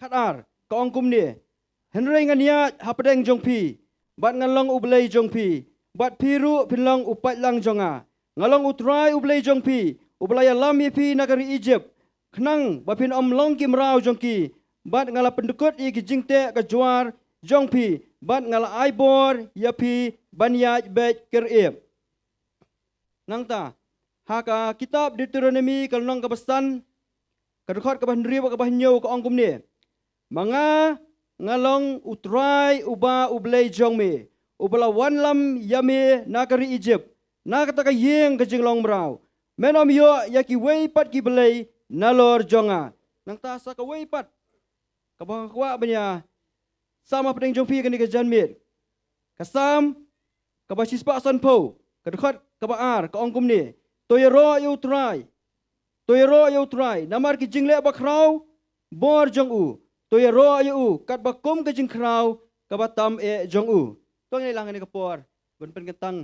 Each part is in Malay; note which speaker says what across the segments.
Speaker 1: khatar ka ong kum ni henrei ngania hapdeng jong pi bat ngalong ublei jong pi bat piru pinlong upat lang jonga ngalong utrai ublei jong pi ublaya lam pi nagari Egypt khnang bapin long Kynroh jong ki bat ngala pendukut i kijingte ka juar jong pi bat ngala aibor ya pi banyaj bet kerib nangta haka kitab Deuteronomy kalnong kabasan kadukot kabandri wa kabahnyo ka ongkum ni manga ngalong utrai uba ublei jong mi ubala wan lam yami nakari Egypt nakata ka yeng ka jinglong mrau menom yo yaki wei pat ki belei nalor jonga nangta sa ka wei pat kabang kwa banya sama pedeng jong pi kani ka janmit kasam kabasispa sanpo kadukot kabaar ka ongkum ni toyero yu try namar ki jingle bakrau bor jong u toyero yu kat bakum ke jing krau kabatam e jong u tong ni langan ni kapor gun pen ketang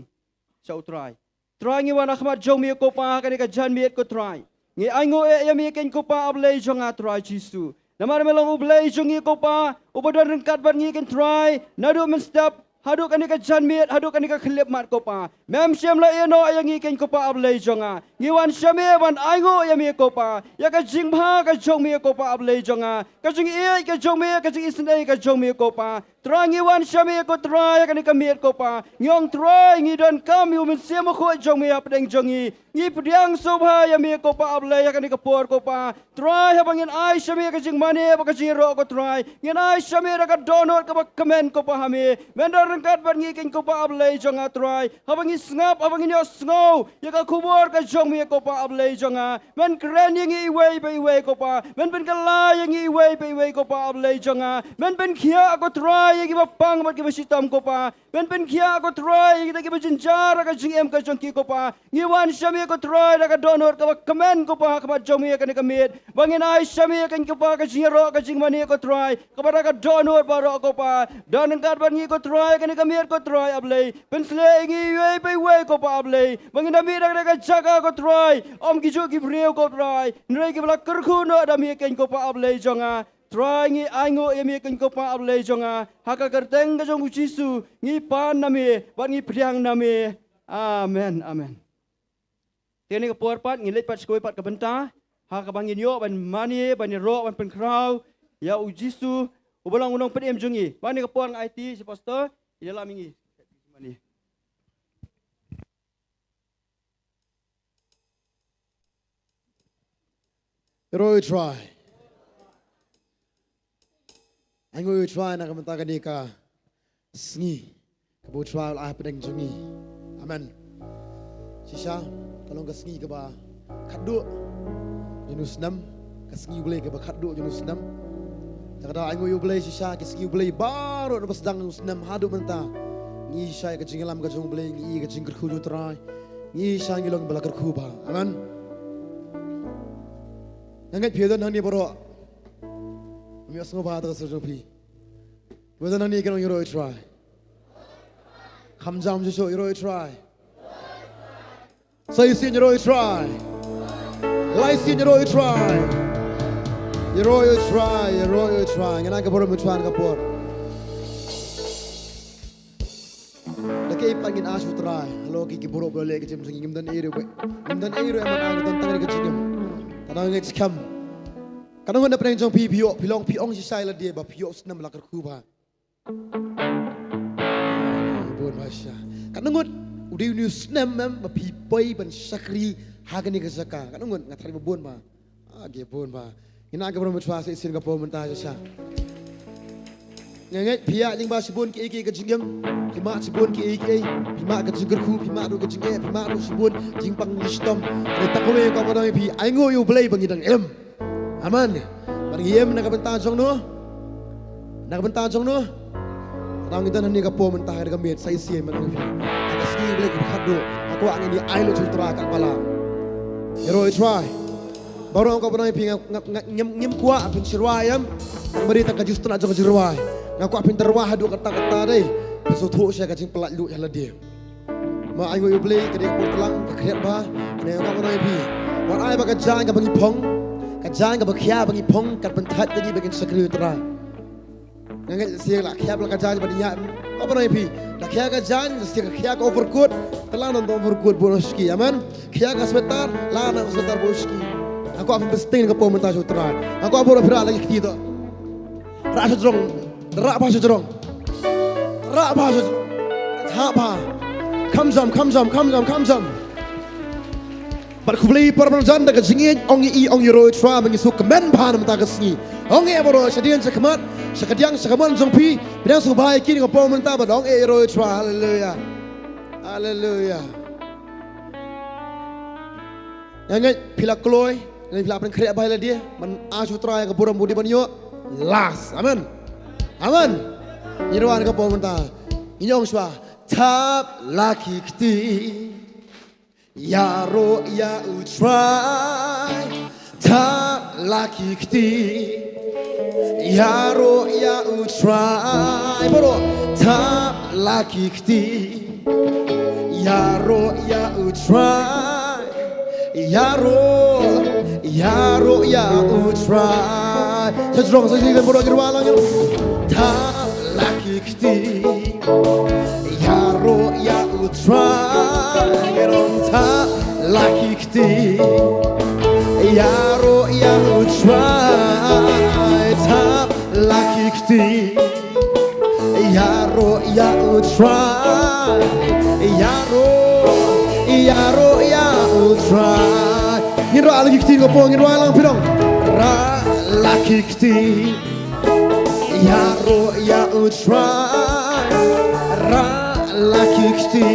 Speaker 1: sa utrai try ngi wan akhmat jong mi ko pa ka ni ka jan mi ko try ngi aingo e yami ken ko pa ablei jong a try jisu namar melong ublei jong ngi ko pa ubodon rengkat ban ngi ken try nadu men step haduk ani ka janmit haduk ani ka khlep mat ko pa mem siam la eno ayangi ken ko pa ablei jonga ngiwan syame wan aingo yami ko pa ya ka jingba ka jong mi ko pa ablei jonga ka jing e ka jong mi ka jing isnei ka jong mi ko pa trangi wan syame ko try ka ni ka miet ko pa nyong try ngi don kam yu men siam ko jong mi apdeng jongi ngi pdiang sobha yami ko pa ablei ka ni ka por ko pa try habangin ai syame ka jing mane ba ka jing ro ko try ngin ai syame ka donot ka ba comment ko pa hame mendor rengkat ban ngi ken ko pa ablei jonga try habangi ngap abangin yo snow ya ka kubor ka jong mi ko pa ablei jonga men kren ngi wei ko pa men ben kala ngi wei ko pa ablei jonga men ben khia ko try gi ba pang mat gi ba sitam ko pa men ben khia ko try gi ba jinjar ka jing em ka jong ki ko pa ngi wan shami ko try ka donor ka ba comment ko pa ka jong mi ka ni ka mit bangin ai shami ka ko pa ka jing ro ka jing mani ko try ka ba ka donor ba ro ko pa don ka ban ngi ko try ka ni ka mit ko try ablei ben sle ngi wei ko pa ablei bangin da mi ka jaga ko try om gi ju gi breu ko try nrei gi bla kerkhu no da mi ken ko pa ablei jonga try ngi aingo yemi ken ko pa ablei jonga haka kerteng ka jong jisu ngi pan nami ban ngi priang nami amen amen tiani ka por pat ngi let pat skoi pat ka benta haka bangin yo ban mani ban ro ban pen krau ya u jisu ubalang unong pedem jongi bani ka por ngai ti si pastor ila mingi mani
Speaker 2: Kynroh try. Aingo try na kamanta ka sngi. Kabo try la pedeng jungi. Amen. Sisa kalong ka sngi ka ba khaddu junus nam ka sngi boleh ka ba khaddu junus nam. Takada aingo boleh sisa ka sngi boleh baru na pasdang junus nam hadu menta. Ngi shay ka jingalam ka jong boleh ngi ka jingker khu try. Ngi shay ngilong bala kerkhu ba. Amen. Nangat piadan hani boro. Kami asal bahasa kasar jopi. Piadan hani kan Kynroh try. Kamjam je Kynroh try. Saya si Kynroh try. Lai si Kynroh try. Kynroh try. Ngana ka boro mutwan ka por. Lagi pangin asu try. Halo ki boro boleh ke jam singim dan ero. Dan ero emang ang dan tangan ke jingim. Tanang ngit Skhem. Kanang na preng jong pio pilong piong si sai la dia ba pio snam la kerku ba. Bon masya. Kanang ngut udi uni snam mem ba pi poi ban sakri hagani ka saka. Kanang ngut ngatari ba bon ba. Ge bon ba. Ina ga bro mutwa sa isin ka po menta sa. Ngangat pia ling ba sibon ki ka jingyam. Pima sibon ki pima ka jingerku pima ru ka jingge pima ru sibon jingpang listom. Ada takowe ka ba dang pi aingo yu blai bang idang em. Aman. Nongkhryiem na kabenta jong no. Na kabenta jong no. Tang itan hani ka po mentah ka met sai sim man. Ka ski blai ka khaddo. Aku angin di ailo chutra ka pala. Kynroh try. Baru ka ba dang pi ngem kwa pin sirwayam. Beri tak kajus tena jong sirway. Ngaku apin terwah hadu kata-kata deh. Besok tu saya kacing pelak lu yang dia. Ma aingo yu blai ka dia por telang ka khet ba. Ne ka ba dang pi. Wan ai ba ka jang ka bangi pong. Ka kerjaan kebakia bagi pong kat pentat lagi bagi sekali utara. Nanti siang lah kerja belakang kerjaan pada niat. Apa nak ipi? Nak kerja kerjaan, siang kerja ke overcoat, telah nonton overcoat bonuski, aman? Kerja ke sebentar, lah nak sebentar bonuski. Aku akan besting ke pom mentas utara. Aku akan bergerak lagi kita. Rak cerong, rak bahasa cerong, rak bahasa cerong. Apa? Come jam. But kubli permanjan dekat sini, ongi roi tra bagi suk kemen bahan mentah kesini. Ongi aboro sedian sekamat, sekadiang sekaman jongpi, bidang subai kini kau mentah pada ongi roi tra. Haleluya. Yang pilak kloy, yang pilak pen kriak bahaya dia, men asutra yang keburam budi banyo, las, amen. Nyeruan kau mentah, inyong swa. Tap laki kti Yaro ya utrai Tap laki kti Yaro ya utrai Bro Tap laki kti Yaro ya utrai Yaro ya utrai Sejurong sejurong bro kirwalang Tap laki kti Yaro ya utrai Geronta laki kti Yaro ya utrai Tap laki kti Yaro ya utrai Yaro ya utrai Ngiro lagi kti ngopo ngiro alang pirong Ra laki kti Yaro ya utrai Ra laki kti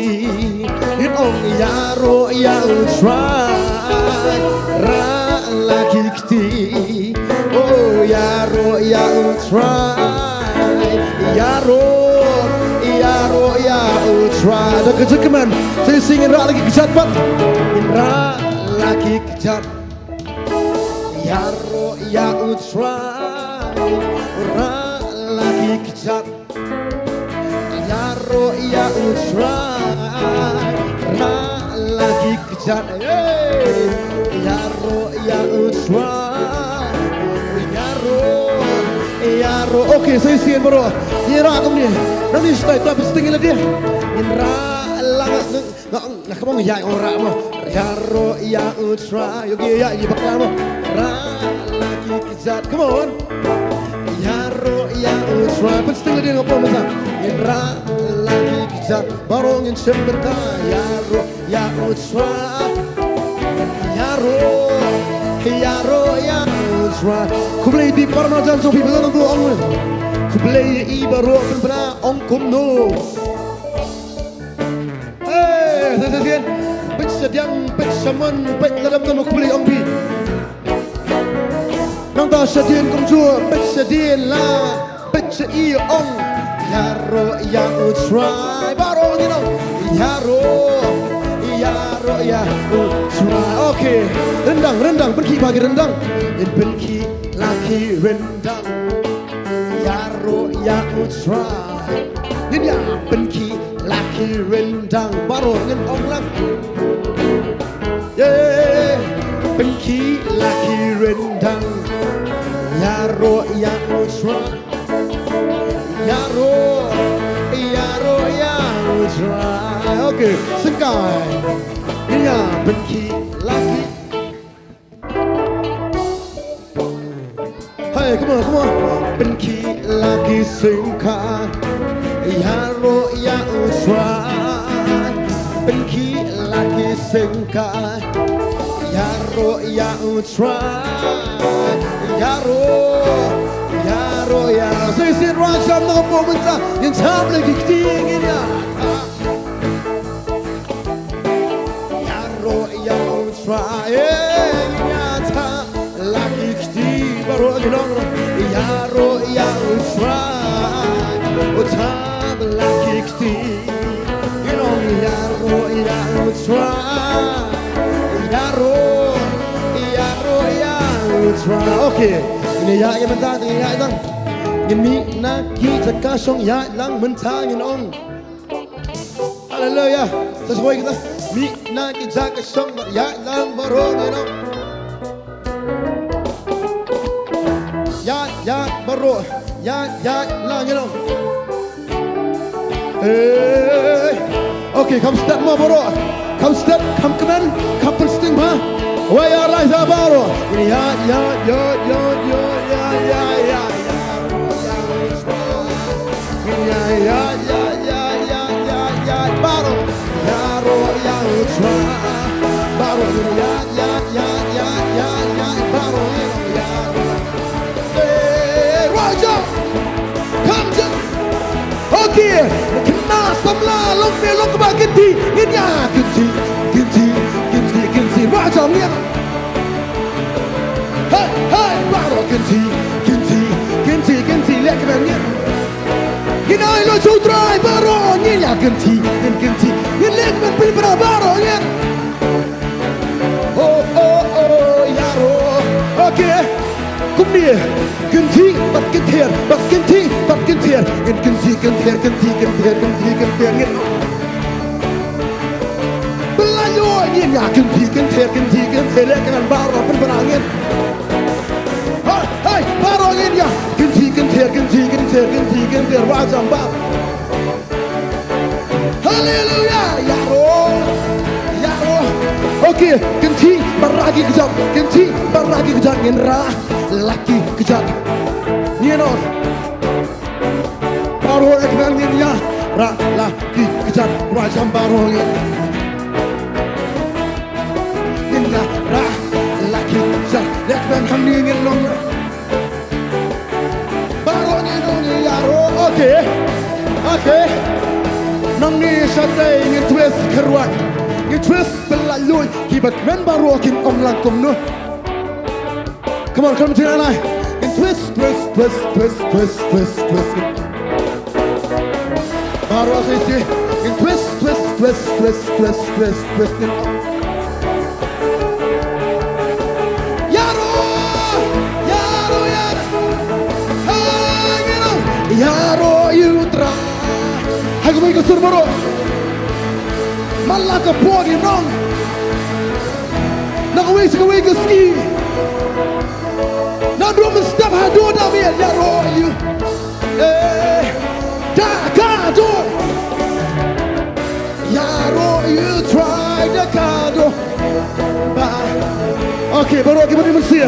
Speaker 2: Inong yaro ya utrai Ra laki kti Oh yaro ya utrai Yaro ya utrai Dah kejut keman Saya singin ra lagi kejat pat Ra lagi kejat Yaro ya utrai Ra lagi kejat Yaro ya utrai Ra lagi kejat Yaro ya utrai Yaro Okey saya sian bro Yara aku ni Nanti stay tapi setengah dia Yara lang Nak kamu ngejai orang mo Yaro ya utrai Yogi ya ini bakal mo Ra lagi kejat Come on Yaro ya utrai Pun setengah dia ngapa masa Yara lagi kejat Barong yang sebentar Yaro ya utrai Yaro ya utrai Ku boleh di parmajan sopi betul tu orang Ku boleh ibaru benar orang kumno Sesian Bersediang bersaman Berladam ku boleh orang pi Nang tak sedian kumjua Bersedian lah Bersedian orang Yaro ya utrai Barong you know Yaro ya utrai Okey Rendang Pergi pagi rendang Pergi lagi rendang Yaro ya utrai Ini ya Pergi lagi rendang Barong dengan orang lang Yeah Pergi lagi rendang Yaro ya utrai Yaro ya utrai Okey Sengkai Ini pergi lagi Hey come on Pergi lagi sengkai Yaro ya utrai Pergi lagi sengkai Yaro ya utrai Yaro ya Saya siap rajam nak apa mentah Yang tak lagi ketingin ya Yaro ya utrai tak lagi ketingin Baru lagi nongkrong Yaro ya utrai tak lagi ketingin Yaro ya utrai Yaro ya utrai Okey Ini ya yang mentah Ini ya yang Ini nak kita kasong ya lang mentah Ini ong Haleluya Sesuai kita Ini nak kita kasong ya lang barong Ini ong ya baro ya lang you know. Hey, okay, come step more baro. Come step, come on, couple sting ma. Where you rise baro. Ya. Baro. Yaro yang utra. Baro ya. Baro ya. Hey, Raja. Come to. Okay. Kena samla long me long ba kinti. Inya kinti. Raja ni. Hey, Baro kinti. Lek ni. Kena ilo sutrai Baro ni ya kinti. Ni lek men pil Baro ni. Oh, yaro. Okay. Kom ner. Kinti, bat kintier. Kintier. Belayo ni ya kintier. Lek dengan Baro pil berangin. Hey, Baro ni ya. Kintier. Wajam Baro. Hallelujah, yaro. Okay, kinti baragi kejap ngenra laki kejap. Nyenon. Baro ekman ngenya ra laki kejap wajam Baro ngenya ra laki kejap ekman kami ngenom. Baro nyenon yaro. Okay. Nang ni sadai ni twist keruat. Ni twist belalui kibat men Baro kin om langkum no. Come on, come to the line. And twist. Baro say. And twist. Yaro. Yaro you try. Hago may kusur Baro. Malaka pogi nong. Nakaway ka ski. Na drum step ha do da me yaro you. Da kado. Yaro you try the kado. Okay, Baro kita ni mesti.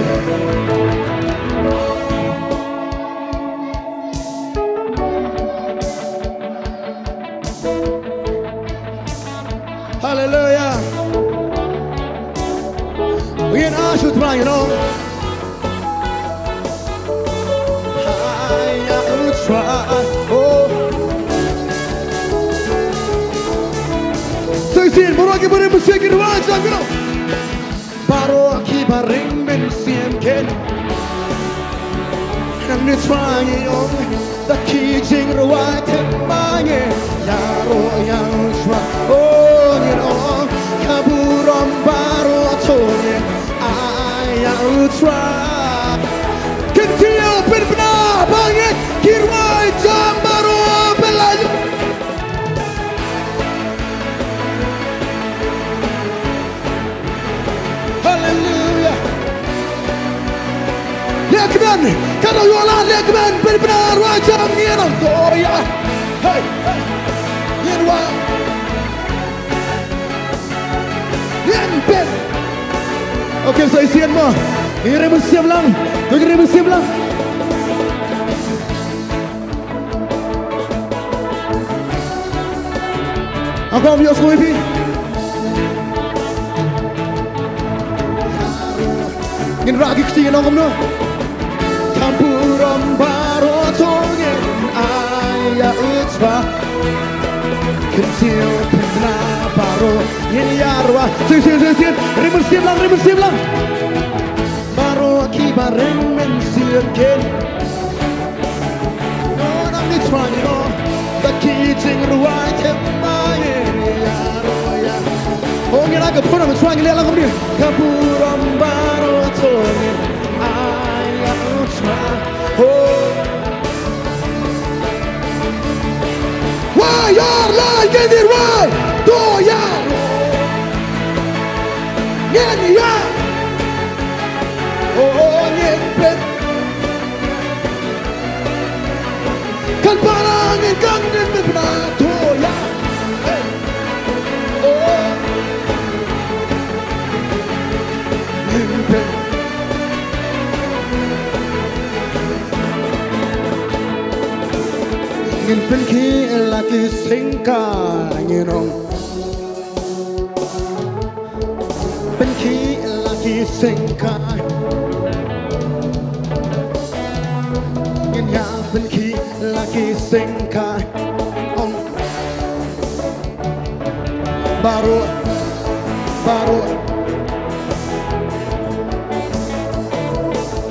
Speaker 2: Hallelujah. We in our shoot man, you know. So you see, Baro kita beri musik itu aja, you know. Baro kita ring musik ken. Kami trying on the key jing ruai temanya. Yaro yang usra. Kaburam Baro tone ayah utra Kentio benar banget kirwai jam Baro belayu Hallelujah. Lekman kalau yola lekman benar wajah ngerang goya. Hey kirwai Ben. Okay, saya siap mah. Ini siap lang. Aku ambil semua ini. Ingin ragi kecil nongom no. Campuran Baro tonge ayah utsva. Kecil pernah Baro ini yarwa. Siap. Rimer siap lang. Baro akibat remen siapkan. Orang ni tuan no. Taki jing ruai temai yarwa. Oh ni nak pun orang tuan ni lagu ni. Kapuram Baro tonge ayah utsva. Oh. Why your life get it right? Do ya? Yeah. Oh, yeah. lagi singkai nong bên khi lagi singkai nhân nhà bên khi lagi singkai ông baru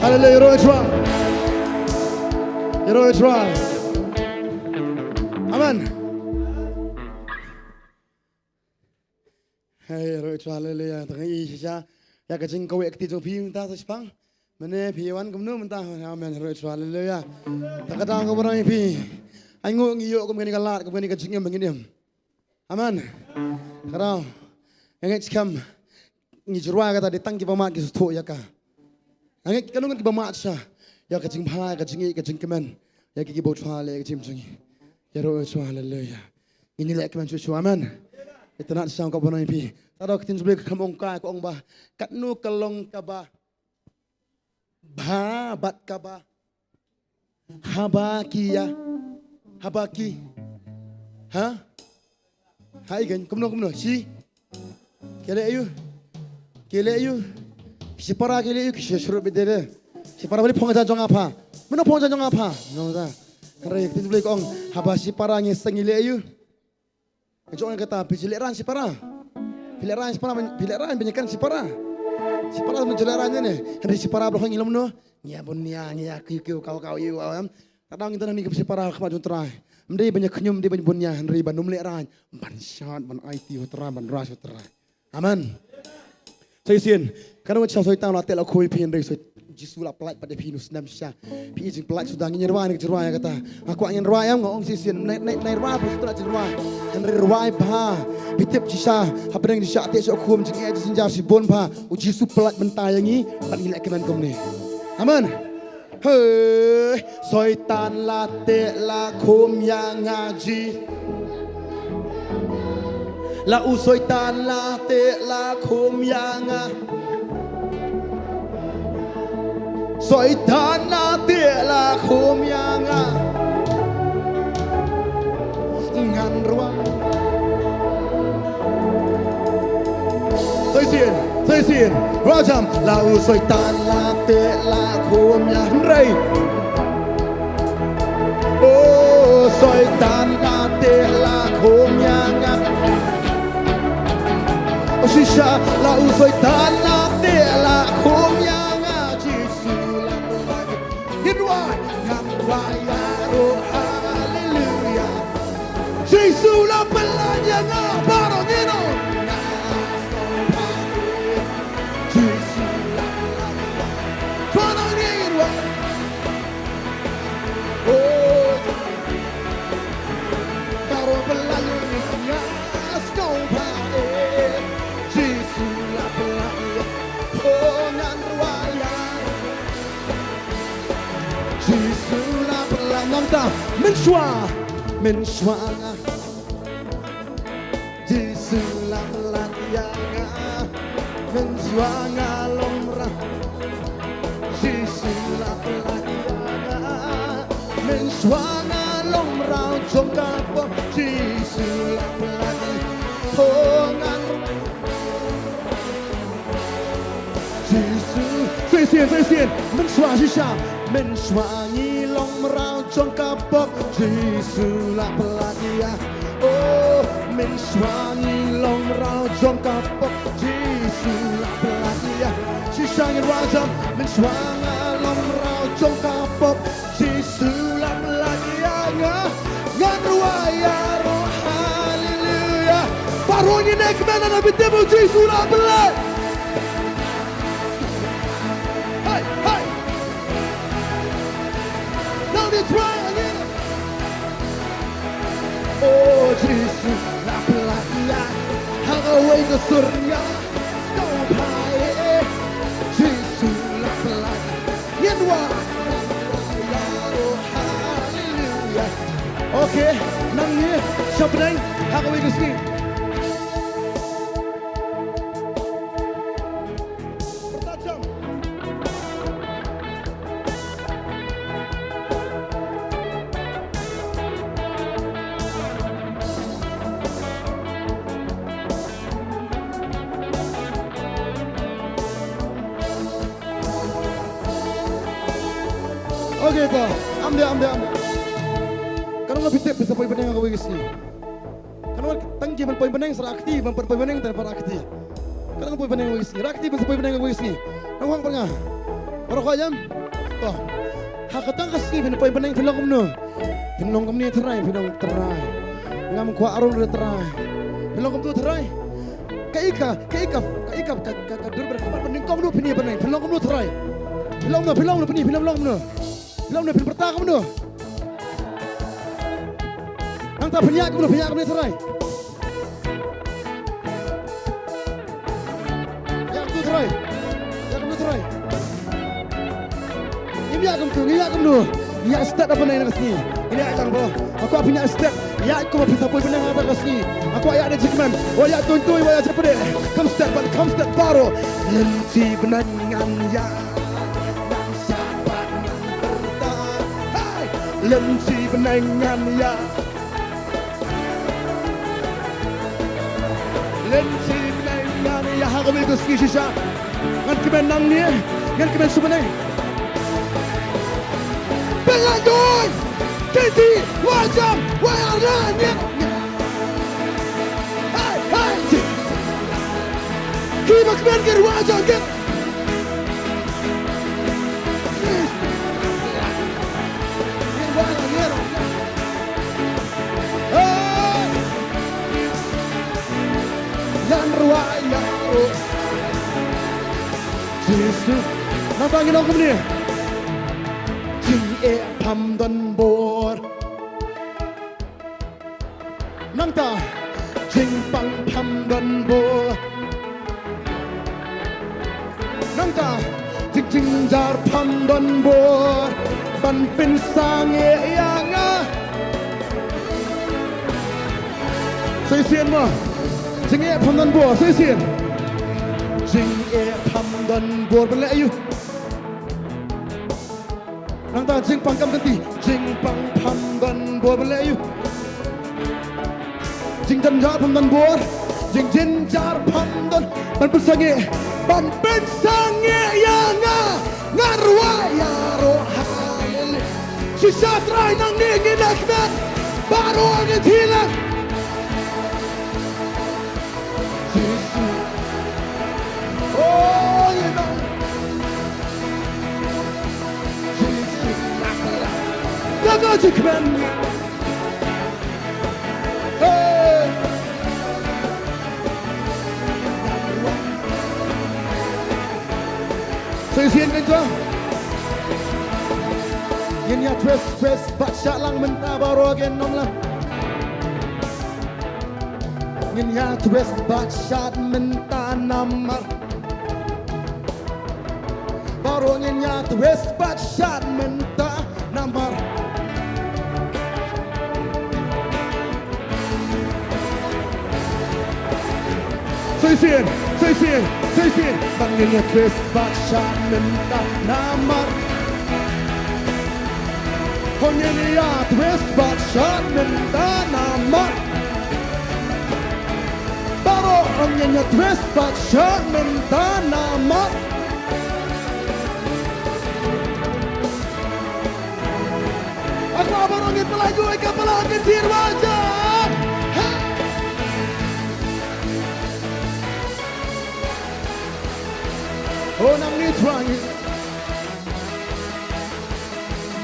Speaker 2: hallelujah Roy try amen hey Roy try hallelujah thằng ấy cha ya cái chính câu việc thì trong phim ta sẽ phăng mình này phimวันcũng nữa mình ta amen Roy try hallelujah ta cái đang có bao nhiêu phim anh ngồi nghỉ vô cũng cái này cái lạt cũng cái này cái chính em bằng cái điểm amen cái đó anh ấy Skhem nghỉ chùa cái ta để tăng cái bao mát cái số ya cả anh ấy cái nó cái bao mát sao ya cái chính phai cái chính ấy cái chính cái mình ya cái bột pha le cái chim chung ya Roy try hallelujah ini lek cái mình chúa amen itu nak sang kau bonai pi tado ketin sebelum kamong kai ko ong ba katnu kalong Kaba ba bat Kaba habaki ha hai gan kumno si kele ayu si para kele ayu si suruh bedere si para beli pongja jong apa mana pongja jong apa no da kare ketin sebelum ko ong haba si para ngi sengile ayu Jangan kata pileran si para banyakan si para menjelarannya nih. Hari si para belakang ilmu no, nya bunya kiu kau you awam. Kadang kita ni si para kemaju terai. Mendai banyak kenyum di banyak bunya. Hari bandum leran, ban syat, ban IT terai, ban ras terai. Aman. Saya sin. Karena macam saya tahu latih aku ipian dari saya. Jisu lah pelat pada pinus nam syah. Pi jing pelat sudah ngin ruai kata. Aku angin ruai am ngong sisin naik ruai pun sudah jing ruai. Henry ruai bah. Pitip jisa. Apa yang jisa ate sok kum jing aja sinjar si bon bah. Jisu pelat bentayangi ban ngilek kenan kum ni. Aman. Hei, soitan latih la kum yang ngaji. La usoitan latih la kum yang Soitan latih la kum yang ngan ruang. Saya sin. Rajam lau soitan latih la kum yang rei. Oh soitan latih la kum yang oh shisha lau soitan latih la kum yang hallelujah Jesus la pelanya ngabaro nino Jesus la pelanya nino oh baro pelanya ngasto pare Jesus la pelanya oh nganruaya Jesus la pelanya mensuanga Jesus la pelanya mensuanga lomra Jesus la pelanya mensuanga lomra jongkapo Jesus la pelanya hongan Jesus 最先 mensuang shisha mensuangi lomra jongkapo Jesus la pelanya oh mensuangi lomra jongkapo Jesus la pelanya shisha ngin wajam mensuanga lomra jongkapo Jesus la pelanya ngan ruaya roh hallelujah barunya naik mana nabi temu Jesus la pelanya oh Jesus la pelanya hangaway ke surga stopai Jesus la pelanya yenwa hallelujah okay nangnya siapa nang hangaway ke sini gitu. Ambil. Kalau nggak bisa poin peneng aku wis ni. Kalau tangki poin peneng serakti, poin peneng tanpa rakti. Kalau nggak poin peneng wis ni, rakti bisa poin peneng wis ni. Nang pernah. Orang kau jam. Toh. Hakatang kasih poin peneng film kamu. Film kamu ni terai, film terai. Ngam kuat arul terai. Film kamu tu terai. Kaika dur berkabar peneng kamu tu peneng. Film kamu tu terai. Film peneng film pertama kamu tu. Nang tak penyak kamu terai. Yang tu terai. Ini kamu tu. Ya start apa nak sini? Ini akan boh. Aku punya start. Ya aku bisa poin penang atas sini. Aku ayat ada judgement. Waya tuntui waya cepet. Come start baru. Lenci benangan ya. Nang siapa yang bertahan? Hai, lenci benangan ya. Lenci benangan ya. Aku ikut sisa. Ngan kemenang ni. Ngan kemen sebenarnya. Pengadun Titi Wajam Wayaranya Hai Kibak Berger Wajam Get Yan Ruaya Jesus Nampangin aku ni Pam dan bor Nang ta Jing pang pam dan bor Nang ta Jing jar pam dan bor Ban pin sang yang Say sien mo Jing pam dan bor Say sien Jing pam dan bor Balik ayu Nang ta jing pang kam ganti jing pang pam dan bor belayu jing dan jar pam dan bor jing jar pam dan ban pensange yang ngarwa ya rohal sisa trai nang ni nginakman baru angin hilang oh you know Jaga jikmen Hey Saya sian kan tu Yen ya twist Baca lang mentah baru agen nom lah Yen ya twist Baca mentah namar Baru yen ya twist Baca mentah namar Saya sian Banginnya twist baca mentang namar Honyelia twist baca mentang namar Baru honyelia twist baca mentang namar Aku baru ngit pelaju ikan pelangin tir wajah Oh nang ni twangi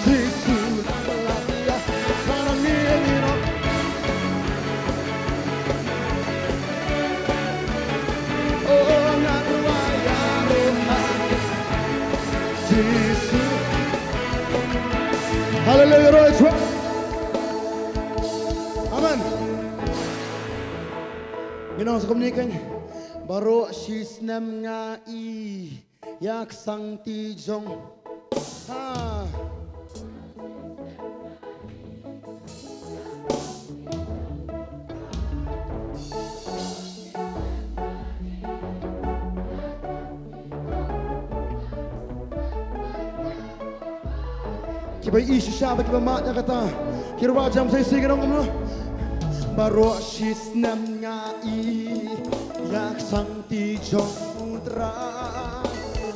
Speaker 2: Jesus balaya nang ni no Oh nang waya Jesus Hallelujah Roy Amen You know sekom ni kan Baru sisnam ngai yak sang ti jong ha Kibai isu siapa kibai maknya kata kira wajam saya sih gerong kamu baru sisnam ngai yak sang ti jong putra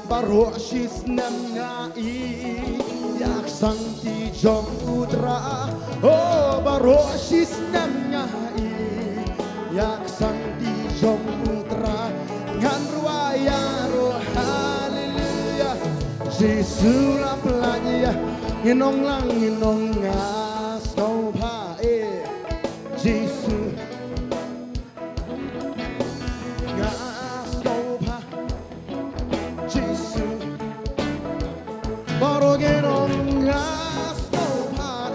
Speaker 2: baru sisnam ngai yak sang ti jong utra oh barosis nam ngai yak sang ti jong utra ngan ruaya ro haleluya Jesus la playa nginong lang nginong ngas no pa Jesus ngas no pa Jesus baru nginong ngas no pa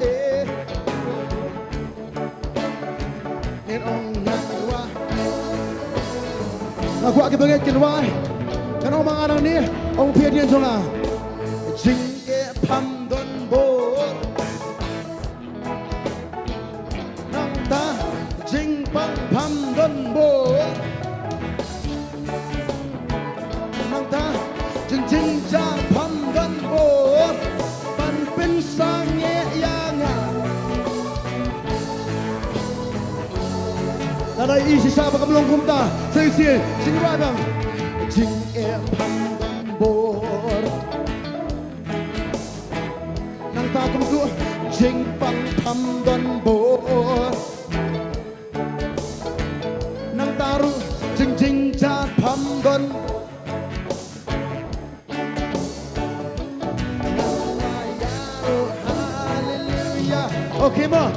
Speaker 2: nginong ngarwa aku akan bangit kinwai kan orang orang ni orang pian jonga jingke pamdon bor nang ta jing pang pamdon bor nang ta jing jing ja pamdon bor pan pen sang ye yang ada isi siapa kamu kumta sesi sing rabang jing pamdon bor nang ta kum tu jing pang pamdon bor nang taru jing jing ja pamdon haleluya okay mo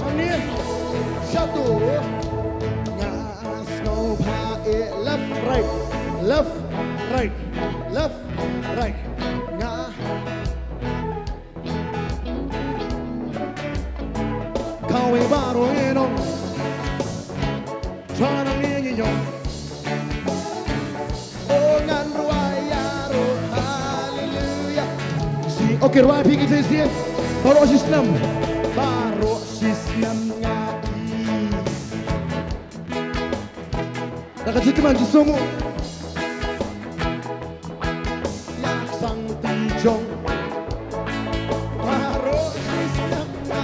Speaker 2: ani satu ngas no pa left right left right left right nga kawe baro enong chana ngi yong oh ngan ruaya ro haleluya si okay ruaya pigi si baro sistem nga daga jikman jisomu yak sang ti jong baro sistem nga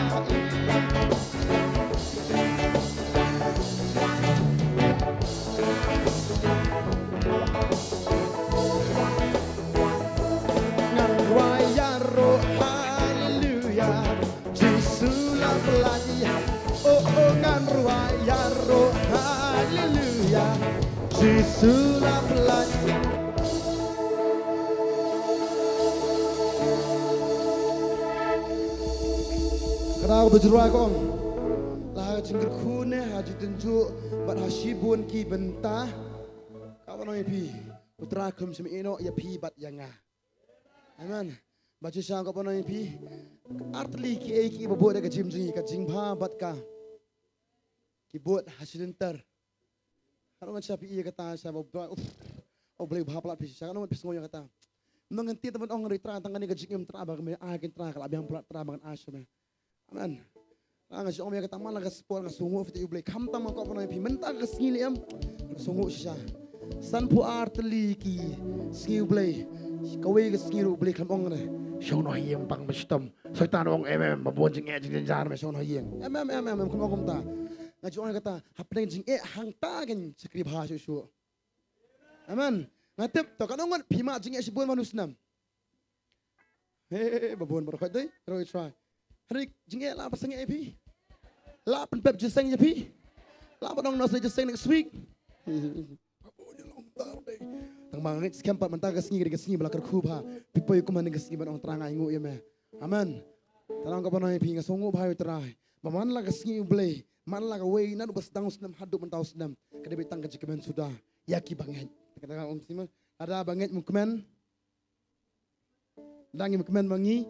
Speaker 2: ngan ruaya ro haleluya Jesus la playa oh oh ngan ruaya ro haleluya Jesus la playa Kadang berjeruai kong lah jengker khune haji tenju bat hasibun ki bentah kawan oi pi putra kum semi eno ya pi bat yanga amen baca sang kawan oi pi artli ki ki bobot ka jim jingi ka jingpha bat ka ki bot hasilenter kalau ngacap iya kata saya bawa boleh bahaplat pi saya kan pis ngoyo kata mengerti teman ong ritra tangani ka jingim tra ba me agen tra kala biang plat tra bangan asme amen nga si omya kata malah gaspol nga sungu fiti ublay kamta man ko pi menta ka skili am sungu siya san pu artli ki ski ublay kawe ka ski ublay kamong na shono hiyem pang mastom so tan ong mabon jing e jing jar me shono hiyem kumta nga si omya kata hapneng jing e hang tagen skri bha su amen nga tip to kanongon pima jing e si bon manusnam babon barkat dai try hari jinge la pasang epi la pen pep jiseng je pi la padong no se jiseng next week tang mangit Skhem pat mentah gasngi ke gasngi belakar khubha pipoy ko man gasngi ban ong trang aingu yeme amen tanang ko banoi pi ngasongu bhayu trai maman la gasngi ublei man la ka wei nan bas dang usnam hadu mentau usnam kade betang ka jikemen sudah yaki banget kata om sima ada banget mukmen dangi mukmen mangi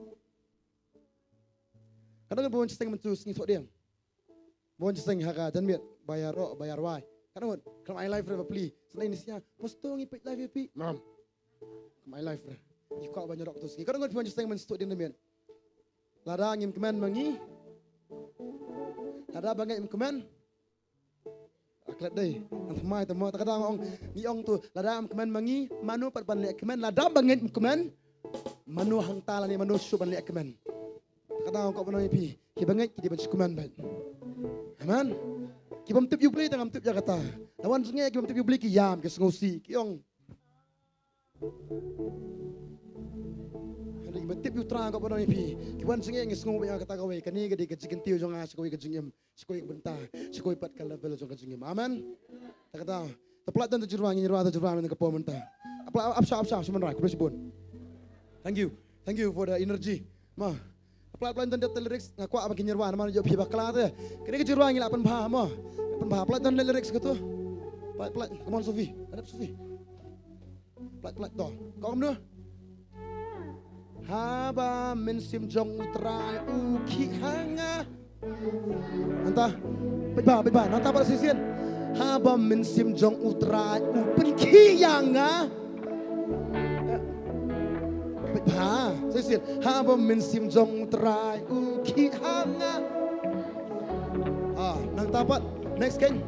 Speaker 2: kadang bon ceseng mentus ni sok dia bon ceseng haka dan biat bayar wai kadang kalau my life pli selain ni sia posto ngi pit live pi mam my life you kau banyak rok tu ski kadang bon ceseng men stok dia biat lada ngim kemen mangi lada bangai ngim kemen aklat dei antmai temo kadang ong ni ong tu lada ngim kemen mangi manu pat ban lek kemen lada bangai ngim kemen manu hang tala ni manu su ban lek kemen kadang kau pernah pi, kita banget kita bersyukuran baik, aman. Kita mantep you beli tengah mantep Jakarta. Lawan sungai kita mantep you beli kiam, kita sengosi, kiong. Hari betip yu terang kau pada ipi. Kiwan sengeng sengu yang kata kau kani gede kejikin tiu jonga sekoi kejingem sekoi bentar sekoi pat kala belo jonga kejingem. Amen. Tak kata tepat dan terjeruang dengan kepom mentah. Apa sebenarnya aku bersebut. Thank you for the energy. Mah. Pelan-pelan dan detail lyrics ngaku apa kinyerwan mana jawab hibah kelar tu. Kini kejeruang ini 8 bah mah. 8 bah pelan dan lyrics gitu. Pelan, come on Sofi. Hadap Sofi. Pelan toh. Kau kamu. Haba min sim jong utrai uki hanga. Entah. Beba. Nanta pada sisian. Haba min sim jong utrai upen ki yanga. Ha, sisian. Haba min sim jong utrai uki hanga. Nang tapat. Next kan.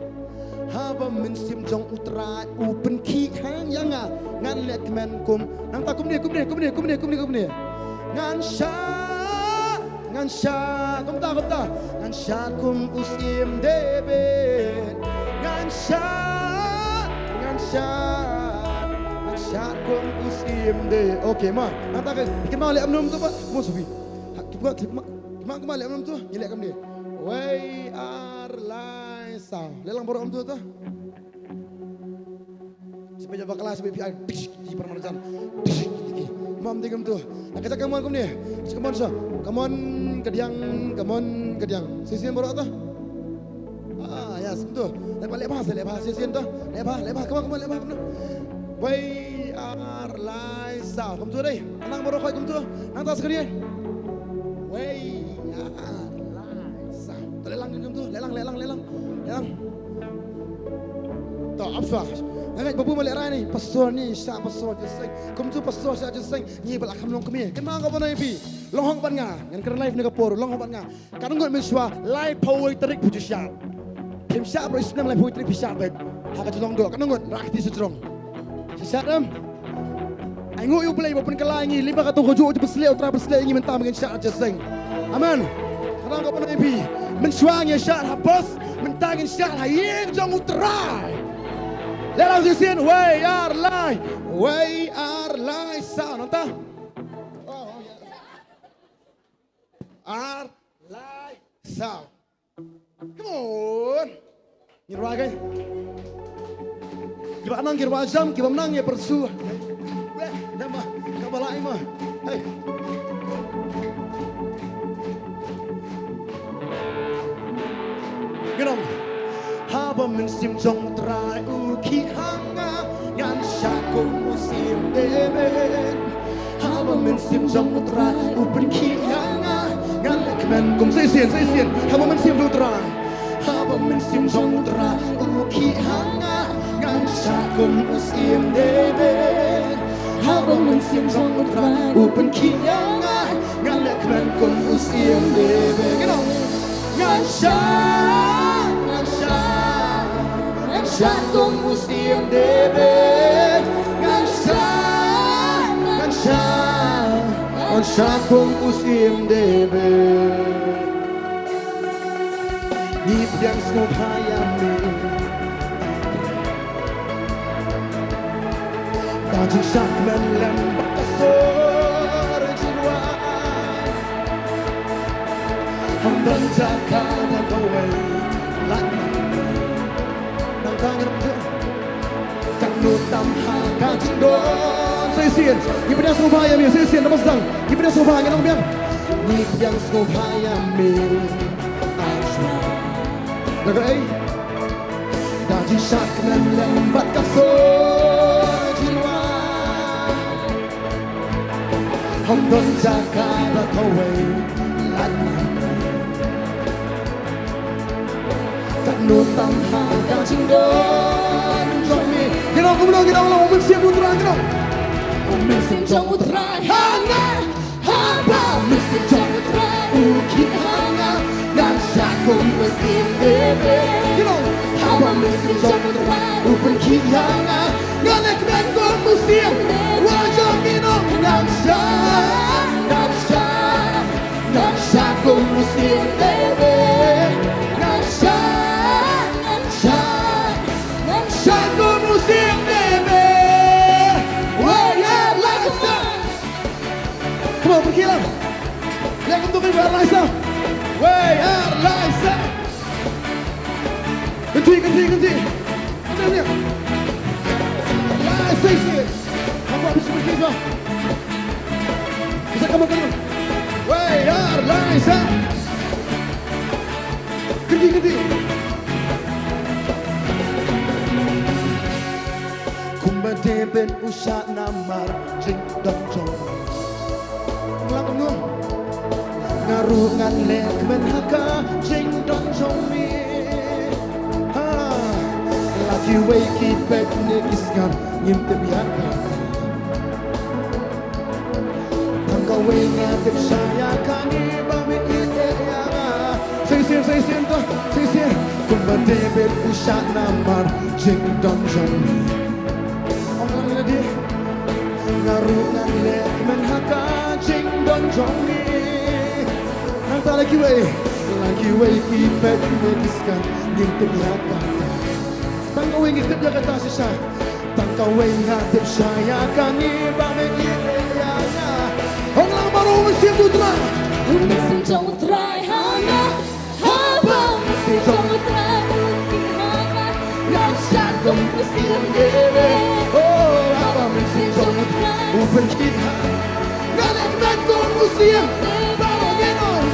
Speaker 2: Haba min sim jong utrai upen ki hanga. Ngan let men kum. Nang ta kum dia. Ngan sha kum ta ngan sha kum usim debet ngan sha kum usim de okey ma nang ta ke ikan mau lek amnum tu pak mo Sofi kita lek amnum tu lek kam dia we are live sound lelang borok am tu sampai jumpa kelas BPI di permanajan mam tingam tu nak kata kamu kum ni kamu so kamu kediang sisian borok tu yes tu lek bahas sisian tu lek bahas kamu lek bahas we are live sound kamu tu deh anang borok kau kamu tu nang tas sekali we are live sound tu lelang kamu tu lelang tu apa Ngai babu malek rai ni pastor ni sya pastor jeseng kum tu pastor sya jeseng ni balak kam long kemi ken mang ka banai pi long hong ban nga ngan ker live ni ka por long hong ban nga kan ngot men swa live power terik puju sya kim sya bro isnam live power terik sya bet ha ka long do kan ngot rakti setrong sya dam ai ngot yu play bopen kelai ni lima ka tu hoju besle utra besle ni mentam ngan sya jeseng amen kan ka banai pi men swa ni sya habos mentangin sya ha yin jong utrai. Let us sing we are live sound entah are live sound come on ngirwa kai kiba nang ngirwa jam kiba menang ya persu nama kabalai mah hey genom haba min sim jong trai uki hanga ngan syakum musim deben haba min sim jong trai upen ki hanga ngan lekmen kum sesian haba min sim jong trai haba min sim jong trai uki hanga ngan syakum musim deben haba min sim jong trai upen ki hanga ngan lekmen kum musim deben ngan Syakum musim debe syakum musim debe ni pedang snow hayame tajik syak menlem bakasor jiwa hamdan jaka dan kawai lakna Cak nutam haka cindon Sesian Ni pedang sumaya mi Sesian nama sedang Ni pedang sumaya Nama biang Ni pedang sumaya mi Asma Nagai Daji syak dan lembat kasur jiwa Hamdon jaka batawai Latna nutam haka cindon Jomi Kita ulang Omen siap utrai Kita Omen siap jong utrai Hanga Haba Omen siap jong utrai Uki hanga Dan syakum mesin bebe Kita Haba Omen siap jong utrai Upen ki hanga Ngalek dan kong musim Wajah minum Dan syakum mesin bebe Syakum musim debe Wajah like a sun Come on, Liza. Way out, Liza. Ganti. Ganti. Liza, apa bisa begitu? Bisa kamu. Way out, Liza. Ganti. Kumbade ben usah namar jing dong jong. Ngelakuin ngarungan lek menhaka jing dong jong mi. Lagi wake back nekiskan nyimte biarkan. Tangkau wenga tip saya kani bami ite ya. Sing toh. Kumbade ben usah namar jing dong jong mi. Ngarungan lek menhaka jing dong jong mi. Nang tak lagi way kipet mediskan nyimte biarkan. Tangkau wengi tip jaga tasisa. Tangkau wenga tip saya kani bami ite ya. Orang baru mesin putra.
Speaker 3: Mesin putra hana haba mesin putra hana yang satu mesin dewe.
Speaker 2: Mesin putra open kita. Galak nangkau musim. Bawa genon.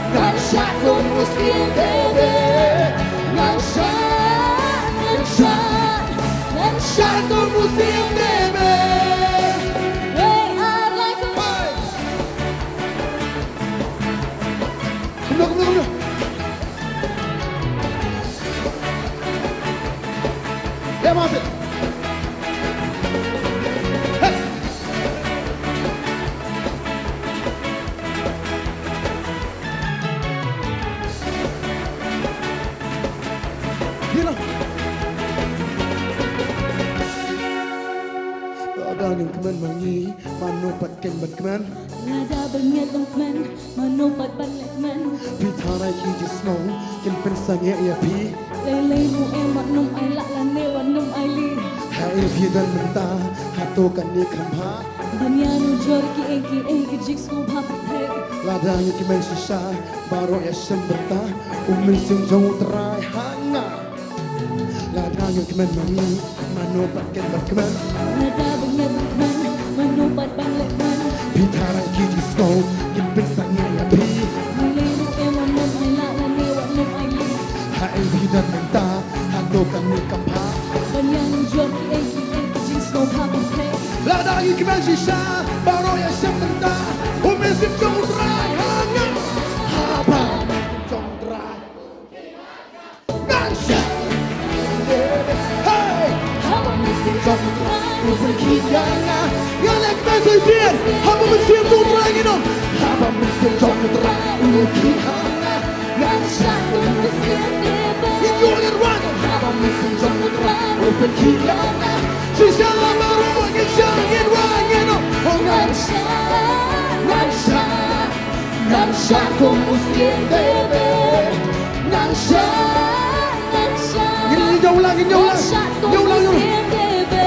Speaker 3: Nansha kung musim dewe. Nansha kung musim dewe. Way out like a fire.
Speaker 2: Kumlo. Ya masuk. Yang keman mangi manupat ken bat keman
Speaker 3: Nada bengit keman manupat balik keman
Speaker 2: Pitara ki jismau ken pensangnya ya pi
Speaker 3: Lele mu emat num ai lak lane wan num ai li
Speaker 2: Hai vidan menta hato kan ni khamha
Speaker 3: Dunia nu jor ki eki jik sko bhap the
Speaker 2: Ladanya ki men sisa baro ya sembeta umin sing jong terai hanga Ladanya ki men mangi manupat ken bat keman
Speaker 3: Nada bengit keman manupat balik keman
Speaker 2: Pitara ki jismau ken pensangnya ya pi
Speaker 3: Lele mu emat num ai lak lane wan num ai li
Speaker 2: Hai vidan menta hato kan ni khamha
Speaker 3: Dunia nu jor ki eki jik sko bhap the
Speaker 2: Ladanya ki men sisa baro ya sembeta umin sing jong terai hanga Haba jong terai Nansha Hey
Speaker 3: Haba mesin putra
Speaker 2: Berkhianat Galak mesin Haba mesin putra ginom Haba mesin putra Berkhianat
Speaker 3: Nansha kung musim dewe
Speaker 2: Ingin ruang
Speaker 3: Haba mesin putra
Speaker 2: Berkhianat Sisa baru ingin ruang ginom Oh
Speaker 3: Nansha kung musim dewe Nansha
Speaker 2: Ini jauh lagi
Speaker 3: Nansha kung musim dewe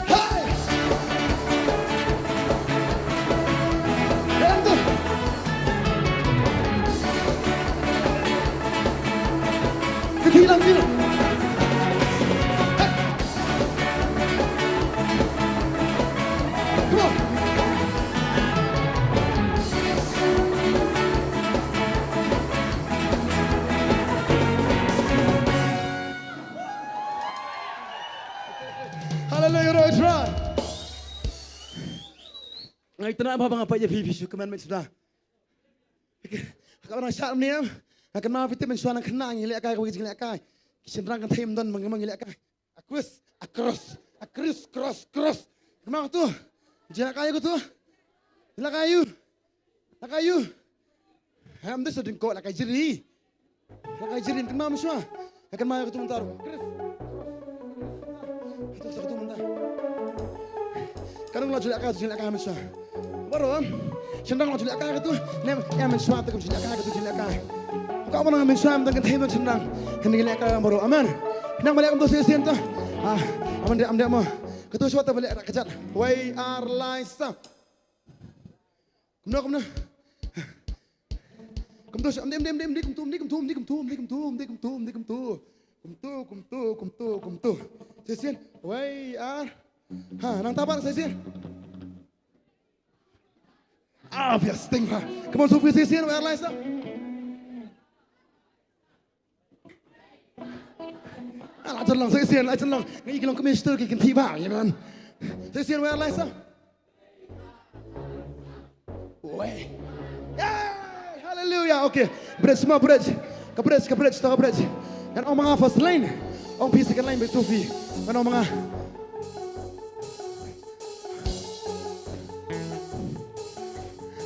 Speaker 2: Hai Hentu Kehilang Come on Hallelujah, Roy Try. Ngai tena apa je pipi su keman sudah. Kau orang syar ni akan maaf itu mensuana kenang ilek kai kau ilek kai. Kisenrang kan tim don mengemang ilek kai. Cross. Kemang tu? Jela kayu tu. Jela kayu. Ham tu sedang kau lakai jeri. Lakai jeri kemang mesua. Akan maaf itu mentar. Itu satu mentar. Karena jela kai mesua. Baru Sendang lo jilak kaya tu, nem yang mensuat tu jilak kaya tu jilak kaya. Kau mana mensuat dengan tim tu sendang, hendak jilak kaya baru. Aman. Hendak balik untuk sesi tu. Aman dia mau. Ketua suatu balik nak kejat. Way are license. Kumna. Kumtu, kumtu. Sesien. Way are. Nang tabar sesien. Bias ting ha. Come on, Sophie sesien. Way are license. Lại chân lòng sẽ xiên lại chân lòng ngay cái lòng commissioner cái thi bảng vậy man sẽ xiên với lại sao Way hallelujah okay bridge semua bridge tahu bridge dan orang mga first line orang pi second line betul fi mana orang mga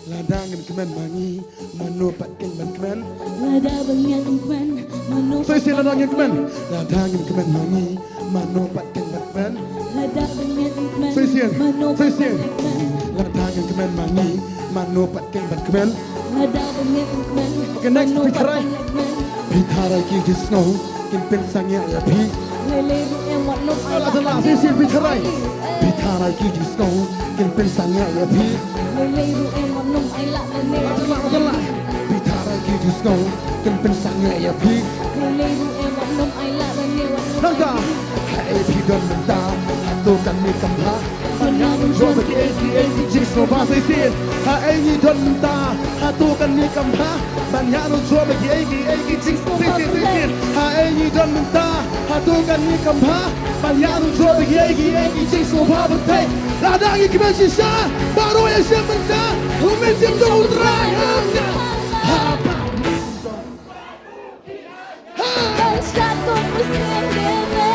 Speaker 2: ladang kemen mangi manopat kemen
Speaker 3: Lada banyak kemen manopat
Speaker 2: saya xiên ladang kemen mangi manopat kemen
Speaker 3: Lada banyak kemen
Speaker 2: saya xiên
Speaker 3: manopat
Speaker 2: ladang kemen mangi manopat kemen
Speaker 3: Lada banyak kemen
Speaker 2: okay next Pitarai ki disno kin pen sangya ya pi
Speaker 3: Lele yang warna
Speaker 2: Alah saya xiên Pitarai ki disno kin pen sangya ya pi
Speaker 3: Lele yang warna aila
Speaker 2: Alah Pitarai ki disno kin pen sangya ya pi
Speaker 3: Lele yang warna aila
Speaker 2: Nangka hai pi don menta hatu kan ni kamha Manyamun jom ki jis no ba sai xiên hai ni don menta hatu kan ni kamha Manyamun jom ki jis no ba sai xiên hai ni don menta hatu kan ni kamha Manyamun jom ki jis no ba betai ladang ki men sisa baru ya siap menta umen sim do utrai ha
Speaker 3: Satu musim deme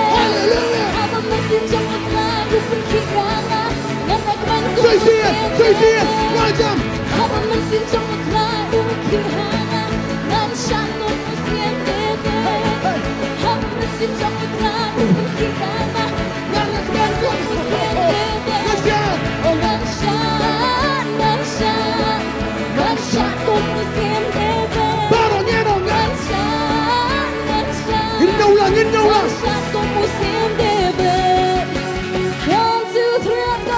Speaker 3: Apa mesin jemput lagu perkirana Nenek bantu
Speaker 2: Saya wajam
Speaker 3: Apa mesin jemput lagu perkirana Dan satu musim deme Apa mesin jemput lagu perkirana Nenek bantu musim deme Dan satu musim deme
Speaker 2: Indah ulang
Speaker 3: Satu musim debut 1, 2, 3, let's go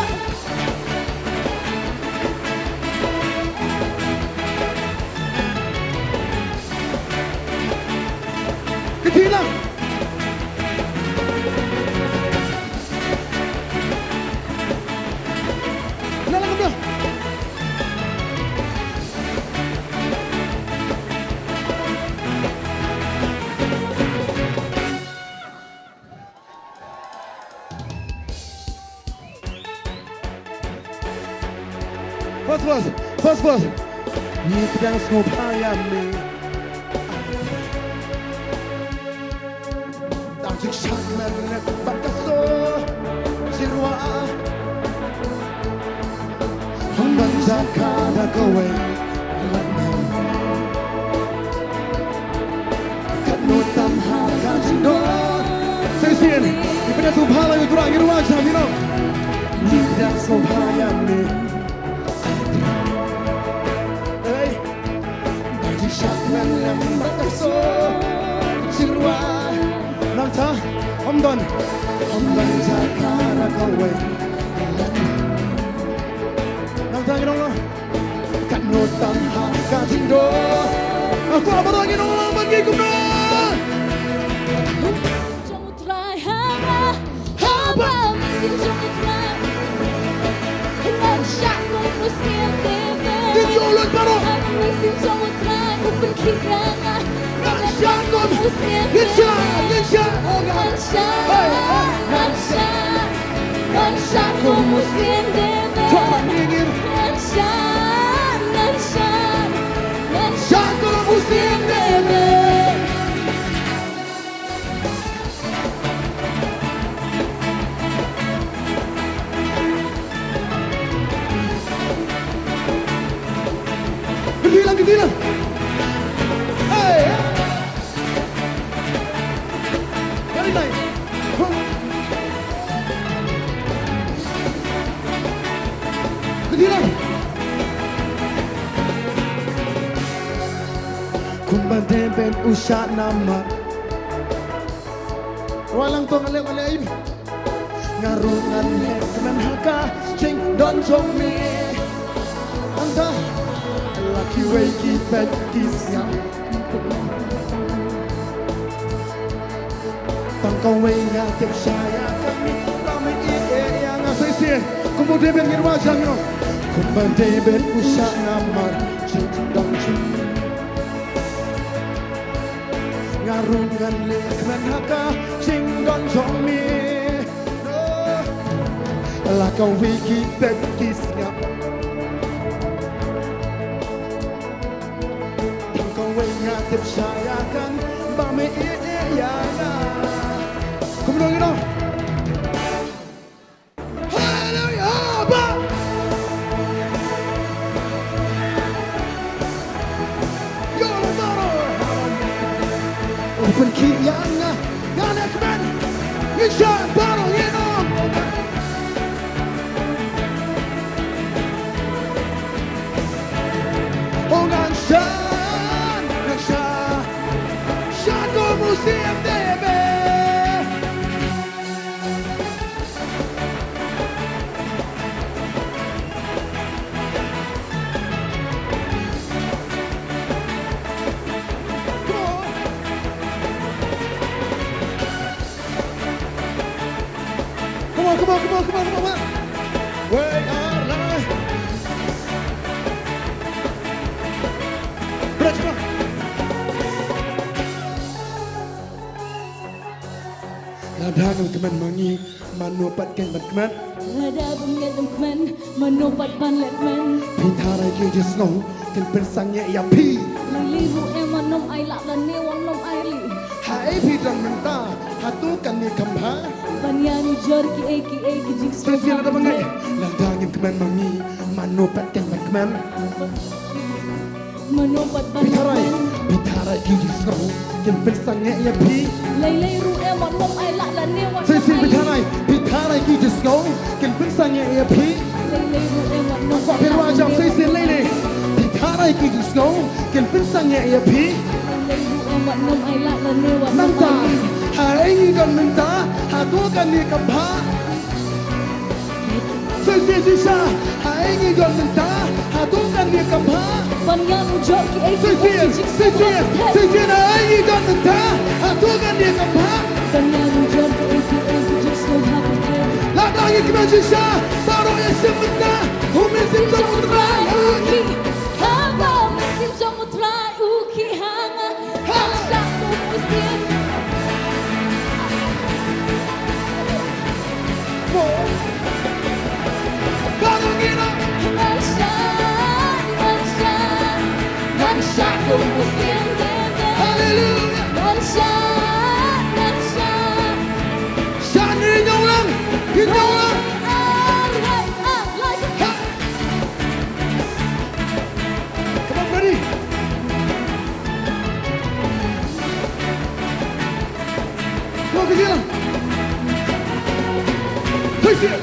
Speaker 2: Ketilang Nalang ke belakang First verse. Ni pedang sopayam ni. Tak cik nak bakaso sirwa. Hambang zakada kowe. Kanotam hakajindo. Sesien. Ni pedang sopayam ni kurang irwa jamino. Ni pedang sopayam ni. Shakman lam bakaso silwa nangta omdon zakara kawe nangta ginong kanotam hakajindo aku abang ginong bagi kumna
Speaker 3: Jemput rai haba mesin jemput rai Dan satu musim deme
Speaker 2: Didi ulut baru
Speaker 3: Apa mesin jemput rai Perkirana
Speaker 2: Syakum Insya
Speaker 3: Satu musim deme
Speaker 2: Syakum musim deme Ketilang Very nice Ketilang Kumbandem ben usah nama Walang to ngale ini ngarungan kemen haka cing don jong mi anda laki weki petisnya tangkau wenga tiap saya kami kami yang ngasih sih kemudian ben wajahnya kemudian ben usak ngamar cing don jong ngarungan kemen haka cing don jong mi laka weki petisnya tiap saya kan bame ya kemudian kita haleluya ba yo taro open kiyanga ganek man isha baro yeno ongan museum debe come on where are life Brechma Ladang kemen mangi manupat ken batman
Speaker 3: Rada bengedem kemen manupat banlet men
Speaker 2: Pintara ke jesno ken persangnya ya pi
Speaker 3: Lilihu eman nom ai lak dan newan nom ai li
Speaker 2: Hai pi dan menta hatu kan ni kambha
Speaker 3: Banyani jor ki jing
Speaker 2: Sesial ada bangai Ladang kemen mangi manupat ken batman
Speaker 3: Manupat banlet men
Speaker 2: Pintara ke jesno ken persangnya ya pi
Speaker 3: Lilihu eman nom ai lak dan newan
Speaker 2: Sesial Pintara ke jesno ken persangnya ya pi
Speaker 3: Lilihu eman nom
Speaker 2: Kau berwajah sesial lele Pintara ke jesno ken persangnya ya pi
Speaker 3: Lilihu eman nom ai lak dan newan
Speaker 2: Manta Hai kan menta hatu kan ni kambha Sesial Hai kan menta hatu kan ni kambha
Speaker 3: Banyani jor ki
Speaker 2: Sesial Hai kan menta hatu kan ni kambha
Speaker 3: Banyani jor ki jing snow habitat
Speaker 2: Ladang kemen sisa baru ya sementa Umesim samudra
Speaker 3: Uki Kaba mesim samudra Uki hanga Satu musim
Speaker 2: Baru kita
Speaker 3: Dan satu musim
Speaker 2: Haleluya
Speaker 3: Dan
Speaker 2: Sani nyaulang Nyaulang Come on buddy Come on kecil Kecil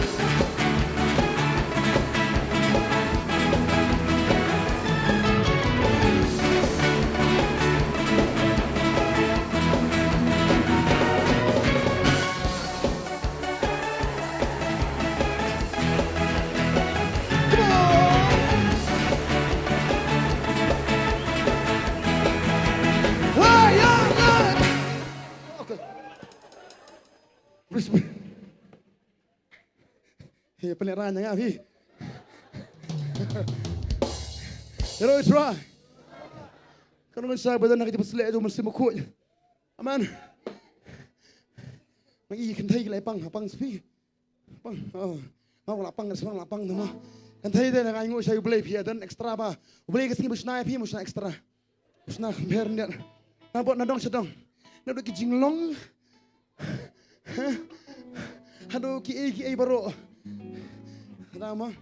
Speaker 2: Hei, penerannya nggak, Fi? Hero is right. Kalau nggak saya badan nak kita selek itu mesti mukut. Aman. Magi kan thai lại pang sepi. Pang, mau lapang kan sekarang lapang tu mah. Kan thai dia nak ingat saya boleh Fi dan ekstra apa? Boleh kesini musnah Fi musnah ekstra. Musnah biar ni. Nampak nadong sedang. Nak duk jinglong. Aduh ki baru. Nama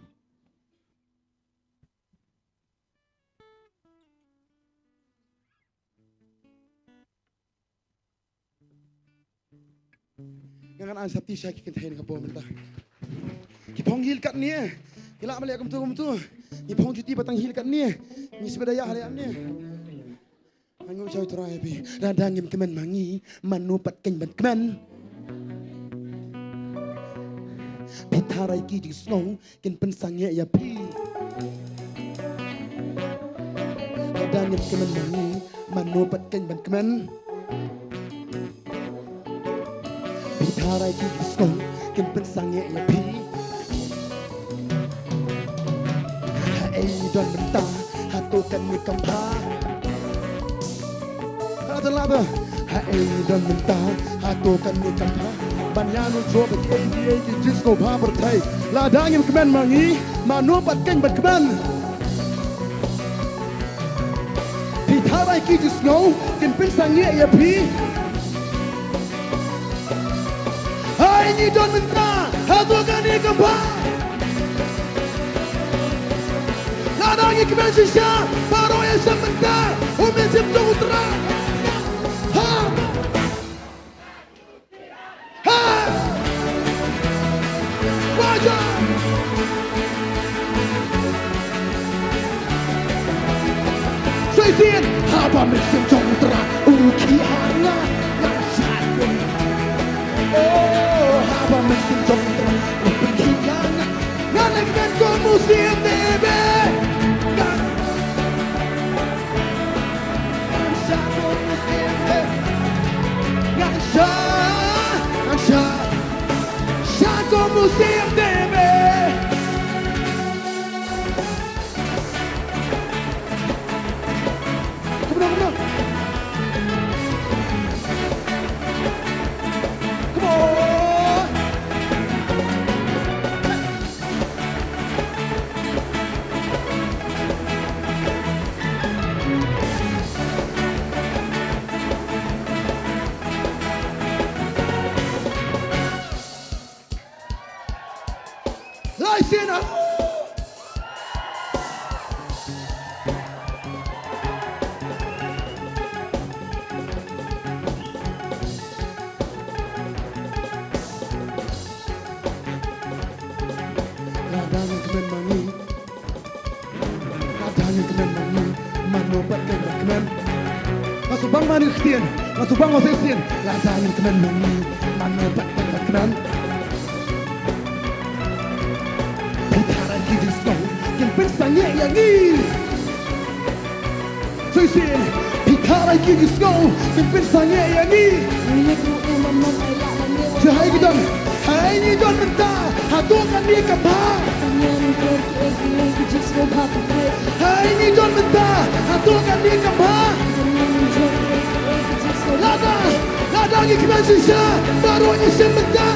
Speaker 2: Jangan ansap ti saya kikin tahin kapo mentah. Kipong hil kat ni. Kila malik kum tu. Kipong cuti batang hil kat ni. Ni sebedaya halian ni. Angu jauh terai pi. Radangim kemen mangi manupat ken ban kemen. Pitarai ki jing snow kin pen sangye ya pi Kadang yang kemen mangi mano pat ken ban kemen Pitarai ki jing snow kin pen sangye ya pi Ha don benta hato kan ni kampa Kata laba Ha don benta hato kan ni kampa Banyano drop it ki disco pa bertai ladang yang kemen mangi mano pat ken ban kemen Pitarai ki jing snow kin pen sangye ya pi Hai ni don benta hato kan ni kampa Ladang yang kemen sisa Paro yang sebentar Umi jemput utara Ha Ha Wajah Saya sian Haba mesin jemput utara Uki hangat Nasakun Oh Haba mesin jemput utara Uki hangat Nganek dan kau musim debe Como siempre debe Come on Come on Laisina Ladang kemen mangi Ladang kemen mangi Mano pat ken kemen Masubang mani khtien Masubang osesien Ladang kemen mangi Mano pat ken kemen Pitaran ki jing snow Kin pen sangye yang ni Sesien Pitaran ki jing snow Kin pen sangye yang ni Jahai kita Hai ni don mentah Hatukan dia kapal Hai ni don mentah Hatukan dia kapal Ladang yang kemen sisa Barunya sebentar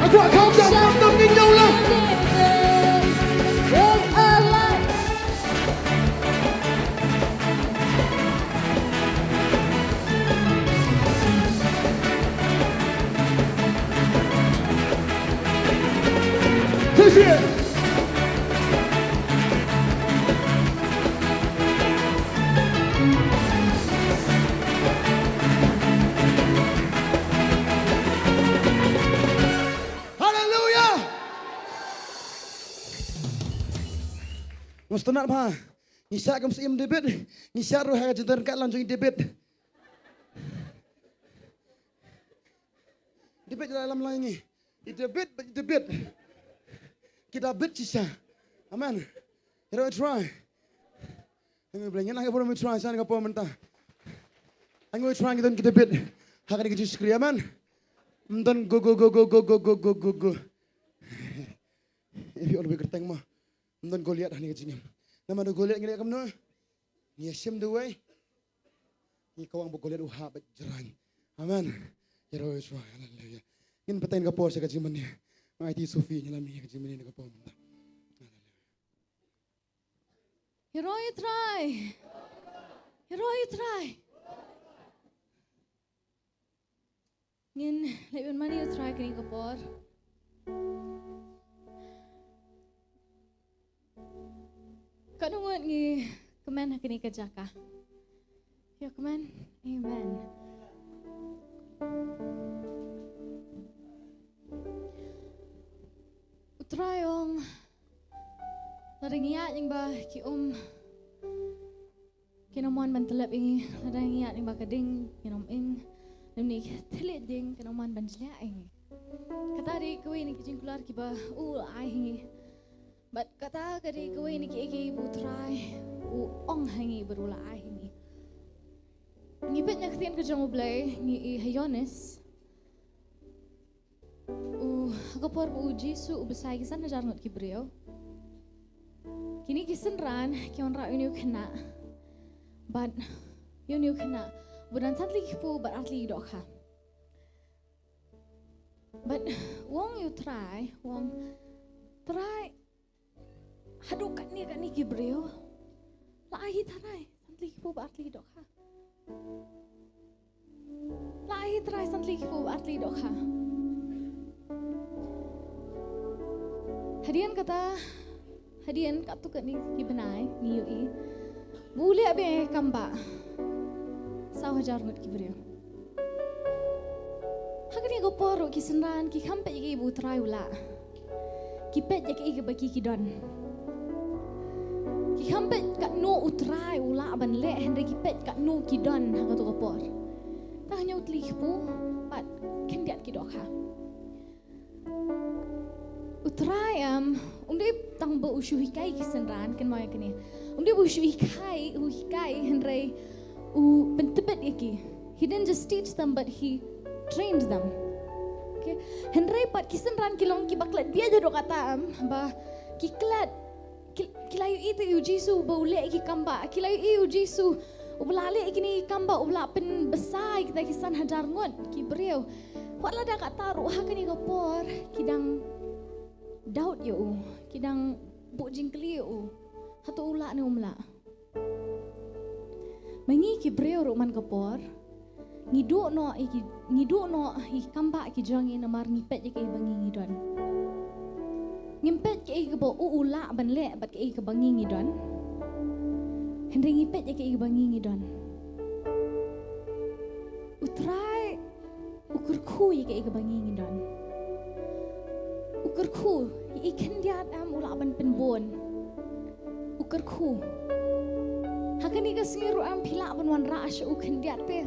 Speaker 2: Aku akan jam dengan lah. Terima Mustonat pa. Ngisa kam sim debit. Ngisa ro ha jenter kat lanjung debit. Debit dalam lain ni. Debit. Kita bit sisa. Amen. Kita try. Ang bilang nak apa try sana apa mentah. Ang try kita bit. Hakan kita skri amen. Mendon go. If you all be kerteng mah. Mendon go lihat hani kecingam. Nama do go lihat ngene kam no. Ni sim the way. Ni kawang bo go lihat uha bet jerang. Amen. Kita try. Hallelujah. Ngin patain ka po sa kecingam ni. Mai ti Sophie nyalami kecingam ni ka po mentah.
Speaker 3: Kynroh try. Ngin lebih mana you try kini kapor. Kau nunggu ni kemen kini kejaka. Ya kemen, amen. Utrayong laringiat yang bah ki kinamuan bantelap ini laringiat yang bah keding kinom ing Nuni telit ding kinaman banjlia ini. Kata di kau ini kijing keluar kiba ai ini. But kata kadi kau ini ki putrai ong hangi berula ai ini. Ngipet nak tian kerja moblay ni hayones. Kapor uji su besai kisan hajar ngot kibriyo. Kini kisan ran kion ra uniu kena. But uniu kena. Bukan santli kipu berarti dokha. But wong you try, hadu kat ni kibriyo. Lai try santli kipu berarti dokha. Lai try santli kipu berarti dokha. Hadian kat tu kat ni kibenai ni yui. Boleh abe kamba. Sao hajar ngut kibriyo. Hakni go poro ki senran ki khampe ki ibu trai ula. Ki pet ki baki ki don. Ki khampe kat no utrai ula ban le hendre ki pet kat no ki don ha to go por. Ta hanya utli pu pat kendiat ki dokha. Utrai unde tang bo ushu hikai ki senran ken moy kini. Unde bo ushu hikai hendre pentebet iki. He didn't just teach them, but he trained them. Okay. Henry pat kisan ran kilong ki baklat dia jodoh kata bah kiklat kilayu itu ujisu baule iki kamba kilayu i ujisu ublale iki ni kamba ubla pen besar kita kisan hajar ngot ki beriau. Wakla dah kata ruh kini kapor kidang daud yo kidang buk jingkli yo hatu ula ni umla. Mengi ki breu roman kapor ngiduk no i kamba ki jongi namar ngipet je ki bangi ngidon ngimpet ki ke bo ula ban le bat ki ke bangi ngidon henry ngipet je ki bangi ngidon utrai ukur khu ki bangi ngidon ukur khu i kendiat ula ban penbon ukur khu Hakani ka singiru pila ban ra asya kendiat te.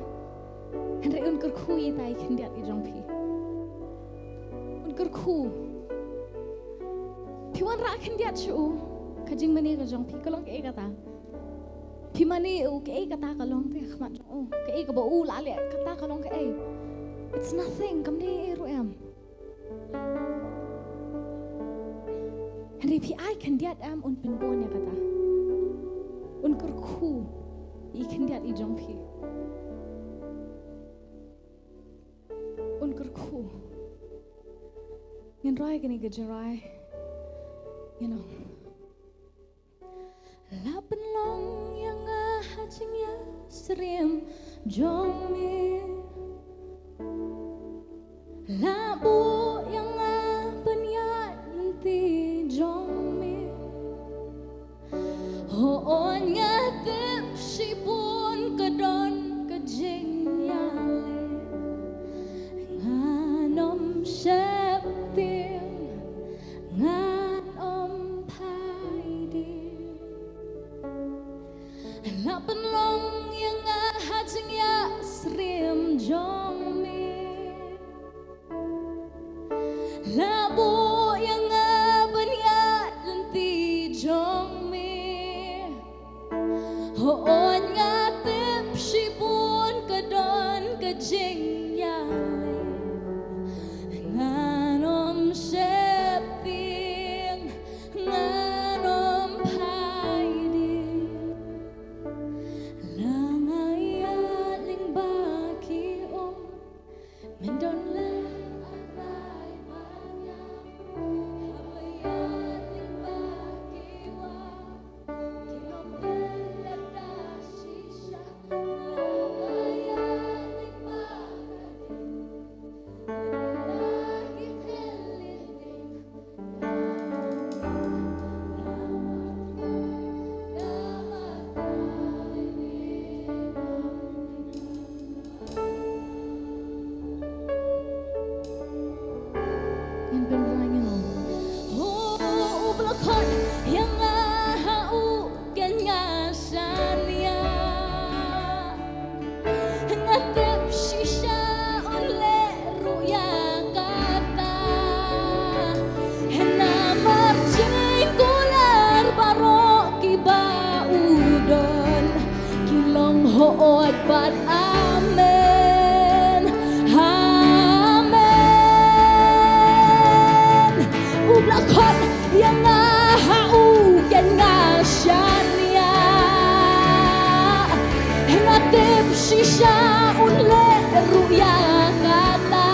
Speaker 3: Henry unkar khu ye tai kendiat i jong pi. Unkar khu. Pi wan ra kendiat syu kajing mani ka jong pi kalong ke kata. Pi mani ke kata kalong te khmat ke ka ba la le kata kalong ke It's nothing kamne ru Henry pi ai kendiat un penbon ya kata. Unkar khu i kendiat i jong pi. Unkar khu. Ngin rai kini gejerai. You know. Lapan long yang hajingnya serim jong mi. Labu yang penyat nanti jong mi. Hoon ngatip sipun kedon kejing yale nganom septim nganom paidi lapan long yang hajing ya srim jong mi lakon yang hau kenya shania ngatep shisha ole ruya kata hena marching kular barok kiba udon kilong hoot bat amen amen ublakon yang hau kenya shania hengatep shisha unle ruya kata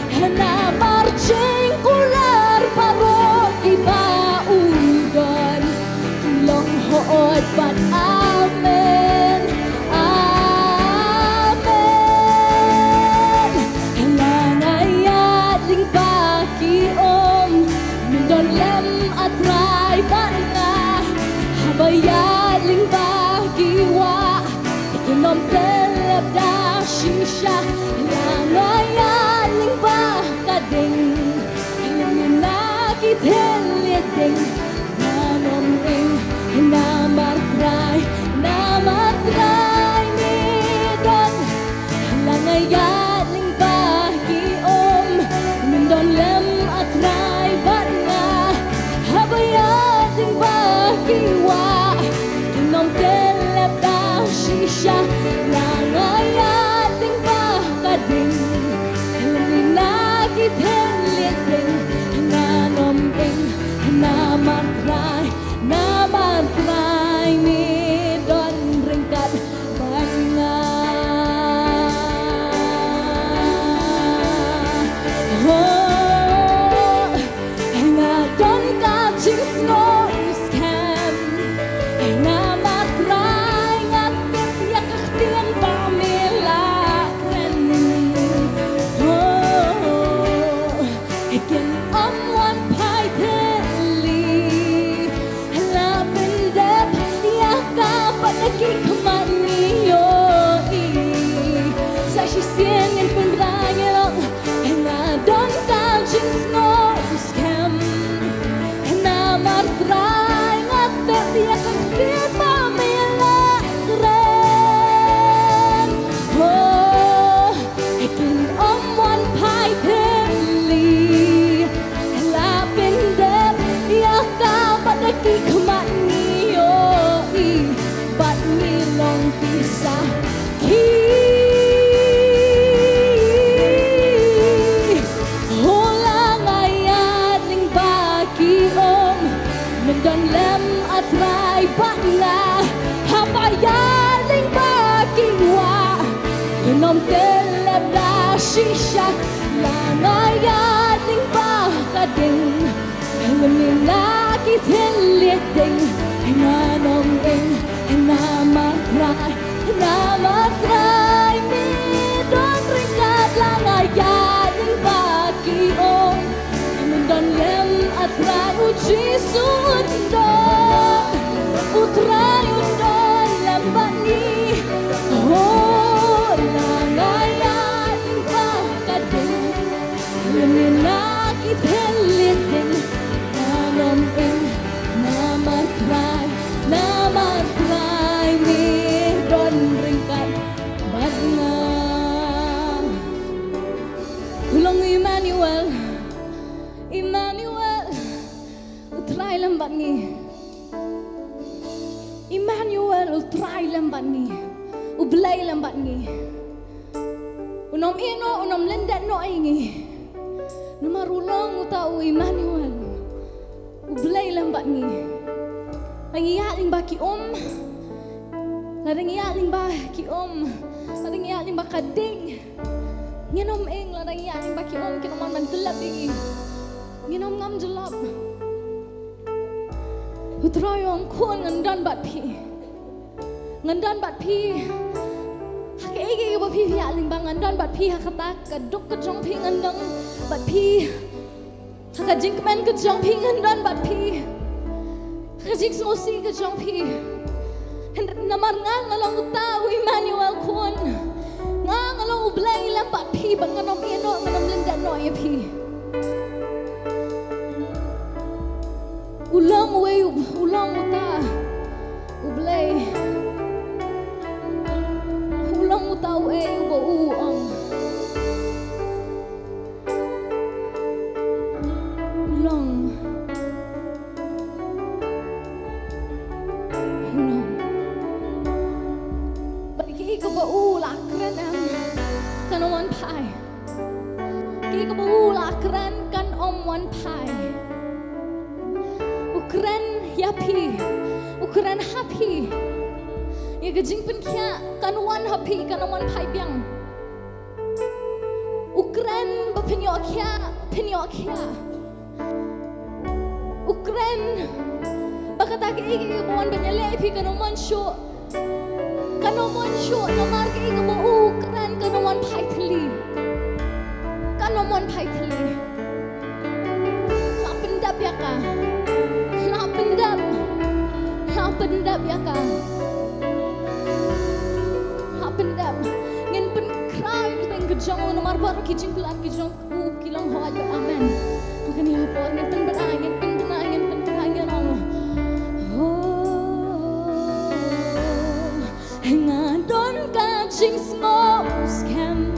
Speaker 3: hena marching kular parok iba udon kilong hoot bat amen amen langayat ling baki om mundon lem atrai banga habayat ling baki wa ikinom telep da shisha langayat ling bakading hinagi teleding nanom ing namatray ni don langayat ling baki om mundon lem atray banga habayat ling baki wa inom telep da shisha langayat ling bakading hinagi teleding nanom ing namatray ni don ringkat banga oh nga don ka ching snow Skhem nga matray nga yak tien pamela kren oh ikin one pai teli Lagi kemaniyo Sa sisingin pendrayang Nga don kaljing snow Skhem Nga martray Nga tebiak ang kita mila kren Oh Ikin omwan pai teli Lapin dep Yaka padaki kemaniyo Bat milong pisah ki Hulang ayat ling baki om Mendon lem atray banga Habayat ling baki wa Inom telep da shisha Lang ayat ling bakading Hengamin lagi teleding Henganom ing namatray mi don ringkat langayat ning baki om mundon lem atray uji sundon utray undon lambani oh langayat ning bakading leminaki teleding nanom ing namatray mi don ringkat banga Kulong Emmanuel utray lambat ni Emmanuel utray lambat ni ublay lambat ni unom ino unom lendat no ingi numarulong utau Emmanuel ublay lambat ni Langiat ling baki om Langiat ling baki om Langiat ling bakading Nginom ing langiat ling baki om Kinoman man gelap ing Nginom ngam jelap Utroyong kun ngandan bat pi Ngandan bat pi Hak egi bat pi piat ling bang Ngandan bat pi hakatak Kaduk kejong pi ngandang bat pi Haka jingkmen kejong pi ngandan bat pi Kajik sosi kejong pi Namar ngalong utaw Emmanuel kun ngalong ublay lambat pi Bang nganom ino nganom lindan no ya pi Ulang way ulang uta ublay ulang uta way ubo uang ulang ulang bagi ko ba ulakran ang kanawan pai ki ko ba ulakran kan wan pai Ukran yapi, ukran happy. Ya gajing penkia kanuan happy kanuan pai biang. Ukran bapinyo kia. Ukran bakatagi igi buan banyale pi kanuan show namar ke igi bu ukran kanuan pai thli. Kanuan pai thli. Lapendap ya ka. Pendap ya kan pendap ngin pen cry teng kejang nomor baru kijing pelan kijang ku kilang ho aja amen makan ya por ngin pen benangin Allah oh ngadon kajing small Skhem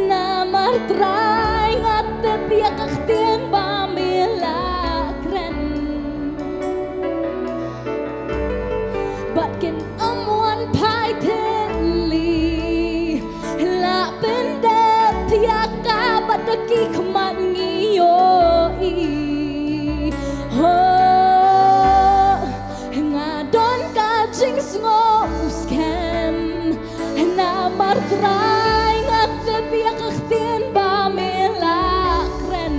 Speaker 3: namar try ngatep ya kaktian bamila Batkin wan pai thli la pendap ya ka badaki khaman ngiyo I ho ngadon ka jing sngo Skhem na mar trai ngat ya kakhtien ba mela kren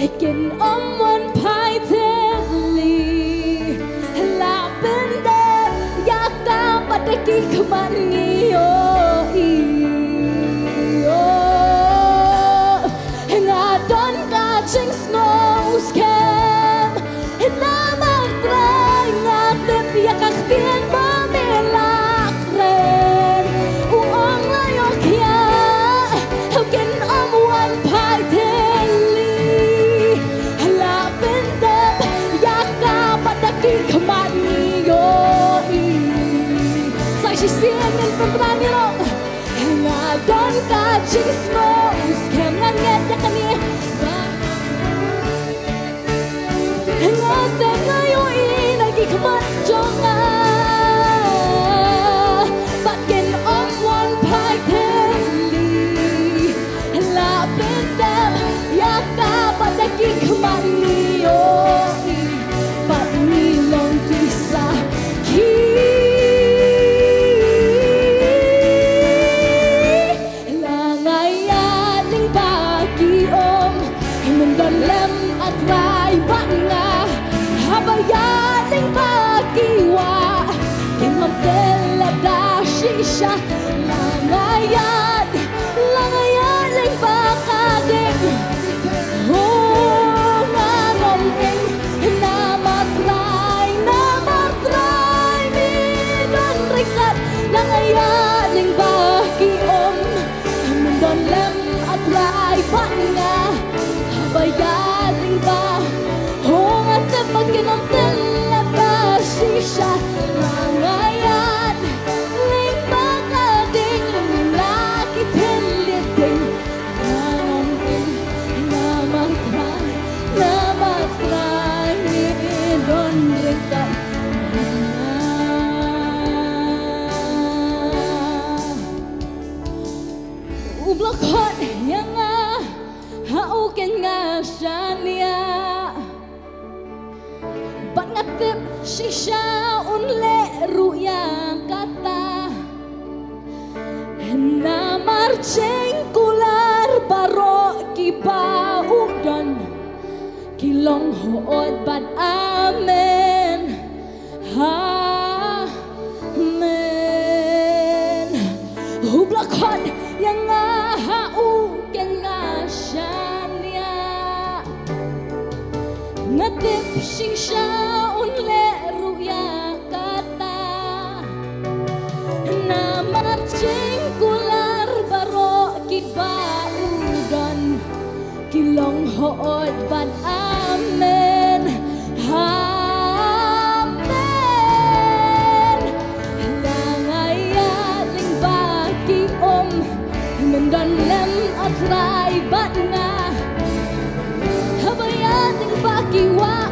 Speaker 3: Ekin wan pai Padaki khaman ngiyo ngadon kajing snow Skhem namar trai ngatep ya kakhtien ba melak ren uang layok ya ken wan pai theli la pendep ya ka padaki khaman ngiyo Sisian dan pemberani ngadon kajing snow Skhem nganget ya kami ngadon ngayoin lagi kemanjonga Batkin wan pai theli la pendam ya ka padaki kemaniyo Bat nilong kisah Yaling bagiwa Kinam telada shisha Langayad ling bakading Oh nganom ing namatray Midon rikat Langayad ling bagiom Mindon lem atray Banga Habayaling ba Oh ngata pagkinam telada shisha Langayad ling bakading Laki teliting Nanom ing namatray Midon rikat Ublokot yang hauken nga shania Bat ngatip shisha unle ruya kata Namar cengkular baro kipa udan Kilong hood bat amen Amen Ublokot yang hauken nga shania Ngatip shisha unle ruya kata Namar cengkular baro kiba udan Kilong Ho'od ban amen. Amen. Langaya ling bagi mendalam akrai batna. Habaya ling bagi wa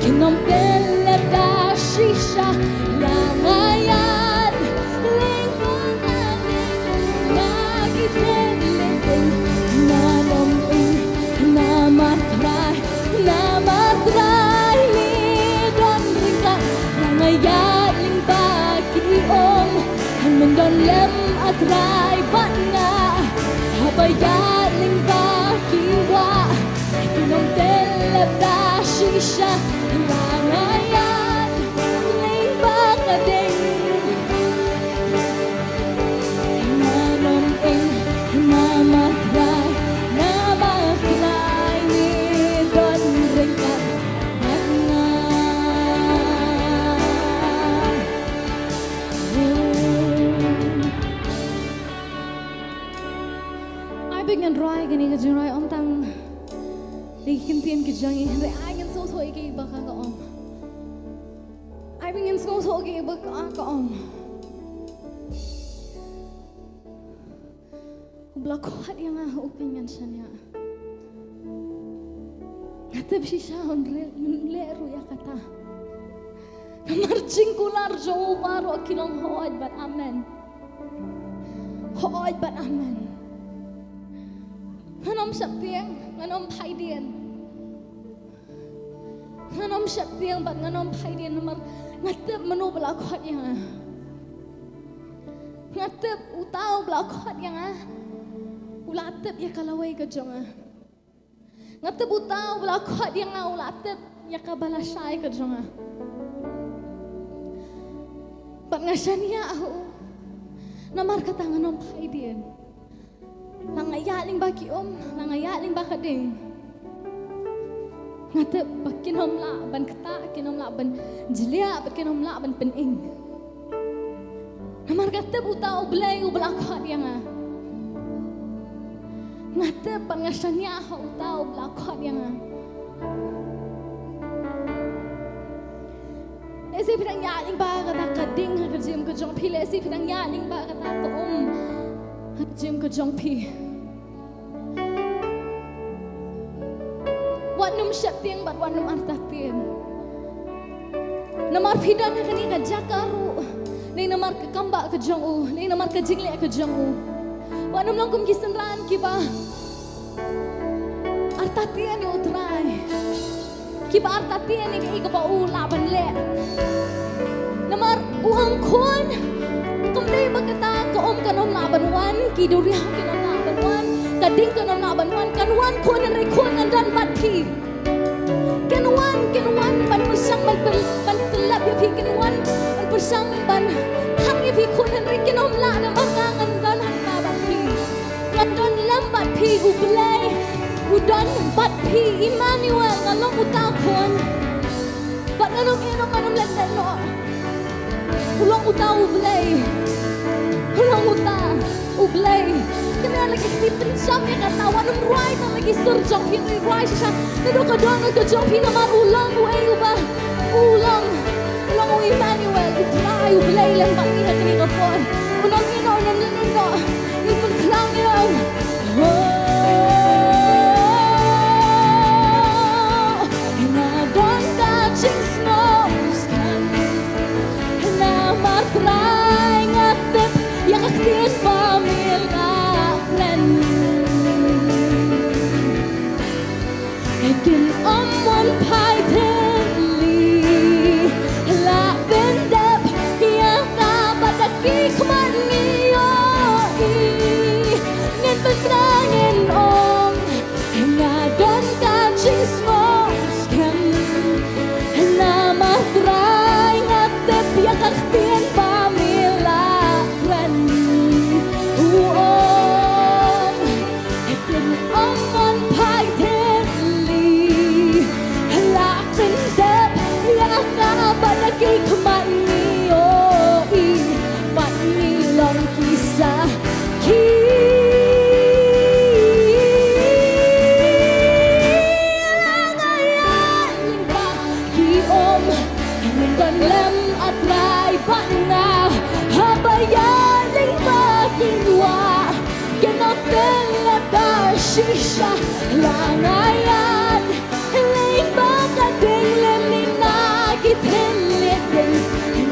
Speaker 3: kinom pelada shisha. Langayan ling bagi teleng nanom namatray ni don ringkat langayat ling bagi mendon lem atray batna habayat ling bagi wa kinom telep da shisha langayat ling bakadeng nanom namatray Dengan roy gani ke roy om tang di kintian ke jangi re ai ngin so thoi ke ba ka om ai ngin so thoi ke ba ka om blakhat yang upingan sanya atep shisha on le ru ya kata marching kular jo paro kilong hoad but amen hoad but amen Nganom syatiang, nganom paidian. Nganom syatiang, bat nganom paidian nomor ngatep menu belakot yang ngatep utau belakot yang ulatep ya kalawai ke jong ngatep utau belakot yang ulatep ya kabalasai ke jong bat ngasania nomor kata nganom paidian. Langayat ling bagi langayat ling bakading. Ngate bakinom la ban kata kinom la ban jelia bakinom la ban pening. Namar kate buta oblay oblakhat yang ngate pangasanya ha uta oblakhat yang Esi pinang yaling ba kata kading ha kajim ko jong pile esi pinang yaling ba kata ko Jim ke jongpi. Wanum syatiang bat wanum artatin. Namar pidan kani ka jakaru. Nei namar ke kamba ke jongu, nei namar ke jingle ke jongu. Wanum langkum kisenran kiba. Artatin yo utrai. Kiba artatin ni ka ba ula banle. Namar uang kon Kumday magkata ko kanom labanwan kiduriya kinom labanwan kading kanom labanwan kanwan ko nan rekon andan batpi kanwan ban bersang ban telap ya pi kanwan ban bersang ban hang ya pi ko nan rekinom la na mangangan dan hang batpi ngadon lam batpi ublay udon batpi Emmanuel ngalong utakon bat ngalong nganom lenden no Ulong uta ublay. Ulong uta ublay. Kena lagi dipencam ya kata wanum ruai tak lagi surjong hini ruai sisa. Nado kadang ke jong hina mar ulang uai ubah. Ulang Emmanuel utrai ublay lang bagi kini kapon. Unang ino nino. Ipun klang ino. Ngadon touching snow. Matray ngatep yang akhir pamil aklen Ekin omon pai tenli La bendep yang kabadaki kemar shisha langayan lain baka ding lem ni nakiten leten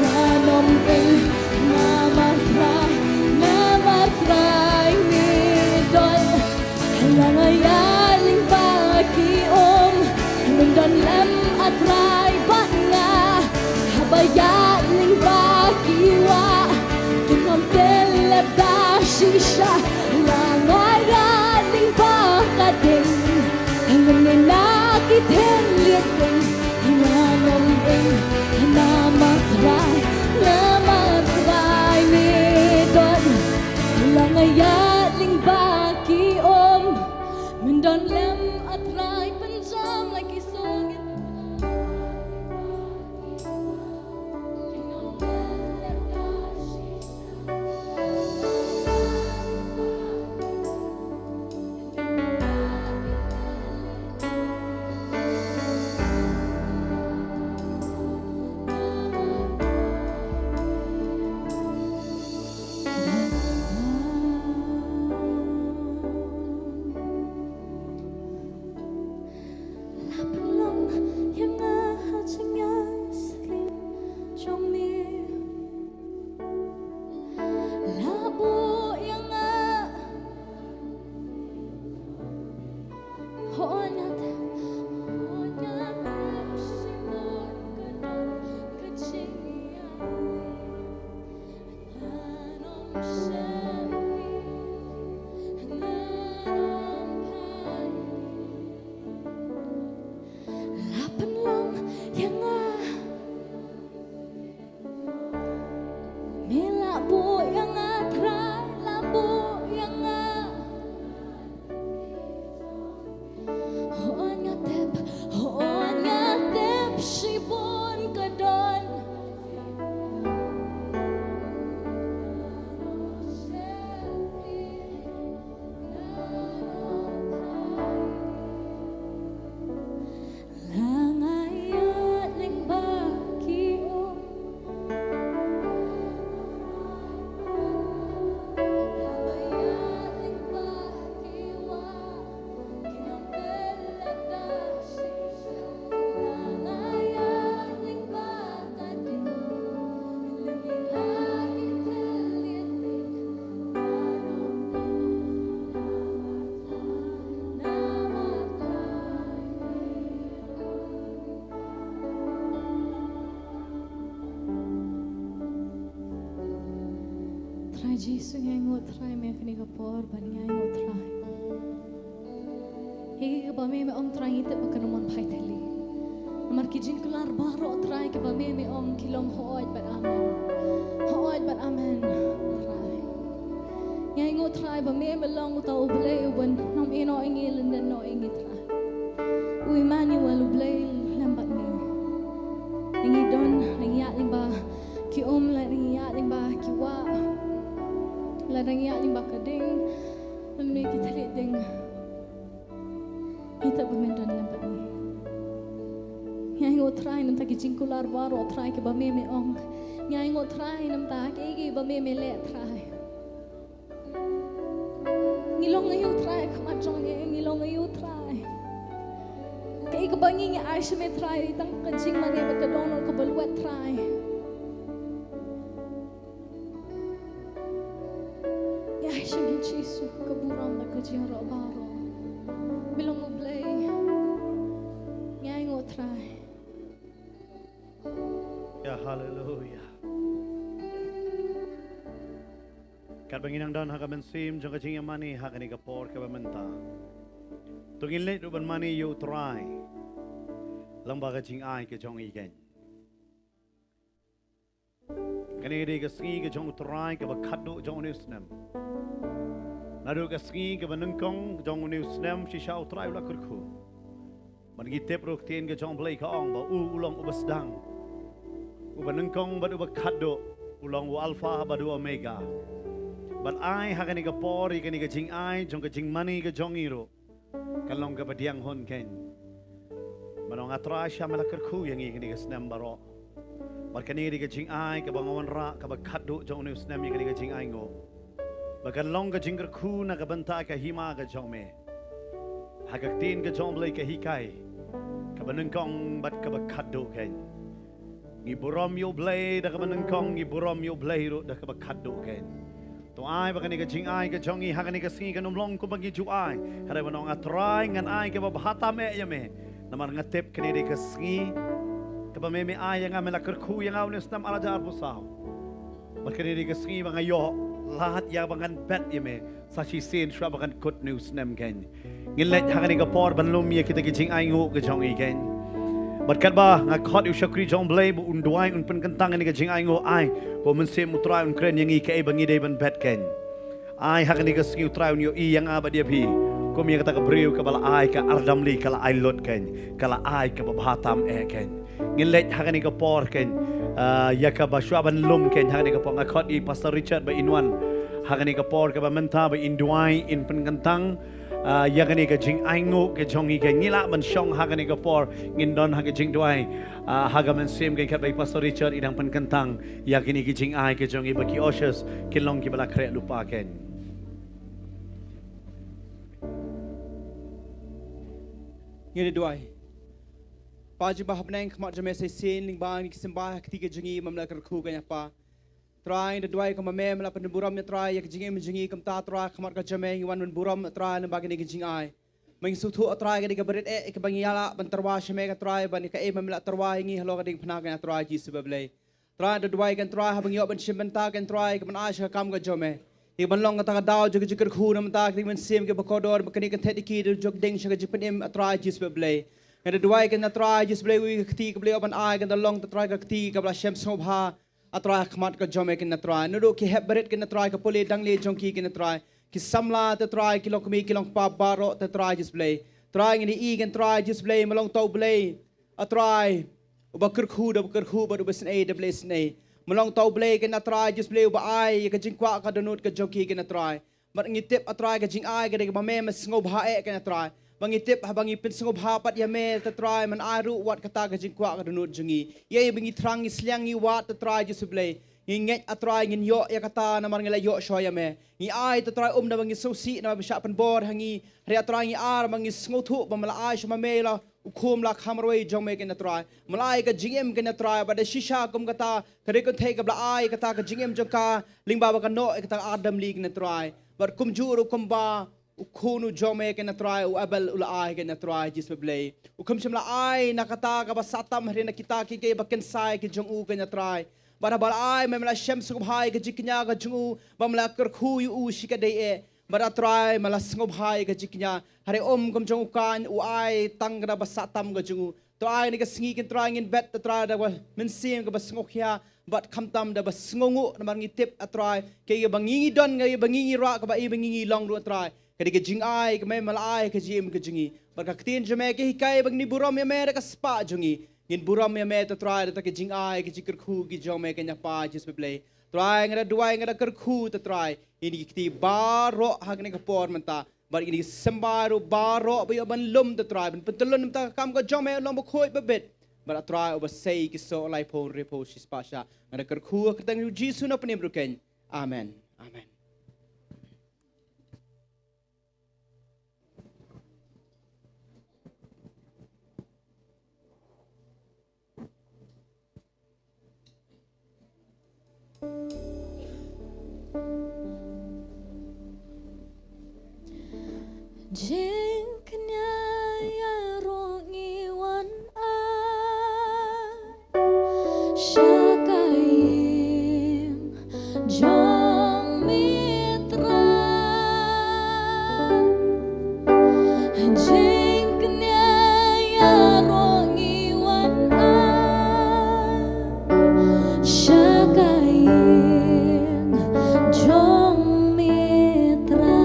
Speaker 3: nanom ing namatray ni don langayan ling baki nundon lem atray ban nga habayat ning bakiwa kinom telep da shisha langayan ning bakading ning nakiten lieteng nanom ing namatray ni don langayan ning bakiom mundon lem atray panjam like isogin Jesus ngay ngot try me kini kapor ban ngay ngot try higi ba me om try ite bakan mon phai theli amar ki jin kular baro try ke ba me om kilom hoaj ban amen try ngay ngot try ba me long ta uble uban nom ino ingil nden no ingi try u Emmanuel uble lambat ni ingi don ingi ya ba ki om la ingi ya ba ki wa la rangi aling bakading me kita lihat ding kita bermendan lambat ni yang ngot try nam taki jingkular baro try ke ba me ong yang ngot try nam ta ke ba me le try ngilong ngayu try kama jong ngilong ngayu try ke ba ngi aisha me try tang ka jing mane ba ka donor ko balwat try Shingin Chisu kaburam na kajing robaro bilong ublay ngay ngotray
Speaker 4: ya hallelujah kat banginang dan hakamen sim jong kajing mani hakani kapor kabamenta tungin let uban mani you try lamba kajing ai ke jong igen kani de kaski ke jong try ka bakado jong nisnam Nadu kaski ke benengkong jong new snam shisha utrai ulah kerku. Bagi tep ruktin ke jong play kaong ba ulang ubasdang. Benengkong badu bakado ulang alpha badu omega. But I hakani ke pori kani ke jing ai jong ke jing mani ke jong iro. Kalong ke badiang hon ken. Manong atra sha mala kerku yang kani ke snam baro. Bar kani ke jing ai ke bangawan ra ke bakado jong new snam kani ke jing ai ngo. Bagan long ka jingger ku na kabanta ka hima ka jong me. hagak tin ke jong blai ke hikai ke benengkong bat ke bakado ken ngi burom yo blai da ke benengkong ngi burom yo blai ro da ke bakado ken to ai ba ke jing ai ke jongi hagani ke singi ke nomlong ku bagi ju ai hare banong atrai ngan ai ke bahata me ya me namar ngatep ke ni ke singi ke ba me ai yang amela kerku yang au nestam ala jar busau ba ke ni ke singi ba ngayo lahat ya bangan bet ya me sashi sin shwa bangan good news nem ken ngillet hagani ka por banlum ye kita kijing ai ngu ke jong igen berkat ba ngakot yu syakri jong blai bu unduai un pen kentang ni kijing ai ngu ai bo men se mutrai un kren yang i ke bangi de ban bet ken ai hagani ka skiu trai un yo i yang aba dia pi ko mi kata ka briu ka bala ai ka ardam li kala ai lot ken kala ai ka bahatam e ken ngillet hagani ka por ken ya ka ba shwa banlum ken hagani ka por ngakot i pastor Richard ba inwan hagani ka por ka ba menta ba induai in pen kentang yakani ka jing aingu ke jongi ke ngila man shong hagani ka por ngindon haga jing duai hagaman sim ke kabai pastor Richard idang pen kentang yakini ki jing ai ke jongi baki oshus kilong ki bala kre lupa ken
Speaker 1: ngiri duai paji bah benang kmat jame se sin ling bang ki sembah ketika jengi mamla kerku kanya pa try the duai kam me mala pen buram ne try yak jingi me jingi kam ta try khamat ka jame wan men buram try ne bagini ki jing ai meng su thu try ka diga berit e ka bangi yala ban tarwa shame ka try ban ka e mamla tarwa ngi halo ka ding phna ka try ji sebablei try the duai kan try ha bangi ban shim ban ta kan try ka ban asha kam ka jame e ban long ka ta daw jog jikir khu nam ta ki men sim ke bakodor bakani kan thedi ki jog ding shaka jipen em try ji sebablei and the duai kan try ji sebablei wi kti ka blei ban ai kan the long try ka kti ka bla shem sobha atrai khmat ka jome kin atrai nudu ki hebret kin atrai ka poli dangli jongki kin atrai ki samla te trai kilong kmi kilong pa baro te trai display trai ngini i kin trai display malong tau blay atrai ubakir khu ba ubasn a de blesn a malong tau blay kin atrai display uba ai ka jingkwa ka donut ka jongki kin atrai mat ngitip atrai ka jing ai ka de ba me mas ngob ha e kin atrai bangitip habangi pinsung bhapat yame te try man aru wat kata ka jingkwa ka donut jungi ye bingi trang isliangi wat te try jisublei nget atry ngin yo ya kata na mar ngela yo sho yame ni ai te try na bangi sosi na bisha pan bor hangi re atry ngi ar bangi sngotu bamala ai shma mela ukhum la khamroi jome ken try malai ka jingem ken try ba de shisha kum kata kare ko thei ka bla ai kata ka jingem jongka lingba ba ka no kata adam li ken try bar kum juru kum ba ukunu jome ken try u abel ula ai ken try jis beblei ukum shimla ai nakata ka basatam hre na kita ki ke baken sai ki jong u ken try bara bal ai memla shem sung bhai ka jiknya ka jong u bamla kar khu u shika dei e bara try mala sung bhai ka jiknya hare om kum jong kan u ai tang ka basatam ka jong u to ai ni ka singi ken try ngin bet ta try da men sim ka basngok ya bat khamtam da basngongu na mar ngi tip atry ke bangi don ngai bangi ra ka ba i bangi long ru try kadi ke jing ai ke me mal ai ke jim ke jingi barka ktin jame ke hikai bang ni buram ya me ka spa jungi ngin buram ya me to try ta ke jing ai ke jikir khu ki jome ke nya pa jis pe play try ngada duai ngada kar khu to try ini kti baro hakne ka por manta bar ini sembaru baro ba ban lum to try ban pentulun ta kam ka jome lom khoi be bet bar try over say ki so lai po repo shi spa sha ngada kar khu ka tang jisu na pne bruken amen amen
Speaker 3: Jing knyaya rongi wan ai Shakayim jong mitra Jing knyaya rongi wan ai Shakayim jong mitra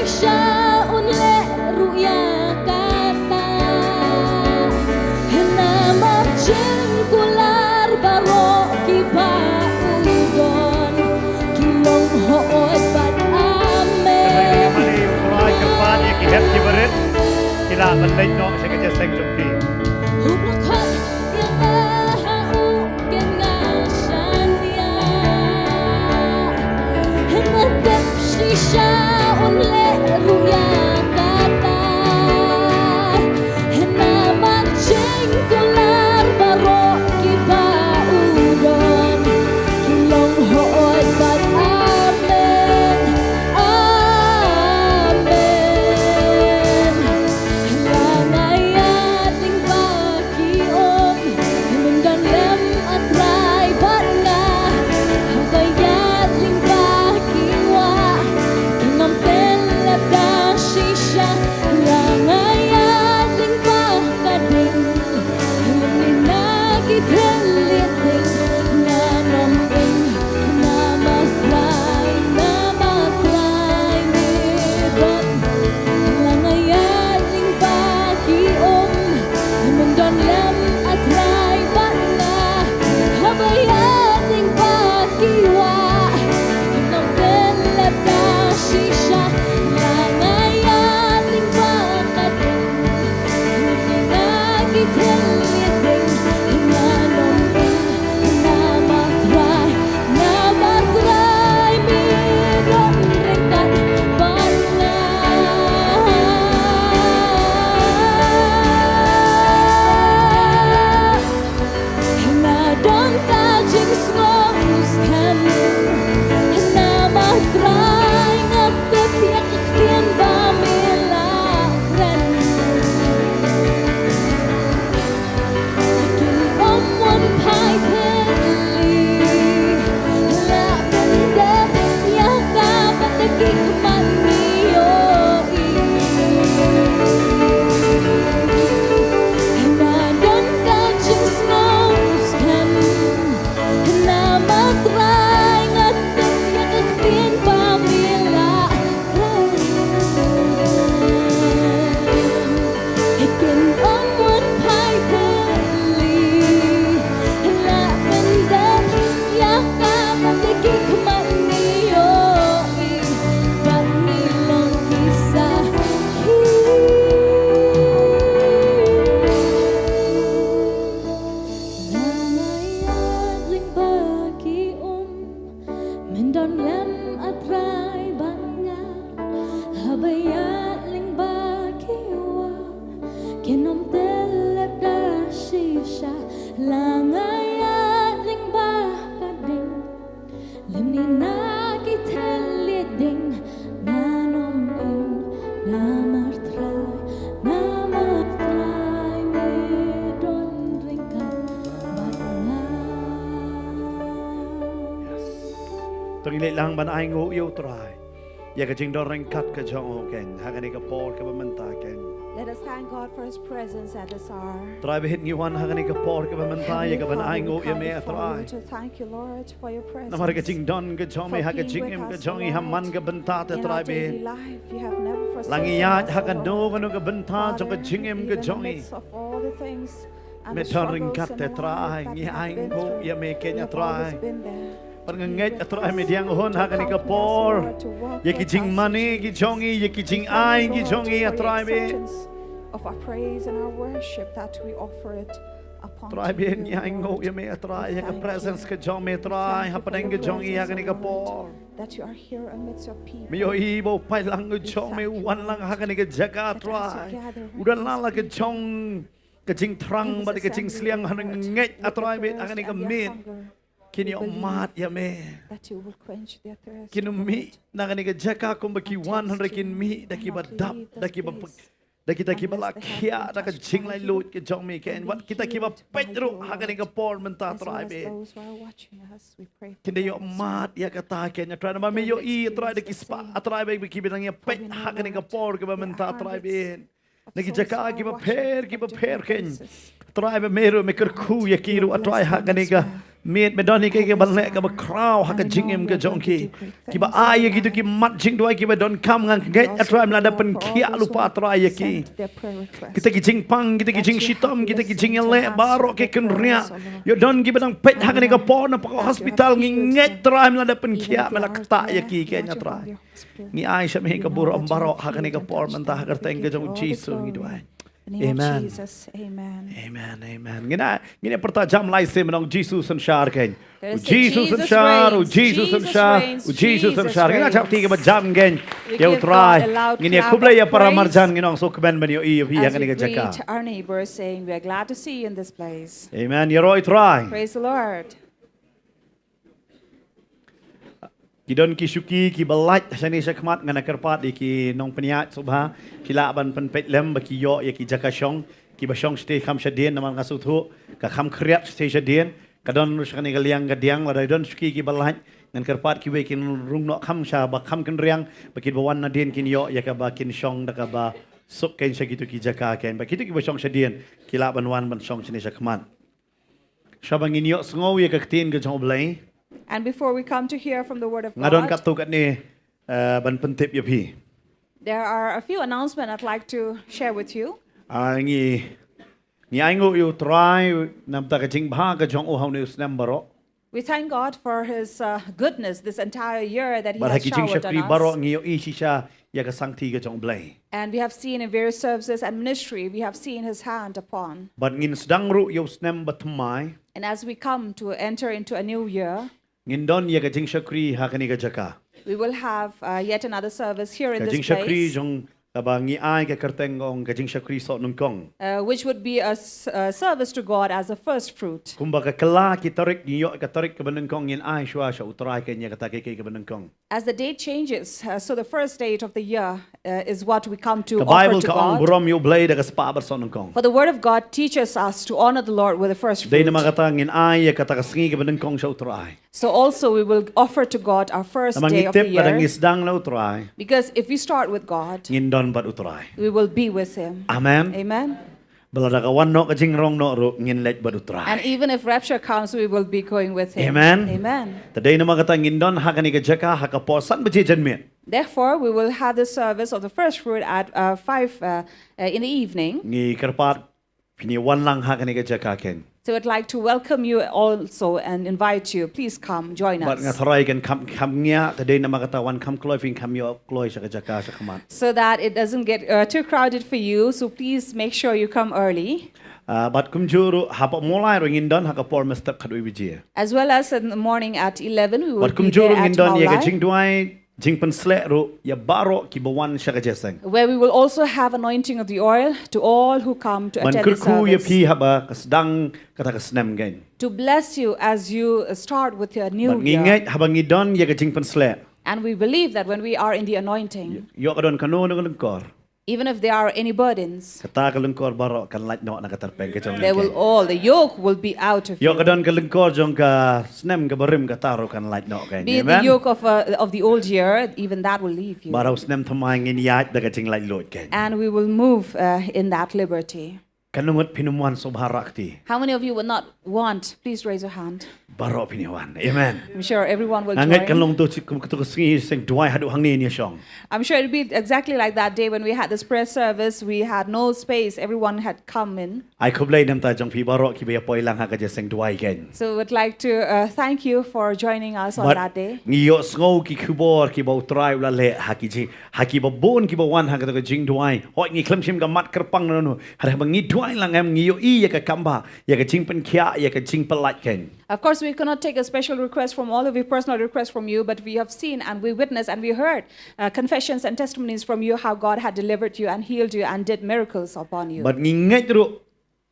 Speaker 3: shisha unle ruya kata nama jengkular baro kiba udon kilong hoot bat amen
Speaker 4: Mali utrai kepan yang kihep kibarit. Kila menlej no sekejap sekejap.
Speaker 3: Hublokan yang ahau kengasanya Henadap shisha unle ruya kata Henama jengkular baro kiba udon Kilong hoot bat amen Amen Langayat ning bagi om Mendan lem atrai bat nga Hagayat ning bagi wa Kinam pelap da shisha Langayat ning bakading Hilin nagi teliting Nanam ing namatrai nidon Langayat ning bagi om Mendan lem atrai bat nga Habayat ning bagi wa Kinam pelap da shisha Langayat ning bakading Hilin nagi teliting Nanam ing namatrai midon ringkat bat nga Nadon tajing snong Skhem Namatrai ngatep yak kien bamilakren Kin omon pai teli La bendep yaka bateki kemanioi Nadon tajing snong Skhem Namatrai ngatep yak kien bamilakren Ikin omon pai teli La bendep yaka bateki kemanioi Pangilong kisah Langayat ling bagi Mendon lem atrai banga Habayat ling bagi wa Kenom telep da shisha Langayat ling bakading Lim ni nagi teliding Nanom ing namatrai midon ringkat bat nga
Speaker 4: Tengilai lang ban ay ngu yêu trai. Ya kajing doreng kat ka jong ho ken. Hagani ka por ka bamenta ken.
Speaker 5: Let us thank God for His presence at this hour.
Speaker 4: Trai behit ngiwan hagani ka por ka bamenta ya ka ban ay ngu ya me trai.
Speaker 5: To thank you, Lord, for your presence.
Speaker 4: Namar kajing don ka jong me
Speaker 5: For
Speaker 4: hagajing
Speaker 5: being
Speaker 4: em
Speaker 5: with
Speaker 4: ka
Speaker 5: us,
Speaker 4: jong i
Speaker 5: Lord.
Speaker 4: hamman ka benta te
Speaker 5: In
Speaker 4: trai
Speaker 5: our daily
Speaker 4: behit.
Speaker 5: life, you have never forsaken
Speaker 4: Langiyat
Speaker 5: us, O
Speaker 4: hagado
Speaker 5: Lord.
Speaker 4: kanu ka benta jong ka jing em ka
Speaker 5: Father,
Speaker 4: jong
Speaker 5: even in the
Speaker 4: i.
Speaker 5: midst of all the things and
Speaker 4: Me
Speaker 5: the
Speaker 4: torring
Speaker 5: struggles
Speaker 4: kat
Speaker 5: in
Speaker 4: te
Speaker 5: life
Speaker 4: trai
Speaker 5: that
Speaker 4: ngi
Speaker 5: we have
Speaker 4: ay
Speaker 5: been
Speaker 4: ngu
Speaker 5: through,
Speaker 4: ya me
Speaker 5: you
Speaker 4: kenya
Speaker 5: have always
Speaker 4: trai.
Speaker 5: been there.
Speaker 4: Pangangit atrai me diang hon hagani ka
Speaker 5: To help us,
Speaker 4: por.
Speaker 5: Lord, to walk
Speaker 4: Ya
Speaker 5: with
Speaker 4: kijing
Speaker 5: us,
Speaker 4: mani ki
Speaker 5: Jesus.
Speaker 4: jong i ya kijing
Speaker 5: We thank
Speaker 4: ay
Speaker 5: you,
Speaker 4: ki
Speaker 5: Lord,
Speaker 4: jong i
Speaker 5: for your
Speaker 4: atrai be.
Speaker 5: acceptance of our praise and our worship that we offer it upon
Speaker 4: Try
Speaker 5: to
Speaker 4: bien
Speaker 5: you,
Speaker 4: ya ingo
Speaker 5: Lord.
Speaker 4: ya me try
Speaker 5: We
Speaker 4: ya ka
Speaker 5: thank
Speaker 4: presence
Speaker 5: you.
Speaker 4: ka jong me
Speaker 5: We
Speaker 4: try
Speaker 5: thank you
Speaker 4: ha
Speaker 5: for
Speaker 4: padang
Speaker 5: your
Speaker 4: ka jong iya
Speaker 5: presence,
Speaker 4: ka ni ka
Speaker 5: O
Speaker 4: por.
Speaker 5: Lord, that you are here amidst your people.
Speaker 4: Me yo ibo pai lang ka
Speaker 5: We
Speaker 4: jong me
Speaker 5: thank you,
Speaker 4: wan lang
Speaker 5: Lord,
Speaker 4: ha ka ni ka jaga
Speaker 5: that as
Speaker 4: try.
Speaker 5: you gather with
Speaker 4: Udan
Speaker 5: these
Speaker 4: lang la ka
Speaker 5: people
Speaker 4: jong ka jing trang
Speaker 5: in
Speaker 4: ba
Speaker 5: this
Speaker 4: ka jing
Speaker 5: assembly,
Speaker 4: sliang
Speaker 5: O
Speaker 4: ha
Speaker 5: Lord,
Speaker 4: nget a
Speaker 5: with
Speaker 4: try
Speaker 5: the
Speaker 4: be ha ka
Speaker 5: thirst
Speaker 4: ni ka
Speaker 5: and their
Speaker 4: min.
Speaker 5: hunger,
Speaker 4: Kini
Speaker 5: we
Speaker 4: o
Speaker 5: believe
Speaker 4: mat ya me.
Speaker 5: that you will quench their thirst,
Speaker 4: Kinu
Speaker 5: O
Speaker 4: mi
Speaker 5: Lord,
Speaker 4: na ka ni ka jaga kung ba ki
Speaker 5: and
Speaker 4: 100
Speaker 5: taste
Speaker 4: kin
Speaker 5: you
Speaker 4: mi da
Speaker 5: and
Speaker 4: ki ba
Speaker 5: not
Speaker 4: dap
Speaker 5: leave
Speaker 4: da
Speaker 5: this
Speaker 4: ki ba
Speaker 5: place
Speaker 4: da kita ki ba la
Speaker 5: unless they have
Speaker 4: kia
Speaker 5: been
Speaker 4: da ka
Speaker 5: touched
Speaker 4: jing
Speaker 5: by
Speaker 4: lai
Speaker 5: you
Speaker 4: lut ka jong mi ken
Speaker 5: and
Speaker 4: wat
Speaker 5: been
Speaker 4: kita ki ba
Speaker 5: healed by
Speaker 4: pet ru
Speaker 5: you,
Speaker 4: ha ka ni ka
Speaker 5: Lord.
Speaker 4: por men ta
Speaker 5: As well
Speaker 4: try
Speaker 5: as
Speaker 4: be.
Speaker 5: those who are watching us, we pray for
Speaker 4: Kinde yo
Speaker 5: them as
Speaker 4: mat
Speaker 5: well.
Speaker 4: ya kata ken ya try na ba me yo i try de kispa try be ki bidang ya
Speaker 5: For
Speaker 4: pet
Speaker 5: we know,
Speaker 4: ha ka ni ka
Speaker 5: Lord,
Speaker 4: por ka ba
Speaker 5: there
Speaker 4: men
Speaker 5: are
Speaker 4: ta try be.
Speaker 5: hundreds of
Speaker 4: Nagi
Speaker 5: souls who
Speaker 4: jaka
Speaker 5: are
Speaker 4: ki ba
Speaker 5: watching
Speaker 4: per
Speaker 5: from different
Speaker 4: ken.
Speaker 5: places.
Speaker 4: Try be meru me ker khu ya ki
Speaker 5: You
Speaker 4: ru
Speaker 5: will
Speaker 4: try
Speaker 5: bless
Speaker 4: ha
Speaker 5: them
Speaker 4: ka ni
Speaker 5: as
Speaker 4: ka
Speaker 5: well.
Speaker 4: Miet bedon ni ke balek ke crowd hak jingem ke jong ki. Ki ba ay gitu ki mat jing doi ki bedon kam ngang get atrai melada pen kia lupa atrai ki. Kita ki jing pang kita ki jing shitom kita ki jing le baro ke kenria. Yo don ki bedang pet hak ni ke pon na pak hospital nginget trai melada pen kia melak ta ki ke nyatrai. Ni ay syam he ke buru ambaro hak ni ke por mentah hak teng ke jong Jesus ngi doi.
Speaker 5: In the name of
Speaker 4: Amen.
Speaker 5: Jesus, amen.
Speaker 4: Amen, amen. Ngina pertajam lai se menong Jesus and shar ken.
Speaker 5: There is the
Speaker 4: Jesus and
Speaker 5: Jesus
Speaker 4: shar,
Speaker 5: reigns,
Speaker 4: Jesus and
Speaker 5: Jesus
Speaker 4: shar,
Speaker 5: reigns,
Speaker 4: Jesus and
Speaker 5: Jesus
Speaker 4: shar. Ngina chap ti ke jam ken.
Speaker 5: We
Speaker 4: Yo
Speaker 5: give
Speaker 4: try.
Speaker 5: God a loud
Speaker 4: Ngina
Speaker 5: clap
Speaker 4: kuble ya
Speaker 5: of
Speaker 4: para
Speaker 5: praise
Speaker 4: marjan nginong so kben ben yo i pi
Speaker 5: As
Speaker 4: yang
Speaker 5: we
Speaker 4: ni ke
Speaker 5: greet
Speaker 4: jaka.
Speaker 5: our neighbors, saying, we are glad to see you in this place.
Speaker 4: Amen. Yo roi try.
Speaker 5: Praise the Lord.
Speaker 4: Kidon ki syuki ki balat sani sakmat ngana kerpat ki nong peniat subha kila ban pen pet lem baki yo ya ki jaka syong ki ba syong ste kham shadien naman ngasuthu ka kham khriat ste shadien kadon ruskani galiang gadiang la don syuki ki balat ngan kerpat ki we kin rung no kham sha ba kham kin riang baki bawan na den kin yo ya ka ba kin syong da ka ba suk ken shakitu ki jaka ken baki ki ba syong shadien kila ban wan ban syong sini sakmat shabangin yo sngow ya ka tin ga jong blai
Speaker 5: And before we come to hear from the word of
Speaker 4: ngadon
Speaker 5: God,
Speaker 4: kap tu kat ni ban pentip ya pi
Speaker 5: there are a few announcements I'd like to share with you.
Speaker 4: Ngi ai ngô yêu try nam ta ka jing bha ka jong o hau news number
Speaker 5: We thank God for His goodness this entire year that He
Speaker 4: bar
Speaker 5: has
Speaker 4: ha ki jing
Speaker 5: showered
Speaker 4: shakri
Speaker 5: on
Speaker 4: baro
Speaker 5: us.
Speaker 4: ngi yo i shisha ya ka sang thi ka jong blai
Speaker 5: And we have seen in various services and ministry, we have seen His hand upon.
Speaker 4: but ngin sedang ru yo snem batmai
Speaker 5: And as we come to enter into a new year,
Speaker 4: ngin don ya ka jing shakri ha ka ni ka jaka
Speaker 5: we will have yet another service here in
Speaker 4: ka jing
Speaker 5: this
Speaker 4: shakri
Speaker 5: place,
Speaker 4: jong ka ba ngi ai ka kerteng ong ka jing shakri so nung kong
Speaker 5: which would be a service to God as a first fruit.
Speaker 4: kumba ka kala ki tarik ngi yo ka tarik ka banung kong ngin ai shwa sha utrai ka nya ka ta ke ka banung kong
Speaker 5: As the date changes, so the first date of the year is what we come to
Speaker 4: ka
Speaker 5: offer
Speaker 4: bible
Speaker 5: to
Speaker 4: ka ong
Speaker 5: God.
Speaker 4: burom yo blai da ka spa bar so nung kong
Speaker 5: For the word of God teaches us to honor the Lord with the first
Speaker 4: Day
Speaker 5: fruit.
Speaker 4: na makata ngin ay ya kata kasingi ka banung kong sa utrai
Speaker 5: So also we will offer to God our first
Speaker 4: Namang
Speaker 5: day of the
Speaker 4: itip padang
Speaker 5: year.
Speaker 4: isdang na utray,
Speaker 5: Because if we start with God,
Speaker 4: ngin don bat utray.
Speaker 5: we will be with Him.
Speaker 4: Amen.
Speaker 5: Amen.
Speaker 4: Balada ka wan no ka jing rong no ro ngin let bat
Speaker 5: And
Speaker 4: utray.
Speaker 5: even if rapture comes, we will be going with Him.
Speaker 4: Amen.
Speaker 5: Amen.
Speaker 4: Taday na makata ngin don haka ni ka jaka haka po san ba janmit.
Speaker 5: Therefore, we will have the service of the first fruit at 5 in the evening.
Speaker 4: Ngi karpat pini wan lang haka ni ka jaka ken.
Speaker 5: So I'd like to welcome you also and invite you. Please come, join
Speaker 4: Bat nga
Speaker 5: us.
Speaker 4: tharay kan kam niya taday na makata wan kam kloy fin kam yo kloy sa ka jaka sa kamat.
Speaker 5: So that it doesn't get too crowded for you. So please make sure you come early.
Speaker 4: Bat kumjuru hapa mulai ro ngin don haka por mestap kadoi bijia.
Speaker 5: As well as in the morning at 11, we will
Speaker 4: Bat
Speaker 5: be there
Speaker 4: kumjuru
Speaker 5: at
Speaker 4: ngin don ya ka jing
Speaker 5: Mawlong,
Speaker 4: duai jing pen slek ro ya baro ki bawan sa ka jeseng.
Speaker 5: where we will also have anointing of the oil to all who come to
Speaker 4: Man
Speaker 5: attend the
Speaker 4: kurku ya
Speaker 5: service.
Speaker 4: pi haba kasdang kata kasnem gen.
Speaker 5: To bless you as you start with your new
Speaker 4: But
Speaker 5: year.
Speaker 4: nginget haba ngidon ya kajing penslek.
Speaker 5: And we believe that when we are in the anointing,
Speaker 4: Yo kadon kanu na kalungkor.
Speaker 5: even if there are any burdens,
Speaker 4: Kata kalungkor baro kan light no na katarpeng ka jong.
Speaker 5: they will all, the yoke will be out of
Speaker 4: Yo
Speaker 5: you.
Speaker 4: kadon kalungkor jong ka snem ka barim ka taro kan light no kan.
Speaker 5: Be it the yoke of the old year, even that will leave you.
Speaker 4: Baraw snem thamay ngin yat da kajing light load kan.
Speaker 5: And we will move in that liberty.
Speaker 4: Kanungot pinumuan sobharakti.
Speaker 5: How many of you would not want? Please raise your hand.
Speaker 4: Baro piniwan. Amen.
Speaker 5: I'm sure everyone will
Speaker 4: Angat kan
Speaker 5: join.
Speaker 4: long to to singi sing duai hadu hang ni syong.
Speaker 5: I'm sure it'll be exactly like that day when we had this prayer service. We had no space. Everyone had come in.
Speaker 4: Ai kublay nam ta jong pi baro ki ba poi lang ha ka sing duai kan.
Speaker 5: So we'd like to thank you for joining us on that day.
Speaker 4: Ngiyo sngo ki kubor ki ba utrai ula le haki ba bon ki ba wan ha ka jing duai hoi ngi klemshim ga mat kerpang no ha ba ngi duai lang em ngiyo I ya ka kamba ya ka jing pen kya ya ka jing pelat ken.
Speaker 5: Of course, we cannot take a special request from all of you, personal request from you, but we have seen and we witnessed and we heard confessions and testimonies from you how God had delivered you and healed you and did miracles upon you.
Speaker 4: But nginget ru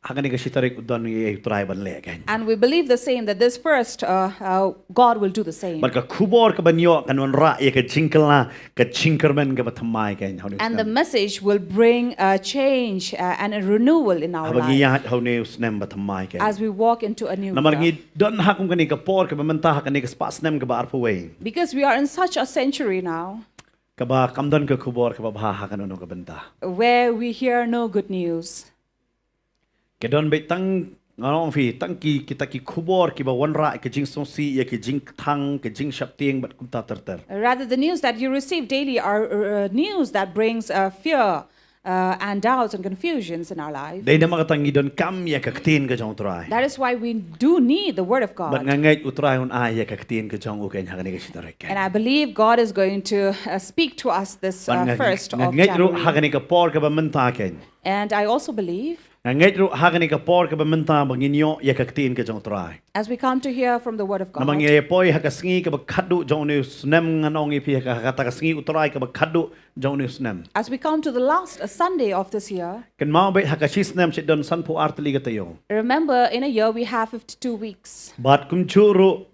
Speaker 4: ha ka ni ka sitarik udon ni utrai ban le ken.
Speaker 5: And we believe the same, that this first, God will do the same.
Speaker 4: But ka kubor ka banyo kan wan ra ya ka jingkela ka jingkermen ka ba thamai ken.
Speaker 5: And the message will bring a change and a renewal in our
Speaker 4: Haba
Speaker 5: life
Speaker 4: ngiyat how ne snem ba thamai ken.
Speaker 5: as we walk into a new
Speaker 4: Namar
Speaker 5: year.
Speaker 4: ngi don ha kum ka ni ka por ka ba manta ha ka ni ka spas nem ka ba arpo way.
Speaker 5: Because we are in such a century now
Speaker 4: Ka ba kamdon ka kubor ka ba ha ka no ka benta.
Speaker 5: where we hear no good news.
Speaker 4: Kedon be tang Ngalong fi tangki kita ki kubor ki ba wanra ke jing songsi ya ke jing thang ke jing shapting bat kumta terter.
Speaker 5: Rather, the news that you receive daily are news that brings fear and doubts and confusions in our life.
Speaker 4: Dai na mga tangi don kam ya kaktin ka jong utray.
Speaker 5: That is why we do need the Word of
Speaker 4: Bat
Speaker 5: God.
Speaker 4: ngangait utray un ay ya kaktin ka jong uken hagani ka sitarek.
Speaker 5: And I believe God is going to speak to us this first of
Speaker 4: ngangait ru
Speaker 5: January.
Speaker 4: hagani ka por ka ba mentaken.
Speaker 5: And I also believe,
Speaker 4: Ngangait ru hagani ka por ka ba menta banginyo ya kaktin ka jong utray.
Speaker 5: as we come to hear from the Word of God,
Speaker 4: Namang yepoy hakasingi ka ba khadu jong ne snem nganong ipi ka kata kasingi utray ka ba khadu jong ne snem.
Speaker 5: as we come to the last Sunday of this year,
Speaker 4: Kan mau ba hakashis nem chit don san po artli ka tayo.
Speaker 5: remember in a year we have 52 weeks,
Speaker 4: Bat kum churu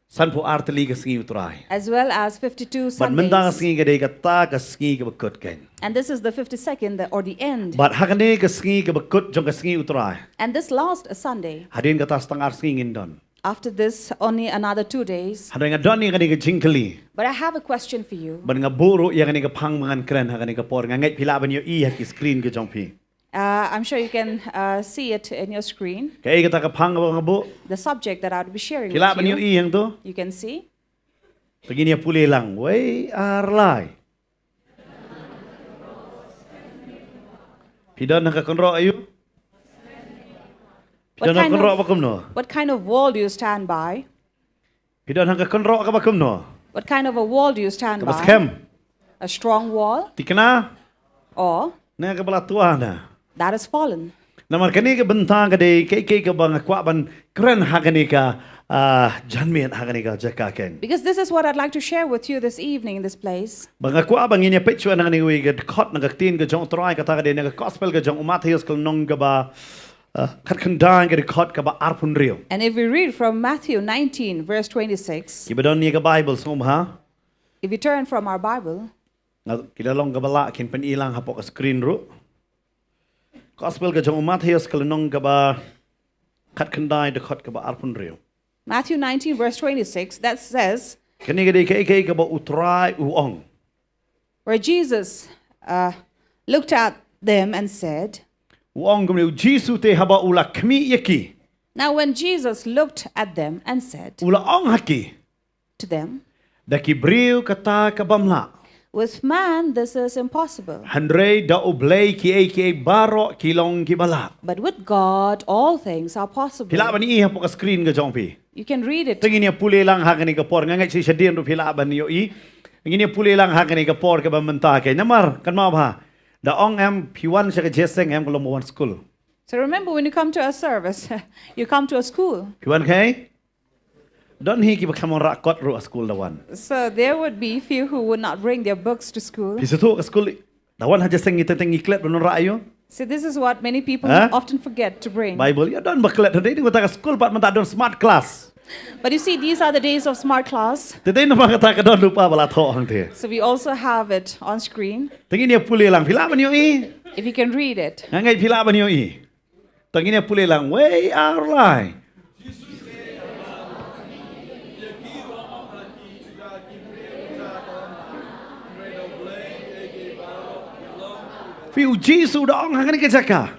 Speaker 4: san po artli ka singi utray.
Speaker 5: as well as 52
Speaker 4: Bat mendang
Speaker 5: Sundays.
Speaker 4: singi ka day ka ta ka singi ka ba kut ken.
Speaker 5: And this is the 52nd or the end.
Speaker 4: Bat hakane ka singi ka ba kut jong ka singi utray.
Speaker 5: And this last Sunday,
Speaker 4: Hadin ka tas tangar singi don.
Speaker 5: after this, only another 2 days.
Speaker 4: Hadin nga don ni ka ni ka jingkali.
Speaker 5: But I have a question for you.
Speaker 4: Bat nga buru ya ka ni ka pang mangan kren ha ka ni ka por nga ngait pila ban yo i ha ki screen ka jong pi.
Speaker 5: I'm sure you can see it in your screen.
Speaker 4: Kay ka ta ka pang ba nga bu.
Speaker 5: The subject that I would be sharing
Speaker 4: Kila ban yo
Speaker 5: with you.
Speaker 4: i hang to.
Speaker 5: You can see.
Speaker 4: Pagi ni puli lang. Way arlai. Pidon ka konro ayu. Pidon ka konro ba kumno.
Speaker 5: What kind of wall do you stand by?
Speaker 4: Pidon ka konro ka ba kumno.
Speaker 5: What kind of a wall do you stand
Speaker 4: Ka ba
Speaker 5: by?
Speaker 4: Skhem.
Speaker 5: A strong wall,
Speaker 4: Tikna
Speaker 5: or
Speaker 4: na ka bala tuwa na.
Speaker 5: that is fallen.
Speaker 4: Namar kani ka bentang ka day kay ka ba nga kwa ban kren ha kani ka janmian ha kani ka jakaken.
Speaker 5: Because this is what I'd like to share with you this evening in this place.
Speaker 4: Banga kwa bang inya picture na ni wi gad khot na tin ka jong try ka ta ka de na gospel ka jong Matthew kal nong ka ba khat kan dang ka khot ka ba arpun rio.
Speaker 5: And if we read from Matthew 19, verse 26,
Speaker 4: Ki ba don ni ka Bible som ha.
Speaker 5: if you turn from our Bible,
Speaker 4: Kilalong ka bala kin pan ilang hapo ka screen ro. Gospel ka jong Matthew kal nong ka ba khat kan dang de khot ka ba arpun rio.
Speaker 5: Matthew 19, verse 26, that says,
Speaker 4: Kani ka de kay ka ba utray uong.
Speaker 5: where Jesus looked at them and said,
Speaker 4: Uong gumni Jisu te haba ula kmi yaki.
Speaker 5: now when Jesus looked at them and said
Speaker 4: Ula ong haki.
Speaker 5: to them,
Speaker 4: Daki briu kata kabamla.
Speaker 5: with man this is impossible,
Speaker 4: Handre da oblay ki baro kilong kibala.
Speaker 5: but with God all things are possible.
Speaker 4: Pila ba ni iha po ka screen ka jongpi.
Speaker 5: You can read it.
Speaker 4: Tingin niya puli lang ha kani ka por nga si siya ro pila ba niyo i. Tingin niya puli lang ha kani ka por ka ba menta kay namar kan ma ba. Da ong am piwan siya ka jeseng am ko mo school.
Speaker 5: So remember, when you come to a service, you come to a school.
Speaker 4: Piwan kay Don hi ki ba kamon ra kot ro a school da wan.
Speaker 5: So there would be few who would not bring their books to school.
Speaker 4: Pisu tu ka school da wan ha jeseng iteng iklet no ra ayo.
Speaker 5: So this is what many people
Speaker 4: Huh?
Speaker 5: often forget to bring.
Speaker 4: Bible ya don baklet dai ni ka school pat man ta don smart class.
Speaker 5: But you see, these are the days of smart class.
Speaker 4: Tadai na makata ka don lupa bala tho hang te.
Speaker 5: So we also have it on screen.
Speaker 4: Tingin niya puli lang pila ba niyo i.
Speaker 5: If you can read it.
Speaker 4: Ngay pila ba niyo i. Tingin niya puli lang way our lie. Fiu Jisu da ong hang ni ka.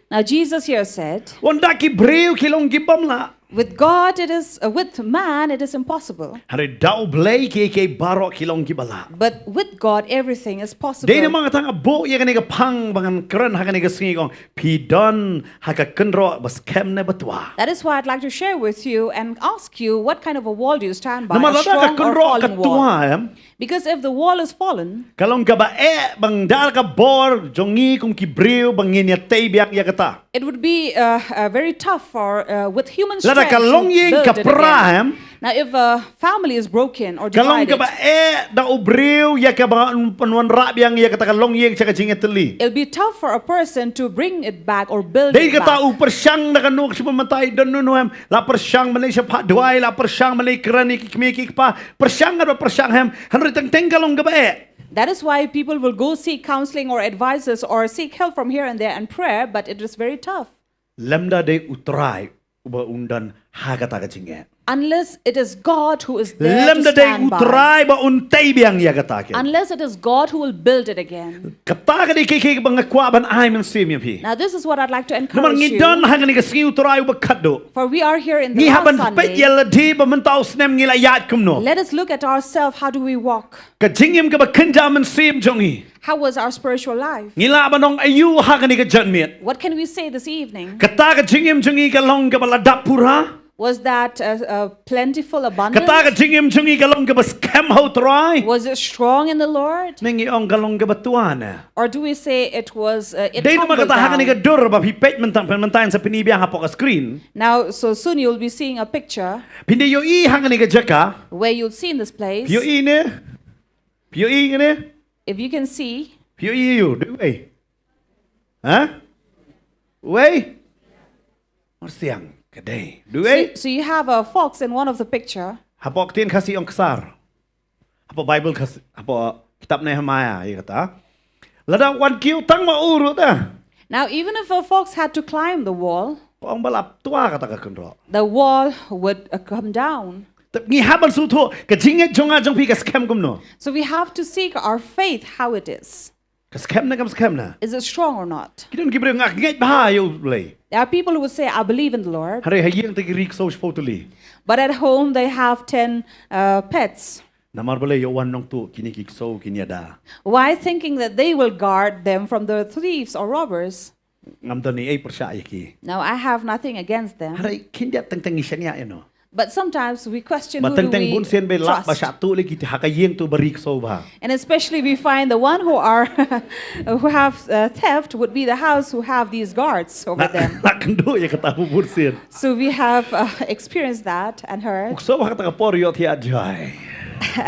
Speaker 5: Now Jesus here said,
Speaker 4: Wanda ki breu kilong gibam la.
Speaker 5: with God it is, with man it is impossible.
Speaker 4: Hari dau blay ki baro kilong gibala.
Speaker 5: But with God everything is possible.
Speaker 4: Dei na mga tanga bo ya kani ka pang bangan keren ha kani ka singong pidon ha ka Kynroh bas Skhem na batwa.
Speaker 5: That is why I'd like to share with you and ask you, what kind of a wall do you stand by? A
Speaker 4: Namalada ka
Speaker 5: strong or
Speaker 4: Kynroh ka
Speaker 5: fallen wall?
Speaker 4: tuwa.
Speaker 5: Because if the wall is fallen,
Speaker 4: Kalong ka ba bang dal ka bor jongi kung kibriw bangin ya tay biak ya kata.
Speaker 5: it would be very tough for with human
Speaker 4: Lada
Speaker 5: strength to
Speaker 4: kalong yin
Speaker 5: build
Speaker 4: ka
Speaker 5: it again.
Speaker 4: prahem.
Speaker 5: Now, if a family is broken or
Speaker 4: Kalong
Speaker 5: divided,
Speaker 4: ka ba da ubriw ya ka ba panwan rabyang ya kata kalong yin sa kajingeteli.
Speaker 5: it'll be tough for a person to bring it back or build
Speaker 4: Dahil
Speaker 5: it
Speaker 4: kata
Speaker 5: back.
Speaker 4: persyang na kanuk si mamatay doon nunuhem. La persyang malay siya pa duay. La persyang malay kerani kikmikik pa. Persyang nga ba persyang hem. Hanri teng kalong ka ba
Speaker 5: That is why people will go seek counseling or advices or seek help from here and there and prayer, but it is very tough.
Speaker 4: Lemda de utray uba undan hagata kajinget.
Speaker 5: unless it is God who is there
Speaker 4: Lem
Speaker 5: to
Speaker 4: da day
Speaker 5: stand by.
Speaker 4: utrai ba untay biang ya kata ke.
Speaker 5: Unless it is God who will build it again.
Speaker 4: Kata ka di kiki bang kwa ban ay man sim ya pi.
Speaker 5: Now this is what I'd like to
Speaker 4: Naman
Speaker 5: encourage
Speaker 4: ngidon
Speaker 5: you.
Speaker 4: hang ni ka singi utrai ba kaddo.
Speaker 5: For we are here in the
Speaker 4: Ngi
Speaker 5: last
Speaker 4: haban pet
Speaker 5: Sunday.
Speaker 4: yalla di ba man taw snem ngi la yat kum no.
Speaker 5: Let us look at ourselves. How do we walk?
Speaker 4: Ka jingim ka ba kenja man sim jongi.
Speaker 5: How was our spiritual life?
Speaker 4: Ngi la ba nong ayu ha ka ni ka janmiet.
Speaker 5: What can we say this evening?
Speaker 4: Kata ka jingim jongi ka long ka ba la dapura.
Speaker 5: Was that plentiful, abundant?
Speaker 4: Kata ka jingim jongi ka long ka ba Skhem ho trai.
Speaker 5: Was it strong in the Lord?
Speaker 4: Nengi ong ka long ka ba tuana.
Speaker 5: Or do we say it was it
Speaker 4: Day naman
Speaker 5: tumbled
Speaker 4: kata ha ka ni ka
Speaker 5: down?
Speaker 4: dur ba pi pet man tayo sa pinibiyang ha po ka screen.
Speaker 5: Now, so soon you'll be seeing a picture
Speaker 4: Pindi yo i ha ka ni ka jaka.
Speaker 5: where you'll see in this place.
Speaker 4: Pio i ne. Pio i ne.
Speaker 5: If you can see,
Speaker 4: Pio i you. Do way. Ha? Way. Or siang. Kaday. Do way.
Speaker 5: so you have a fox in one of the picture.
Speaker 4: Hapo tin kasi ong kasar. Hapo Bible kasi. Hapo kitab Nehemiah. Iya kata. Lada wan kiu tang maurut ah.
Speaker 5: Now, even if a fox had to climb the wall,
Speaker 4: Ang balap tua kata ka kunro.
Speaker 5: the wall would come down.
Speaker 4: Ngi haban suto ka jinget jonga jong pi ka Skhem kumno.
Speaker 5: So we have to seek our faith, how it is.
Speaker 4: Ka Skhem na kam Skhem na.
Speaker 5: Is it strong or not?
Speaker 4: Kidon gibre ngak nget bah yo lay.
Speaker 5: There are people who would say, I believe in the Lord,
Speaker 4: Hari hayeng tagi rik so spotuli.
Speaker 5: but at home they have 10 pets.
Speaker 4: Namar bale yo wan nong tu kini kik so kini ada.
Speaker 5: Why thinking that they will guard them from the thieves or robbers?
Speaker 4: Ngam tani ay persya ki.
Speaker 5: Now, I have nothing against them,
Speaker 4: Hari kinja teng isya no.
Speaker 5: but sometimes we question who do
Speaker 4: Mateng teng
Speaker 5: we
Speaker 4: bun sen be lap ba
Speaker 5: trust.
Speaker 4: sya tu lagi hakayeng tu barik so ba.
Speaker 5: And especially we find the one who are who have theft would be the house who have these guards over them.
Speaker 4: Nak kendo ya kata bun sen.
Speaker 5: So we have experienced that and heard.
Speaker 4: Ukso ba kata ka por yo ti ajay.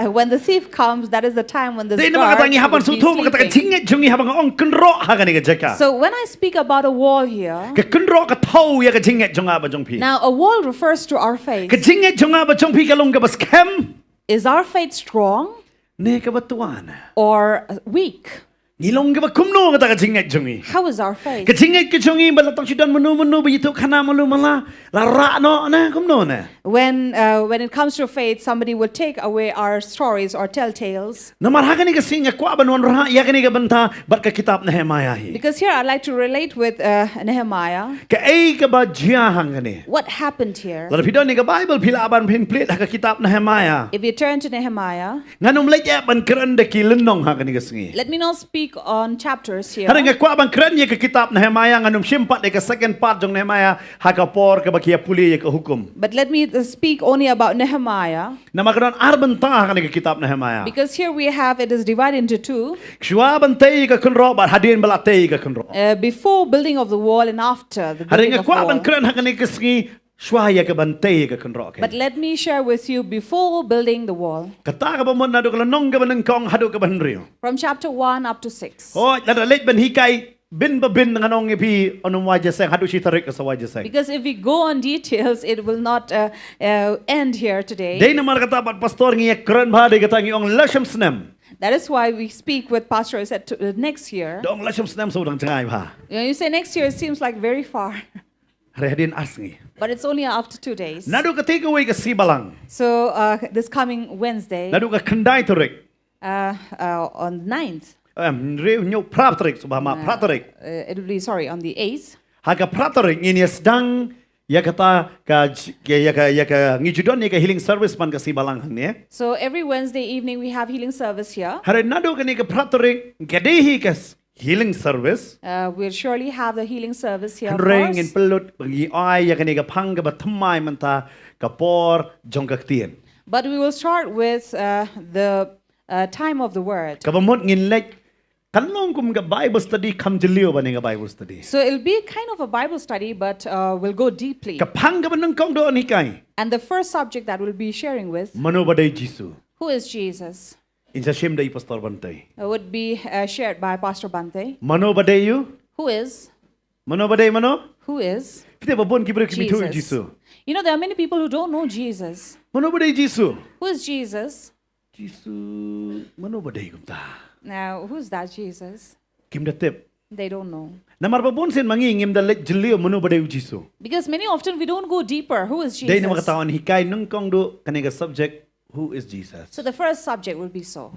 Speaker 5: When the thief comes, that is the time when the
Speaker 4: Dai na
Speaker 5: guard
Speaker 4: makata ngi haban
Speaker 5: would be
Speaker 4: suto makata ka
Speaker 5: sleeping.
Speaker 4: jinget jongi habang ong Kynroh ha ka ni ka jaka.
Speaker 5: So when I speak about a wall here,
Speaker 4: Ka Kynroh ka thau ya ka jinget jonga ba jong pi.
Speaker 5: now a wall refers to our faith.
Speaker 4: Ka jinget jonga ba jong pi ka long ka ba Skhem.
Speaker 5: Is our faith strong
Speaker 4: Ne ka ba tuan.
Speaker 5: or weak?
Speaker 4: Nilong ka ba kumno kata ka jinget jongi.
Speaker 5: How is our faith?
Speaker 4: Ka jinget ka jongi ba latang sidan menu ba itu kana malu mala. La ra no na kumno na.
Speaker 5: When it comes to faith, somebody will take away our stories or tell tales.
Speaker 4: Namar ha ka ni ka singa kwa ba non ra ya ka ni ka banta bat ka kitab Nehemiah hi.
Speaker 5: Because here I'd like to relate with Nehemiah.
Speaker 4: Ka ay ka ba jiyahang ka ni.
Speaker 5: What happened here?
Speaker 4: La pidon ni ka Bible pila aban pin plate ha ka kitab Nehemiah.
Speaker 5: If you turn to Nehemiah,
Speaker 4: Nganong laya ban kran da kilenong ha ka ni ka singi.
Speaker 5: let me not speak on chapters here.
Speaker 4: Hari nga kwa bang kran ye ka kitab Nehemiah nganong simpat ye ka second part jong Nehemiah ha ka por ka bakia puli ye ka hukum.
Speaker 5: But let me speak only about Nehemiah.
Speaker 4: Na magron arban ta ka ni ka kitab Nehemiah.
Speaker 5: Because here we have, it is divided into two.
Speaker 4: Shwa ban tay ka Kynroh ba hadin bala tay ka Kynroh.
Speaker 5: Before building of the wall and after the
Speaker 4: Hari
Speaker 5: building
Speaker 4: nga
Speaker 5: of
Speaker 4: kwa
Speaker 5: the
Speaker 4: bang
Speaker 5: wall.
Speaker 4: kran ha ka ni ka singi shwa ye ka ban tay ka Kynroh.
Speaker 5: But let me share with you before building the wall.
Speaker 4: Kata ka ba mo na do ka nong ka ban kong hadu ka ban riyo.
Speaker 5: From chapter 1 up to 6.
Speaker 4: Oh, la let ban hikay bin ba bin nganong ipi anong wajah sang hadu si tarik ka sa wajah sang.
Speaker 5: Because if we go on details, it will not end here today.
Speaker 4: Day na mga katapat pastor ngiya kran ba day katang yung lasham snem.
Speaker 5: That is why we speak with Pastor said next year.
Speaker 4: Dong lasham snem sa udang tangay ba.
Speaker 5: You say next year, it seems like very far.
Speaker 4: Hari hadin asngi.
Speaker 5: But it's only after 2 days.
Speaker 4: Nado ka take away ka sibalang.
Speaker 5: So this coming Wednesday,
Speaker 4: Nado ka kanday tarik.
Speaker 5: on the 9th,
Speaker 4: Rew nyo praptarik subhama pratarik.
Speaker 5: it will be, sorry, on the 8th,
Speaker 4: Haga pratarik ngini sedang ya kata ka ya ka ngijudon ya ka healing service man ka sibalang hang
Speaker 5: so every Wednesday evening we have healing service here.
Speaker 4: Hari nado ka ni ka pratarik gadehi ka healing service.
Speaker 5: We'll surely have the healing service here. Of
Speaker 4: Ring in
Speaker 5: course.
Speaker 4: pelut bagi ay ya ka ni ka pang ka batamay man ta ka por jongkak tien.
Speaker 5: But we will start with the time of the word.
Speaker 4: Kabamot ngin lek kanong kum ka Bible study kam jeliw ba ni ka Bible study.
Speaker 5: So it'll be kind of a Bible study, but we'll go deeply.
Speaker 4: Kapang ka ba ng kong doon hikay?
Speaker 5: And the first subject that we'll be sharing with,
Speaker 4: Mano ba day Jisu?
Speaker 5: who is Jesus,
Speaker 4: Insa siyem day Pastor Bantay.
Speaker 5: would be shared by Pastor Bante.
Speaker 4: Mano ba day you?
Speaker 5: Who is?
Speaker 4: Mano ba day mano?
Speaker 5: Who is?
Speaker 4: Kita ba bon kibro kimito
Speaker 5: Jesus.
Speaker 4: Jisu?
Speaker 5: You know, there are many people who don't know Jesus.
Speaker 4: Mano ba day Jisu?
Speaker 5: Who is Jesus?
Speaker 4: Jisu, mano ba day kumta?
Speaker 5: Now, who's that Jesus?
Speaker 4: Kim da tip.
Speaker 5: They don't know.
Speaker 4: Namar babon sen mangingim da lek jelio menu badai ujiso.
Speaker 5: Because many often we don't go deeper. Who is
Speaker 4: Dai nama
Speaker 5: Jesus?
Speaker 4: katawan hikai nungkong do kanega subject who is Jesus.
Speaker 5: So the first subject will be so.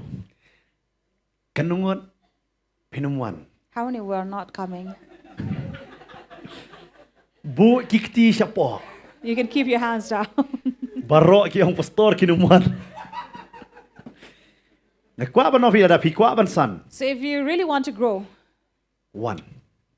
Speaker 4: Kanungot pinumwan.
Speaker 5: How many were not coming?
Speaker 4: Bu kikti siapa.
Speaker 5: You can keep your hands down.
Speaker 4: Barok ki ang pastor kinumwan. Nakwa ban novi ada pikwa ban san.
Speaker 5: So if you really want to grow,
Speaker 4: One.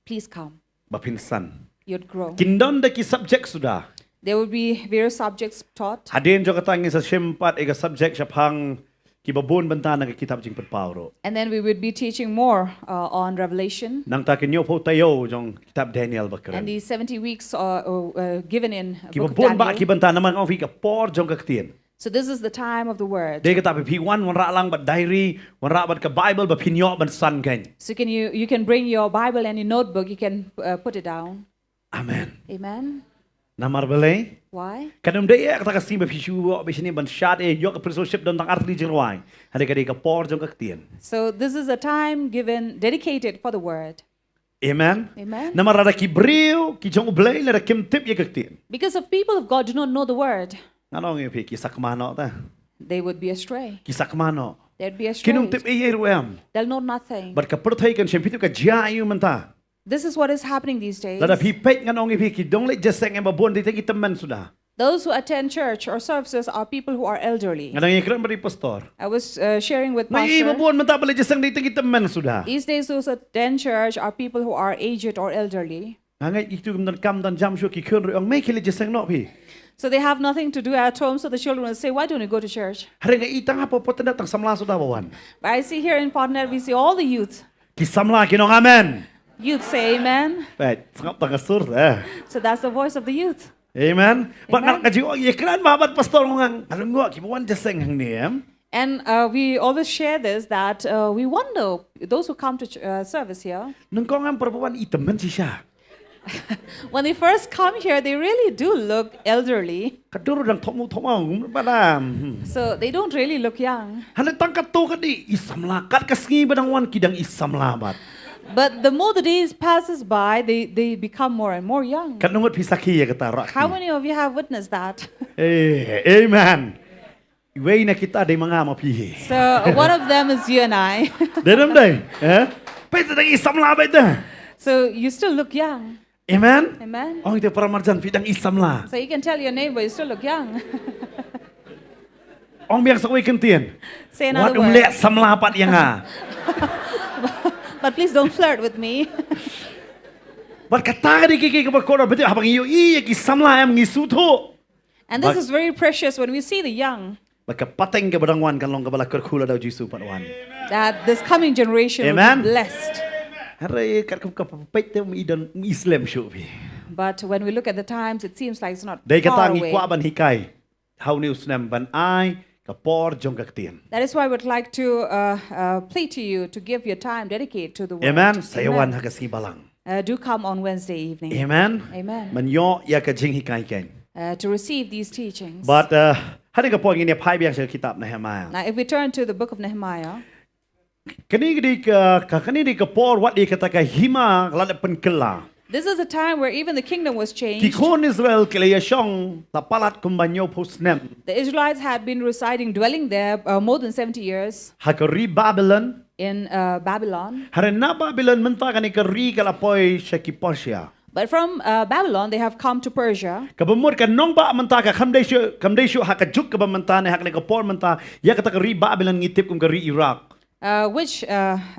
Speaker 5: please come.
Speaker 4: Bapin san.
Speaker 5: You'd grow.
Speaker 4: Kindon da ki subject sudah.
Speaker 5: There will be various subjects taught.
Speaker 4: Hadin jo katangin sa sempat ega subject siapang kibabon banta ng kitab jing Pauro.
Speaker 5: And then we would be teaching more on Revelation.
Speaker 4: Nang takin yo po tayo jong kitab Daniel
Speaker 5: And
Speaker 4: bakaran.
Speaker 5: the 70 weeks given in Book of
Speaker 4: Kibabon ba
Speaker 5: Daniel.
Speaker 4: kibanta naman ang fika por jong kaktian.
Speaker 5: So this is the time of the word.
Speaker 4: Dia kata pi wan ra lang bat diary, wan ra bat ka Bible ba pinyo ban san kan.
Speaker 5: So you can bring your Bible and your notebook. You can put it down.
Speaker 4: Amen.
Speaker 5: Amen.
Speaker 4: Namar balay.
Speaker 5: Why?
Speaker 4: Kanum dia kata kasi ba pisu ba sini ban shot yo ka prisoship don tang artli jingwai. Hade ka por jong kaktian.
Speaker 5: So this is a time given dedicated for the word.
Speaker 4: Amen.
Speaker 5: Amen.
Speaker 4: Namar ra ki breu ki jong ublay la kim tip ye kaktian.
Speaker 5: Because if people of God do not know the word,
Speaker 4: Ano ngi pi kisak mano ta.
Speaker 5: they would be astray.
Speaker 4: Kisak mano.
Speaker 5: They'd be astray.
Speaker 4: Kinum tip e ruam.
Speaker 5: They'll know nothing.
Speaker 4: But ka perthai kan sempitu ka jayu menta.
Speaker 5: This is what is happening these days.
Speaker 4: Lada pi pek nganong pi ki dong le jeseng em babon di kita men sudah.
Speaker 5: Those who attend church or services are people who are elderly.
Speaker 4: Nganong ikran bari pastor.
Speaker 5: I was sharing with
Speaker 4: Mai
Speaker 5: Pastor.
Speaker 4: babon menta bale jeseng di kita men sudah.
Speaker 5: These days, those who attend church are people who are aged or elderly.
Speaker 4: Ngai itu kam dan jam shu ki Kynroh ang mai kile jeseng no pi.
Speaker 5: So they have nothing to do at home. So the children will say, "Why don't you go to church?"
Speaker 4: Hari ngai itang apa Potternet tang samla sudah bawan.
Speaker 5: But I see here in Potternet, we see all the youth.
Speaker 4: Ki samla kinong amen.
Speaker 5: Youth say amen.
Speaker 4: Baik, sangap tang sur eh.
Speaker 5: So that's the voice of the youth.
Speaker 4: Amen. But
Speaker 5: Amen.
Speaker 4: nak kaji ikran mabat pastor ngang. Ano ngo ki bawan jeseng hang niem.
Speaker 5: And we always share this that we wonder, those who come to service here,
Speaker 4: Nungkong ang perempuan itemen siya.
Speaker 5: when they first come here, they really do look elderly.
Speaker 4: Kaduro dang tomu badam.
Speaker 5: So they don't really look young.
Speaker 4: Halit tangkat to kadi isamla kat kasngi badang wan kidang isamla bat.
Speaker 5: But the more the days passes by, they become more and more young.
Speaker 4: Kat nungot pisaki ya kata rak.
Speaker 5: How many of you have witnessed that?
Speaker 4: Amen. Iway na kita day mga mapihi.
Speaker 5: So one of them is you and I.
Speaker 4: Dedam day. Pwede dang isamla ba ito?
Speaker 5: So you still look young.
Speaker 4: Amen.
Speaker 5: Amen.
Speaker 4: Oh ito para marjan pidang isamla.
Speaker 5: So you can tell your neighbor you still look young.
Speaker 4: Ong biang sakwe kentien.
Speaker 5: Say
Speaker 4: Wat
Speaker 5: another
Speaker 4: umle
Speaker 5: word.
Speaker 4: samla pat yang nga.
Speaker 5: But please don't flirt with me.
Speaker 4: Wat kata di kiki kapakora betul habang iyo iya ki samla am ngisuto.
Speaker 5: And this is very precious when we see the young,
Speaker 4: Baka pateng ke badang wan kan long kabala kerkula daw jisu pat wan.
Speaker 5: that this coming generation will
Speaker 4: Amen.
Speaker 5: be blessed.
Speaker 4: Hari kat kapapait te idan Islam shubi.
Speaker 5: But when we look at the times, it seems like it's not
Speaker 4: Dai
Speaker 5: far
Speaker 4: kata ngi
Speaker 5: away.
Speaker 4: kwa ban hikai. How news nam ban ai kapor jong kaktian.
Speaker 5: That is why I would like to plead to you to give your time, dedicate to the word.
Speaker 4: Amen. Sayawan
Speaker 5: Amen.
Speaker 4: hakasi balang.
Speaker 5: Do come on Wednesday evening
Speaker 4: Amen.
Speaker 5: Amen.
Speaker 4: Manyo ya ka jing hikai ken.
Speaker 5: To receive these teachings.
Speaker 4: But hari ka po ngini pai biang sa kitab Nehemiah.
Speaker 5: Now, if we turn to the book of Nehemiah,
Speaker 4: Kani di ka por wat di kata ka hima lada penkela.
Speaker 5: this is a time where even the kingdom was
Speaker 4: Ki
Speaker 5: changed.
Speaker 4: kon Israel kelaya syong tapalat kumbanyo posnem.
Speaker 5: The Israelites had been residing, dwelling there more than 70 years
Speaker 4: Hakari Babylon.
Speaker 5: in Babylon.
Speaker 4: Hari na Babylon menta kani kari kalapoy sa kiposya.
Speaker 5: But from Babylon, they have come to Persia.
Speaker 4: Kabumur ka nong ba menta ka kamdesyo hakajuk ka ba menta ne hakne ka por menta ya kata kari Babylon ngitip kum kari Iraq.
Speaker 5: Which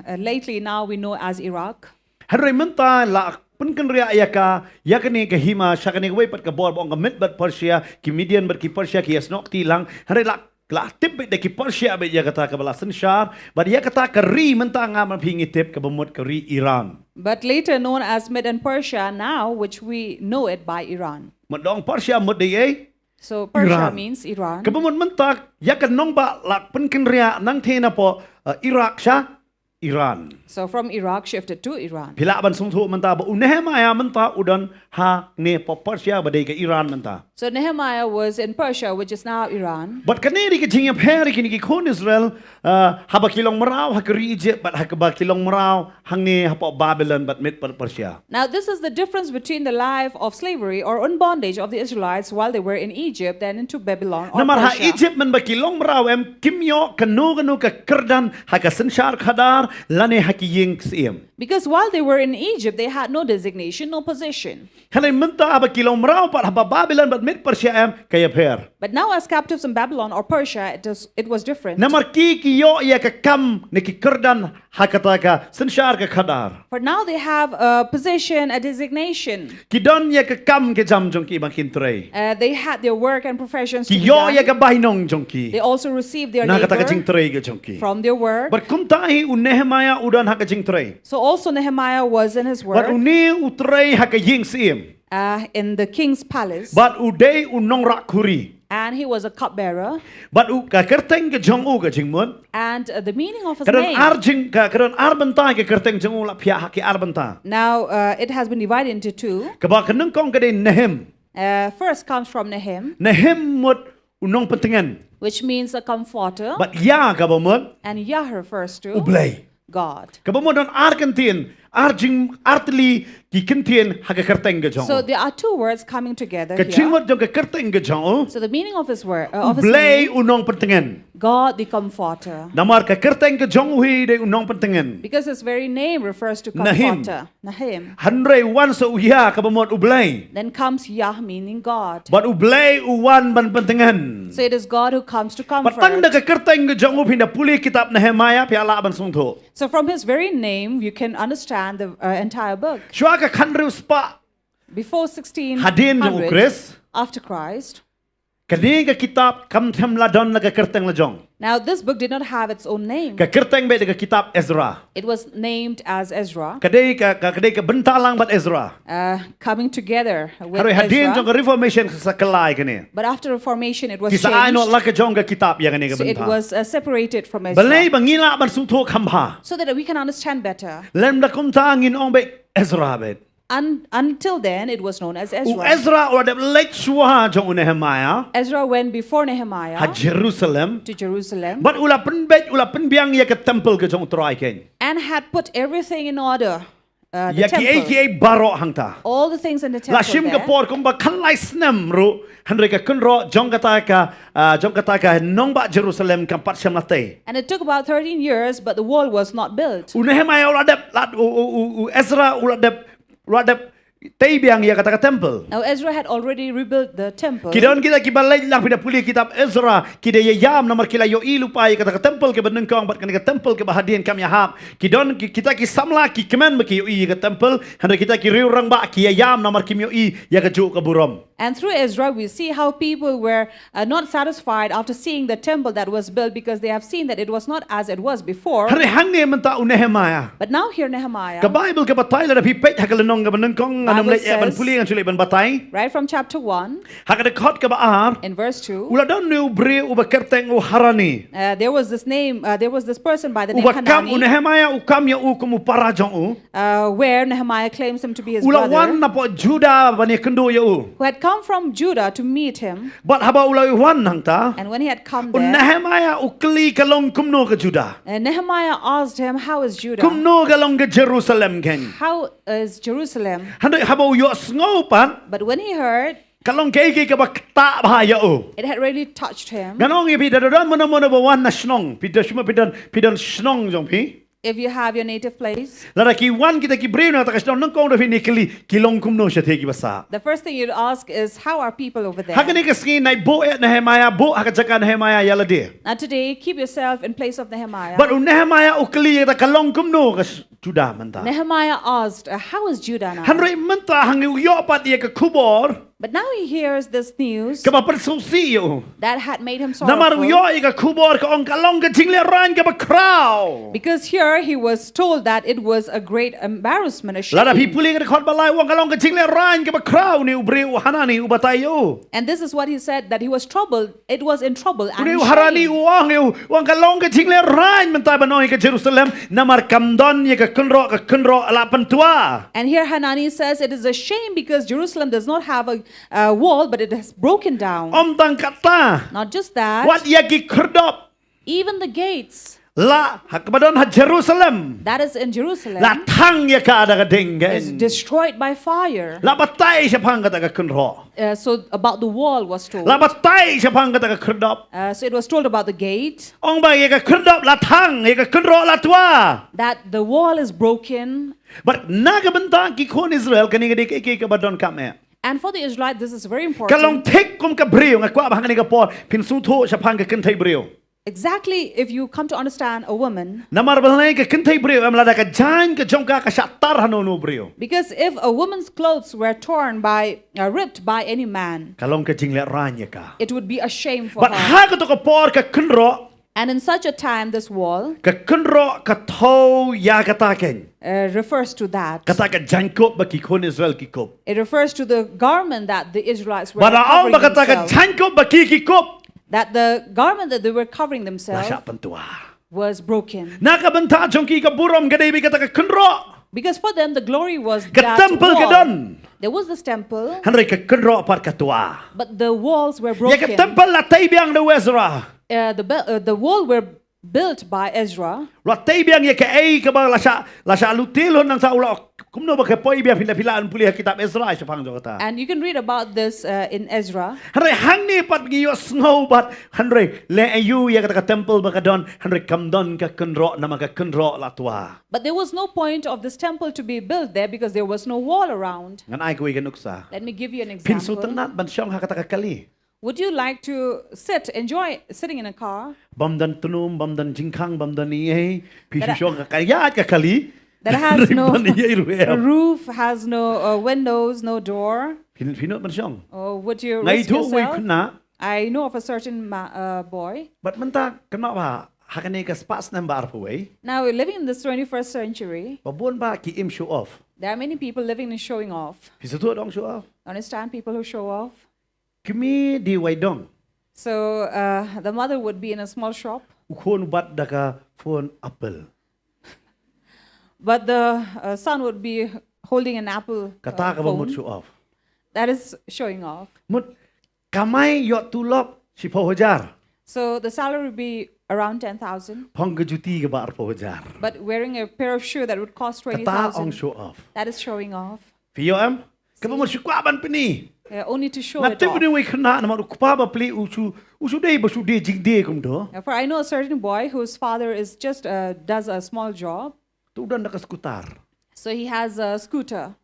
Speaker 5: lately now we know as Iraq.
Speaker 4: Hari menta la punkan ria ya kani ka hima sya kani way pat ka bor bong ka mit bat Persia ki Midian bat ki Persia ki asnok tilang hari la tip de ki Persia be ya kata ka balasan syar but ya kata kari menta nga mapingitip ka bumut kari Iran.
Speaker 5: But later known as Mid and Persia now, which we know it by Iran.
Speaker 4: Madong Persia mud de
Speaker 5: So Persia
Speaker 4: Iran.
Speaker 5: means Iran.
Speaker 4: Kabumut mentak ya kan nong ba la punkan ria nang tena po Iraq sya Iran.
Speaker 5: So from Iraq shifted to Iran.
Speaker 4: Pila ban sungtu menta ba Nehemiah menta udan ha ne po Persia badai ke Iran menta.
Speaker 5: So Nehemiah was in Persia, which is now Iran.
Speaker 4: But kaniri ke jing peri kini ki kon Israel haba kilong marau hakari Egypt but hakaba kilong marau hangni hapo Babylon but mit Persia.
Speaker 5: Now, this is the difference between the life of slavery or in bondage of the Israelites while they were in Egypt and into Babylon or
Speaker 4: Namar ha
Speaker 5: Persia.
Speaker 4: Egypt man ba kilong marau em kimyo kanu ka kerdan haka senshar khadar lane haki ying siem.
Speaker 5: Because while they were in Egypt, they had no designation, no position.
Speaker 4: Hanay menta haba kilong marau but haba Babylon but mit Persia em kaya per.
Speaker 5: But now, as captives in Babylon or Persia, it was different.
Speaker 4: Namar ki yo ya ka kam ne ki kerdan hakata ka senshar ka khadar.
Speaker 5: For now, they have a position, a designation.
Speaker 4: Kidon ya ka kam ke jam jong ki bangkin tre.
Speaker 5: They had their work and professions to
Speaker 4: Ki
Speaker 5: be
Speaker 4: yo ya
Speaker 5: done.
Speaker 4: ka bahinong jong ki.
Speaker 5: They also received their
Speaker 4: Na kata ka jing
Speaker 5: labor
Speaker 4: tre ke jong ki.
Speaker 5: from their work.
Speaker 4: But kumtahi u Nehemiah udan haka jing tre.
Speaker 5: So also Nehemiah was in his
Speaker 4: But
Speaker 5: work
Speaker 4: uni utrei haka ying siem.
Speaker 5: in the king's palace.
Speaker 4: But uday unong rakuri.
Speaker 5: And he was a cupbearer.
Speaker 4: But u ka kerteng ke jong u ka jing mun.
Speaker 5: And the meaning of his
Speaker 4: Kadon
Speaker 5: name.
Speaker 4: arjing ka kadon arbenta ke kerteng jong u la pia haki arbenta.
Speaker 5: Now, it has been divided into two.
Speaker 4: Ka ba kanung kong ka de Nehem.
Speaker 5: First comes from Nehim,
Speaker 4: Nehem mut unong pentingan.
Speaker 5: which means a comforter.
Speaker 4: But ya ka ba mun
Speaker 5: And Yah refers to
Speaker 4: ublay.
Speaker 5: God.
Speaker 4: Ka ba mun don argentin arjing artli ki kentien haka kerteng ke jong.
Speaker 5: So there are two words coming together
Speaker 4: Ka jing
Speaker 5: here.
Speaker 4: mut jong ka kerteng ke jong.
Speaker 5: So the meaning of his word, of his
Speaker 4: Ublay
Speaker 5: name,
Speaker 4: unong pentingan.
Speaker 5: God the Comforter.
Speaker 4: Namar ka kerteng ke jong hui de unong pentingan.
Speaker 5: Because his very name refers to
Speaker 4: Nahim.
Speaker 5: Comforter. Nahim.
Speaker 4: Handre wan sa uya ka bamot ublay.
Speaker 5: Then comes Yah, meaning God.
Speaker 4: But ublay uwan ban pentingan.
Speaker 5: So it is God who comes to
Speaker 4: Patang da
Speaker 5: comfort.
Speaker 4: ka kerteng ke jong upinda puli kitab Nehemiah piala ban sungtho.
Speaker 5: So from his very name, you can understand the entire book.
Speaker 4: Shwa ka khandru spa
Speaker 5: Before
Speaker 4: hadin jong
Speaker 5: 1600,
Speaker 4: Chris.
Speaker 5: after Christ.
Speaker 4: Kani ka kitab kam them la don la ka kerteng la jong.
Speaker 5: Now, this book did not have its own name.
Speaker 4: Ka kerteng be de ka kitab Ezra.
Speaker 5: It was named as Ezra,
Speaker 4: Kadai ka bentalang bat Ezra.
Speaker 5: coming together with
Speaker 4: Haroi hadin jong
Speaker 5: Ezra.
Speaker 4: ka reformation sa kalai kani.
Speaker 5: But after Reformation, it was
Speaker 4: Kisa ay no
Speaker 5: changed.
Speaker 4: la ka jong ka kitab ya kani ka
Speaker 5: So it
Speaker 4: benta.
Speaker 5: was separated from
Speaker 4: Balay
Speaker 5: Ezra.
Speaker 4: bangila ban sungtho khamha.
Speaker 5: So that we can understand better.
Speaker 4: Lem da kumta ngin ong be Ezra bet.
Speaker 5: Until then, it was known as
Speaker 4: U
Speaker 5: Ezra.
Speaker 4: Ezra or the late shwa jong Nehemiah
Speaker 5: Ezra went before
Speaker 4: ha
Speaker 5: Nehemiah
Speaker 4: Jerusalem.
Speaker 5: to Jerusalem
Speaker 4: But ula pen biang ya ka temple ke jong trai ken.
Speaker 5: and had put everything in order. The
Speaker 4: Ya ki
Speaker 5: temple.
Speaker 4: AKA baro hangta.
Speaker 5: All the things in the
Speaker 4: La
Speaker 5: temple
Speaker 4: shim ka
Speaker 5: there.
Speaker 4: por kum ba khalai snem ru handre ka Kynroh jong kata ka nong ba Jerusalem kam pat shamate.
Speaker 5: And it took about 13 years, but the wall was not built.
Speaker 4: U Nehemiah ula dep u Ezra ula dep tay biang ya kata ka temple.
Speaker 5: Now, Ezra had already rebuilt the temple.
Speaker 4: Kidon kita kibalay lang pina puli kitab Ezra kida yam namar kila yo ilupay kata ka temple ke beneng kong bat ka temple ke bahadian kam yahap kidon kita ki samla ki kemen maki yo i ka temple handa kita ki riurang ba ki yam namar kim yo i ya ka ju ka burom.
Speaker 5: And through Ezra, we see how people were not satisfied after seeing the temple that was built because they have seen that it was not as it was before.
Speaker 4: Hari hangni menta u Nehemiah.
Speaker 5: But now here Nehemiah,
Speaker 4: Ka Bible ka batay la pipet hakalanong ka beneng kong anam
Speaker 5: Bible
Speaker 4: le ban
Speaker 5: says-
Speaker 4: puli ang suli ban batay
Speaker 5: right from chapter 1
Speaker 4: hakada khot ka baar
Speaker 5: in verse 2,
Speaker 4: ula don nu bre u bakerteng u harani
Speaker 5: there was this person by the name
Speaker 4: u bakam u
Speaker 5: Hanani,
Speaker 4: Nehemiah u kam ya u kumu parajong u
Speaker 5: where Nehemiah claims him to be his
Speaker 4: ula
Speaker 5: brother,
Speaker 4: wan na po Juda bani kendo ya u.
Speaker 5: who had come from Judah to meet him.
Speaker 4: But haba ulay wan nang ta.
Speaker 5: And when he had come
Speaker 4: O
Speaker 5: there,
Speaker 4: Nehemiah ukli kalong kumno ka Juda.
Speaker 5: Nehemiah asked him, "How is Judah?
Speaker 4: Kumno kalong ka Jerusalem ken.
Speaker 5: How is Jerusalem?"
Speaker 4: Hando haba yo sngopan
Speaker 5: But when he heard,
Speaker 4: kalong kay ka bakta bahaya o.
Speaker 5: it had really touched him.
Speaker 4: Ganong ipi dadon mo ba wan na snong. Pidon snong jong pi.
Speaker 5: If you have your native place,
Speaker 4: Lara ki wan kita ki breu na ta kasnon nang kong rafi nikli kilong kumno siya tegi basa.
Speaker 5: the first thing you'd ask is, "How are people over there?"
Speaker 4: Hakani ka skin na bo et Nehemiah bo hakajaka Nehemiah yala de.
Speaker 5: Now today, keep yourself in place of Nehemiah.
Speaker 4: But Nehemiah ukli ta kalong kumno ka Juda manta.
Speaker 5: Nehemiah asked, "How is Judah now?"
Speaker 4: Hanrei menta hangi uyo pat ia ka kubor.
Speaker 5: But now he hears this news
Speaker 4: Ka persusi yo.
Speaker 5: that had made him
Speaker 4: Namar
Speaker 5: sorrowful.
Speaker 4: uyo ia ka kubor ka ong kalong ka jingle ran ka crowd.
Speaker 5: Because here he was told that it was a great embarrassment, a
Speaker 4: Lara
Speaker 5: shame.
Speaker 4: pipuli ka khot balai wong kalong ka jingle ran ka crowd ni ubre u hanani u batayo.
Speaker 5: And this is what he said, that he was troubled. It was in trouble and
Speaker 4: Ubre u harani
Speaker 5: shame.
Speaker 4: uang eu wong kalong ka jingle ran mentai banoi ka Jerusalem namar kamdon ia ka Kynroh ala pentua.
Speaker 5: And here Hanani says it is a shame because Jerusalem does not have wall, but it has broken down.
Speaker 4: Tang kata.
Speaker 5: Not just that,
Speaker 4: Wat yagi kerdop.
Speaker 5: even the gates
Speaker 4: La hakbadon ha Jerusalem.
Speaker 5: that is in Jerusalem
Speaker 4: La tang ya ka ada
Speaker 5: is
Speaker 4: kadingen.
Speaker 5: destroyed by fire.
Speaker 4: La batai siya pang kata ka Kynroh.
Speaker 5: So about the wall was told.
Speaker 4: La batai siya pang kata ka kerdop.
Speaker 5: So it was told about the gate,
Speaker 4: Ong ba ya ka kerdop la tang ya ka Kynroh la tua.
Speaker 5: that the wall is broken.
Speaker 4: But nagabenta ki kon Israel kani gadik iki ka badon kame.
Speaker 5: And for the Israelites, this is very important.
Speaker 4: Kalong tek kum ka brio ngakwa ba kani ka por pinsuto siya pang ka kentay brio.
Speaker 5: Exactly, if you come to understand a woman,
Speaker 4: Namar balay ka kentay brio am lada ka jan ka jongka ka shatar hano no brio.
Speaker 5: because if a woman's clothes were torn by, ripped by any man,
Speaker 4: Kalong ka jingle ranya ka.
Speaker 5: it would be a shame for
Speaker 4: But
Speaker 5: her.
Speaker 4: ha ka to ka por ka Kynroh
Speaker 5: And in such a time, this wall
Speaker 4: ka Kynroh ka tau ya ka taken.
Speaker 5: refers to that.
Speaker 4: Kata ka jankop ba ki kon Israel ki kop.
Speaker 5: It refers to the garment that the Israelites were
Speaker 4: Bada ang
Speaker 5: covering
Speaker 4: ba kata ka
Speaker 5: themselves.
Speaker 4: jankop ba ki kop.
Speaker 5: That the garment that they were covering themselves
Speaker 4: Nasya pantua.
Speaker 5: was broken.
Speaker 4: Nakabanta jongki ka burom gadebi kata ka Kynroh.
Speaker 5: Because for them, the glory was
Speaker 4: Ka
Speaker 5: that
Speaker 4: temple ka
Speaker 5: wall.
Speaker 4: don.
Speaker 5: There was this temple,
Speaker 4: Hanre ka Kynroh par katua.
Speaker 5: but the walls were
Speaker 4: Ya ka
Speaker 5: broken.
Speaker 4: temple la tay biang de Ezra.
Speaker 5: The wall were built by Ezra.
Speaker 4: La tay biang ya ka ay ka ba la sa lutilon nang sa ula. Kumno ba ka poi biang pila-pilaan puli kitab Ezra siya pang kata.
Speaker 5: And you can read about this in Ezra.
Speaker 4: Hanre hangni pat giyo snow bat hanre le ayu ya ka temple ba ka don hanre kam don ka Kynroh na ka Kynroh la tua.
Speaker 5: But there was no point of this temple to be built there because there was no wall around.
Speaker 4: Ngan ay ko iganuksa.
Speaker 5: Let me give you an
Speaker 4: Pinso
Speaker 5: example.
Speaker 4: tanat ban siyang hakata ka kali.
Speaker 5: Would you like to enjoy sitting in a car
Speaker 4: Bamdan tunum, bamdan jingkang, bamdan iye, pisusong kakayat kakali.
Speaker 5: that has no
Speaker 4: Pinot
Speaker 5: roof, has no windows, no door?
Speaker 4: man siyang.
Speaker 5: Or would you
Speaker 4: Ngay
Speaker 5: risk
Speaker 4: ito way
Speaker 5: yourself?
Speaker 4: kuna,
Speaker 5: I know of a certain boy.
Speaker 4: but manta kama ba hakane ka spas ng bar po way.
Speaker 5: Now, we're living in this 21st century.
Speaker 4: Pabuan ba ki im show off.
Speaker 5: There are many people living in showing off.
Speaker 4: Pisuto dong show off.
Speaker 5: Understand people who show off?
Speaker 4: Kimi di way dong.
Speaker 5: So the mother would be in a small shop,
Speaker 4: Ukon bat daka phone apple.
Speaker 5: but the son would be holding an Apple
Speaker 4: Kata ka ba mo
Speaker 5: phone.
Speaker 4: show off.
Speaker 5: That is showing off.
Speaker 4: Mut kamay yot tulop si pohojar.
Speaker 5: So the salary would be around 10,000,
Speaker 4: Panggajuti ka ba pohojar.
Speaker 5: but wearing a pair of shoes that would cost
Speaker 4: Kata ang
Speaker 5: 20,000,
Speaker 4: show off.
Speaker 5: that is showing off.
Speaker 4: Piyo am? Kapa mo sukwaban pini.
Speaker 5: Only to show
Speaker 4: Na
Speaker 5: it
Speaker 4: tipu ni
Speaker 5: off.
Speaker 4: way kana na marukpa ba pli usu day ba su day jing day kum do.
Speaker 5: For I know a certain boy whose father is just does a small job,
Speaker 4: Tudan na kaskutar.
Speaker 5: so he has a scooter.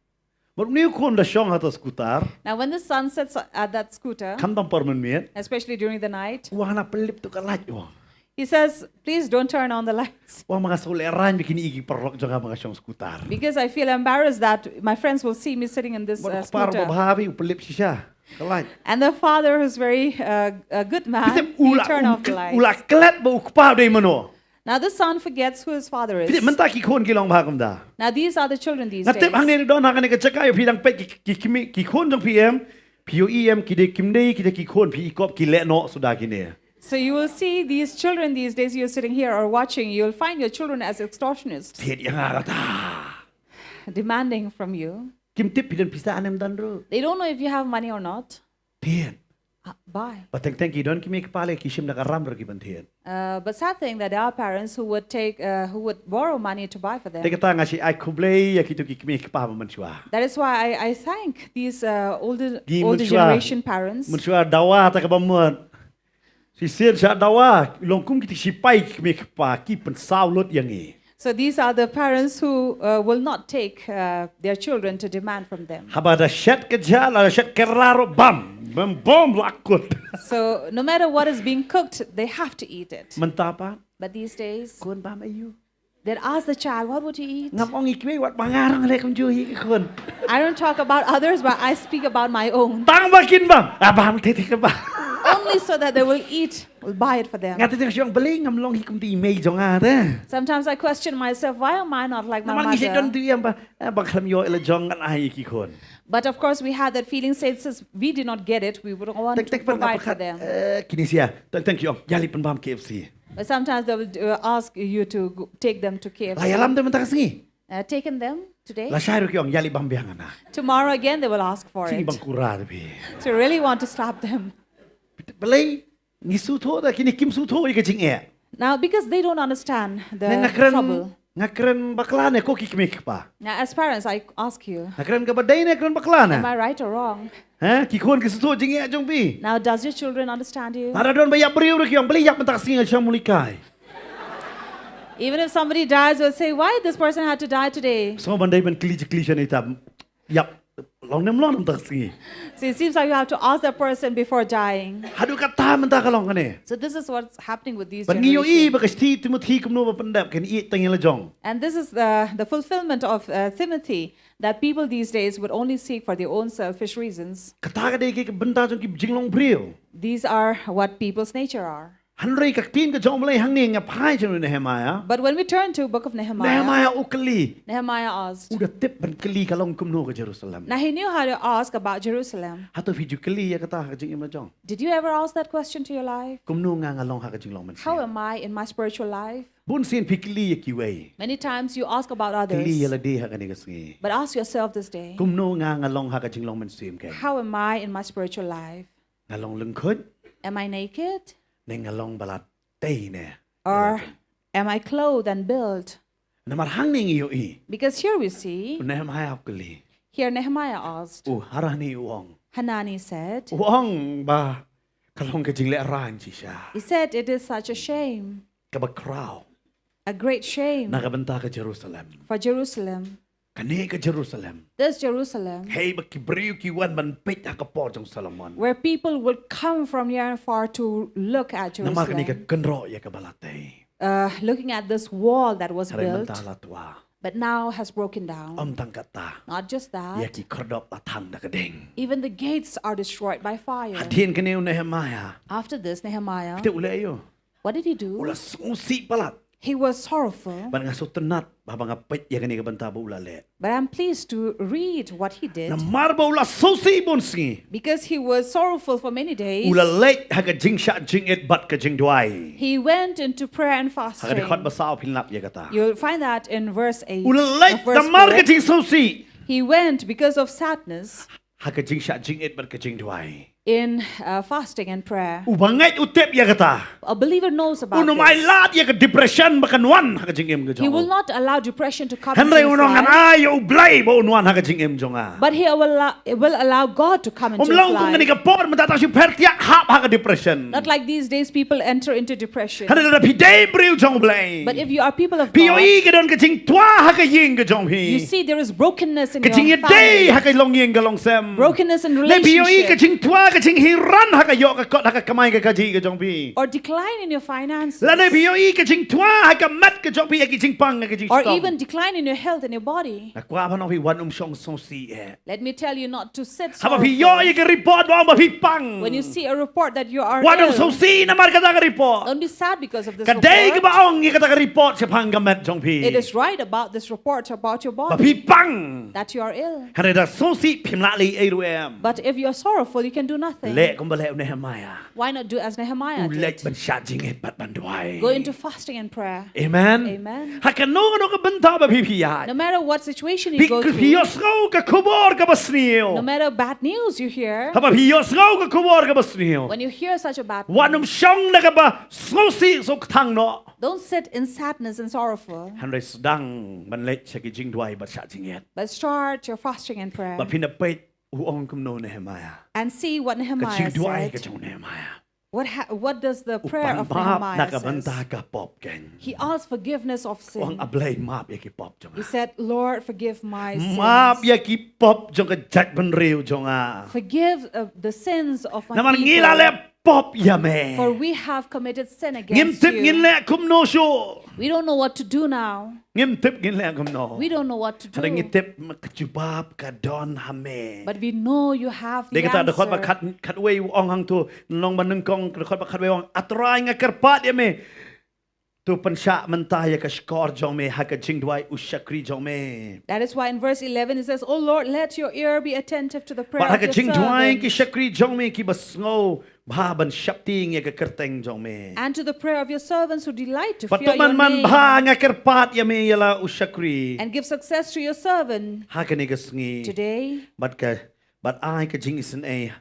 Speaker 4: Mar ni kon da shong hata skutar.
Speaker 5: Now when the son sits at that scooter,
Speaker 4: Kandam parman miet.
Speaker 5: especially during the night,
Speaker 4: Wah na pelip tu kalat wah.
Speaker 5: he says, please don't turn on the lights.
Speaker 4: Wah mga soleran bikin igi perlok jaga mga shong skutar.
Speaker 5: Because I feel embarrassed that my friends will see me sitting in this
Speaker 4: Mar par ba
Speaker 5: scooter.
Speaker 4: bahabi pelip siya. Kalat.
Speaker 5: And the father, who's very a good man,
Speaker 4: Kisip
Speaker 5: he
Speaker 4: ula
Speaker 5: turn off the lights.
Speaker 4: ula klet ba ukpa day mano.
Speaker 5: Now the son forgets who his father
Speaker 4: Kisip
Speaker 5: is.
Speaker 4: menta ki kon kilong bahagam da.
Speaker 5: Now these are the children these
Speaker 4: Na tip hang
Speaker 5: days.
Speaker 4: ni don hang ni ka chaka yo pidang pe ki kon jong PM. POEM ki de kim day ki de ki kon pi ikop ki le no sudah kini.
Speaker 5: So you will see these children these days, you're sitting here or watching, you'll find your children as extortionists,
Speaker 4: Tiet yang agata.
Speaker 5: demanding from you.
Speaker 4: Kim tip pidan pista anem dan ro.
Speaker 5: They don't know if you have money or not.
Speaker 4: Tiet.
Speaker 5: Buy.
Speaker 4: Pateng teng ki don kimi kepala ki sim nak ram ki ban tiet.
Speaker 5: But sad thing that there are parents who would borrow money to buy for them.
Speaker 4: Te kata ngasi ai kublei ya kitu ki kimi kepala man chua.
Speaker 5: That is why I thank these older
Speaker 4: Gi
Speaker 5: older
Speaker 4: muncua.
Speaker 5: generation parents.
Speaker 4: Man chua dawa ta ka bamut. Si sir sa dawa longkum ki si pai kimi kepala ki pen saulot yang ni.
Speaker 5: So these are the parents who will not take their children to demand from them.
Speaker 4: Habada shat kerja la shat keraro bam. Bom lakut.
Speaker 5: So no matter what is being cooked, they have to eat it.
Speaker 4: Mentapa
Speaker 5: But these days,
Speaker 4: kon bam ayu.
Speaker 5: they ask the child, what would you eat?
Speaker 4: Ngam ong ikme wat bangarang le kum juhi ki kon.
Speaker 5: I don't talk about others, but I speak about my own.
Speaker 4: Tang bakin bam. Abam tete ke bam.
Speaker 5: Only so that they will eat, will buy it for them.
Speaker 4: Ngati teng siang beli ngam long hikum ti mei jong ate.
Speaker 5: Sometimes I question myself, why am I not like my
Speaker 4: Namang isi don
Speaker 5: mother?
Speaker 4: tu yang ba bang klam yo ele jong kan ai ki kon.
Speaker 5: But of course, we had that feeling, since we did not get it, we would want
Speaker 4: Tek
Speaker 5: to
Speaker 4: tek pan
Speaker 5: provide for
Speaker 4: apakat
Speaker 5: them.
Speaker 4: kini sia. Thank you. Yali pen bam KFC.
Speaker 5: But sometimes they will ask you to take them to
Speaker 4: Layalam
Speaker 5: KFC.
Speaker 4: tu mentak singi.
Speaker 5: taken them today.
Speaker 4: ละใช่หรือกี่องยาลิบัมเบียงนะ
Speaker 5: Tomorrow again they will ask for
Speaker 4: ที่
Speaker 5: it.
Speaker 4: บังกุราดพี่
Speaker 5: So you really want to slap them.
Speaker 4: ไปเลยนี่สู้โทษแต่กินกิมสู้โทษอีกจริงเอ๋
Speaker 5: Now, because they don't understand the
Speaker 4: นักเรียน
Speaker 5: trouble.
Speaker 4: นักเรียนบักลาเนี่ยก็คิดไม่คิดป่ะ
Speaker 5: Now, as parents, I ask you,
Speaker 4: นักเรียนกับบัดได้นักเรียนบักลาเนี่ย
Speaker 5: am I right or wrong?
Speaker 4: ฮะกี่คนกิสู้โทษจริงเอ๋จงพี่
Speaker 5: Now, does your children understand you?
Speaker 4: อาราดอนไปยับริ้วหรือกี่องไปเลยยับมันตักสิ่งที่ชมุลิกาย
Speaker 5: Even if somebody dies, we'll say, why this person had to die today?
Speaker 4: สมบัติได้เป็นคลีชนี่แต่ยับลองน้ำร้อนน้ำตักสิ่ง
Speaker 5: So it seems like you have to ask that person before dying.
Speaker 4: หาดูกัตตามันตากลองกันเนี่ย
Speaker 5: So this is what's happening with these
Speaker 4: ปัญญาอี
Speaker 5: generations.
Speaker 4: บักที่ทิโมธีกุมโนบัปันดับกันอีตังยังละจง
Speaker 5: And this is the fulfillment of Timothy, that people these days would only seek for their own selfish reasons.
Speaker 4: กัตตาก็ได้กี่บรรดาจงกี่จิงลงเปรี้ยว
Speaker 5: These are what people's nature are.
Speaker 4: ฮันเรย์กับทีนก็จงมาเลยหังเนียงกับพายจนในเฮมายะ
Speaker 5: But when we turn to book of
Speaker 4: เน
Speaker 5: Nehemiah,
Speaker 4: ฮมายะอุกลี
Speaker 5: Nehemiah asked.
Speaker 4: อุดติบบันกลีกะลงกุมโนกับเยรูซาเล็ม
Speaker 5: Now he knew how to ask about Jerusalem.
Speaker 4: ฮัตฟิจุกลียกตากับจิงมาจง
Speaker 5: Did you ever ask that question to your life?
Speaker 4: กุมโนงานลงหากับจิงลงมัน
Speaker 5: How am I in my spiritual life?
Speaker 4: บุญเสียนพิกลียกิเว
Speaker 5: Many times you ask about
Speaker 4: กลีย
Speaker 5: others,
Speaker 4: ละดีหากันนี่ก็สิ
Speaker 5: but ask yourself this day,
Speaker 4: กุมโนงานลงหากับจิงลงมันเสียมแก
Speaker 5: how am I in my spiritual life?
Speaker 4: งานลงลึงขึ้น
Speaker 5: Am I naked?
Speaker 4: ในงานลงบลัดเต้เนี่ย
Speaker 5: Or am I clothed and built?
Speaker 4: นมาหังเนียงอยู่อี
Speaker 5: Because here we see,
Speaker 4: เนฮมายะอุกลี
Speaker 5: here Nehemiah asked.
Speaker 4: อูฮารานีวอง
Speaker 5: Hanani said,
Speaker 4: วองบากะลงกับจิงเลรานจิชา
Speaker 5: he said, it is such a shame,
Speaker 4: กับบักคราว
Speaker 5: a great shame
Speaker 4: นักบันตากับเยรูซาเล็ม
Speaker 5: for Jerusalem.
Speaker 4: กันนี่กับเยรูซาเล็ม
Speaker 5: This Jerusalem,
Speaker 4: เฮ้ยบักกิบริวกิวันมันปิดหักกระปอจงซาลมอน
Speaker 5: where people would come from near and far to look at
Speaker 4: นมากันนี่กับ
Speaker 5: Jerusalem,
Speaker 4: กันรอยกับบาลาเต้
Speaker 5: looking at this wall that was
Speaker 4: อะไรมัน
Speaker 5: built,
Speaker 4: ตาละตัว
Speaker 5: but now has broken
Speaker 4: อ
Speaker 5: down.
Speaker 4: มตังกัตตา
Speaker 5: Not just
Speaker 4: อยา
Speaker 5: that,
Speaker 4: กิครดอบตาทังนักเด้ง
Speaker 5: even the gates are destroyed by
Speaker 4: หั
Speaker 5: fire.
Speaker 4: ดเทียนกันเนวเนฮมายะ
Speaker 5: After this, Nehemiah,
Speaker 4: เตอุเลอยู่
Speaker 5: what did he
Speaker 4: อุ
Speaker 5: do?
Speaker 4: ลาสงสีปลัด
Speaker 5: He was sorrowful,
Speaker 4: บันงาสุตนัดบาบังเป็ดยากันนี่กับบันตาบุลาเล่
Speaker 5: but I'm pleased to read what he did
Speaker 4: นมารบุลาสุสีบุนสี
Speaker 5: because he was sorrowful for many days.
Speaker 4: อุลาเล่หักจิงชาจิงเอ็ดบัดกับจิงดวย
Speaker 5: He went into prayer and
Speaker 4: หัก
Speaker 5: fasting.
Speaker 4: ได้คอดบาสาวพินลับยากตา
Speaker 5: You'll find that in verse 8.
Speaker 4: อุลาเล่
Speaker 5: verse
Speaker 4: นมารกับ
Speaker 5: 4.
Speaker 4: จิงสุสี
Speaker 5: He went because of sadness
Speaker 4: หักจิงชาจิงเอ็ดบัดกับจิงดวย
Speaker 5: in fasting and prayer.
Speaker 4: อุบังไงอุเทปยากตา
Speaker 5: A believer knows
Speaker 4: อุ
Speaker 5: about
Speaker 4: นไม่
Speaker 5: this.
Speaker 4: ลาดยาก depression บักันวันหักจิงเอ็มกับจง
Speaker 5: He will not allow depression to come
Speaker 4: ฮัน
Speaker 5: into
Speaker 4: เร
Speaker 5: his
Speaker 4: อุนงกัน
Speaker 5: life,
Speaker 4: อายอุบไลบอุนวันหักจิงเอ็มจงอ่ะ
Speaker 5: but he will allow God to come
Speaker 4: ผ
Speaker 5: into
Speaker 4: ม
Speaker 5: his
Speaker 4: ลองตรงนี้
Speaker 5: life.
Speaker 4: กับปอดมันตัดชิเพร์ติยาฮับหัก depression
Speaker 5: Not like these days people enter into depression.
Speaker 4: ฮันเรพี่เดบริวจงเบล
Speaker 5: But if you are people of
Speaker 4: พี่โอ้ย
Speaker 5: God,
Speaker 4: ก็โดนกับจิงตัวหักยิงกับจงพี่
Speaker 5: you see there is brokenness in
Speaker 4: กับจิง
Speaker 5: your
Speaker 4: เด
Speaker 5: family,
Speaker 4: หักลงยิงกับลงเซม
Speaker 5: brokenness in
Speaker 4: และพี่โอ้ยกับ
Speaker 5: relationship,
Speaker 4: จิงตัวกับจิงฮิรันหักยกกับกอดหักกำไมกับจีกับจงพี่
Speaker 5: or decline in your finances,
Speaker 4: และในพี่โอ้ยกับจิงตัวหักกับมัดกับจงพี่กับจิงปังกับจิง
Speaker 5: or
Speaker 4: สตอม
Speaker 5: even decline in your health and your body.
Speaker 4: นักว่าพน้องพี่วันชงสงสีเอ
Speaker 5: Let me tell you not to sit
Speaker 4: ถ้าพี่โอ้ย
Speaker 5: sorrowful.
Speaker 4: กับรีพอร์ตว่าพี่ปัง
Speaker 5: When you see a report that you are
Speaker 4: วันสง
Speaker 5: ill,
Speaker 4: สีน้ำมันกับตากรีพอร์ต
Speaker 5: don't be sad because of this
Speaker 4: กันเด้กับ
Speaker 5: report.
Speaker 4: อ่องกับตากรีพอร์ตจะพังกับแมทจงพี่
Speaker 5: It is right about this report about your
Speaker 4: ว่า
Speaker 5: body
Speaker 4: พี่ปัง
Speaker 5: that you are ill.
Speaker 4: ฮันเรดสงสีพิมละลีเอรูเอ็ม
Speaker 5: But if you are sorrowful, you can do nothing.
Speaker 4: เละก็มาเละในฮามายา
Speaker 5: Why not do as Nehemiah
Speaker 4: เละ
Speaker 5: did?
Speaker 4: บัญชาจิงเอ็ดบัดบันด้วย
Speaker 5: Go into fasting and prayer.
Speaker 4: เอเมน
Speaker 5: Amen.
Speaker 4: หากกันโน้ก็บันทาบพี่พี่ยา
Speaker 5: No matter what situation
Speaker 4: พี่
Speaker 5: you go
Speaker 4: พี่ย
Speaker 5: through,
Speaker 4: ศเขากับขบวนกับบัสเนียว
Speaker 5: no matter bad news you hear,
Speaker 4: ถ้าพี่ยศเขากับขบวนกับบัสเนียว
Speaker 5: when you hear such a bad
Speaker 4: วัน
Speaker 5: news,
Speaker 4: ช่องนะครับว่าสงสีสุขทางเนาะ
Speaker 5: don't sit in sadness and sorrowful,
Speaker 4: ฮันเรสดังมันเละเชกิจิงด้วยบัญชาจิงเอ็ด
Speaker 5: but start your fasting and prayer
Speaker 4: บัดพี่นับเป็ดหัวองคุมโนในฮามายา
Speaker 5: and see what
Speaker 4: กับจิง
Speaker 5: Nehemiah
Speaker 4: ด้วยกับ
Speaker 5: said.
Speaker 4: จงในฮามายา
Speaker 5: What does the
Speaker 4: อุ
Speaker 5: prayer
Speaker 4: ปัน
Speaker 5: of
Speaker 4: บาปนัก
Speaker 5: Nehemiah
Speaker 4: บันตา
Speaker 5: says?
Speaker 4: กับปอบแกง
Speaker 5: He asked forgiveness of
Speaker 4: วัง
Speaker 5: sin.
Speaker 4: อับเลยมาบยากิปอบจง
Speaker 5: He said, Lord, forgive my
Speaker 4: มาบ
Speaker 5: sins.
Speaker 4: ยากิปอบจงกับจัดบันเรียวจงอ่ะ
Speaker 5: Forgive the sins of
Speaker 4: นั่น
Speaker 5: my
Speaker 4: มันงี้ละเละ
Speaker 5: people.
Speaker 4: ปอบยาแม่
Speaker 5: For we have committed sin
Speaker 4: เงิม
Speaker 5: against
Speaker 4: ทิพเงิน
Speaker 5: you.
Speaker 4: แหละคุมโนโช
Speaker 5: We don't know what to do now.
Speaker 4: เงิมทิพเงินแหละคุมโน
Speaker 5: We don't know what to
Speaker 4: ถ้าเงิน
Speaker 5: do.
Speaker 4: ทิพมันกจุบาบกระดอนฮาเม
Speaker 5: But we know you have
Speaker 4: เด็ก
Speaker 5: the
Speaker 4: ตาเด็กคนมา
Speaker 5: answer.
Speaker 4: คัดเวอองหังตัวน้องบันนึงกองเด็กคนมาคัดเวอองอัตรายงะกระปาดยาเมตัวปัญชามันตายกับสกอร์จงเมฮักจิงด้วยอุชกรีจงเม
Speaker 5: That is why in verse 11 it says, Oh Lord, let your ear be attentive to the
Speaker 4: ปั
Speaker 5: prayer
Speaker 4: ฮั
Speaker 5: of
Speaker 4: ก
Speaker 5: your
Speaker 4: จิงด้วยกิ
Speaker 5: servant.
Speaker 4: ชกรีจงเมกิบัสโง Bha ban shapti nge ke kerteng jong me.
Speaker 5: And to the prayer of your servants who delight to
Speaker 4: But
Speaker 5: fear
Speaker 4: to
Speaker 5: your
Speaker 4: man
Speaker 5: name,
Speaker 4: bha nge kerpat ya me yala ushakri.
Speaker 5: and give success to your servant
Speaker 4: Ha ke ne ke sngi.
Speaker 5: today.
Speaker 4: But I ke jing isen a.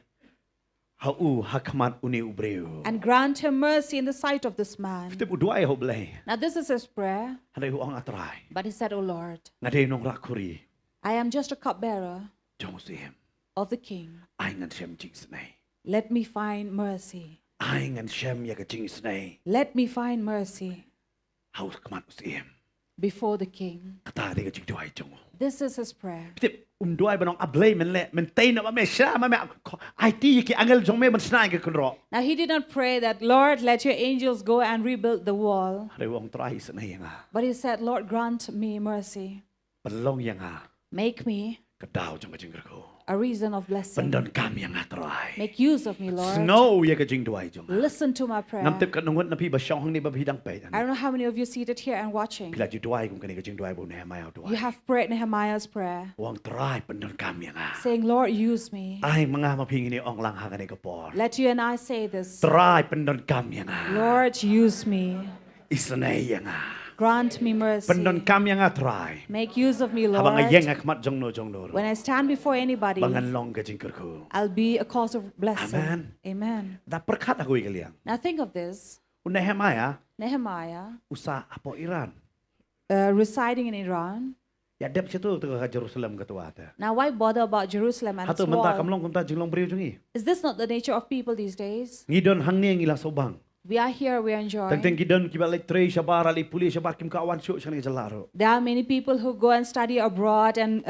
Speaker 4: Ha u ha kamat uni ubreu.
Speaker 5: And grant him mercy in the sight of this man.
Speaker 4: Tip uduai ho blai.
Speaker 5: Now this is his prayer.
Speaker 4: Handai hu ang atrai.
Speaker 5: But he said, O Lord,
Speaker 4: Ngade nong rakuri.
Speaker 5: I am just a cupbearer
Speaker 4: Jong si him.
Speaker 5: of the king.
Speaker 4: Ai ngan shem jing snai.
Speaker 5: Let me find mercy.
Speaker 4: Ai ngan shem ya ke jing snai.
Speaker 5: Let me find mercy
Speaker 4: How kamat si him.
Speaker 5: before the king.
Speaker 4: Kata de ke jing duai jong.
Speaker 5: This is his prayer.
Speaker 4: Tip duai banong ablay men le men tay na me sha ma me IT ki angel jong me man snai ke kunro.
Speaker 5: Now he did not pray that, Lord, let your angels go and rebuild the wall.
Speaker 4: Handai hu ang trai snai nga.
Speaker 5: But he said, Lord, grant me mercy.
Speaker 4: Balong yang nga.
Speaker 5: Make me
Speaker 4: Kadao jong ke jing ko.
Speaker 5: a reason of blessing.
Speaker 4: Pendon kam yang atrai.
Speaker 5: Make use of me, Lord.
Speaker 4: Snow ya ke jing duai jong.
Speaker 5: Listen to my prayer.
Speaker 4: Ngam tip kat nungut na pi ba syong ni ba bidang pe.
Speaker 5: I don't know how many of you seated here and watching.
Speaker 4: Pila ju duai kum kani ke jing duai bo Nehemiah duai.
Speaker 5: You have prayed Nehemiah's prayer,
Speaker 4: Wang try pendon kam yang nga.
Speaker 5: saying, Lord, use me.
Speaker 4: Ai mga maping ini ong lang hangane ka por.
Speaker 5: Let you and I say this.
Speaker 4: Try pendon kam yang nga.
Speaker 5: Lord, use me.
Speaker 4: Isnay yang nga.
Speaker 5: Grant me mercy.
Speaker 4: Pendon kam yang nga try.
Speaker 5: Make use of me,
Speaker 4: Habang
Speaker 5: Lord.
Speaker 4: ayeng akmat jong no.
Speaker 5: When I stand before anybody,
Speaker 4: Bangan long ka jing ko.
Speaker 5: I'll be a cause of blessing.
Speaker 4: Amen.
Speaker 5: Amen.
Speaker 4: Da perkat ako ikaliang.
Speaker 5: Now think of this.
Speaker 4: Nehemiah
Speaker 5: Nehemiah,
Speaker 4: usa apo Iran.
Speaker 5: residing in Iran.
Speaker 4: Ya dep situ tu ka Jerusalem ka tuata.
Speaker 5: Now why bother about Jerusalem and its
Speaker 4: Hatu menta
Speaker 5: wall?
Speaker 4: kamlong kumta jinglong beriu jungi.
Speaker 5: Is this not the nature of people these days?
Speaker 4: Ngidon hang ni ngila sobang.
Speaker 5: We are here, we are
Speaker 4: Teng
Speaker 5: enjoying.
Speaker 4: gidon kiba like tre shabar ali puli shabar kim ka awan syuk shang jalaro.
Speaker 5: There are many people who go and study abroad and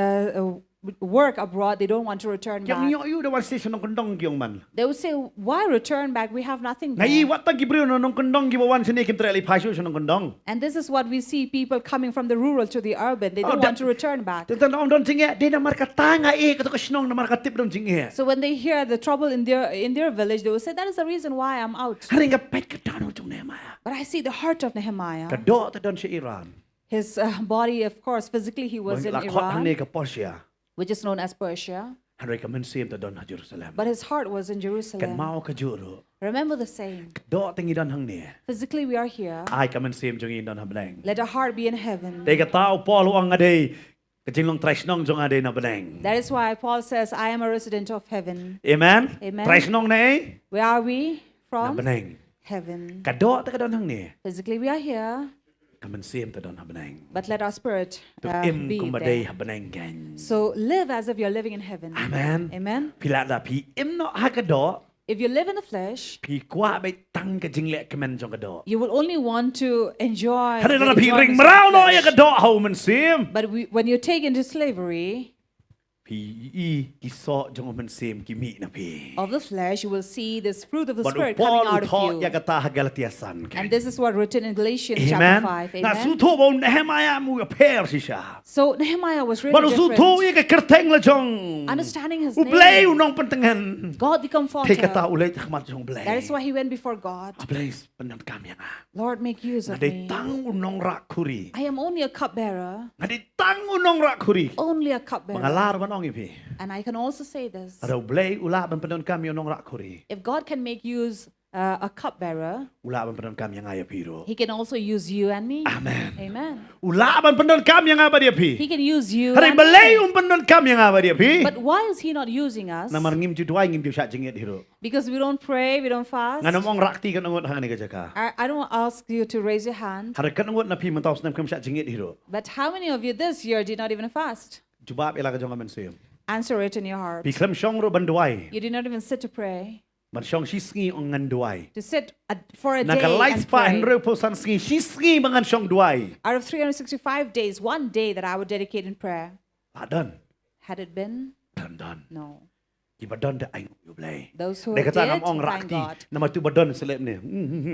Speaker 5: work abroad. They don't want to return
Speaker 4: Yang
Speaker 5: back.
Speaker 4: nyo yu da wan station ng kondong gyong man.
Speaker 5: They would say, why return back? We have nothing
Speaker 4: Ngai
Speaker 5: there.
Speaker 4: wat ta gibriu no ng kondong giba wan sini kim tre ali pasyo ng kondong.
Speaker 5: And this is what we see, people coming from the rural to the urban. They don't want to return back.
Speaker 4: Tentan ong don jinge de na marka tanga kato ka sinong na marka tip don jinge.
Speaker 5: So when they hear the trouble in their village, they will say, that is the reason why I'm out.
Speaker 4: Haring ka pet ka tano jong Nehemiah.
Speaker 5: But I see the heart of Nehemiah.
Speaker 4: Kado ta don si Iran.
Speaker 5: His body, of course, physically he was in
Speaker 4: Lakot hang ni
Speaker 5: Iran,
Speaker 4: ka Persia.
Speaker 5: which is known as Persia.
Speaker 4: Haring ka mensim ta don ha Jerusalem.
Speaker 5: But his heart was in
Speaker 4: Kan
Speaker 5: Jerusalem.
Speaker 4: mau ka juro.
Speaker 5: Remember the saying,
Speaker 4: Do tingi don hang ni.
Speaker 5: physically we are here.
Speaker 4: Ai ka mensim jong in don ha bleng.
Speaker 5: Let our heart be in heaven.
Speaker 4: Te ka tao polo ang ade. Kajinglong tresnong jong ade na bleng.
Speaker 5: That is why Paul says, I am a resident of heaven.
Speaker 4: Amen.
Speaker 5: Amen.
Speaker 4: Tresnong na eh.
Speaker 5: Where are we
Speaker 4: Na
Speaker 5: from?
Speaker 4: bleng.
Speaker 5: Heaven.
Speaker 4: Kado ta ka don hang ni.
Speaker 5: Physically we are here,
Speaker 4: Kamansim ta don ha bleng.
Speaker 5: but let our spirit
Speaker 4: Tu im
Speaker 5: be
Speaker 4: kumbade
Speaker 5: there.
Speaker 4: ha bleng gan.
Speaker 5: So live as if you're living in heaven.
Speaker 4: Amen.
Speaker 5: Amen.
Speaker 4: Pila da pi im no ha kado.
Speaker 5: If you live in the flesh,
Speaker 4: Pi kwa bay tang ka jingle kamen jong kado.
Speaker 5: you will only want to enjoy
Speaker 4: Hadi
Speaker 5: the
Speaker 4: na pi ring
Speaker 5: enjoyments of
Speaker 4: marao
Speaker 5: the
Speaker 4: no ya
Speaker 5: flesh.
Speaker 4: kado ha mansim.
Speaker 5: But when you take into slavery
Speaker 4: Pi ki so jong mansim ki mi na pi.
Speaker 5: of the flesh, you will see this fruit of the
Speaker 4: But
Speaker 5: Spirit coming
Speaker 4: Paul
Speaker 5: out of
Speaker 4: uthot ya
Speaker 5: you.
Speaker 4: kata ha galatiasan.
Speaker 5: And this is what written in Galatians
Speaker 4: Amen.
Speaker 5: chapter 5.
Speaker 4: Na
Speaker 5: Amen.
Speaker 4: suto bo Nehemiah mu ya per si siya.
Speaker 5: So Nehemiah was really
Speaker 4: Baru suto
Speaker 5: different.
Speaker 4: ya ka kerteng la jong.
Speaker 5: Understanding his
Speaker 4: Ublay
Speaker 5: name,
Speaker 4: unong pentengan.
Speaker 5: God the
Speaker 4: Te kata
Speaker 5: Comforter.
Speaker 4: ulay takmat jong blay.
Speaker 5: That is why he went before God.
Speaker 4: Ablay penon kami nga.
Speaker 5: Lord, make use of
Speaker 4: Ngade
Speaker 5: me.
Speaker 4: tang unong rakuri.
Speaker 5: I am only a cupbearer,
Speaker 4: Ngade tang unong rakuri.
Speaker 5: only a cupbearer.
Speaker 4: Mangalar manong ipi.
Speaker 5: And I can also say this.
Speaker 4: Ada ublay ula ban penon kami unong rakuri.
Speaker 5: If God can make use a cupbearer,
Speaker 4: Ula ban penon kami nga ya piro.
Speaker 5: he can also use you and me.
Speaker 4: Amen.
Speaker 5: Amen.
Speaker 4: Ula ban penon kami nga ba dia pi.
Speaker 5: He can use you
Speaker 4: Hari
Speaker 5: and
Speaker 4: balay
Speaker 5: me.
Speaker 4: penon kami nga ba dia pi.
Speaker 5: But why is he not using us?
Speaker 4: Na marngim ju duay ngim ju sya jingit hiro.
Speaker 5: Because we don't pray, we don't fast.
Speaker 4: Nga namong rakti kan ungot hang ni ka jaka.
Speaker 5: I don't ask you to raise your hand.
Speaker 4: Hari kan ungot na pi mentaus nam kam sya jingit hiro.
Speaker 5: But how many of you this year did not even fast?
Speaker 4: Jubab ila ka jong amen suyem.
Speaker 5: Answer it in your heart.
Speaker 4: Pi klem syong ro ban duay.
Speaker 5: You did not even sit to pray.
Speaker 4: Ban syong si sngi ong ngan duay.
Speaker 5: To sit for a day
Speaker 4: Nakalay
Speaker 5: and
Speaker 4: pa
Speaker 5: pray.
Speaker 4: henre po san sngi si sngi mangan syong duay.
Speaker 5: Out of 365 days, one day that I would dedicate in prayer.
Speaker 4: Adan.
Speaker 5: Had it been?
Speaker 4: Dan.
Speaker 5: No.
Speaker 4: Ki badon de ay ublay.
Speaker 5: Those who
Speaker 4: Dia kata
Speaker 5: did,
Speaker 4: nam ong
Speaker 5: thank
Speaker 4: rakti.
Speaker 5: God.
Speaker 4: Nama tu badon selep ni.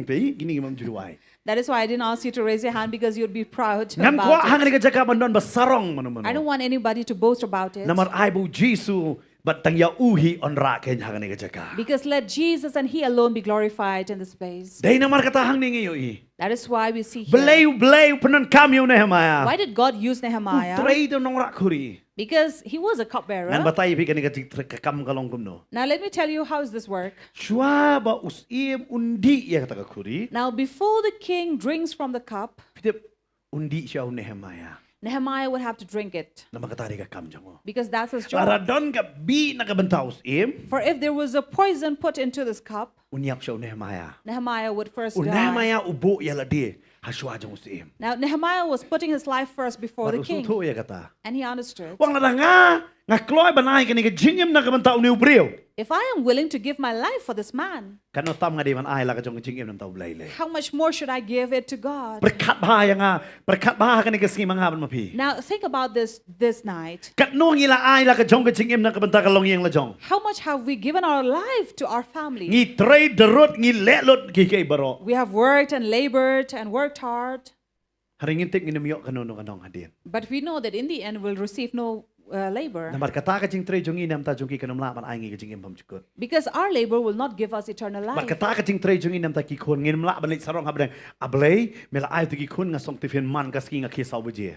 Speaker 4: Pi gini ngam ju duay.
Speaker 5: That is why I didn't ask you to raise your hand because you'd be proud
Speaker 4: Ngam kwa hang
Speaker 5: about
Speaker 4: ni
Speaker 5: it.
Speaker 4: ka jaka bandon basarong mano
Speaker 5: I don't
Speaker 4: mano.
Speaker 5: want anybody to boast about it.
Speaker 4: Namar ay bu Jesu bat tang ya uhi on ra ken hang ni ka jaka.
Speaker 5: Because let Jesus and He alone be glorified in this place.
Speaker 4: Dai namar kata hang ni ngayo i.
Speaker 5: That is why we see here.
Speaker 4: Belay penon kami Nehemiah.
Speaker 5: Why did God use Nehemiah?
Speaker 4: Tray do nong rakuri.
Speaker 5: Because he was a
Speaker 4: Ngan
Speaker 5: cupbearer.
Speaker 4: batai pi kani ka kam kalong kumno.
Speaker 5: Now let me tell you how does this work.
Speaker 4: Shua ba usim undi ya kata ka kuri.
Speaker 5: Now before the king drinks from the cup,
Speaker 4: Pitip undi siya Nehemiah.
Speaker 5: Nehemiah would have to drink it
Speaker 4: Na makatari ka kam jango.
Speaker 5: because that's his
Speaker 4: Para
Speaker 5: job.
Speaker 4: don ka bi nakabanta usim.
Speaker 5: For if there was a poison put into this cup,
Speaker 4: Unyap siya Nehemiah.
Speaker 5: Nehemiah would first die.
Speaker 4: Nehemiah ubo ya ladi. Haswa jang usim.
Speaker 5: Now Nehemiah was putting his life first before the king,
Speaker 4: Marusuto ya kata.
Speaker 5: and he understood.
Speaker 4: Wang nada nga kloy banay kani ka jingim nakabanta uni ubriyo.
Speaker 5: If I am willing to give my life for this man,
Speaker 4: Kano tam nga di man ay la ka jong jingim nam tau blay le.
Speaker 5: how much more should I give it to God?
Speaker 4: Berkat bahaya nga, berkat bahaya kani ka singi manghaban mapi.
Speaker 5: Now think about this night.
Speaker 4: Kat no ngila ay la ka jong ka jingim nakabanta ka long yang la jong.
Speaker 5: How much have we given our life to our family?
Speaker 4: Ngi trade derut ngi lelot ki kay baro.
Speaker 5: We have worked and labored and worked hard,
Speaker 4: Haringin tik nginamyo kanono kanong hadin.
Speaker 5: but we know that in the end we'll receive no labor
Speaker 4: Namar kata ka jing trade jong inam ta jong ki kanam laban ay ngi ka jingim pam chukut.
Speaker 5: because our labor will not give us eternal
Speaker 4: Mar
Speaker 5: life.
Speaker 4: kata ka jing trade jong inam ta ki kun ngin laban lit sarong habdang ablay mela ay ti ki kun nga song tifin man ka ski nga kisaw buje.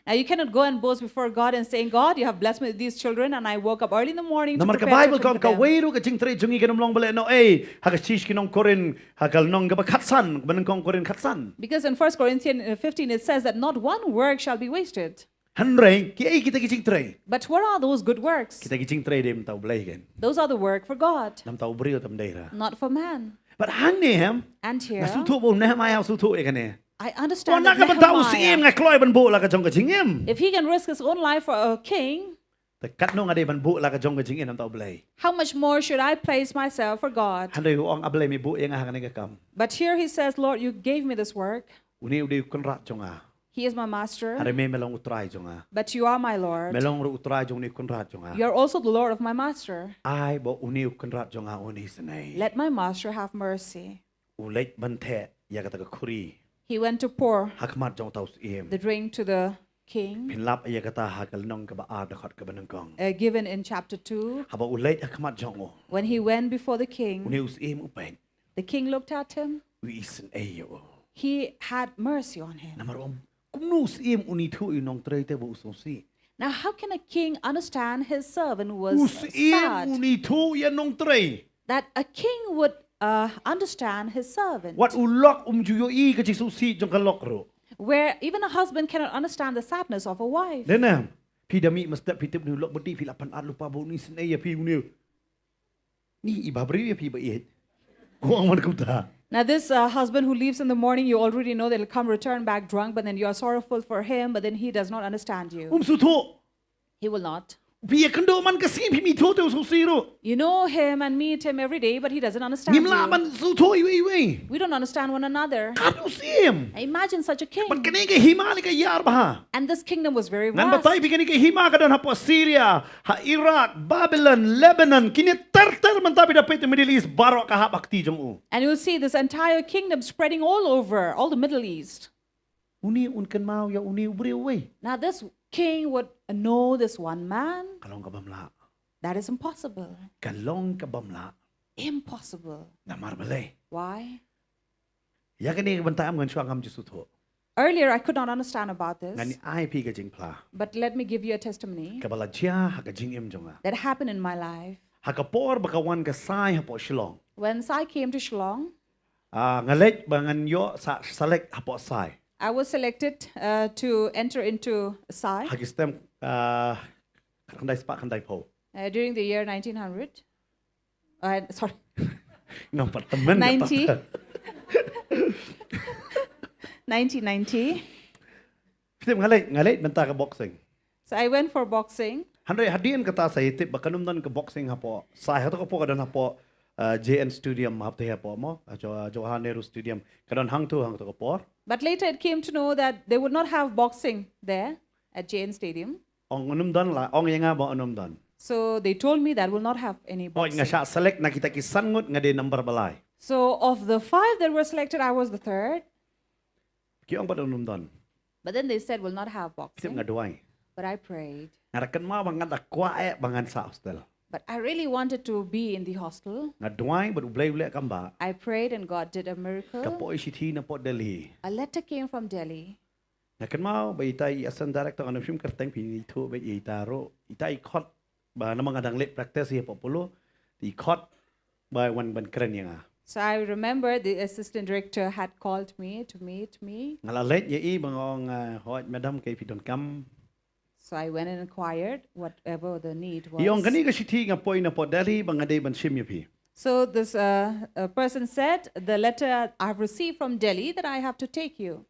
Speaker 5: Now you cannot go and boast before God and saying, God, you have blessed me with these children, and I woke up early in the morning to
Speaker 4: Namar ka
Speaker 5: prepare
Speaker 4: Bible
Speaker 5: children
Speaker 4: ka
Speaker 5: for them.
Speaker 4: wayro ka jing trade jong ikanam long bale no ay haga chish kinong korin hagal nong gaba katsan banang kong korin katsan.
Speaker 5: Because in 1 Corinthians 15 it says that not one work shall be wasted.
Speaker 4: Hanray ki ay kita ki jing trade.
Speaker 5: But what are those good works?
Speaker 4: Kita ki jing trade dem tau blay gen.
Speaker 5: Those are the work for God,
Speaker 4: Nam tau brio tam deira.
Speaker 5: not for man.
Speaker 4: But hang Nehem
Speaker 5: And here,
Speaker 4: nasuto bo Nehemiah suto e kane.
Speaker 5: I
Speaker 4: Kung
Speaker 5: understand that
Speaker 4: nakabanta usim
Speaker 5: Nehemiah,
Speaker 4: nga kloy ban bo la ka jong ka jingim.
Speaker 5: if he can risk his own life for a king,
Speaker 4: Kat no nga de ban bo la ka jong ka jingim nam tau blay.
Speaker 5: how much more should I place myself for God?
Speaker 4: Handay ko ang ablay mi bo yang nga ka kam.
Speaker 5: But here he says, Lord, you gave me this work.
Speaker 4: Uni udi kon rat jong a.
Speaker 5: He is my master,
Speaker 4: Handay me melong utray jong a.
Speaker 5: but you are my Lord.
Speaker 4: Melong ro utray jong ni kon rat jong a.
Speaker 5: You are also the Lord of my master.
Speaker 4: Ay bo uni kon rat jong a uni sanay.
Speaker 5: Let my master have mercy.
Speaker 4: Ulay ban the ya ka ta kuri.
Speaker 5: He went to pour
Speaker 4: Hakmat jong tau sim.
Speaker 5: the drink to the king,
Speaker 4: Pinlap ya ka ta hakal nong ka ba ad khat ka banang kong.
Speaker 5: given in chapter 2.
Speaker 4: Haba ulay hakmat jong o.
Speaker 5: When he went before the king,
Speaker 4: Uni usim upeng.
Speaker 5: the king looked at him.
Speaker 4: Ui isan ayo.
Speaker 5: He had mercy on him.
Speaker 4: Namarom. Kumno usim uni tu inong tray te bo usosi.
Speaker 5: Now, how can a king understand his servant was
Speaker 4: Usim
Speaker 5: sad?
Speaker 4: uni tu ya nong tray.
Speaker 5: That a king would understand his servant.
Speaker 4: Wat ulok juyo i ka jisusi jong ka lokro.
Speaker 5: Where even a husband cannot understand the sadness of a wife.
Speaker 4: Denam. Pi dami mesti pi tip ni lok bodi pi lapan ad lupa bo ni sen ya pi uni. Ni ibabri ya pi ba i. Ko ang man kuta.
Speaker 5: Now, this husband who leaves in the morning, you already know that he'll come return back drunk, but then you are sorrowful for him, but then he does not understand you.
Speaker 4: Suto.
Speaker 5: He will not.
Speaker 4: Pi kando man kasi pi mi tu te usosi ro.
Speaker 5: You know him and meet him every day, but he doesn't understand you.
Speaker 4: Ngimlaban suto iwi.
Speaker 5: We don't understand one another.
Speaker 4: Kat usim.
Speaker 5: Imagine such a king.
Speaker 4: But kani ka himali ka yar ba?
Speaker 5: And this kingdom was very
Speaker 4: Nan
Speaker 5: vast.
Speaker 4: batay bigani ka hima ka don hapo Syria, ha Iraq, Babylon, Lebanon, kini terter man tabi dapat Middle East baro ka habak ti jong u.
Speaker 5: And you'll see this entire kingdom spreading all over, all the Middle East.
Speaker 4: Uni kan mau ya uni ubri we.
Speaker 5: Now, this king would know this one man.
Speaker 4: Kalong ka bamla.
Speaker 5: That is impossible.
Speaker 4: Kalong ka bamla.
Speaker 5: Impossible.
Speaker 4: Na marbale.
Speaker 5: Why?
Speaker 4: Ya kani bantay am ngan syang am jisuto.
Speaker 5: Earlier, I could not understand about
Speaker 4: Ngani
Speaker 5: this,
Speaker 4: ai pi ka jing pla.
Speaker 5: but let me give you a testimony
Speaker 4: Kabala jia ha ka jing im jonga.
Speaker 5: that happened in my life.
Speaker 4: Ha ka por baka wan ka sai hapo Shillong.
Speaker 5: When I came to Shillong,
Speaker 4: Ngalet bangan yo sa select hapo sai.
Speaker 5: I was selected to enter into Sai
Speaker 4: Ha kistem kandai spa kandai po.
Speaker 5: during the year 1900. Sorry,
Speaker 4: Ngam apartemen
Speaker 5: 90. 1990.
Speaker 4: Kita ngalit benta ka boxing.
Speaker 5: So I went for boxing.
Speaker 4: Handai hadian kata saya tip bakanum dan ke boxing hapo. Saya hato ko po kadan hapo JN Stadium hapte hapo mo. Johan Nehru Stadium. Kadan hang tu ko po.
Speaker 5: But later it came to know that they would not have boxing there at JN Stadium.
Speaker 4: Ong unum dan la ong yang ba unum dan.
Speaker 5: So they told me that we'll not have any
Speaker 4: O nga
Speaker 5: boxing.
Speaker 4: siya select na kita kisangot nga de number balay.
Speaker 5: So of the 5 that were selected, I was the 3rd.
Speaker 4: Ki ong ba unum dan.
Speaker 5: But then they said we'll not have
Speaker 4: Kitip
Speaker 5: boxing.
Speaker 4: nga duway.
Speaker 5: But I prayed.
Speaker 4: Ngarakan ma bangan akwa bangan sa hostel.
Speaker 5: But I really wanted to be in the hostel.
Speaker 4: Nga duway but ublay kamba.
Speaker 5: I prayed and God did a miracle.
Speaker 4: Kapo isiti na po Delhi.
Speaker 5: A letter came from Delhi.
Speaker 4: Nakan mau ba itai asan director anam sim kerteng pi thu ba itaro itai khot ba namang adang let practice ya populo ti khot ba wan ban kren yang
Speaker 5: So I remember the assistant director had called me to meet me.
Speaker 4: ngala let ye I bangong hot madam kay pidon kam
Speaker 5: So I went and inquired whatever the need
Speaker 4: iong
Speaker 5: was.
Speaker 4: kani ka siti nga poi na po dali bangade ban sim ya pi
Speaker 5: So this person said, the letter I've received from Delhi that I have to take you.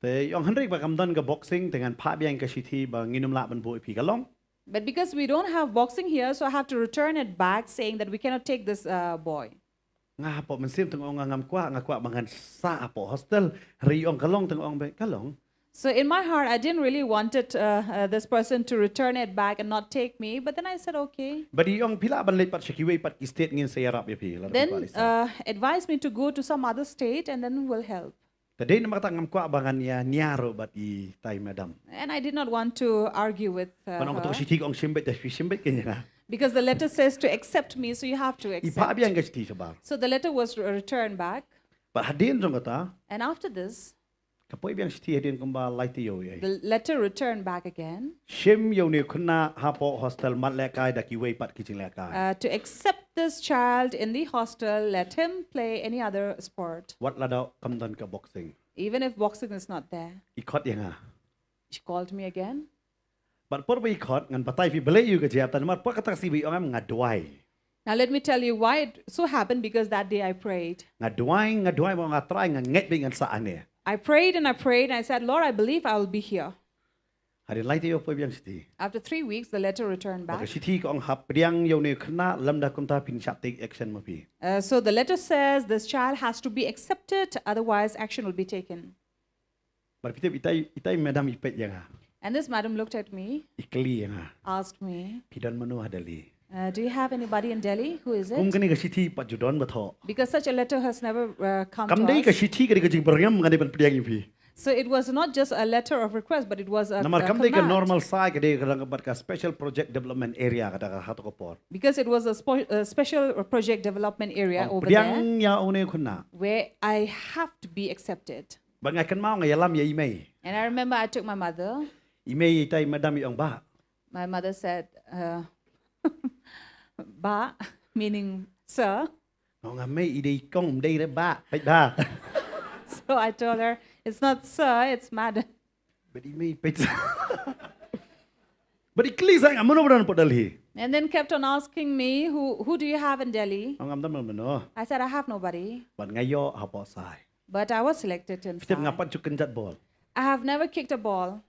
Speaker 4: te iong handrik ba kamdan ka boxing dengan pa biang ka siti ba nginum la ban bo pi kalong
Speaker 5: But because we don't have boxing here, so I have to return it back saying that we cannot take this boy.
Speaker 4: nga po man sim tong nga ngam kwa bangan sa po hostel ri ong kalong tong ong be kalong
Speaker 5: So in my heart, I didn't really wanted this person to return it back and not take me. But then I said, okay.
Speaker 4: badi ong pila ban let pat sikiwe pat state ngin sa yarap ya pi
Speaker 5: Then advised me to go to some other state and then we'll help.
Speaker 4: Tadi na makatangam kwa bangan ya niaro bat I tay madam.
Speaker 5: And I did not want to argue with
Speaker 4: Manong katong
Speaker 5: her.
Speaker 4: siti ong simbet da simbet kanya na.
Speaker 5: Because the letter says to accept me, so you have to
Speaker 4: Ipa
Speaker 5: accept.
Speaker 4: biang ka siti sa bar.
Speaker 5: So the letter was returned back.
Speaker 4: But hadin jong kata
Speaker 5: And after this,
Speaker 4: kapoy biang siti hadin kumba laiti yo ye.
Speaker 5: the letter returned back again
Speaker 4: Shim yo ni kunna hapo hostel mat lekai da kiwe pat kicing lekai.
Speaker 5: to accept this child in the hostel, let him play any other sport,
Speaker 4: Wat lada kamdan ka boxing.
Speaker 5: even if boxing is not there.
Speaker 4: Ikot yang ha.
Speaker 5: She called me again.
Speaker 4: But por ba ikot ngan patay fi bele yu ka jap tan mat por katak si bi ong ngadwai.
Speaker 5: Now let me tell you why it so happened, because that day I prayed.
Speaker 4: Ngadwai mo nga try nga nget bi ngan saan ne.
Speaker 5: I prayed and I prayed and I said, Lord, I believe I will be here.
Speaker 4: Hadin laiti yo po biang siti.
Speaker 5: After 3 weeks, the letter returned
Speaker 4: Baka
Speaker 5: back.
Speaker 4: siti ko ang hap priang yo ni kunna lamda kumta pin shap take action mo pi.
Speaker 5: So the letter says this child has to be accepted, otherwise action will be taken.
Speaker 4: But itai madam ipet yang ha.
Speaker 5: And this madam looked at me,
Speaker 4: Ikli yang ha.
Speaker 5: asked me,
Speaker 4: Pidon manu hadali.
Speaker 5: do you have anybody in Delhi? Who is
Speaker 4: Kung
Speaker 5: it?
Speaker 4: kani ka siti pat judon batho.
Speaker 5: Because such a letter has never come
Speaker 4: Kam
Speaker 5: to
Speaker 4: dai ka
Speaker 5: us.
Speaker 4: siti ka jing berngam ngani ban priang ipi.
Speaker 5: So it was not just a letter of request, but it was a
Speaker 4: Namar kam dai ka
Speaker 5: command.
Speaker 4: normal sai ka dai ka lang bat ka special project development area ka da hato ko por.
Speaker 5: Because it was a special project development area over there
Speaker 4: Priang ya one kunna.
Speaker 5: where I have to be accepted.
Speaker 4: Bangay kan mau ngayalam ya imei.
Speaker 5: And I remember I took my mother.
Speaker 4: Imei itai madam iong ba.
Speaker 5: My mother said, Ba, meaning sir.
Speaker 4: Ngo nga mei idei kong dai re ba. Pai ba.
Speaker 5: So I told her, it's not sir, it's madam.
Speaker 4: But imei pet. But ikli sai ngamono bran po dalhi.
Speaker 5: And then kept on asking me, who do you have in Delhi?
Speaker 4: Ang amdam mano.
Speaker 5: I said, I have nobody.
Speaker 4: Ban ngayo hapo sai.
Speaker 5: But I was selected in
Speaker 4: Fitip
Speaker 5: Sai.
Speaker 4: ngapat chukin jat ball.
Speaker 5: I have never kicked a ball.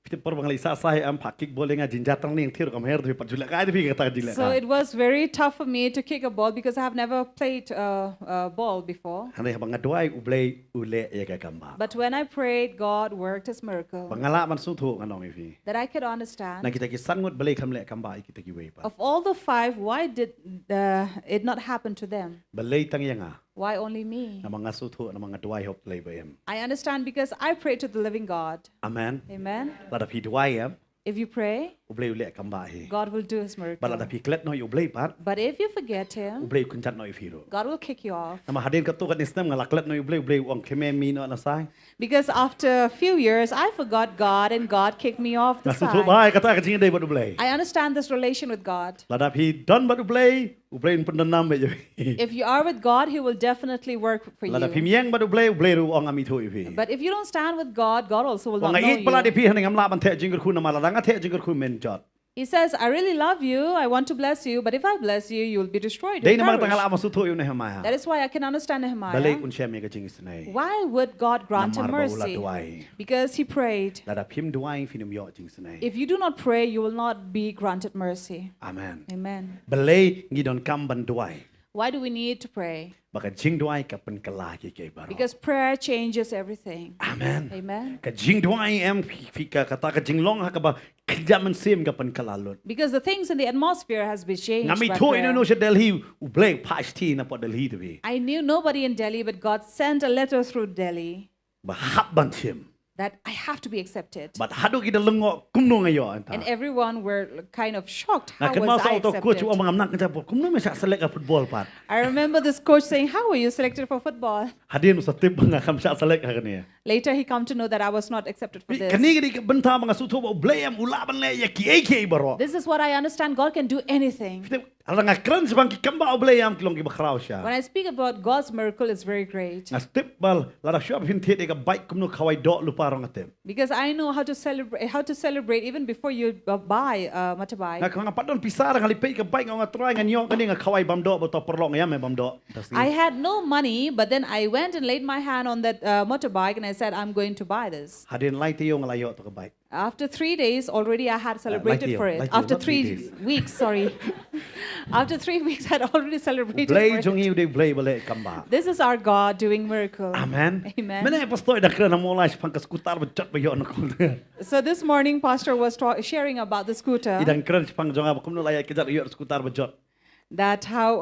Speaker 4: Fitip por bangali sa sai am pakik ball nga jinjatang ning thir kam her du pat julak ai du kata julak.
Speaker 5: So it was very tough for me to kick a ball because I have never played a ball before.
Speaker 4: Hanay bang adwai ublay ule ya ka kamba.
Speaker 5: But when I prayed, God worked His miracle.
Speaker 4: Bangala man su thu nganong ifi.
Speaker 5: That I could understand.
Speaker 4: Na kita ki sangut belay kam le kamba kita ki wei pa.
Speaker 5: Of all the 5, why did it not happen to them?
Speaker 4: Belay tang yang
Speaker 5: Why only me?
Speaker 4: na mga su thu na mga adwai hop play ba em.
Speaker 5: I understand because I pray to the living God.
Speaker 4: Amen.
Speaker 5: Amen.
Speaker 4: Lada pi dwai em
Speaker 5: If you pray,
Speaker 4: ublay ule kamba hi.
Speaker 5: God will do His miracle.
Speaker 4: Balada pi klet no ublay pat
Speaker 5: But if you forget Him,
Speaker 4: ublay kunjat no ifiro.
Speaker 5: God will kick you off.
Speaker 4: Nama hadin ka tu kan istem nga laklet no ublay ong keme mi no na sai.
Speaker 5: Because after a few years, I forgot God and God kicked me off the
Speaker 4: Na su thu
Speaker 5: side.
Speaker 4: bai kata ka jing dei bat ublay.
Speaker 5: I understand this relation with God.
Speaker 4: Lada pi don bat ublay pendanam be je.
Speaker 5: If you are with God, He will definitely work for
Speaker 4: Lada pi
Speaker 5: you.
Speaker 4: mieng bat ublay ru ong ami thu ifi.
Speaker 5: But if you don't stand with God, God also will not
Speaker 4: Wang
Speaker 5: know
Speaker 4: ik pala di
Speaker 5: you.
Speaker 4: pi haning amla ban the jingger khu na mala danga the jingger khu men jot.
Speaker 5: He says, I really love you. I want to bless you. But if I bless you, you will be destroyed.
Speaker 4: Dei
Speaker 5: You'll
Speaker 4: na mang tangala
Speaker 5: perish.
Speaker 4: ama su thu yu Nehemiah.
Speaker 5: That is why I can understand
Speaker 4: Balay
Speaker 5: Nehemiah.
Speaker 4: kun siya mega jing isnay.
Speaker 5: Why would God grant him
Speaker 4: Namar ba ula
Speaker 5: mercy?
Speaker 4: duwai.
Speaker 5: Because he prayed.
Speaker 4: Lada pim duwai finum yo jing isnay.
Speaker 5: If you do not pray, you will not be granted mercy.
Speaker 4: Amen.
Speaker 5: Amen.
Speaker 4: Balay ngidon kam ban duwai.
Speaker 5: Why do we need to pray?
Speaker 4: Baka jing duwai ka pen kala ki kay baro.
Speaker 5: Because prayer changes everything.
Speaker 4: Amen.
Speaker 5: Amen.
Speaker 4: Ka jing duwai em fi ka kata ka jing long ha ka ba kjaman sim ka pen kalalot.
Speaker 5: Because the things in the atmosphere has been changed
Speaker 4: Ngami
Speaker 5: by
Speaker 4: thu
Speaker 5: prayer.
Speaker 4: ino no siya Delhi ublay pashti na po Delhi to be.
Speaker 5: I knew nobody in Delhi, but God sent a letter through Delhi
Speaker 4: Ba hap ban sim.
Speaker 5: that I have to be accepted.
Speaker 4: But hado kita lengo kumno ngayo anta.
Speaker 5: And everyone were kind of shocked. How
Speaker 4: Na kan mau
Speaker 5: was
Speaker 4: sa
Speaker 5: I
Speaker 4: auto coach
Speaker 5: accepted?
Speaker 4: o mga amnak ka po kumno masya select ka football pat.
Speaker 5: I remember this coach saying, how were you selected for football?
Speaker 4: Hadin sa tip nga kam siya select ka kaniya.
Speaker 5: Later, he come to know that I was not accepted for this.
Speaker 4: Kani ke bentang mga sutu ba blame ulaban le ya ki baro.
Speaker 5: This is what I understand. God can do anything.
Speaker 4: Alang akran sebang ki kamba blame kilong ki bakrau sya.
Speaker 5: When I speak about God's miracle, it's very great.
Speaker 4: Nga step bal lara sya bin the de ka bike kumno khawai dot lupa rong atem.
Speaker 5: Because I know how to celebrate even before you buy a motorbike.
Speaker 4: Nga kanga padon pisar ngali pe ka bike nga try nga nyong kani nga khawai bam dot to perlong ya me bam dot.
Speaker 5: I had no money, but then I went and laid my hand on that motorbike and I said, I'm going to buy this.
Speaker 4: Hadin lai te yung layo to ka bike.
Speaker 5: After 3 days, already I had celebrated for it.
Speaker 4: like
Speaker 5: After
Speaker 4: not 3
Speaker 5: 3
Speaker 4: days.
Speaker 5: weeks, sorry. After 3 weeks, I had already celebrated
Speaker 4: Blay
Speaker 5: for
Speaker 4: jong
Speaker 5: it.
Speaker 4: iu de blay bale kamba.
Speaker 5: This is our God doing miracle.
Speaker 4: Amen.
Speaker 5: Amen.
Speaker 4: Mana pastor dah kena mola sepang skutar becot bayo nak.
Speaker 5: So this morning, Pastor was sharing about the scooter.
Speaker 4: Idang keren sepang jong apa kumno layak kejar yo skutar becot.
Speaker 5: That how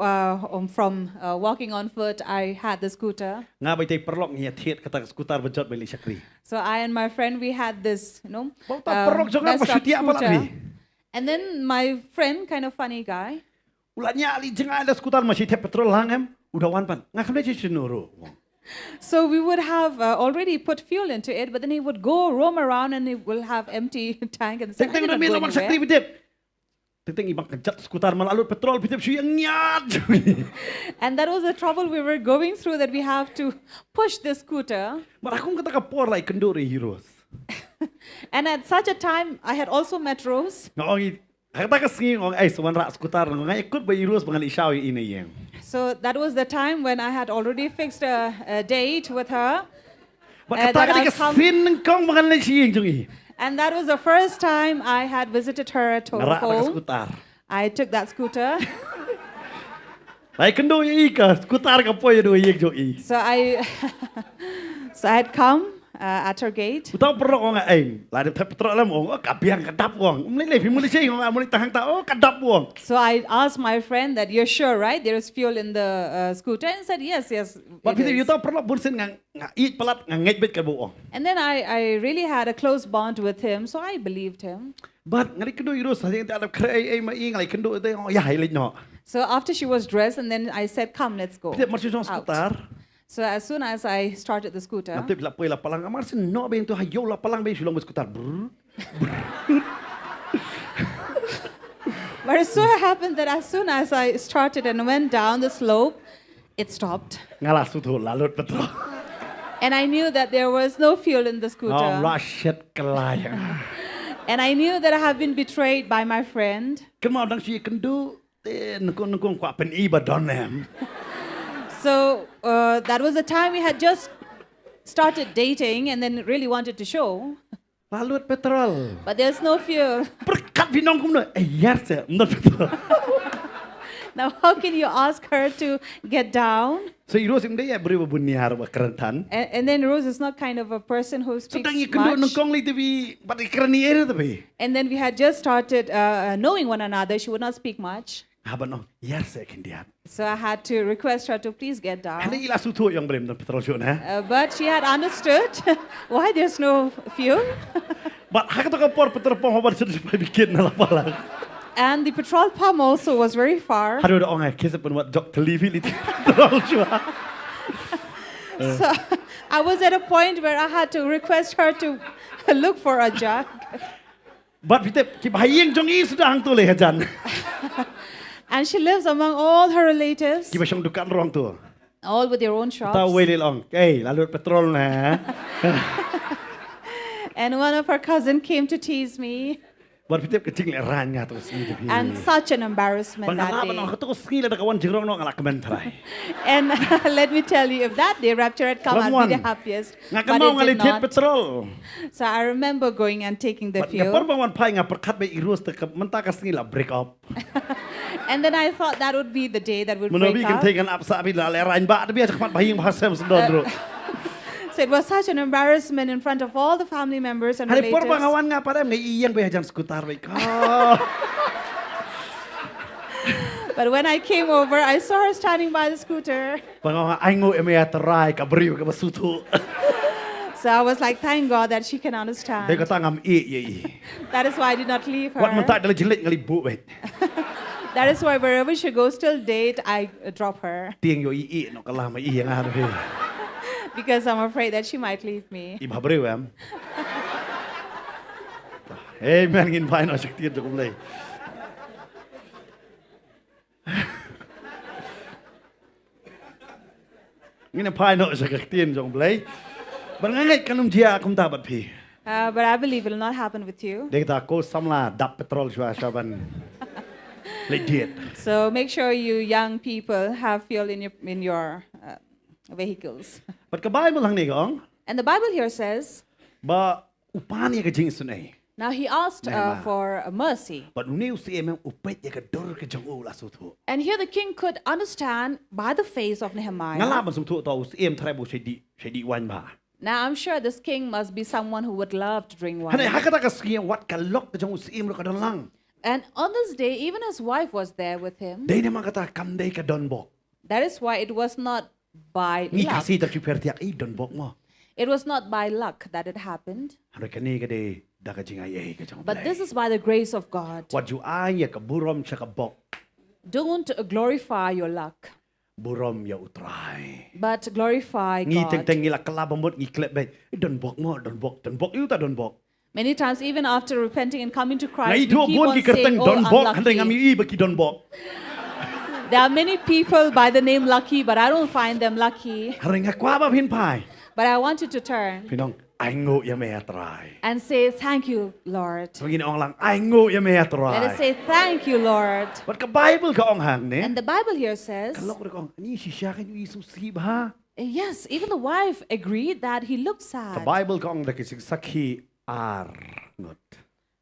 Speaker 5: from walking on foot, I had the scooter.
Speaker 4: Nga bai te perlok ngi thiet kata skutar becot beli sakri.
Speaker 5: So I and my friend, we had this,
Speaker 4: Bauta perlok jong apa
Speaker 5: messed up
Speaker 4: syutia apa
Speaker 5: scooter.
Speaker 4: lagi?
Speaker 5: And then my friend, kind of funny guy,
Speaker 4: Ulanya ali jengai ada skutar masih thiet petrol hangem udah wan pan. Nga kena je senuro.
Speaker 5: so we would have already put fuel into it, but then he would go roam around and he will have empty tank and say,
Speaker 4: Teng
Speaker 5: "I'm
Speaker 4: teng
Speaker 5: not
Speaker 4: udah mila
Speaker 5: going
Speaker 4: mak sakri
Speaker 5: anywhere."
Speaker 4: bitip. Teng teng ibang kejat skutar malalut petrol bitip syu yang nyat.
Speaker 5: And that was the trouble we were going through, that we have to push the scooter.
Speaker 4: Marakung kata ka por lai kenduri heroes.
Speaker 5: And at such a time, I had also met Rose.
Speaker 4: Ngoi kata ka singi ngong ai suwan rak skutar ngai ikut ba heroes bangal isyaw ini yang.
Speaker 5: So that was the time when I had already fixed a date with her.
Speaker 4: Ba
Speaker 5: that
Speaker 4: kata
Speaker 5: I'll
Speaker 4: ka
Speaker 5: come-
Speaker 4: sin kong bangal lai siyeng jong i.
Speaker 5: And that was the first time I had visited her at
Speaker 4: Ngarak ka
Speaker 5: home.
Speaker 4: skutar.
Speaker 5: I took that scooter.
Speaker 4: Lai kendo i ka skutar ka poy do yek jo i.
Speaker 5: So I had come at her gate.
Speaker 4: Utaw perok ngong ai. Lai de petrol lam ong kabiang kadap wong. Mli le pimuli sey ngong amuli tahang ta oh kadap wong.
Speaker 5: So I asked my friend that, "You're sure, right? There is fuel in the scooter?" And he said, "Yes, yes."
Speaker 4: Ba
Speaker 5: it
Speaker 4: piti
Speaker 5: is."
Speaker 4: utaw perok bursin nga i pelat nga ngej bet ka bu wong.
Speaker 5: And then I really had a close bond with him, so I believed him.
Speaker 4: But ngari kendo heroes sa ta ada kre ai ma i ngai kendo te oh ya hai lek no.
Speaker 5: So after she was dressed, and then I said, "Come, let's go."
Speaker 4: Piti marsi jong
Speaker 5: out."
Speaker 4: skutar.
Speaker 5: So as soon as I started the scooter,
Speaker 4: Nanti bila poy la palang amar sin no ben tu hayo la palang be Shillong skutar.
Speaker 5: but it so happened that as soon as I started and went down the slope, it stopped.
Speaker 4: Ngalah sutu lalut petrol.
Speaker 5: And I knew that there was no fuel in the
Speaker 4: Oh,
Speaker 5: scooter.
Speaker 4: rasyat kelayang.
Speaker 5: And I knew that I had been betrayed by my friend.
Speaker 4: Kemau dang si kendu te nukung kwa pen i badonem.
Speaker 5: So that was the time we had just started dating and then really wanted to show.
Speaker 4: Lalut petrol.
Speaker 5: But there's no fuel.
Speaker 4: Berkat binong kumno. Yes, not petrol.
Speaker 5: Now, how can you ask her to get down?
Speaker 4: So iros imde ya beri buniar ba kerentan.
Speaker 5: And then Rose is not kind of a person who speaks
Speaker 4: Sedang i kendu
Speaker 5: much.
Speaker 4: nukong li tebi pati kerani ere tebi.
Speaker 5: And then we had just started knowing one another. She would not speak much.
Speaker 4: Haba no. Yes, kendiat.
Speaker 5: So I had to request her to please get down.
Speaker 4: Hali ila sutu yang berem dan petrol syu na.
Speaker 5: But she had understood why there's no fuel.
Speaker 4: But hak to ka por petrol pom habar sudu supaya bikin na la palang.
Speaker 5: And the petrol pump also was very far.
Speaker 4: Haru da ong ai kese pen wat jok televi li petrol syu.
Speaker 5: So I was at a point where I had to request her to look for a jug.
Speaker 4: But kita ki bayeng jong i sudah hang tu le hajan.
Speaker 5: And she lives among all her relatives,
Speaker 4: Ki basyong dukan rong tu.
Speaker 5: all with their own shops.
Speaker 4: Tahu wei long. Eh, lalut petrol na.
Speaker 5: And one of her cousin came to tease me.
Speaker 4: Buat pitip kecing le ran nga tu sini tu.
Speaker 5: And such an embarrassment that
Speaker 4: Bangala
Speaker 5: day.
Speaker 4: ba tu sini le kawan jirong no ngala kemen try.
Speaker 5: And let me tell you, if that day rapture had come, I'd be the happiest.
Speaker 4: Nga
Speaker 5: But
Speaker 4: kamau
Speaker 5: it
Speaker 4: ngali
Speaker 5: did
Speaker 4: tit
Speaker 5: not.
Speaker 4: petrol.
Speaker 5: So I remember going and taking the
Speaker 4: But nga
Speaker 5: fuel.
Speaker 4: perbangan pai nga perkat be irus te menta ka sini la break up.
Speaker 5: And then I thought that would be the day that would
Speaker 4: Menabi
Speaker 5: break
Speaker 4: kan
Speaker 5: up.
Speaker 4: tengan apsa bi la le ran ba de bi cepat bayeng bahasem sedondro.
Speaker 5: So it was such an embarrassment in front of all the family members and
Speaker 4: Hari
Speaker 5: relatives.
Speaker 4: perbangan nga padam ngai iyang be hajan skutar be ka.
Speaker 5: But when I came over, I saw her standing by the scooter.
Speaker 4: Bangawa aingo eme atrai ka beriu ka basutu.
Speaker 5: So I was like, thank God that she can
Speaker 4: Dia
Speaker 5: understand.
Speaker 4: kata ngam ye.
Speaker 5: That is why I did not leave
Speaker 4: Wat menta
Speaker 5: her.
Speaker 4: dalam jelit ngali bu bet.
Speaker 5: That is why wherever she goes till date, I drop her.
Speaker 4: Tiang yo i no kalah ma i yang ada be.
Speaker 5: because I'm afraid that she might leave me.
Speaker 4: Im habreu em. Amen ngin phai no shakti to kum lei. Ngin phai no shakti jong lei. Ban ngai kanum jia kum ta bat phi.
Speaker 5: But I believe it will not happen with you.
Speaker 4: Dek ta ko samla dap petrol shwa shaban. Legit.
Speaker 5: So make sure you young people have fuel in your vehicles.
Speaker 4: But ka Bible hang ni gong.
Speaker 5: And the Bible here says,
Speaker 4: Ba upani ka jing sunai.
Speaker 5: now he asked
Speaker 4: Nehemiah.
Speaker 5: for mercy.
Speaker 4: But new si em upet ya ka dor ka jong u la su thu.
Speaker 5: And here the king could understand by the face of
Speaker 4: Ngala
Speaker 5: Nehemiah.
Speaker 4: ban su thu to si em thrai bo shedi wan ba.
Speaker 5: Now I'm sure this king must be someone who would love to drink
Speaker 4: Hane
Speaker 5: wine.
Speaker 4: hakata ka ski wat ka lok ka jong si em ro ka don lang.
Speaker 5: And on this day, even his wife was there with him.
Speaker 4: Dei ne ma kata kam dei ka don bok.
Speaker 5: That is why it was not by
Speaker 4: Ni
Speaker 5: luck.
Speaker 4: kasi ta ki per tiak I don bok mo.
Speaker 5: It was not by luck that it happened.
Speaker 4: Hare ka ni ka dei da ka jing ai ka jong.
Speaker 5: But this is by the grace of God.
Speaker 4: What you ai ya ka burom cha ka bok.
Speaker 5: Don't glorify your luck,
Speaker 4: Burom ya utrai.
Speaker 5: but glorify
Speaker 4: Ngi teng
Speaker 5: God.
Speaker 4: teng ila kala bamot ngi klep bai. Don bok mo don bok you ta don bok.
Speaker 5: Many times, even after repenting and coming to
Speaker 4: Na
Speaker 5: Christ, we
Speaker 4: itu
Speaker 5: keep
Speaker 4: pun
Speaker 5: on
Speaker 4: ki kerteng
Speaker 5: saying,
Speaker 4: don
Speaker 5: oh,
Speaker 4: bok
Speaker 5: I'm
Speaker 4: hande ngami
Speaker 5: lucky.
Speaker 4: I baki don bok.
Speaker 5: There are many people by the name Lucky, but I don't find them lucky.
Speaker 4: Hare nga kwa ba phin pai.
Speaker 5: But I want you to turn
Speaker 4: Pinong ai ngo ya me atrai.
Speaker 5: and say, thank you, Lord.
Speaker 4: Tungin ong lang ai ngo ya me
Speaker 5: Let us
Speaker 4: atrai.
Speaker 5: say, thank you, Lord.
Speaker 4: Wat ka Bible ka ong hang ne.
Speaker 5: And the Bible here says,
Speaker 4: Kalok ro kong ni si siya kan Yesus si ba.
Speaker 5: yes, even the wife agreed that he looked
Speaker 4: Ka
Speaker 5: sad.
Speaker 4: Bible ka ong dakisig sakhi ar ngot.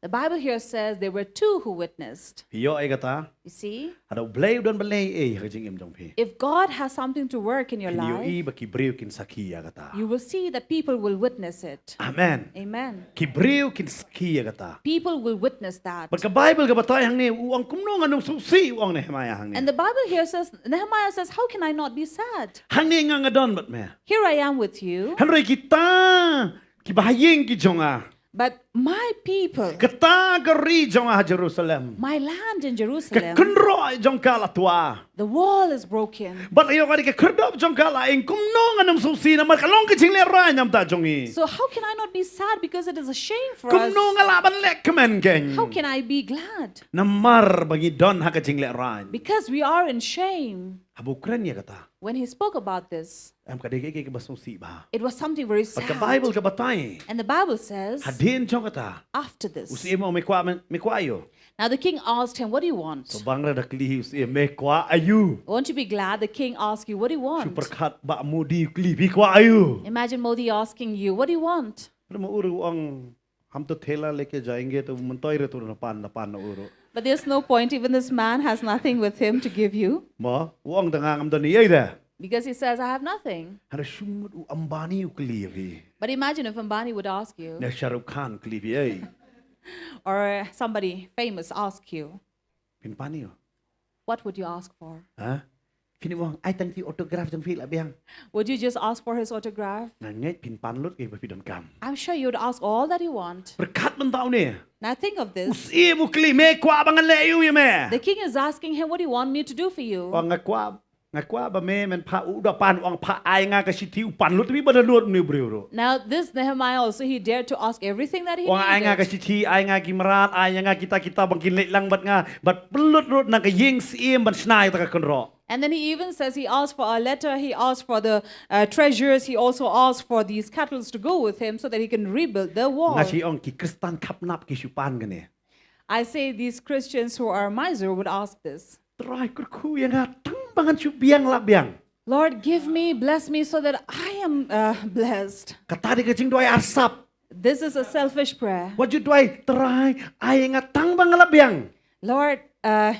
Speaker 5: The Bible here says there were two who witnessed.
Speaker 4: Hiyo ay kata.
Speaker 5: You see,
Speaker 4: Ada blay don balay ka jing im jong phi.
Speaker 5: if God has something to work in your
Speaker 4: Hiyo
Speaker 5: life,
Speaker 4: I baki brew kin sakhi ya kata.
Speaker 5: you will see that people will witness it.
Speaker 4: Amen.
Speaker 5: Amen.
Speaker 4: Ki brew kin sakhi ya kata.
Speaker 5: People will witness that.
Speaker 4: But ka Bible ka batay hang ne uang kumno anong susi uang Nehemiah hang
Speaker 5: And
Speaker 4: ne.
Speaker 5: the Bible here says, Nehemiah says, how can I not be sad?
Speaker 4: Hang ne nga ngadon bat me.
Speaker 5: Here I am with you,
Speaker 4: Hanre kita ki bahayeng ki jonga.
Speaker 5: but my people,
Speaker 4: Kata gari jonga Jerusalem.
Speaker 5: my land in
Speaker 4: Ka
Speaker 5: Jerusalem,
Speaker 4: kunro jong kala tua.
Speaker 5: the wall is broken.
Speaker 4: But ayo ka di ka kurdop jong kala ing kumno anong susi na makalong ka jingle ray nam ta jongi.
Speaker 5: So how can I not be sad because it is a shame for us?
Speaker 4: Kumno nga laban lek kamen geng.
Speaker 5: How can I be glad?
Speaker 4: Namar bagi don ha ka jingle ray.
Speaker 5: Because we are in shame.
Speaker 4: Habukran ya kata.
Speaker 5: When he spoke about this,
Speaker 4: Am ka di ka basong si ba.
Speaker 5: it was something very
Speaker 4: Pag ka Bible
Speaker 5: sad.
Speaker 4: ka batay.
Speaker 5: And the Bible says,
Speaker 4: Hadin jong kata.
Speaker 5: after this,
Speaker 4: Usi mo may kwa ayo.
Speaker 5: now the king asked him, what do you want?
Speaker 4: So bangra dakli usi may kwa ayu.
Speaker 5: Won't you be glad? The king asked you, what do you want?
Speaker 4: Super kat ba mo di kli bi kwa ayu.
Speaker 5: Imagine Modi asking you, what do you want?
Speaker 4: Alam mo uro ang हम तो ठेला लेके जाएंगे तो मनतोय रे तो na pan na uro.
Speaker 5: But there's no point. Even this man has nothing with him to give you.
Speaker 4: Mo, uang dangangam do ni ay da.
Speaker 5: Because he says, I have nothing.
Speaker 4: Hara shumut u ambani u klivi.
Speaker 5: But imagine if Ambani would ask you,
Speaker 4: Na Shahrukh Khan klivi ay.
Speaker 5: or somebody famous ask you,
Speaker 4: Pin pani yo.
Speaker 5: what would you ask for?
Speaker 4: Ha? Kini mo ay tang ti autograph jang fil abiang.
Speaker 5: Would you just ask for his autograph?
Speaker 4: Nganget pin pan lut kay pidon kam.
Speaker 5: I'm sure you would ask all that you want.
Speaker 4: Berkat man tao ni.
Speaker 5: Now think of this.
Speaker 4: Usi mo kli me kwa bangan leyu ya me.
Speaker 5: The king is asking him, what do you want me to do for you?
Speaker 4: Wang ngakwa ba me men pa u da pan wang pa ay nga ka siti u pan lut bi ba na lut ni bro.
Speaker 5: Now this Nehemiah also, he dared to ask everything that he
Speaker 4: Wang ay nga ka
Speaker 5: needed.
Speaker 4: siti ay nga gimran ay nga kita bang kinlit lang bat nga bat pelut lut na ka ying sim ban snai ta ka konro.
Speaker 5: And then he even says he asked for a letter, he asked for the treasures, he also asked for these cattle to go with him so that he can rebuild the wall.
Speaker 4: Nga si ong ki Kristan kapnap ki supan gani.
Speaker 5: I say these Christians who are miser would ask this.
Speaker 4: Try kurku yang nga tambangan subiang labiang.
Speaker 5: Lord, give me, bless me so that I am blessed.
Speaker 4: Katadi ka jing doy arsap.
Speaker 5: This is a selfish prayer.
Speaker 4: What you doy try ay nga tambang labiang.
Speaker 5: Lord,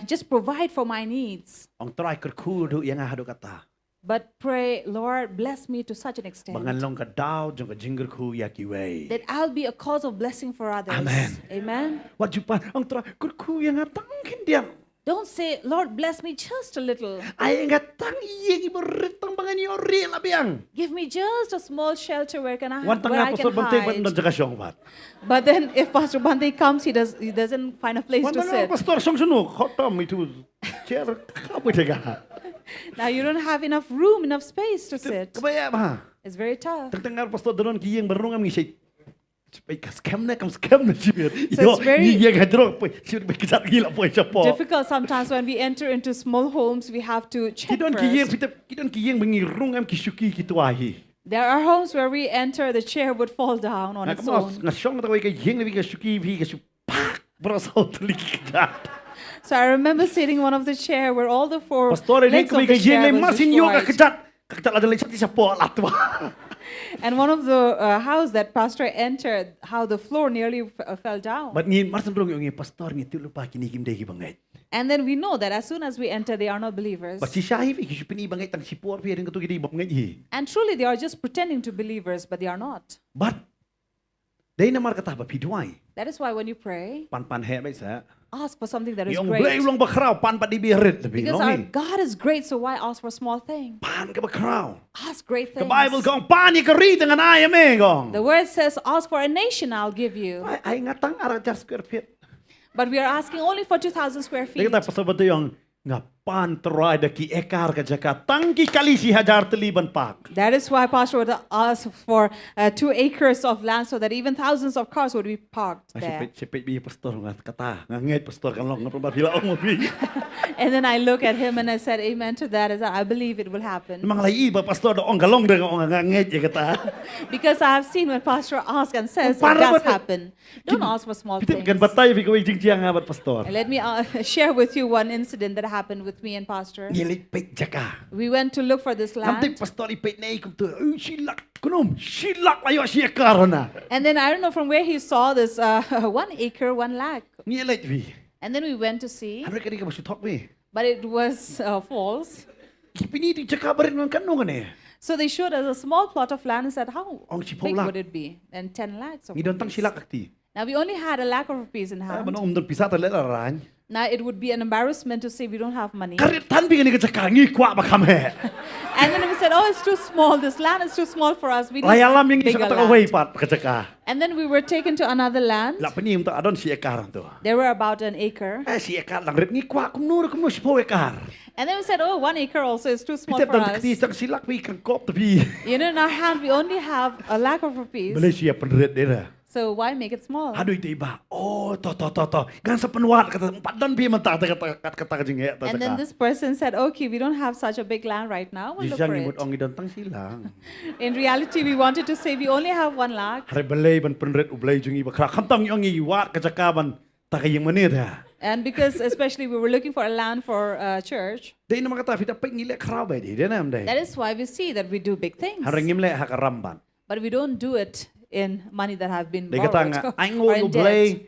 Speaker 5: just provide for my needs.
Speaker 4: Ong try kurku du yang nga hadu kata.
Speaker 5: But pray, Lord, bless me to such an extent
Speaker 4: Bangan long ka daw jong ka jingger ku yakiway.
Speaker 5: that I'll be a cause of blessing for others.
Speaker 4: Amen.
Speaker 5: Amen.
Speaker 4: What you pan ong try kurku yang nga tangkin diam.
Speaker 5: Don't say, Lord, bless me just a little.
Speaker 4: Ay nga tang iyeng iborit tambangan ni ori labiang.
Speaker 5: Give me just a small shelter where
Speaker 4: Wan
Speaker 5: where
Speaker 4: tanga
Speaker 5: I
Speaker 4: pastor
Speaker 5: can
Speaker 4: bantay ban
Speaker 5: hide.
Speaker 4: jaka syong bat.
Speaker 5: But then if Pastor Bante comes, he doesn't find a place
Speaker 4: Wan
Speaker 5: to
Speaker 4: tanga
Speaker 5: sit.
Speaker 4: pastor syong sunu khotom itu chair kapoy tega.
Speaker 5: Now you don't have enough room, enough space to sit.
Speaker 4: Kabaya ba?
Speaker 5: It's very tough.
Speaker 4: Tengah pastor doon kiyeng barong am ngisay. Skhem na sibir.
Speaker 5: So it's very-
Speaker 4: Iya gadro po. Sibir bekisat gila po siya po.
Speaker 5: Difficult sometimes when we enter into small homes, we have to check
Speaker 4: Kidon kiyeng
Speaker 5: first.
Speaker 4: kidon kiyeng bengirung am kisuki kituahi.
Speaker 5: There are homes where we enter, the chair would fall down on its own.
Speaker 4: Ngasong tayo kay yeng nabi kasuki vi kasupak. Berasal telikita.
Speaker 5: So I remember sitting in one of the chair where all the four
Speaker 4: Pastor ini
Speaker 5: legs of
Speaker 4: kami
Speaker 5: the
Speaker 4: kay yeng
Speaker 5: chair
Speaker 4: le
Speaker 5: was
Speaker 4: masin yo
Speaker 5: destroyed.
Speaker 4: kakejat. Kakejat ada lechat siya po latwa.
Speaker 5: And one of the house that pastor entered, how the floor nearly fell down.
Speaker 4: But ni marsan rong yung pastor ni lupa kini kim degi bangai.
Speaker 5: And then we know that as soon as we enter, they are not believers.
Speaker 4: But si Shahif kisupini bangai tang si por pi rin katu gidi bangai.
Speaker 5: And truly, they are just pretending to believers, but they are not.
Speaker 4: But dahil namar kata ba piduai.
Speaker 5: That is why when you pray,
Speaker 4: Pan he ba sa.
Speaker 5: ask for something that is
Speaker 4: Yung blay
Speaker 5: great.
Speaker 4: ulang bakraw pan pa di birit tabi
Speaker 5: Because
Speaker 4: no
Speaker 5: our
Speaker 4: ni.
Speaker 5: God is great, so why ask for small things?
Speaker 4: Pan ka bakraw.
Speaker 5: Ask great
Speaker 4: Ka
Speaker 5: things.
Speaker 4: Bible kong pan ni karita nga na me gong.
Speaker 5: The word says, ask for a nation, I'll give you.
Speaker 4: Ay ngatang ara jar square feet.
Speaker 5: But we are asking only for 2,000 square feet.
Speaker 4: Kita pasal betul yang nga pan terai da ki ekar ka jaka tangki kali si hajar teliban pak.
Speaker 5: That is why Pastor would ask for 2 acres of land so that even thousands of cars would be parked there.
Speaker 4: Sepet bi pastor nga kata nga nget pastor kan long ngapa bila mo bi.
Speaker 5: And then I look at him and I said, amen to that. I said, I believe it will happen.
Speaker 4: Mang lai ba pastor do ong galong de nga nget ya kata.
Speaker 5: Because I have seen when Pastor asks and says, it
Speaker 4: Para
Speaker 5: does
Speaker 4: ba-
Speaker 5: happen. Don't ask for small
Speaker 4: Kita
Speaker 5: things.
Speaker 4: kan batay bi ko jing nga bat pastor.
Speaker 5: And let me share with you one incident that happened with me and Pastor.
Speaker 4: Ngilit pek jaka.
Speaker 5: We went to look for this
Speaker 4: Nanti
Speaker 5: land.
Speaker 4: pastor ipet na ikum tu. Silak kunom. Silak layo siya karona.
Speaker 5: And then I don't know from where he saw this 1 acre, 1 lakh.
Speaker 4: Ngilit bi.
Speaker 5: And then we went to see,
Speaker 4: Hamre kadi ka masuk talk bi.
Speaker 5: but it was false.
Speaker 4: Piniti jaka barin ng kanong ne.
Speaker 5: So they showed us a small plot of land and said, how
Speaker 4: Ang si
Speaker 5: big
Speaker 4: Paula.
Speaker 5: would it be? And 10 lakhs of
Speaker 4: Ngidon tang
Speaker 5: rupees.
Speaker 4: silak akti.
Speaker 5: Now we only had 1 lakh of rupees in hand.
Speaker 4: Manong umdon pisata lelaran.
Speaker 5: Now it would be an embarrassment to say we don't have money.
Speaker 4: Karit tan bi ni ka jaka ngi kwa ba kam he.
Speaker 5: And then we said, oh, it's too small. This land is too small for us. We need
Speaker 4: Layalam yang
Speaker 5: bigger
Speaker 4: isa ka away
Speaker 5: land.
Speaker 4: pat ka jaka.
Speaker 5: And then we were taken to another land.
Speaker 4: La penim ta adon si ekar tu.
Speaker 5: There were about 1 acre.
Speaker 4: Si ekar lang rit ngi kwa kumnur si po ekar.
Speaker 5: And then we said, oh, 1 acre also is too small
Speaker 4: Pitep
Speaker 5: for
Speaker 4: dan
Speaker 5: us.
Speaker 4: kti tang silak bi kan kop tapi.
Speaker 5: You know, in our hand, we only have 1 lakh of rupees.
Speaker 4: Malaysia penrit dera.
Speaker 5: So why make it small?
Speaker 4: Aduh itu iba. Oh, to. Gan sa penwat kata padan bi mata kata jing he ta
Speaker 5: And then
Speaker 4: jaka.
Speaker 5: this person said, okay, we don't have such a big land right now. We'll look
Speaker 4: Jisang
Speaker 5: for
Speaker 4: imut
Speaker 5: it.
Speaker 4: ong idon tang silang.
Speaker 5: In reality, we wanted to say we only have 1 lakh.
Speaker 4: Hari belai ban penrit ublai jung iba kra khamtang yong i wat ka jaka ban takayeng menit ha.
Speaker 5: And because especially we were looking for a land for church,
Speaker 4: Dai nama kata fita pek ngile kra ba di dia nam dai.
Speaker 5: that is why we see that we do big things.
Speaker 4: Hari ngimle ha karamban.
Speaker 5: But we don't do it in money that have been
Speaker 4: Dai kata nga
Speaker 5: borrowed
Speaker 4: ai
Speaker 5: or
Speaker 4: ngo
Speaker 5: in
Speaker 4: ublai
Speaker 5: debt.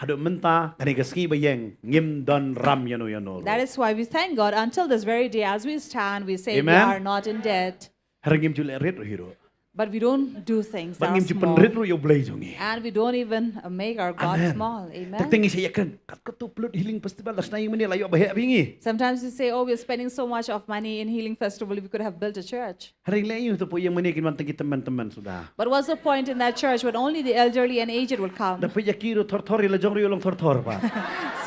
Speaker 4: hadu menta kani gaski bayeng ngim don ram yano.
Speaker 5: That is why we thank God until this very day as we stand, we say we
Speaker 4: Amen.
Speaker 5: are not in debt.
Speaker 4: Hari ngim jule ret ro hiro.
Speaker 5: But we don't do things
Speaker 4: Ban
Speaker 5: that
Speaker 4: ngim
Speaker 5: are
Speaker 4: ju
Speaker 5: small.
Speaker 4: penrit ro yo blai jungi.
Speaker 5: And we don't even make our God
Speaker 4: Amen.
Speaker 5: small. Amen.
Speaker 4: Taktengi saya kan kat ketu plut healing festival das naing meni layo bahe bingi.
Speaker 5: Sometimes we say, oh, we're spending so much of money in Healing Festival, we could have built a church.
Speaker 4: Hari layo tu po yang meni kin mantengi teman-teman sudah.
Speaker 5: But what's the point in that church when only the elderly and aged will come?
Speaker 4: Dapat yakiro thor la jong rio long thor pa.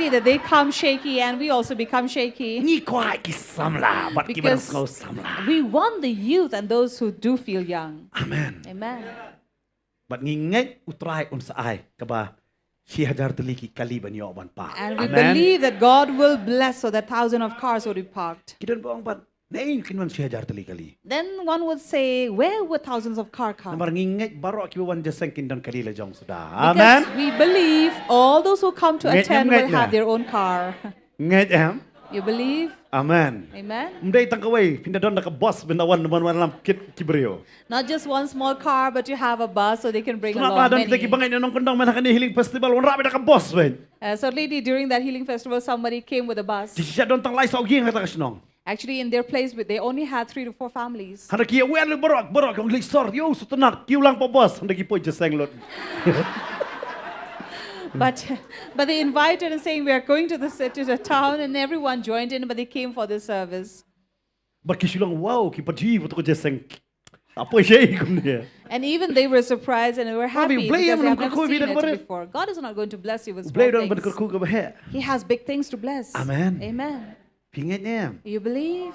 Speaker 5: See that they come shaky and we also become shaky.
Speaker 4: Ni kwai kisam la, bat kibar
Speaker 5: Because
Speaker 4: ngau sam la.
Speaker 5: we want the youth and those who do feel young.
Speaker 4: Amen.
Speaker 5: Amen.
Speaker 4: Bat ngingay utray un sa ay kaba si hajar teliki kaliban yo ban pa.
Speaker 5: And we
Speaker 4: Amen.
Speaker 5: believe that God will bless so that 1,000 of cars will be parked.
Speaker 4: Kidan po ang bat naing kinwan si hajar telikali.
Speaker 5: Then one would say, where would thousands of cars come?
Speaker 4: Namar ngingay baro kiwan jaseng kindan kalila jong sudah.
Speaker 5: Because
Speaker 4: Amen.
Speaker 5: we believe all those who come to
Speaker 4: Ngait
Speaker 5: attend
Speaker 4: na,
Speaker 5: will
Speaker 4: ngait na.
Speaker 5: have their own car.
Speaker 4: Ngait am.
Speaker 5: You believe?
Speaker 4: Amen.
Speaker 5: Amen.
Speaker 4: Mday tangkaway pinadon naka boss binawan naman lam kit kibrio.
Speaker 5: Not just one small car, but you have a bus so they can bring
Speaker 4: Sunat
Speaker 5: along
Speaker 4: pa don kita
Speaker 5: many.
Speaker 4: kibangay nong kondong man hakani healing festival wan rabi naka boss ben.
Speaker 5: So lately during that healing festival, somebody came with a bus.
Speaker 4: Di siya don tang lai sa uging kata kasnong.
Speaker 5: Actually, in their place, they only had 3 to 4 families.
Speaker 4: Handa kia wel borok ang lisor yo sutunak kiu lang pa boss handa kipo jaseng lot.
Speaker 5: But they invited and saying we are going to the city, to the town, and everyone joined in, but they came for this service.
Speaker 4: But kisilang wow kipati buto ko jaseng. Apo siya ikum niya.
Speaker 5: And even they were surprised and they were happy
Speaker 4: Blay
Speaker 5: because they
Speaker 4: naman
Speaker 5: have
Speaker 4: ang
Speaker 5: never
Speaker 4: kakoy,
Speaker 5: seen
Speaker 4: bilang
Speaker 5: it
Speaker 4: kabaret.
Speaker 5: before. God is not going to bless you with small
Speaker 4: Blay don ban
Speaker 5: things.
Speaker 4: kurku ka bahe.
Speaker 5: He has big things to bless.
Speaker 4: Amen.
Speaker 5: Amen.
Speaker 4: Pingat niya.
Speaker 5: You believe?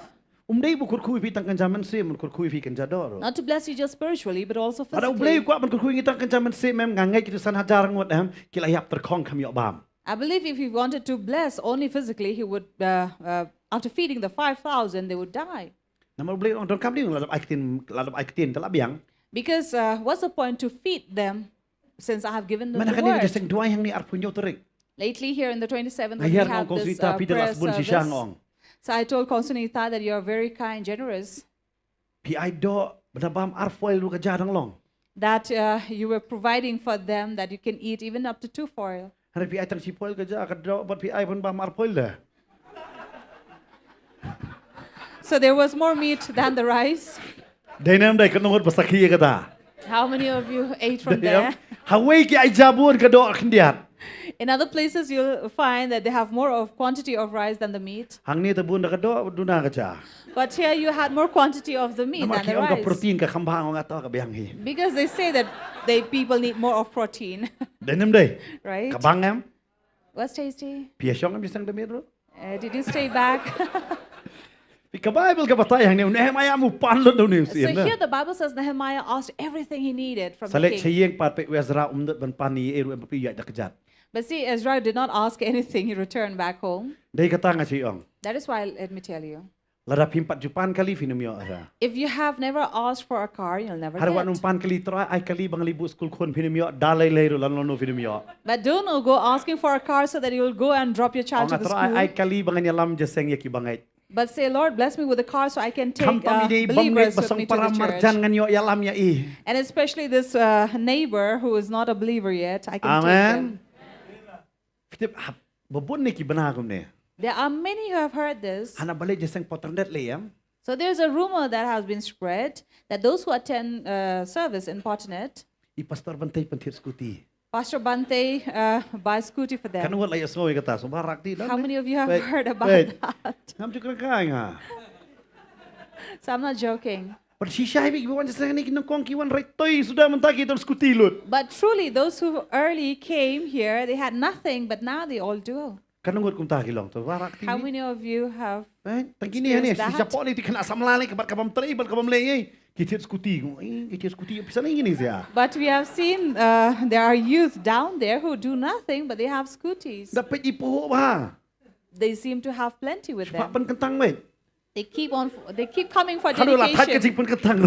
Speaker 4: Umdai bu kurkui pi tang kanjaman se mun kurkui pi kanjador.
Speaker 5: Not to bless you just spiritually, but also
Speaker 4: Ada umdai
Speaker 5: physically.
Speaker 4: kwa mun kurkui ngitang kanjaman se mem ngangai kitu san hajar ngot kila yap terkong kami bam.
Speaker 5: I believe if he wanted to bless only physically, he would, after feeding the 5,000, they would die.
Speaker 4: Nama umdai on don kamdi ladap aikitin telak biang.
Speaker 5: Because what's the point to feed them since I have given them
Speaker 4: Mana
Speaker 5: the
Speaker 4: kan ni
Speaker 5: word?
Speaker 4: deseng dua yang ni arpunyo terik.
Speaker 5: Lately here in the 27th, when we
Speaker 4: Ayar
Speaker 5: have
Speaker 4: ngong
Speaker 5: this
Speaker 4: konsulta pi
Speaker 5: prayer
Speaker 4: delas bun sisang
Speaker 5: service,
Speaker 4: ong.
Speaker 5: so I told Constanita that you're very kind, generous,
Speaker 4: Pi ai do bedabam arfoil lu kajadang long.
Speaker 5: that you were providing for them that you can eat even up to 2 foil.
Speaker 4: Hari pi ai tang sipoil kaja kadro buat pi ai pun bam arfoil dah.
Speaker 5: So there was more meat than the rice.
Speaker 4: Dainam dai kenongot pasaki kata.
Speaker 5: How many of you ate from there?
Speaker 4: Hawai ki ai jabun kado akhdiat.
Speaker 5: In other places, you'll find that they have more of quantity of rice than the meat.
Speaker 4: Hang ni tabun dah kado duna kaja.
Speaker 5: But here you had more quantity of the meat
Speaker 4: Nama
Speaker 5: than
Speaker 4: ki
Speaker 5: the
Speaker 4: ong ka
Speaker 5: rice.
Speaker 4: protein ka khambang ong ato ka biang hi.
Speaker 5: Because they say that people need more of protein,
Speaker 4: Dainam dai.
Speaker 5: right?
Speaker 4: Kabang em.
Speaker 5: What's tasty?
Speaker 4: Piasyong em bisang demi bro.
Speaker 5: Did you stay back?
Speaker 4: Pi ka Bible ka batay hang ni Nehemiah mu panlot do ni
Speaker 5: So
Speaker 4: sin na.
Speaker 5: here the Bible says Nehemiah asked everything he needed from the
Speaker 4: Salek
Speaker 5: king.
Speaker 4: chayeng pat pe Ezra umdot ban pani eru em pi ya dak kejat.
Speaker 5: But see, Ezra did not ask anything. He returned back home.
Speaker 4: Dai kata nga si ong.
Speaker 5: That is why, let me tell you,
Speaker 4: Lada pimpat jupan kali finumyo ara.
Speaker 5: if you have never asked for a car, you'll never
Speaker 4: Har wan
Speaker 5: get.
Speaker 4: umpan kali tra ai kali bang libu school khon finumyo dalai leiru lan lono finumyo.
Speaker 5: But don't go asking for a car so that you'll go and drop your child
Speaker 4: Ong
Speaker 5: to the
Speaker 4: tra ai
Speaker 5: school.
Speaker 4: kali bang nyalam jeseng yaki bangai.
Speaker 5: But say, Lord, bless me with a car so I can take
Speaker 4: Kam pamide
Speaker 5: believers
Speaker 4: bangai
Speaker 5: with
Speaker 4: basang
Speaker 5: me to
Speaker 4: para
Speaker 5: the
Speaker 4: marjan
Speaker 5: church.
Speaker 4: nganyo yalam ya i.
Speaker 5: And especially this neighbor who is not a believer yet, I can take
Speaker 4: Amen.
Speaker 5: them.
Speaker 4: Fitip babun ni ki banagum ne.
Speaker 5: There are many who have heard this.
Speaker 4: Ana balik jeseng Potternet le yam.
Speaker 5: So there's a rumor that has been spread that those who attend service in Potternet,
Speaker 4: I pastor bantai pentir skuti.
Speaker 5: Pastor Bante buys scooty for
Speaker 4: Kan
Speaker 5: them.
Speaker 4: wat lai asoi kata so barak ti.
Speaker 5: How many of you have
Speaker 4: Wait,
Speaker 5: heard about
Speaker 4: wait.
Speaker 5: that?
Speaker 4: Ngam cukra kai nga.
Speaker 5: So I'm not joking.
Speaker 4: But si syai bi wan jeseng ni kinong kong kiwan right toy sudah mentaki ton skuti lut.
Speaker 5: But truly, those who early came here, they had nothing, but now they all do.
Speaker 4: Kan ngot kum taki long to barak ti.
Speaker 5: How many of you have?
Speaker 4: Tangkini ni si
Speaker 5: Experience
Speaker 4: Japo ni ti kena samla ni kabat kabam tri bat kabam le. Kitit skuti. Kitit skuti bisa ni ni sia.
Speaker 5: But we have seen there are youth down there who do nothing, but they have scooties.
Speaker 4: Dapat ipo ba?
Speaker 5: They seem to have plenty with
Speaker 4: Pak
Speaker 5: them.
Speaker 4: pan kentang wei.
Speaker 5: They keep coming for
Speaker 4: Kado lah tak kecik
Speaker 5: dedication
Speaker 4: pun kentang.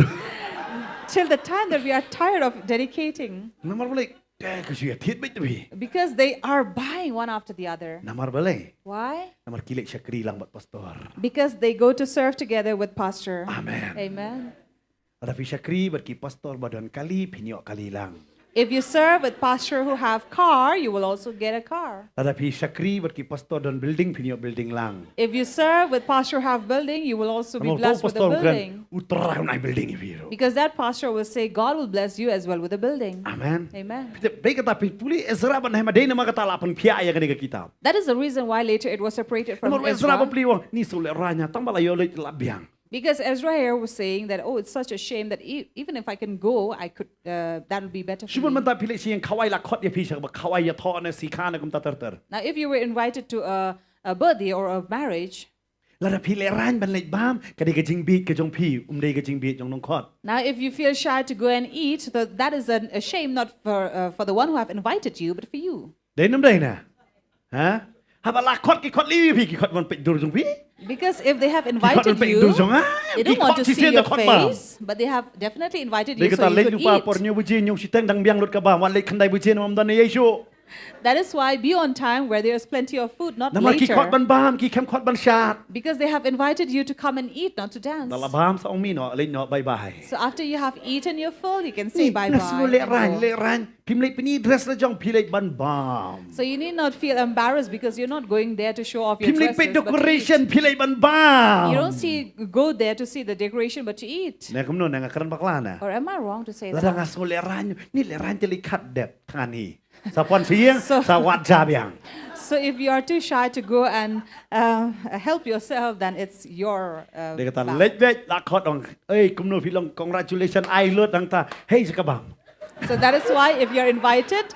Speaker 5: till the time that we are tired of dedicating.
Speaker 4: Namar balik. Ke suya tit bet tu.
Speaker 5: Because they are buying one after the other.
Speaker 4: Namar balik.
Speaker 5: Why?
Speaker 4: Namar kilik syakri lang buat pastor.
Speaker 5: Because they go to serve together with pastor.
Speaker 4: Amen.
Speaker 5: Amen.
Speaker 4: Ada fi syakri berki pastor badan kali pinyok kali lang.
Speaker 5: If you serve with pastor who have car, you will also get a car.
Speaker 4: Ada fi syakri berki pastor dan building pinyok building lang.
Speaker 5: If you serve with pastor who have building, you will also be
Speaker 4: Namar
Speaker 5: blessed with a building.
Speaker 4: utara nai building ibu.
Speaker 5: Because that pastor will say, God will bless you as well with a building.
Speaker 4: Amen.
Speaker 5: Amen.
Speaker 4: Baik kata puli Ezra ban Nehemiah dai nama kata lapan pia ya kena kitab.
Speaker 5: That is the reason why later it was separated from
Speaker 4: Namar Ezra
Speaker 5: Ezra.
Speaker 4: beli wong ni sule ranya tambah layo le labiang.
Speaker 5: Because Ezra here was saying that, oh, it's such a shame that even if I can go, I could, that would be better for
Speaker 4: Shibun
Speaker 5: me.
Speaker 4: manta pilih si yang kawai la kot ya pisah ba kawai ya thon si kana kum tater.
Speaker 5: Now, if you were invited to a birthday or a marriage,
Speaker 4: Lada pilih ran ban lek bam kadai kejing bi kejong pi dai kejing bi jong nong kot.
Speaker 5: now if you feel shy to go and eat, that is a shame not for the one who have invited you, but for you.
Speaker 4: Dai nam dai na. Ha? Haba la kot ki kot li pi ki kot ban pe dur jong pi.
Speaker 5: Because if they have invited
Speaker 4: pe
Speaker 5: you,
Speaker 4: dur jong ah.
Speaker 5: they don't want to see your face, but they have definitely invited
Speaker 4: Dai
Speaker 5: you so
Speaker 4: kata
Speaker 5: you
Speaker 4: lek
Speaker 5: could
Speaker 4: lupa
Speaker 5: eat.
Speaker 4: por nyu buji nyu siteng dang biang lut ka ba wan lek khandai buji nam dan Yesu.
Speaker 5: That is why be on time where there is plenty of food, not
Speaker 4: Namar ki kot
Speaker 5: later.
Speaker 4: ban bam ki kem kot ban shat.
Speaker 5: Because they have invited you to come and eat, not to dance.
Speaker 4: Dala bam sa ong mi no le no bye bye.
Speaker 5: So after you have eaten your full, you can say bye-bye.
Speaker 4: Nasu le
Speaker 5: and go.
Speaker 4: ran. Pim lek pini dress la jong pilek ban bam.
Speaker 5: So you need not feel embarrassed because you're not going there to show off your
Speaker 4: Pim lek pe
Speaker 5: dresses, but to eat.
Speaker 4: decoration pilek ban bam.
Speaker 5: You don't go there to see the decoration, but to eat.
Speaker 4: Nah, kemudian nang akaran baklana.
Speaker 5: Or am I wrong to say
Speaker 4: Ladang
Speaker 5: that?
Speaker 4: aso leran ni leran teli kat dep tani. Sapuan siang
Speaker 5: So-
Speaker 4: sawat jabiang.
Speaker 5: So if you are too shy to go and help yourself, then it's your
Speaker 4: Dia kata
Speaker 5: bad.
Speaker 4: lek la khot ong. Kumno pilong congratulations I lut dang ta. Hey sekabang.
Speaker 5: So that is why if you're invited,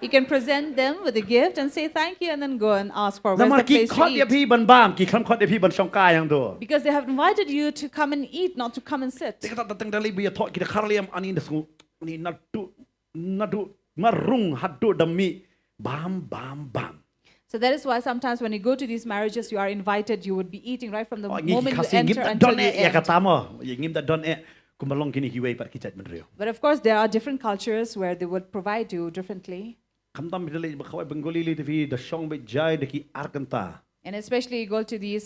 Speaker 5: You can present them with a gift and say thank you and then go and ask for
Speaker 4: แล้ว
Speaker 5: where's
Speaker 4: มา
Speaker 5: the
Speaker 4: กี่
Speaker 5: place
Speaker 4: คอ
Speaker 5: to
Speaker 4: ดยา
Speaker 5: eat.
Speaker 4: พี่บันบ้ามกี่คำคอดยาพี่บันชองกายยังตัว
Speaker 5: Because they have invited you to come and eat, not to come and sit.
Speaker 4: แต่ก็ตั้งแต่เลยบีทอดกินคาร์เลียมอันนี้นะสูอันนี้นัดดูมารุ่งฮัดดูดมีบาม
Speaker 5: So that is why sometimes when you go to these marriages, you are invited, you would be eating right from the
Speaker 4: อย่างนี้
Speaker 5: moment
Speaker 4: ข้า
Speaker 5: you
Speaker 4: สิ่งยิ้ม
Speaker 5: enter
Speaker 4: แต่ด
Speaker 5: until
Speaker 4: อนเอะ
Speaker 5: you
Speaker 4: อยากกระ
Speaker 5: end.
Speaker 4: ตามอย่างยิ้มแต่ดอนเอะกุมาลองกินอีกเว้ยปัดกิจจัดมันเร็ว
Speaker 5: But of course, there are different cultures where they would provide you differently.
Speaker 4: คำตั้มไปเลยเขาไอ้เบงกอลีลีทีวีเดช่องไปใจเด็กอาร์กันตา
Speaker 5: And especially you go to these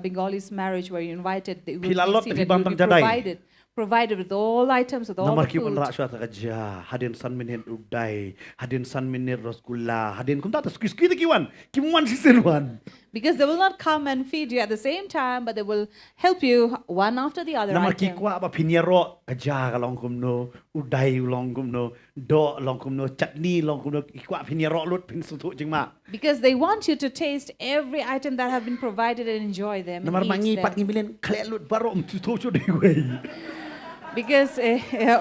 Speaker 5: Bengalis marriage where you're invited, they will
Speaker 4: Pilalot
Speaker 5: be seated,
Speaker 4: ibang
Speaker 5: you will be
Speaker 4: pagdaday.
Speaker 5: provided with all items, with all the
Speaker 4: Nomor kipan
Speaker 5: food.
Speaker 4: rak suat kerja, hadin san minit udai, hadin san minit rosgula, hadin kum tak skui kiwan, kiwan season one.
Speaker 5: Because they will not come and feed you at the same time, but they will help you one after the other
Speaker 4: Nomor
Speaker 5: item.
Speaker 4: kikwa apa pinyero kerja kalong kumno, udai long kumno, do long kumno, chutney long kumno, kikwa pinyero lut pin sutuk jeng mak.
Speaker 5: Because they want you to taste every item that have been provided and enjoy them.
Speaker 4: Nomor
Speaker 5: And
Speaker 4: mangi
Speaker 5: eat
Speaker 4: pat
Speaker 5: them.
Speaker 4: ngimilen klek lut baru sutuk dewe.
Speaker 5: Because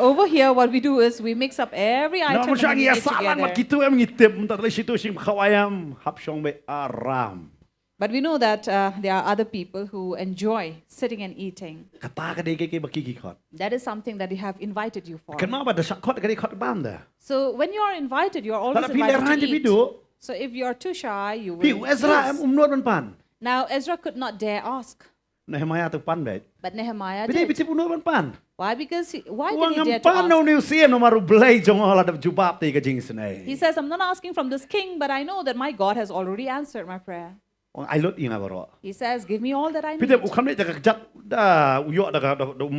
Speaker 5: over here, what we do is we mix up every item
Speaker 4: Nomor
Speaker 5: and we
Speaker 4: syangi
Speaker 5: eat
Speaker 4: asalan mak
Speaker 5: together.
Speaker 4: kitu em ngitip, tak boleh situ sing khawayam, hap syong be aram.
Speaker 5: But we know that there are other people who enjoy sitting and eating.
Speaker 4: Kata kadai ke baki kikot.
Speaker 5: That is something that they have invited you for.
Speaker 4: Kenapa ada sakot kadai kot bam dah?
Speaker 5: So when you are invited, you are always
Speaker 4: Kalau pilih
Speaker 5: invited
Speaker 4: ranjang
Speaker 5: to eat.
Speaker 4: video,
Speaker 5: So if you are too shy, you
Speaker 4: pi
Speaker 5: will
Speaker 4: Ezra em
Speaker 5: lose.
Speaker 4: umnot pan.
Speaker 5: Now Ezra could not dare ask,
Speaker 4: Nehemiah tu pan bet.
Speaker 5: but Nehemiah
Speaker 4: Bidi
Speaker 5: did.
Speaker 4: bidi umnot pan.
Speaker 5: Why? Because why
Speaker 4: Uang
Speaker 5: did he dare to
Speaker 4: pan no
Speaker 5: ask?
Speaker 4: new see no maru belai jong ala da jubab te ka jing senai.
Speaker 5: He says, I'm not asking from this king, but I know that my God has already answered my prayer.
Speaker 4: I lot inga baro.
Speaker 5: He says, give me all that I
Speaker 4: Bidi
Speaker 5: need.
Speaker 4: ukam ni jaga jat da uyok da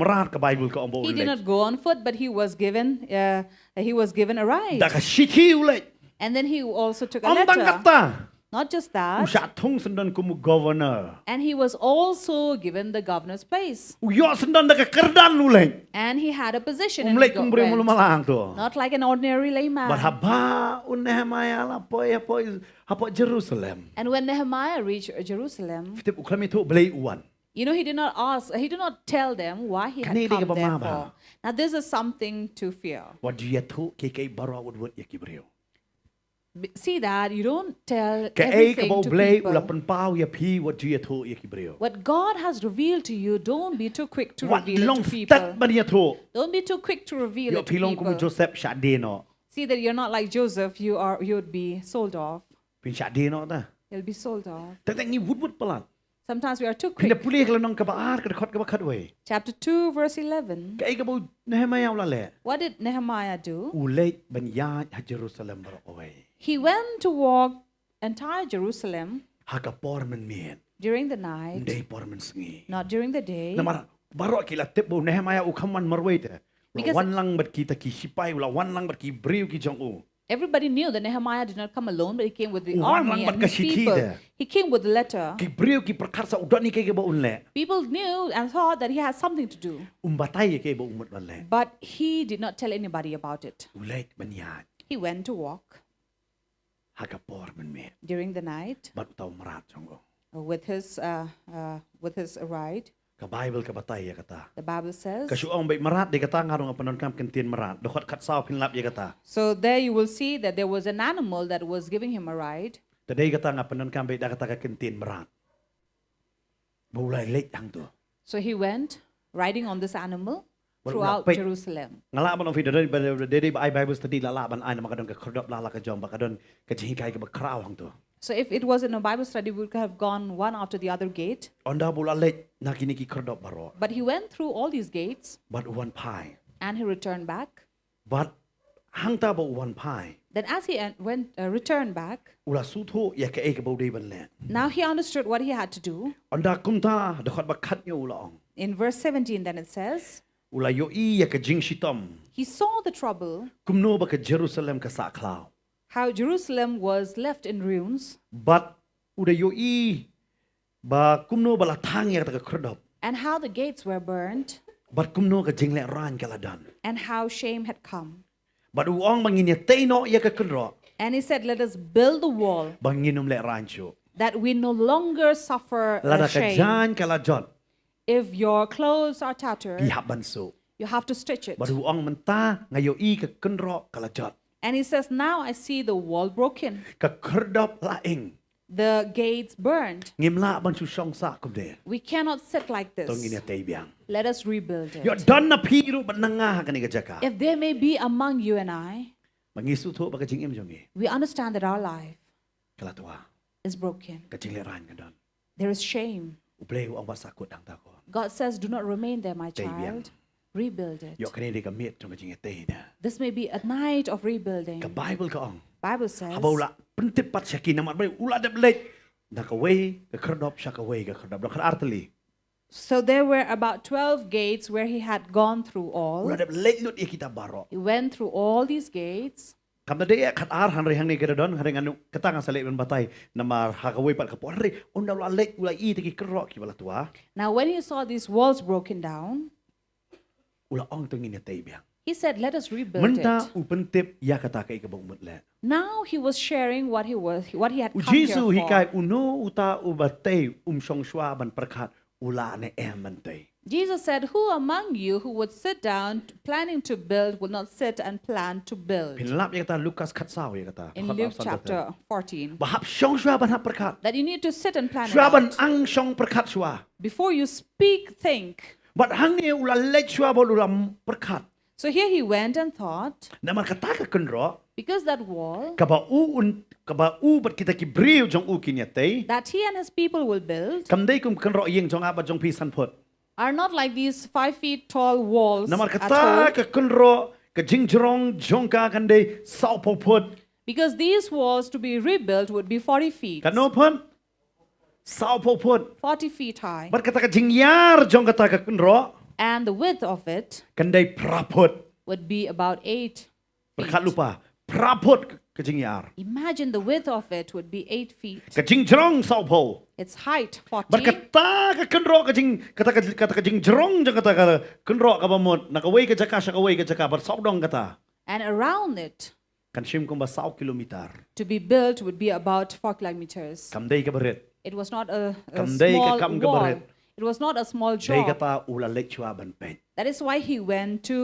Speaker 4: merat ka Bible ka ombo
Speaker 5: He did
Speaker 4: ulai.
Speaker 5: not go on foot, but he was given a ride.
Speaker 4: Da ka shiki ulai.
Speaker 5: And then he also took a
Speaker 4: Ambang
Speaker 5: letter.
Speaker 4: kata.
Speaker 5: Not just that,
Speaker 4: Usat thong sendan kumu governor.
Speaker 5: and he was also given the governor's place.
Speaker 4: Uyok sendan da ka kerdan ulai.
Speaker 5: And he had a position in
Speaker 4: Umlai
Speaker 5: the
Speaker 4: kumbri mulu
Speaker 5: government.
Speaker 4: malang tu.
Speaker 5: Not like an ordinary layman.
Speaker 4: But haba un Nehemiah la poi Jerusalem.
Speaker 5: And when Nehemiah reached Jerusalem,
Speaker 4: Fitip ukam itu belai uan.
Speaker 5: you know, he did not tell them why he had
Speaker 4: Kani dia
Speaker 5: come
Speaker 4: ke
Speaker 5: there
Speaker 4: pemaba?
Speaker 5: for. Now this is something to fear.
Speaker 4: What dia tu ke baro wud ya kibriu.
Speaker 5: See that you don't tell
Speaker 4: Ke
Speaker 5: everything
Speaker 4: bau
Speaker 5: to
Speaker 4: belai ula
Speaker 5: people.
Speaker 4: penpau ya pi what dia tu ya kibriu.
Speaker 5: What God has revealed to you, don't be too quick to
Speaker 4: What
Speaker 5: reveal
Speaker 4: long
Speaker 5: it to
Speaker 4: stat
Speaker 5: people.
Speaker 4: ban dia tu.
Speaker 5: Don't be too quick to reveal
Speaker 4: Yo
Speaker 5: it to
Speaker 4: pilong kumu
Speaker 5: people.
Speaker 4: Joseph Shade no.
Speaker 5: See that you're not like Joseph. You would be sold off.
Speaker 4: Pin Shade no ta.
Speaker 5: You'll be sold off.
Speaker 4: Tak ni wud pelan.
Speaker 5: Sometimes we are too
Speaker 4: Pin
Speaker 5: quick.
Speaker 4: pulih kalau nong kabar ke khot ke we.
Speaker 5: Chapter 2, verse 11.
Speaker 4: Ke bau Nehemiah ula le.
Speaker 5: What did Nehemiah do?
Speaker 4: Ulai ban ya Jerusalem baro away.
Speaker 5: He went to walk entire Jerusalem
Speaker 4: Haka por men mien.
Speaker 5: during the night,
Speaker 4: Ndai por men sengi.
Speaker 5: not during the day.
Speaker 4: Namara baro kila tip bau Nehemiah ukaman marway te.
Speaker 5: Because-
Speaker 4: Wan lang bat kita ki sipai ula wan lang bat ki briu ki jong u.
Speaker 5: Everybody knew that Nehemiah did not come alone, but he came with the
Speaker 4: Wan
Speaker 5: army
Speaker 4: lang
Speaker 5: and his
Speaker 4: magkasiti
Speaker 5: people.
Speaker 4: dia.
Speaker 5: He came with the letter.
Speaker 4: Ki briu ki perkarsa udah ni ke bau unle.
Speaker 5: People knew and thought that he had something to do,
Speaker 4: Umbatai ke bau umut balle.
Speaker 5: but he did not tell anybody about it.
Speaker 4: Ulai banyan.
Speaker 5: He went to walk
Speaker 4: Haka por men mien.
Speaker 5: during the night
Speaker 4: Bat tau merat jong u.
Speaker 5: with his ride.
Speaker 4: Ka Bible ka batai ya kata.
Speaker 5: The Bible says.
Speaker 4: Kasuang baik merat dia kata ngarong apa non kam kentin merat. Dokot kat saw pinlap ya kata.
Speaker 5: So there you will see that there was an animal that was giving him a ride.
Speaker 4: Tadai kata ngapa non kam baik dah kata ka kentin merat. Bulai lek hang tu.
Speaker 5: So he went riding on this animal throughout
Speaker 4: Wala-
Speaker 5: Jerusalem.
Speaker 4: Ngalak ban video dari Bible study lalak ban ai nama kadon ka khodop lalak ka jom ba kadon ka jikai ka bakraw hang tu.
Speaker 5: So if it was in a Bible study, we could have gone one after the other gate.
Speaker 4: Onda bula lek nakini ki khodop baro.
Speaker 5: But he went through all these gates
Speaker 4: But one pie.
Speaker 5: and he returned back.
Speaker 4: But hang ta ba one pie.
Speaker 5: Then as he returned back,
Speaker 4: Ula sutho ya ka ek bau dei ban le.
Speaker 5: now he understood what he had to do.
Speaker 4: Onda kumta dokot ba khat nyo ula ong.
Speaker 5: In verse 17 then it says,
Speaker 4: Ula yo i ya ka jing shitom.
Speaker 5: he saw the trouble,
Speaker 4: Kumno ba ka Jerusalem ka sa klaw.
Speaker 5: how Jerusalem was left in ruins,
Speaker 4: But udah yo i ba kumno bala thang ya ka khodop.
Speaker 5: and how the gates were burned,
Speaker 4: But kumno ka jingle ran kala dan.
Speaker 5: and how shame had come.
Speaker 4: But uong bangin ya teino ya ka kunro.
Speaker 5: And he said, let us build the wall,
Speaker 4: Banginum le rancho.
Speaker 5: that we no longer suffer
Speaker 4: Lada ka
Speaker 5: shame.
Speaker 4: jan kala jot.
Speaker 5: If your clothes are tattered,
Speaker 4: Ihap banso.
Speaker 5: you have to stitch it.
Speaker 4: But uong menta ngayo i ka kunro kala jot.
Speaker 5: And he says, now I see the wall broken,
Speaker 4: ka kerdap laing
Speaker 5: the gates burned.
Speaker 4: ngimla ban chu song sa kum de
Speaker 5: We cannot sit like
Speaker 4: tong ini
Speaker 5: this.
Speaker 4: te biang
Speaker 5: Let us rebuild
Speaker 4: yo
Speaker 5: it.
Speaker 4: don na phiru ban nga ka ni ka jaka
Speaker 5: If there may be among you and I,
Speaker 4: mangisu tho ba ka jing em jongi
Speaker 5: we understand that our life
Speaker 4: kala twa
Speaker 5: is broken.
Speaker 4: ka jing le ran ka don
Speaker 5: There is shame.
Speaker 4: uble u ang wasa ko dang ta ko
Speaker 5: God says, do not remain there, my
Speaker 4: Tay biang.
Speaker 5: child. Rebuild
Speaker 4: yo
Speaker 5: it.
Speaker 4: ka ni de ka met jong ka jing te na
Speaker 5: This may be a night of rebuilding.
Speaker 4: ka bible ka ong
Speaker 5: Bible says,
Speaker 4: habaula pentip pat syakin namat bre ula de lek na ka way ka kerdop sya ka way ka kerdop ka arteli
Speaker 5: so there were about 12 gates where he had gone through all.
Speaker 4: ula de lek lut kita baro
Speaker 5: He went through all these gates.
Speaker 4: kam de khat ar han re hang ni ka don hare nganu katang sa lek ben batai namar ha ka way pat ka por re unda ula lek ula i te ki kerro ki bala tua
Speaker 5: Now, when he saw these walls broken down,
Speaker 4: ula ong tong ni te biang
Speaker 5: he said, let us rebuild
Speaker 4: menta
Speaker 5: it.
Speaker 4: u pentip ya kata ka ikabong mut le
Speaker 5: Now he was sharing what he had
Speaker 4: u
Speaker 5: come here
Speaker 4: jisu hi
Speaker 5: for.
Speaker 4: kai uno uta u batei song shwa ban prakhat ula ne em man te
Speaker 5: Jesus said, who among you who would sit down planning to build will not sit and plan to build?
Speaker 4: pin lap ya kata lukas khat saw ya kata
Speaker 5: In Luke chapter 14.
Speaker 4: ba hap song shwa ban hap prakhat
Speaker 5: That you need to sit and plan it
Speaker 4: shwa ban
Speaker 5: out.
Speaker 4: ang song prakhat shwa
Speaker 5: Before you speak, think.
Speaker 4: bat hang ni ula lek shwa bol ula prakhat
Speaker 5: So here he went and thought,
Speaker 4: namar kata ka kenro
Speaker 5: because that wall
Speaker 4: kaba u bat kita ki briu jong u kinyate
Speaker 5: that he and his people will build
Speaker 4: kam dei kum kenro yeng jong aba jong pi san phot
Speaker 5: are not like these 5 feet tall walls
Speaker 4: namar
Speaker 5: at
Speaker 4: kata
Speaker 5: home.
Speaker 4: ka kenro ka jingjrong jongka kan dei sau po phot
Speaker 5: Because these walls to be rebuilt would be 40 feet.
Speaker 4: kan no phon sau po phot
Speaker 5: 40 feet high.
Speaker 4: bat kata ka jingyar jong kata ka kenro
Speaker 5: And the width of it
Speaker 4: kan dei praphot
Speaker 5: would be about 8
Speaker 4: berkat
Speaker 5: feet.
Speaker 4: lupa praphot ka jingyar
Speaker 5: Imagine the width of it would be 8 feet.
Speaker 4: ka jingjrong sau po
Speaker 5: Its height 40.
Speaker 4: bat kata ka kenro ka jing kata ka jingjrong jong kata ka kenro ka bamot na ka way ka jaka sa ka way ka jaka bat sau dong kata
Speaker 5: And around it
Speaker 4: kan sim kum ba sau kilometer
Speaker 5: to be built would be about 4 kilometers.
Speaker 4: kam dei ka berit
Speaker 5: It was not a
Speaker 4: Kamday ka
Speaker 5: small
Speaker 4: kam ka
Speaker 5: wall.
Speaker 4: barit.
Speaker 5: It was not a small
Speaker 4: dei
Speaker 5: job.
Speaker 4: kata ula lek chwa ban pen
Speaker 5: That is why he went to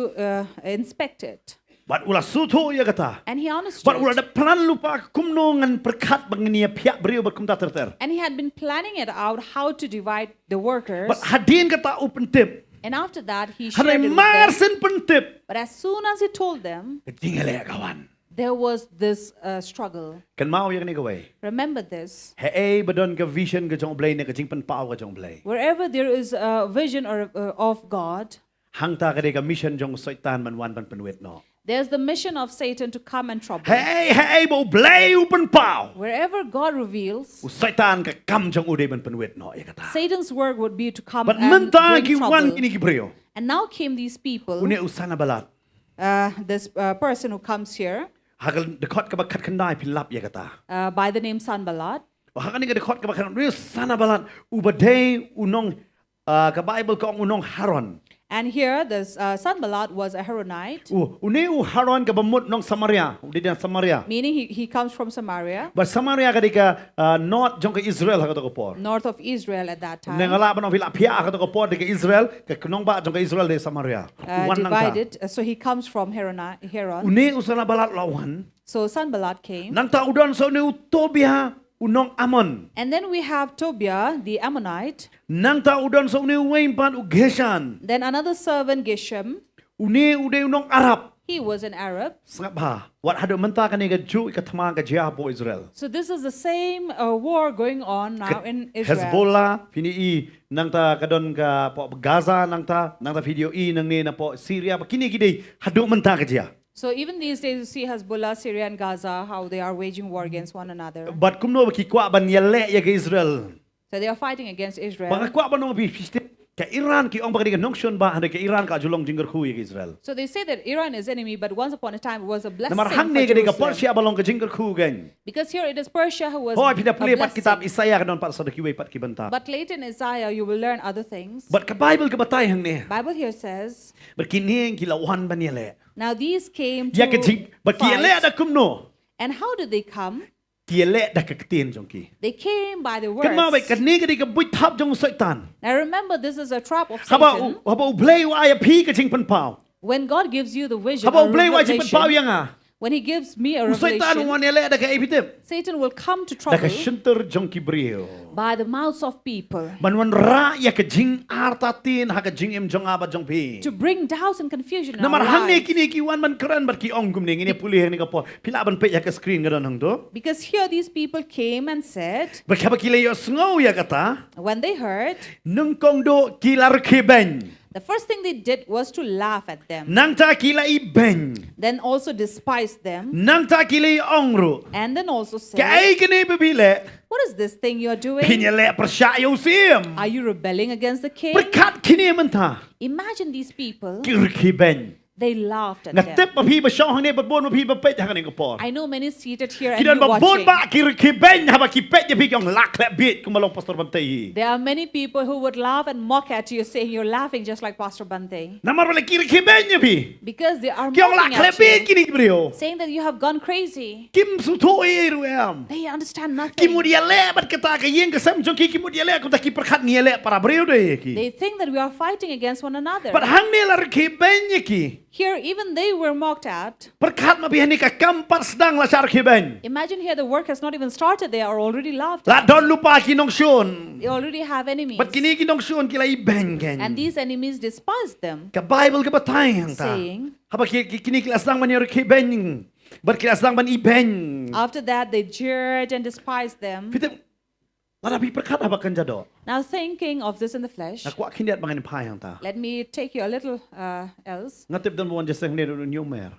Speaker 5: inspect it.
Speaker 4: bat ula sutu ya kata
Speaker 5: And he
Speaker 4: bat
Speaker 5: understood.
Speaker 4: ula da plan lupa kumno ngan perkat bangnia pihak beriu bat kum ta terter
Speaker 5: And he had been planning it out how to divide the workers.
Speaker 4: bat hadin kata open tip
Speaker 5: And after that, he
Speaker 4: Hanai
Speaker 5: shared it with
Speaker 4: mar
Speaker 5: them.
Speaker 4: sen pentip
Speaker 5: But as soon as he told them,
Speaker 4: ketingale kawan
Speaker 5: there was this struggle.
Speaker 4: kan mau yang ni gawai
Speaker 5: Remember this.
Speaker 4: he badon ka vision ka jong blay ne ka jing pen pau ka jong blay
Speaker 5: Wherever there is a vision or of God,
Speaker 4: hang ta ka de ka mission jong soitan man wan ban penwet no
Speaker 5: there's the mission of Satan to come and trouble.
Speaker 4: hey bo blay open pau
Speaker 5: Wherever God reveals,
Speaker 4: u soitan ka kam jong ude ban penwet no ya kata
Speaker 5: Satan's work would be to come
Speaker 4: but
Speaker 5: and
Speaker 4: menta
Speaker 5: bring
Speaker 4: ki wan
Speaker 5: trouble.
Speaker 4: kini ki brio
Speaker 5: And now came these people,
Speaker 4: une usana balat
Speaker 5: this person who comes here
Speaker 4: hagal dekot ka ba khat khandai pin lap ya kata
Speaker 5: by the name Sanballat.
Speaker 4: hakani ka dekot ka ba khan real sana balat u badai unong ka bible ka unong haron
Speaker 5: And here, this Sanballat was a Haronite,
Speaker 4: une u haron ka ba mut nong samaria di dan samaria
Speaker 5: meaning he comes from Samaria,
Speaker 4: but samaria ka dika north jong ka israel ha ka to por
Speaker 5: north of Israel at that time.
Speaker 4: nengala ba no vila pia ka to por dika israel ka knong ba jong ka israel de samaria wan nang ta
Speaker 5: Divided. So he comes from Heron.
Speaker 4: une usana balat lawan
Speaker 5: So Sanballat came.
Speaker 4: nang ta udon so ne utobia unong amon
Speaker 5: And then we have Tobiah, the Ammonite.
Speaker 4: nang ta udon so ne wain pan u geshan
Speaker 5: Then another servant, Geshem.
Speaker 4: une ude unong arab
Speaker 5: He was an Arab.
Speaker 4: sangat ba wat hadu menta ka ne ga ju ka thama ka jia po israel
Speaker 5: So this is the same war going on now in Israel.
Speaker 4: Hezbollah fini i nang ta kadon ka po Gaza nang ta video i nang ne na po Syria pa kini gidei hadu menta ka jia
Speaker 5: So even these days you see Hezbollah, Syria and Gaza, how they are waging war against one another.
Speaker 4: but kumno ki kwa ban yalle ya ka Israel
Speaker 5: So they are fighting against
Speaker 4: ba
Speaker 5: Israel.
Speaker 4: kwa ban no bi ka Iran ki ong ba ka nongshon ba hande ka Iran ka julong jingger khu ya ka Israel
Speaker 5: So they say that Iran is enemy, but once upon a time it was a blessing
Speaker 4: namar hang
Speaker 5: for
Speaker 4: ne ka
Speaker 5: Jerusalem.
Speaker 4: Persia balong ka jingger khu gan
Speaker 5: Because here it is Persia who was
Speaker 4: hoy
Speaker 5: a
Speaker 4: pida puli pat kitab
Speaker 5: blessing.
Speaker 4: Isaiah ka don pat sa kiwe pat ki banta
Speaker 5: But later in Isaiah you will learn other things.
Speaker 4: but ka Bible ka batay hang ne
Speaker 5: Bible here says,
Speaker 4: but kining kilawan ban yalle
Speaker 5: now these came
Speaker 4: ya ka jing
Speaker 5: to
Speaker 4: but ki yalle
Speaker 5: fight.
Speaker 4: ada kumno
Speaker 5: And how did they come?
Speaker 4: ki yalle da ka ktin jong ki
Speaker 5: They came by the
Speaker 4: kan ma ba
Speaker 5: words.
Speaker 4: ka ne ka di ka buit thap jong soitan
Speaker 5: Now remember, this is a trap of
Speaker 4: haba
Speaker 5: Satan.
Speaker 4: haba blay wa ya phi ka jing pan pau
Speaker 5: When God gives you the vision
Speaker 4: haba
Speaker 5: or
Speaker 4: blay wa jing pan pau
Speaker 5: revelation,
Speaker 4: yang a
Speaker 5: When he gives me a
Speaker 4: Usai tan
Speaker 5: revelation,
Speaker 4: wan ele dak ai pitep.
Speaker 5: Satan will come to
Speaker 4: Dak
Speaker 5: trouble
Speaker 4: shenter jong kibrio.
Speaker 5: by the mouths of people
Speaker 4: Man wan ra ya ke jing artatin ha ke jing em jong aba jong pi.
Speaker 5: to bring doubts and confusion in
Speaker 4: Na
Speaker 5: our
Speaker 4: mar hang ne
Speaker 5: lives.
Speaker 4: kini ki wan man kran bat ki ong gum ne ngini pulih ni ka po. Pila ban pe ya ke screen gadon hang do.
Speaker 5: Because here these people came and said,
Speaker 4: Ba ka ba ki le yo sngo ya kata.
Speaker 5: when they heard,
Speaker 4: Nung kong do kilar keben.
Speaker 5: the first thing they did was to laugh at them,
Speaker 4: Nang ta kila ibeng.
Speaker 5: then also despise them,
Speaker 4: Nang ta kila ongro.
Speaker 5: and then also say,
Speaker 4: Kai kini bebile.
Speaker 5: what is this thing you're doing?
Speaker 4: Pinyale persya yo sim.
Speaker 5: Are you rebelling against the king?
Speaker 4: Berkat kini menta.
Speaker 5: Imagine these people,
Speaker 4: Kir kiben.
Speaker 5: they laughed at
Speaker 4: Ngatep
Speaker 5: them.
Speaker 4: pa pi ba syong hang ne ba bon pa pi ba pet hang ne ka po.
Speaker 5: I know many seated here and
Speaker 4: Kidan
Speaker 5: you
Speaker 4: ba bon
Speaker 5: watching.
Speaker 4: ba kir kiben ha ba ki pet je pi kyong lak le bit kumalong pastor bantay.
Speaker 5: There are many people who would laugh and mock at you, saying you're laughing just like Pastor Bante.
Speaker 4: Namar wala kir kiben je pi.
Speaker 5: Because they are
Speaker 4: Kyong lak
Speaker 5: mocking
Speaker 4: le
Speaker 5: at
Speaker 4: bit
Speaker 5: you,
Speaker 4: kini brio.
Speaker 5: saying that you have gone crazy.
Speaker 4: Kim su to e ruam.
Speaker 5: They understand nothing.
Speaker 4: Kimudia le bat kata ka yeng ka sam jong ki kimudia le ko ta ki perkat ni le para brio de ki.
Speaker 5: They think that we are fighting against one another.
Speaker 4: But hang ne lar kiben ye ki.
Speaker 5: Here, even they were mocked at.
Speaker 4: Perkat ma bihan ni ka kampat sedang la syar kiben.
Speaker 5: Imagine here the work has not even started. They are already laughed
Speaker 4: La
Speaker 5: at.
Speaker 4: don lupa kinong syun.
Speaker 5: They already have enemies.
Speaker 4: Bat kini kinong syun kila ibeng ken.
Speaker 5: And these enemies despise them,
Speaker 4: Ka Bible ka batay hang ta.
Speaker 5: saying,
Speaker 4: Haba kini kilas lang man yor kiben. Bat kilas lang man ibeng.
Speaker 5: after that they jeered and despised them.
Speaker 4: Fitem. Wala pi perkat haba kan jado.
Speaker 5: Now thinking of this in the flesh,
Speaker 4: Nakwa kindiat mangan pai hang ta.
Speaker 5: let me take you a little else.
Speaker 4: Ngatip don mo jeseng ne do nyomer.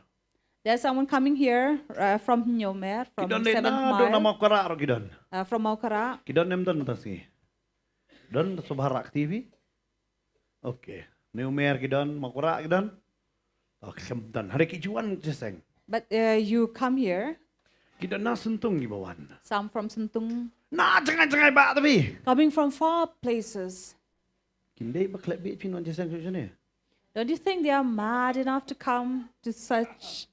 Speaker 5: There's someone coming here from Nyomer, from
Speaker 4: Kidon
Speaker 5: 7th
Speaker 4: na do na
Speaker 5: mile,
Speaker 4: mo kara ro kidon.
Speaker 5: from Maukara.
Speaker 4: Kidon nem don tasi. Don subharak TV. Okay. Nyomer kidon mo kara kidon. Okay, don. Hari kijuan jeseng.
Speaker 5: But you come here,
Speaker 4: Kidon na sentung gibawan.
Speaker 5: some from Sentung,
Speaker 4: Na jangan ba tapi.
Speaker 5: coming from far places.
Speaker 4: Kinde ba klep bi pinon jeseng sini.
Speaker 5: Don't you think they are mad enough to come to such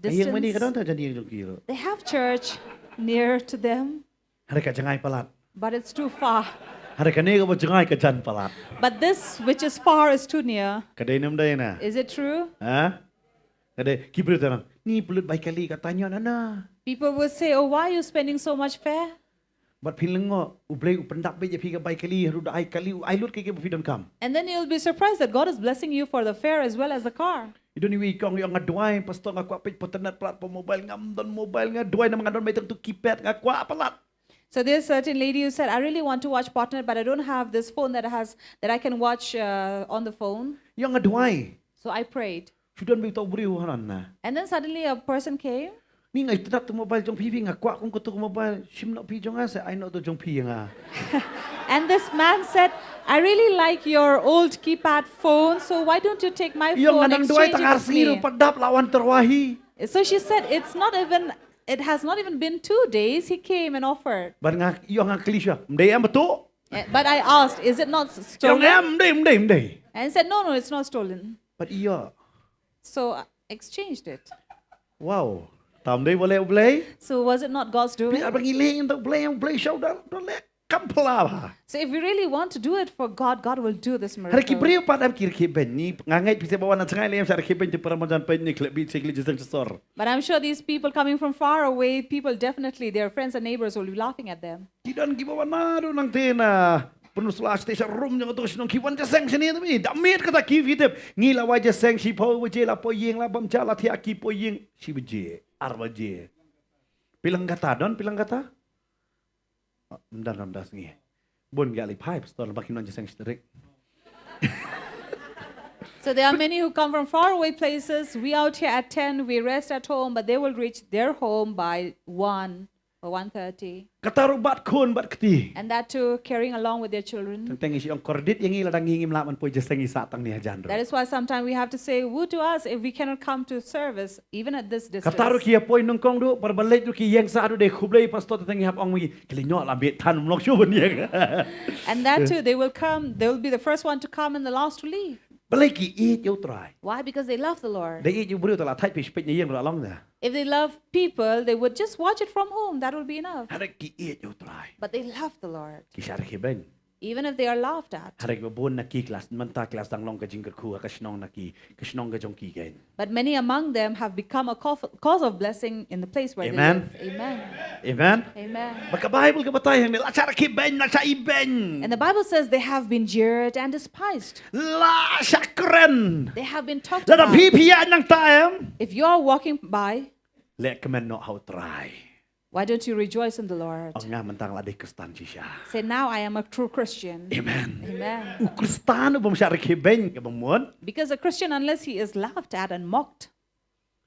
Speaker 4: Ayang mani kadon
Speaker 5: distance?
Speaker 4: ta jadi jong kiro.
Speaker 5: They have church near to them,
Speaker 4: Hari ka jangai palat.
Speaker 5: but it's too far.
Speaker 4: Hari ka ne ka jangai ka jan palat.
Speaker 5: But this which is far is too near.
Speaker 4: Kadai nem dai na.
Speaker 5: Is it true?
Speaker 4: Ha? Kadai kibrit tanang. Ni pulut baik kali katanya nana.
Speaker 5: People will say, oh, why are you spending so much fare?
Speaker 4: Bat pilengo ublay upendak be je pi ka baik kali ru ai kali ai lut ke pidon kam.
Speaker 5: And then you'll be surprised that God is blessing you for the fare as well as the car.
Speaker 4: Idon ni kong yang ngaduai pastor ngakwa pe Potternet platform mobile ngam don mobile ngaduai na ngadon mai tu keypad ngakwa palat.
Speaker 5: So there's a certain lady who said, I really want to watch Potternet, but I don't have this phone that I can watch on the phone.
Speaker 4: Yang ngaduai.
Speaker 5: So I prayed.
Speaker 4: Sudan be tau briu hanan na.
Speaker 5: And then suddenly a person came.
Speaker 4: Ni ngai tak tu mobile jong pi ngakwa kong kutu mobile sim no pi jong ase ai no to jong pi nga.
Speaker 5: And this man said, I really like your old keypad phone, so why don't you take my
Speaker 4: Yang
Speaker 5: phone,
Speaker 4: ngadang duai
Speaker 5: exchange
Speaker 4: tangar
Speaker 5: it with
Speaker 4: siru
Speaker 5: me?
Speaker 4: padap lawan terwahi.
Speaker 5: So she said, it has not even been 2 days, he came and offered.
Speaker 4: Bar nga iyo nga klisya. Mdai am betul.
Speaker 5: But I asked, is it not
Speaker 4: Yang
Speaker 5: stolen?
Speaker 4: am mdai.
Speaker 5: And he said, no, it's not stolen.
Speaker 4: But iyo.
Speaker 5: So I exchanged it.
Speaker 4: Wow. Tam dai boleh.
Speaker 5: So was it not God's
Speaker 4: Beli
Speaker 5: doing?
Speaker 4: abang iling untuk boleh show dah boleh kampala.
Speaker 5: So if we really want to do it for God, God will do this
Speaker 4: Hari ki
Speaker 5: miracle.
Speaker 4: brio padam kir ben ni ngangai bisa bawa nak sangai lem sar ben tu peramajan pen ni klep bi sekli jeseng sesor.
Speaker 5: But I'm sure these people coming from far away, people definitely, their friends and neighbors will be laughing at them.
Speaker 4: Kidan ki bawa nado nang tena. Penuh selah station room yang tu senong kiwan jeseng sini tu mi. Damit kata ki vitep ngila wa jeseng si po waje la po yeng la bam jala ti aki po yeng si beje arba je. Pilang kata don pilang kata. Mdan das ngi. Bon gali pipe store bakin non jeseng strik.
Speaker 5: So there are many who come from far away places. We out here at 10, we rest at home, but they will reach their home by 1 or 1:30.
Speaker 4: Kata rubat kun bat keti.
Speaker 5: And that too, carrying along with their children.
Speaker 4: Tentang isi ong kordit yang ila dang ngingim laman po jeseng isatang ni hajan.
Speaker 5: That is why sometimes we have to say, woe to us if we cannot come to service, even at this distance.
Speaker 4: Kataru kia poin nung kong du berbalik tu ki yang sadu de kublai pastor tentang hap ong mi kelinyok la bet tan mlok syuban yang.
Speaker 5: And that too, they will come, they will be the first one to come and the last to leave.
Speaker 4: Balik ki eat yo try.
Speaker 5: Why? Because they love the Lord.
Speaker 4: They eat you brio tu la type spek ni yang along dah.
Speaker 5: If they love people, they would just watch it from home. That will be enough.
Speaker 4: Hari ki eat yo try.
Speaker 5: But they love the Lord.
Speaker 4: Ki syar ki ben.
Speaker 5: even if they are laughed at.
Speaker 4: Hari kebun naki kelas mentah kelas tang long kajing kerku kasnong naki kasnong kajong ki gain.
Speaker 5: But many among them have become a cause of blessing in the place where
Speaker 4: Amen.
Speaker 5: they live. Amen.
Speaker 4: Amen.
Speaker 5: Amen.
Speaker 4: Maka Bible kebatai yang la cara kiben la cara iben.
Speaker 5: And the Bible says they have been jeered and despised.
Speaker 4: La syakren.
Speaker 5: They have been talked
Speaker 4: La
Speaker 5: about.
Speaker 4: pipia nang taem.
Speaker 5: If you are walking by,
Speaker 4: Lek kemen no how try.
Speaker 5: why don't you rejoice in the Lord?
Speaker 4: Ang nga mentang la de Kristen sisya.
Speaker 5: Say, now I am a true Christian.
Speaker 4: Amen.
Speaker 5: Amen.
Speaker 4: Kristen bom syara kiben ke bamon.
Speaker 5: Because a Christian, unless he is laughed at and mocked,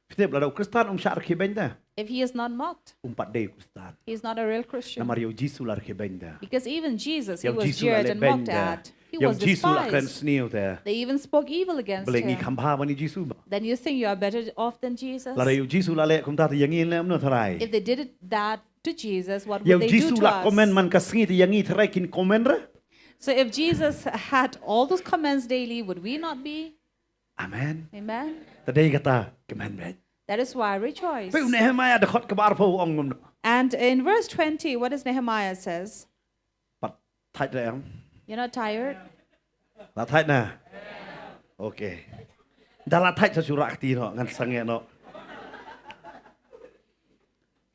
Speaker 4: Fitip la Kristen syara kiben ta.
Speaker 5: if he is not mocked,
Speaker 4: Umpat de Kristen.
Speaker 5: he is not a real Christian.
Speaker 4: Namario Jisu la kiben ta.
Speaker 5: Because even Jesus, he
Speaker 4: Yang
Speaker 5: was
Speaker 4: Jisu la
Speaker 5: jeered and
Speaker 4: leben
Speaker 5: mocked
Speaker 4: ta.
Speaker 5: at. He
Speaker 4: Yang
Speaker 5: was
Speaker 4: Jisu la kren
Speaker 5: despised.
Speaker 4: snew ta.
Speaker 5: They even spoke evil against
Speaker 4: Boleh ngi
Speaker 5: him.
Speaker 4: khampa wani Jisu ba.
Speaker 5: Then you think you are better off than Jesus?
Speaker 4: La yo Jisu la lek kum ta yang ngin lem no tharai.
Speaker 5: If they did that to Jesus, what would
Speaker 4: Yang
Speaker 5: they do
Speaker 4: Jisu
Speaker 5: to
Speaker 4: la komen
Speaker 5: us?
Speaker 4: man kasingi ti yang ngi tharai kin komen ra.
Speaker 5: So if Jesus had all those commands daily, would we not be?
Speaker 4: Amen.
Speaker 5: Amen.
Speaker 4: Tadai kata kemen bet.
Speaker 5: That is why I rejoice.
Speaker 4: Pe Nehemiah de khot kabar pho ong ngum.
Speaker 5: And in verse 20, what does Nehemiah says?
Speaker 4: Pat thai ra em.
Speaker 5: You're not tired?
Speaker 4: La thai na. Okay. Dala thai sa surak ti no ngan sange no.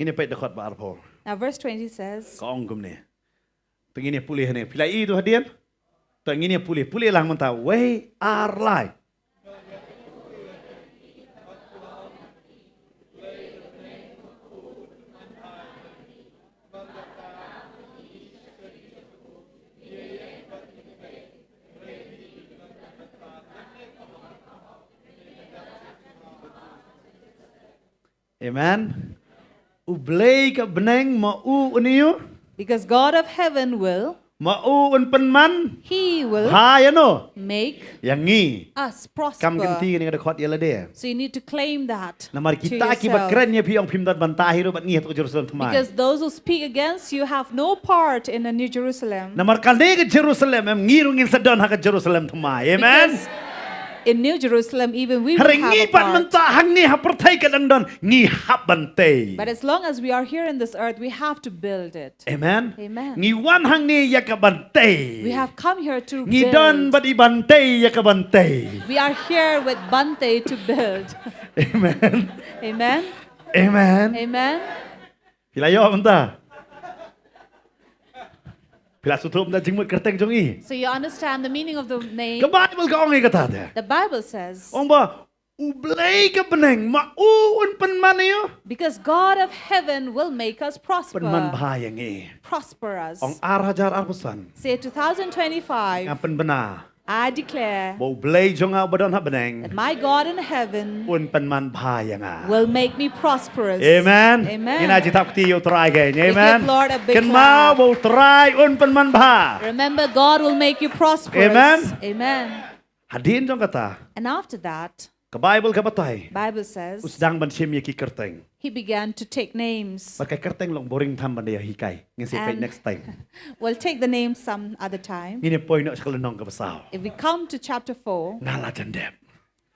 Speaker 4: Ini pe de khot bar pho.
Speaker 5: Now verse 20 says,
Speaker 4: Ka ong ngum ne. Tengini pulih ne. Pilai itu hadian. Tengini pulih. Pulih lang mentah. We are live. Amen. Ublay ka beneng mau uniu.
Speaker 5: because God of heaven will,
Speaker 4: Mau un penman.
Speaker 5: he will
Speaker 4: Ha ya no.
Speaker 5: make
Speaker 4: Yang ngi.
Speaker 5: us
Speaker 4: Kam
Speaker 5: prosper.
Speaker 4: kenti ni ada khot yala dia.
Speaker 5: So you need to claim that
Speaker 4: Namar
Speaker 5: to
Speaker 4: kita ki
Speaker 5: yourself.
Speaker 4: bakren ya pi ong pim dat bantahi ro bat ngi to Jerusalem thamai.
Speaker 5: Because those who speak against you have no part in the New Jerusalem.
Speaker 4: Namar kande ke Jerusalem em ngi rungin sedon ha ke Jerusalem thamai. Amen.
Speaker 5: Because in New Jerusalem, even we will
Speaker 4: Hari
Speaker 5: have
Speaker 4: ngi
Speaker 5: a
Speaker 4: pat
Speaker 5: part.
Speaker 4: menta hang ni ha pertai ka dang don ngi hap bante.
Speaker 5: But as long as we are here in this earth, we have to build it.
Speaker 4: Amen.
Speaker 5: Amen.
Speaker 4: Ngi wan hang ni ya ka bante.
Speaker 5: We have come here to
Speaker 4: Ngi don
Speaker 5: build.
Speaker 4: bat i bante ya ka bante.
Speaker 5: We are here with Bante to build.
Speaker 4: Amen.
Speaker 5: Amen.
Speaker 4: Amen.
Speaker 5: Amen.
Speaker 4: Pilayo menta. Pila sutup na jingmut kerteng jong i.
Speaker 5: So you understand the meaning of the name?
Speaker 4: Ka Bible ka ong i kata de.
Speaker 5: The Bible says,
Speaker 4: Ong ba ublay ka beneng mau un penman yo.
Speaker 5: because God of heaven will make us prosper.
Speaker 4: Penman bahayang i.
Speaker 5: Prosper us.
Speaker 4: Ong ar hajar ar pesan.
Speaker 5: Say 2025,
Speaker 4: Ngapen benar.
Speaker 5: I declare
Speaker 4: Bo ublay jong au badon ha beneng.
Speaker 5: that my God in heaven
Speaker 4: Un penman bahayang a.
Speaker 5: will make me prosperous.
Speaker 4: Amen.
Speaker 5: Amen.
Speaker 4: Ina citap ti yo try again.
Speaker 5: We
Speaker 4: Amen.
Speaker 5: give Lord a big
Speaker 4: Ken mau
Speaker 5: clap.
Speaker 4: bo try un penman bah.
Speaker 5: Remember, God will make you prosperous.
Speaker 4: Amen.
Speaker 5: Amen.
Speaker 4: Hadin jong kata.
Speaker 5: And after that,
Speaker 4: Ka Bible ka batay.
Speaker 5: Bible says,
Speaker 4: Usdang ban sim yaki kerteng.
Speaker 5: he began to take names.
Speaker 4: Pakai kerteng long boring tham ban dia hikai. Ngisi pay
Speaker 5: And-
Speaker 4: next time.
Speaker 5: We'll take the names some other time.
Speaker 4: Ini point nak sekelenong ka basaw.
Speaker 5: If we come to chapter 4,
Speaker 4: Ngala jandep.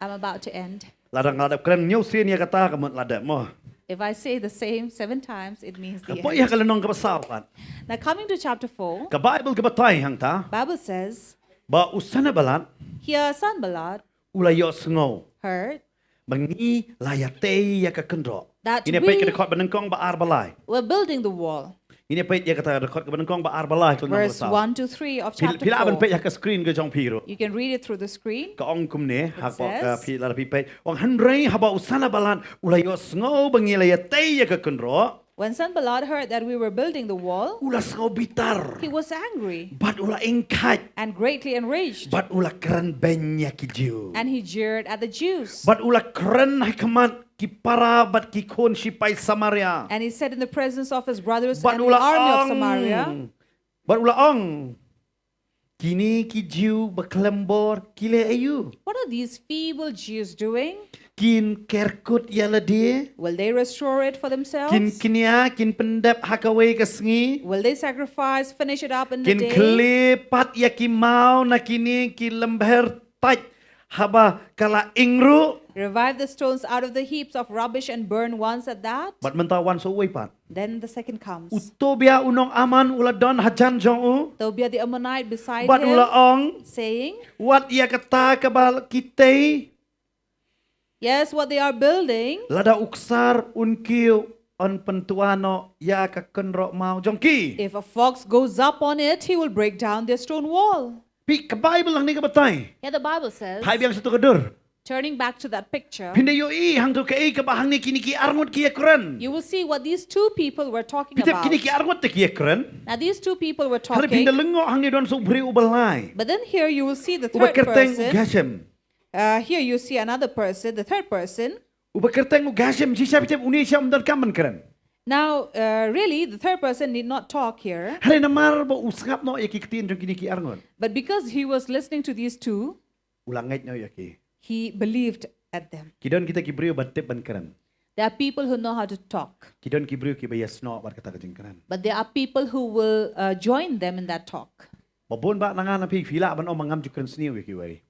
Speaker 5: I'm about to end.
Speaker 4: Ladang ladap keren nyau sin ya kata kamut ladap mo.
Speaker 5: If I say the same 7 times, it means the
Speaker 4: Apa ya
Speaker 5: end.
Speaker 4: kelenong ka basaw kan?
Speaker 5: Now coming to chapter 4,
Speaker 4: Ka Bible ka batay hang ta.
Speaker 5: Bible says,
Speaker 4: Ba usana balat
Speaker 5: here Sanballat
Speaker 4: ulayo sngau.
Speaker 5: heard
Speaker 4: Bangi layate ya ka kendro.
Speaker 5: That
Speaker 4: Ini pay
Speaker 5: we-
Speaker 4: ka dekot benengkong ba arbalai.
Speaker 5: we're building the wall.
Speaker 4: Ini pay ya kata dekot ka benengkong ba arbalai kelenong
Speaker 5: Verse
Speaker 4: basaw.
Speaker 5: 1 to 3 of chapter
Speaker 4: Pila ban pay
Speaker 5: 4.
Speaker 4: ya ka screen ke jong piro.
Speaker 5: You can read it through the screen.
Speaker 4: Ka ong kum ne hak ba ka
Speaker 5: says-
Speaker 4: pila pi pay. Ong hanrei haba usana balat ulayo sngau bangi layate ya ka kendro.
Speaker 5: When Sanballat heard that we were building the wall,
Speaker 4: Ula sngau bitar.
Speaker 5: he was angry
Speaker 4: Bat ula ingkat.
Speaker 5: and greatly enraged,
Speaker 4: Bat ula keren benya ki Jew.
Speaker 5: and he jeered at the Jews.
Speaker 4: Bat ula keren hai kamat ki para bat ki kon sipai Samaria.
Speaker 5: And he said in the presence of his brothers
Speaker 4: Bat
Speaker 5: and the
Speaker 4: ula
Speaker 5: army of
Speaker 4: ong.
Speaker 5: Samaria,
Speaker 4: Bat ula ong. Kini ki Jew beklembor kile ayu.
Speaker 5: what are these feeble Jews doing?
Speaker 4: Kin kerkut yala dia.
Speaker 5: Will they restore it for themselves?
Speaker 4: Kin kinia kin pendap hakawai kesengi.
Speaker 5: Will they sacrifice, finish it up in the
Speaker 4: Kin
Speaker 5: day?
Speaker 4: klepat ya ki mau na kini ki lember taj haba kala ingru
Speaker 5: Revive the stones out of the heaps of rubbish and burn ones at that.
Speaker 4: bat mentawan so way pat.
Speaker 5: Then the second comes.
Speaker 4: Utobia unong aman ula don hajan jong u
Speaker 5: Tobiah the Ammonite beside
Speaker 4: bat ula
Speaker 5: him,
Speaker 4: ong
Speaker 5: saying,
Speaker 4: wat ia kata kabal kitay
Speaker 5: yes, what they are building,
Speaker 4: lada uksar unkiu on pentuano ya ka Kynroh mau jongki.
Speaker 5: if a fox goes up on it, he will break down their stone wall.
Speaker 4: Pi ka Bible lang ni ka batay.
Speaker 5: Here the Bible says,
Speaker 4: Pai biang satu kedur.
Speaker 5: turning back to that picture,
Speaker 4: Pindayo i hang tu kai ka bahang ni kini ki arngot ki ekran.
Speaker 5: you will see what these two people were talking
Speaker 4: Pitap
Speaker 5: about.
Speaker 4: kini ki arngot te ki ekran.
Speaker 5: Now these two people were
Speaker 4: Hari pinda
Speaker 5: talking,
Speaker 4: lengo hang ni don so beri ubalai.
Speaker 5: but then here you will see the
Speaker 4: Uba
Speaker 5: third
Speaker 4: kerteng
Speaker 5: person.
Speaker 4: ugasem.
Speaker 5: Here you see another person, the third person.
Speaker 4: Uba kerteng ugasem si siapa pitap uni siapa mendar kaman keren.
Speaker 5: Now, really, the third person need not talk here,
Speaker 4: Hari namar bo usngap no ya ki ketin jong kini ki arngot.
Speaker 5: but because he was listening to these two,
Speaker 4: Ulangait nyo ya ki.
Speaker 5: he believed at them.
Speaker 4: Kidon kita ki beri batip ban keren.
Speaker 5: There are people who know how to talk,
Speaker 4: Kidon ki beri ki bayas no bar kata kajeng keren.
Speaker 5: but there are people who will join them in that talk.
Speaker 4: Babon ba nangan api fila ban o mangam jukren sniu ki wari.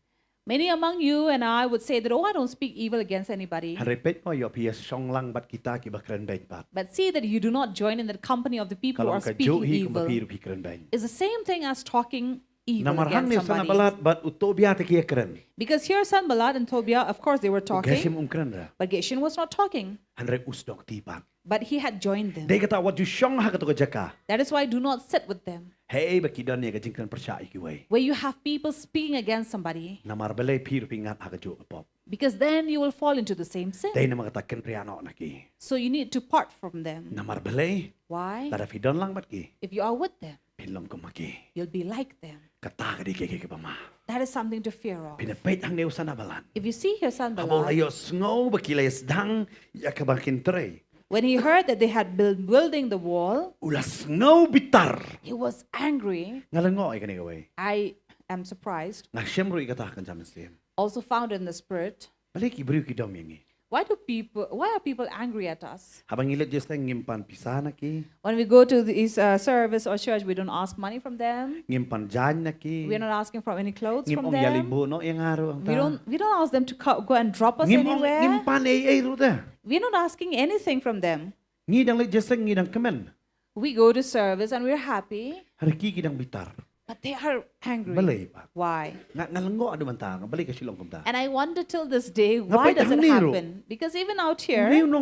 Speaker 5: Many among you and I would say that, oh, I don't speak evil against anybody.
Speaker 4: Hari pet mo yo pi song lang bat kita ki bakren baik bat.
Speaker 5: But see that you do not join in the company of the people who
Speaker 4: Kalau
Speaker 5: are
Speaker 4: ka
Speaker 5: speaking
Speaker 4: johi
Speaker 5: evil.
Speaker 4: kumbapiru pi keren baik.
Speaker 5: It's the same thing as talking evil
Speaker 4: Namarhang ni
Speaker 5: against
Speaker 4: sana
Speaker 5: somebody.
Speaker 4: balat bat utobia te ki keren.
Speaker 5: Because here Sanballat and Tobiah, of course, they were talking,
Speaker 4: Gasim keren ra.
Speaker 5: but Geshem was not talking.
Speaker 4: Hanrek usdok tipak.
Speaker 5: But he had joined them.
Speaker 4: Dia kata wat ju syong ha kata jaka.
Speaker 5: That is why do not sit with them.
Speaker 4: Hey bakidon ni ka jingkren percaya ki wai.
Speaker 5: Where you have people speaking against somebody,
Speaker 4: Namar belai pir pingat ha ka ju pop.
Speaker 5: because then you will fall into the same sin.
Speaker 4: Dai nama kata ken priano na ki.
Speaker 5: So you need to part from them.
Speaker 4: Namar belai
Speaker 5: Why?
Speaker 4: tada fidon lang bat ki.
Speaker 5: If you are with them,
Speaker 4: Pinlom ko maki.
Speaker 5: you'll be like them.
Speaker 4: Kata ka di ki pama.
Speaker 5: That is something to fear of.
Speaker 4: Pinapait hang ni usana balan.
Speaker 5: If you see here
Speaker 4: Abo
Speaker 5: Sanballat,
Speaker 4: layo sngow bakilay sedang ya ka bakin tre.
Speaker 5: when he heard that they had been building the wall,
Speaker 4: Ulas sngow bitar.
Speaker 5: he was angry.
Speaker 4: Ngalango ay kani gawai.
Speaker 5: I am surprised.
Speaker 4: Na siyempre ikatah kan jaman siyem.
Speaker 5: Also found in the spirit.
Speaker 4: Balik ibru ki dom yangi.
Speaker 5: Why are people angry at us?
Speaker 4: Habang ilit just ang ngimpan pisana ki,
Speaker 5: When we go to this service or church, we don't ask money from them.
Speaker 4: ngimpan jan na ki,
Speaker 5: We're not asking for any clothes from
Speaker 4: ngimong
Speaker 5: them.
Speaker 4: yalibo no yang araw ang ta.
Speaker 5: We don't ask them to go and drop us anywhere.
Speaker 4: Ngimpan ay ruta.
Speaker 5: We're not asking anything from them.
Speaker 4: Ngidang lit just ang ngidang kemen.
Speaker 5: We go to service and we're happy,
Speaker 4: Hari ki kidang bitar.
Speaker 5: but they are angry.
Speaker 4: Balay pa.
Speaker 5: Why?
Speaker 4: Ngalango adu man ta, balik ka Shillong kumta.
Speaker 5: And I wonder till this day, why
Speaker 4: Napay
Speaker 5: does it
Speaker 4: tangniro.
Speaker 5: happen? Because even out here,
Speaker 4: Ngayon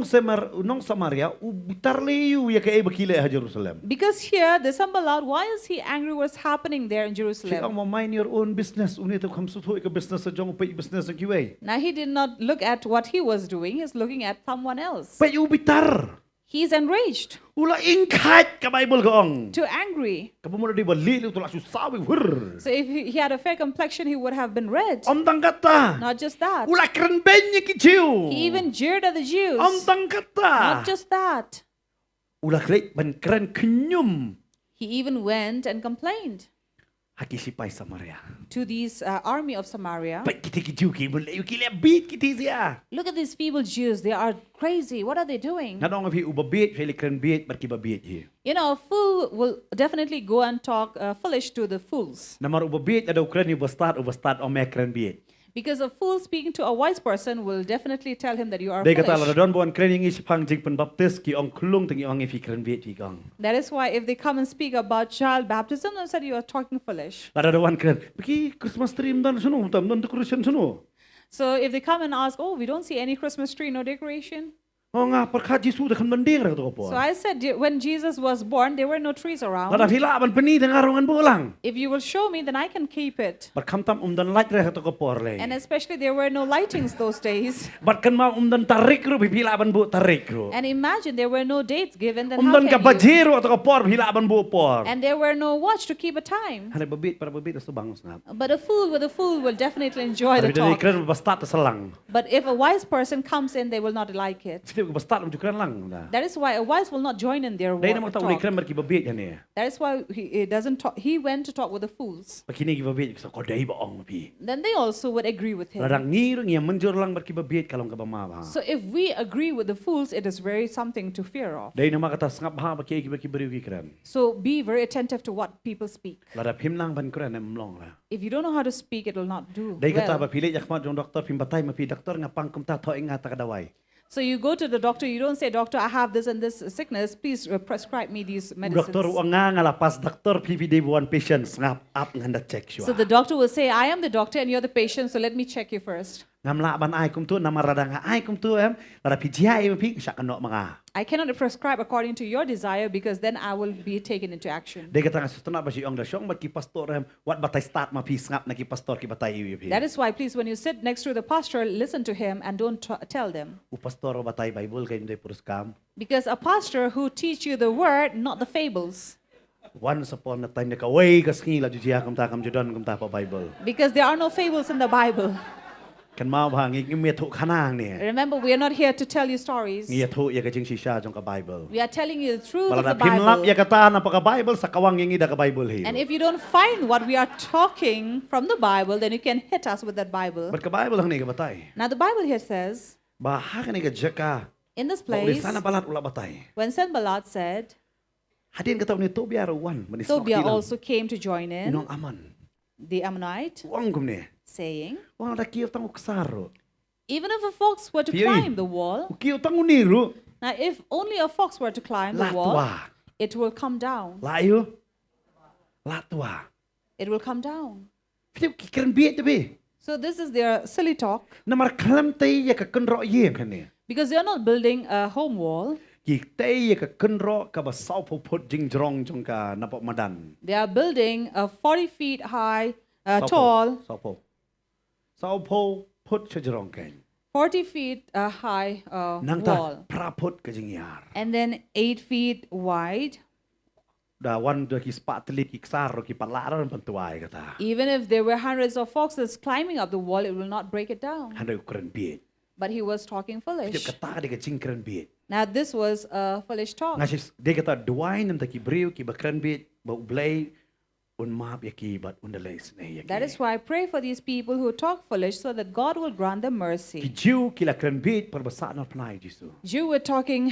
Speaker 4: nung Samaria, bitar leyu ya kay bakile ha Jerusalem.
Speaker 5: because here, the Sanballat, why is he angry? What's happening there in
Speaker 4: Si ang
Speaker 5: Jerusalem?
Speaker 4: mo mind your own business, unito kam suto ka business sa jong pay business ang kiway.
Speaker 5: Now, he did not look at what he was doing, he's looking at someone else.
Speaker 4: Pay bitar.
Speaker 5: He's enraged,
Speaker 4: Ula ingkat ka Bible kaong.
Speaker 5: too angry.
Speaker 4: Kamu mo di bali lu tulak susawi wur.
Speaker 5: So if he had a fair complexion, he would have been red.
Speaker 4: Omtang kata.
Speaker 5: Not just that.
Speaker 4: Ula keren benye ki Jew.
Speaker 5: He even jeered at the Jews.
Speaker 4: Omtang kata.
Speaker 5: Not just that.
Speaker 4: Ula kleit ban keren kenyum.
Speaker 5: He even went and complained
Speaker 4: Haki sipay Samaria.
Speaker 5: to these army of Samaria.
Speaker 4: Pai kiti ki Jew ki mulai ki beat kiti siya.
Speaker 5: Look at these feeble Jews. They are crazy. What are they doing?
Speaker 4: Nadong fi ubabit, feli keren beat barki babit hi.
Speaker 5: You know, a fool will definitely go and talk foolish to the fools.
Speaker 4: Namar ubabit adaw keren ubastad o me keren beat.
Speaker 5: Because a fool speaking to a wise person will definitely tell him that you are
Speaker 4: Dai kata la
Speaker 5: foolish.
Speaker 4: don bon keren yung isipang jing pen baptis ki ong kulung tengi ong fi keren beat hi kang.
Speaker 5: That is why if they come and speak about child baptism, they said you are talking foolish.
Speaker 4: Ada wan keren. Bagi Christmas tree dan suno, tam dan decoration suno.
Speaker 5: So if they come and ask, oh, we don't see any Christmas tree, no decoration.
Speaker 4: Oh nga perkha Jesu dah kan banding ra to po.
Speaker 5: So I said, when Jesus was born, there were no trees around.
Speaker 4: Lada hila ban peni teng arongan bolang.
Speaker 5: If you will show me, then I can keep it.
Speaker 4: Barkam tam dan light ra to por le.
Speaker 5: And especially there were no lightings those days.
Speaker 4: Barkan ma dan tarik ro hila ban bu tarik ro.
Speaker 5: And imagine there were no dates given, then how
Speaker 4: Dan
Speaker 5: can
Speaker 4: ka
Speaker 5: you?
Speaker 4: bajero to por hila ban bu por.
Speaker 5: And there were no watch to keep a time.
Speaker 4: Hana babit para babit sa bangus na.
Speaker 5: But a fool with a fool will definitely enjoy the
Speaker 4: Tapi dari
Speaker 5: talk.
Speaker 4: keren basta ta selang.
Speaker 5: But if a wise person comes in, they will not like it.
Speaker 4: Sini Kita ke start macam keren lang dah.
Speaker 5: That is why a wise will not join in their
Speaker 4: Dai nama tahu ni
Speaker 5: talk.
Speaker 4: keren berki babit ya ni.
Speaker 5: That is why he doesn't talk. He went to talk with the fools.
Speaker 4: Begini ki babit so kau dai baong pi.
Speaker 5: Then they also would agree with him.
Speaker 4: Radang ni rung yang menjur lang berki babit kalau ka bama.
Speaker 5: So if we agree with the fools, it is very something to fear of.
Speaker 4: Dai nama kata sangap ha berki berki beriu ki keren.
Speaker 5: So be very attentive to what people speak.
Speaker 4: Ladap him lang ban keren Mawlong lah.
Speaker 5: If you don't know how to speak, it will not do
Speaker 4: Dai kata
Speaker 5: well.
Speaker 4: ba pilih jak mat jong doktor pim batai ma pi doktor ngapang kum ta tho ingat ta kadawai.
Speaker 5: So you go to the doctor, you don't say, doctor, I have this and this sickness, please prescribe me these medicines.
Speaker 4: Doktor uang ngalapas doktor pi day one patient ngap up nganda check
Speaker 5: So
Speaker 4: sure.
Speaker 5: the doctor will say, I am the doctor and you're the patient, so let me check you first.
Speaker 4: Ngamla ban ai kum tu nama radang ai kum tu ladap pi jai ma pi syak kanok mga.
Speaker 5: I cannot prescribe according to your desire because then I will be taken into action.
Speaker 4: Dai kata ngasutna ba si ong da syong ba ki pastor wat batai start ma pi ngap na ki pastor ki batai yu pi.
Speaker 5: That is why, please, when you sit next to the pastor, listen to him and don't tell them.
Speaker 4: U pastor batai Bible kay ndai purus kam.
Speaker 5: Because a pastor who teach you the word, not the fables.
Speaker 4: Once upon a time ka way kas ngila jujia kum ta kam judon kum ta pa Bible.
Speaker 5: Because there are no fables in the Bible.
Speaker 4: Kan mau ba ngi me thu khanang ni.
Speaker 5: Remember, we are not here to tell you stories.
Speaker 4: Ngi thu ya ka jing sisa jong ka Bible.
Speaker 5: We are telling you the truth of
Speaker 4: Balada
Speaker 5: the
Speaker 4: pinlap ya
Speaker 5: Bible.
Speaker 4: kata na pa ka Bible sa kawang ngi da ka Bible hi.
Speaker 5: And if you don't find what we are talking from the Bible, then you can hit us with that Bible.
Speaker 4: Ber ka Bible hang ni ka batai.
Speaker 5: Now the Bible here says,
Speaker 4: Ba ha ka ni ka jaka.
Speaker 5: in this
Speaker 4: Ba uli
Speaker 5: place,
Speaker 4: sana balat ula batai.
Speaker 5: when Sanballat said,
Speaker 4: Hadin ka taw ni Tobiah rawan manis
Speaker 5: Tobiah also came to join in,
Speaker 4: Inong aman.
Speaker 5: the Ammonite,
Speaker 4: Wang kum ni.
Speaker 5: saying,
Speaker 4: Wang da kiyo tang uksaro.
Speaker 5: even if a fox were to
Speaker 4: Piyay.
Speaker 5: climb the wall,
Speaker 4: Kiyo tang uniru.
Speaker 5: now if only a fox were to climb the wall,
Speaker 4: Latwa.
Speaker 5: it will come down.
Speaker 4: Layo. Latwa.
Speaker 5: It will come down.
Speaker 4: Fiyo ki keren biet te.
Speaker 5: So this is their silly talk,
Speaker 4: Namar klam tay ya ka Kynroh yeng kan ni.
Speaker 5: because they are not building a home wall.
Speaker 4: Ki tay ya ka Kynroh ka ba sau po put jing jrong jong ka napok madan.
Speaker 5: They are building a 40 feet high,
Speaker 4: Sau po.
Speaker 5: tall,
Speaker 4: Sau po. Sau po put sa jrong kan.
Speaker 5: 40 feet high
Speaker 4: Nang
Speaker 5: wall,
Speaker 4: ta praput ka jing yar.
Speaker 5: and then 8 feet wide.
Speaker 4: Da wan da ki spatli ki ksaro ki palaran pantuai kata.
Speaker 5: Even if there were hundreds of foxes climbing up the wall, it will not break it down.
Speaker 4: Handai keren biet.
Speaker 5: But he was talking
Speaker 4: Fiyo
Speaker 5: foolish.
Speaker 4: kata de ka jing keren biet.
Speaker 5: Now this was a foolish talk.
Speaker 4: Ngasih dia kata duain nam taki beriu ki bakran bit ba ublay un maap ya ki bat undalay snay ya ki.
Speaker 5: That is why I pray for these people who talk foolish so that God will grant them
Speaker 4: Ki
Speaker 5: mercy.
Speaker 4: jiu ki la kran bit perbasa na panay jisu.
Speaker 5: You were talking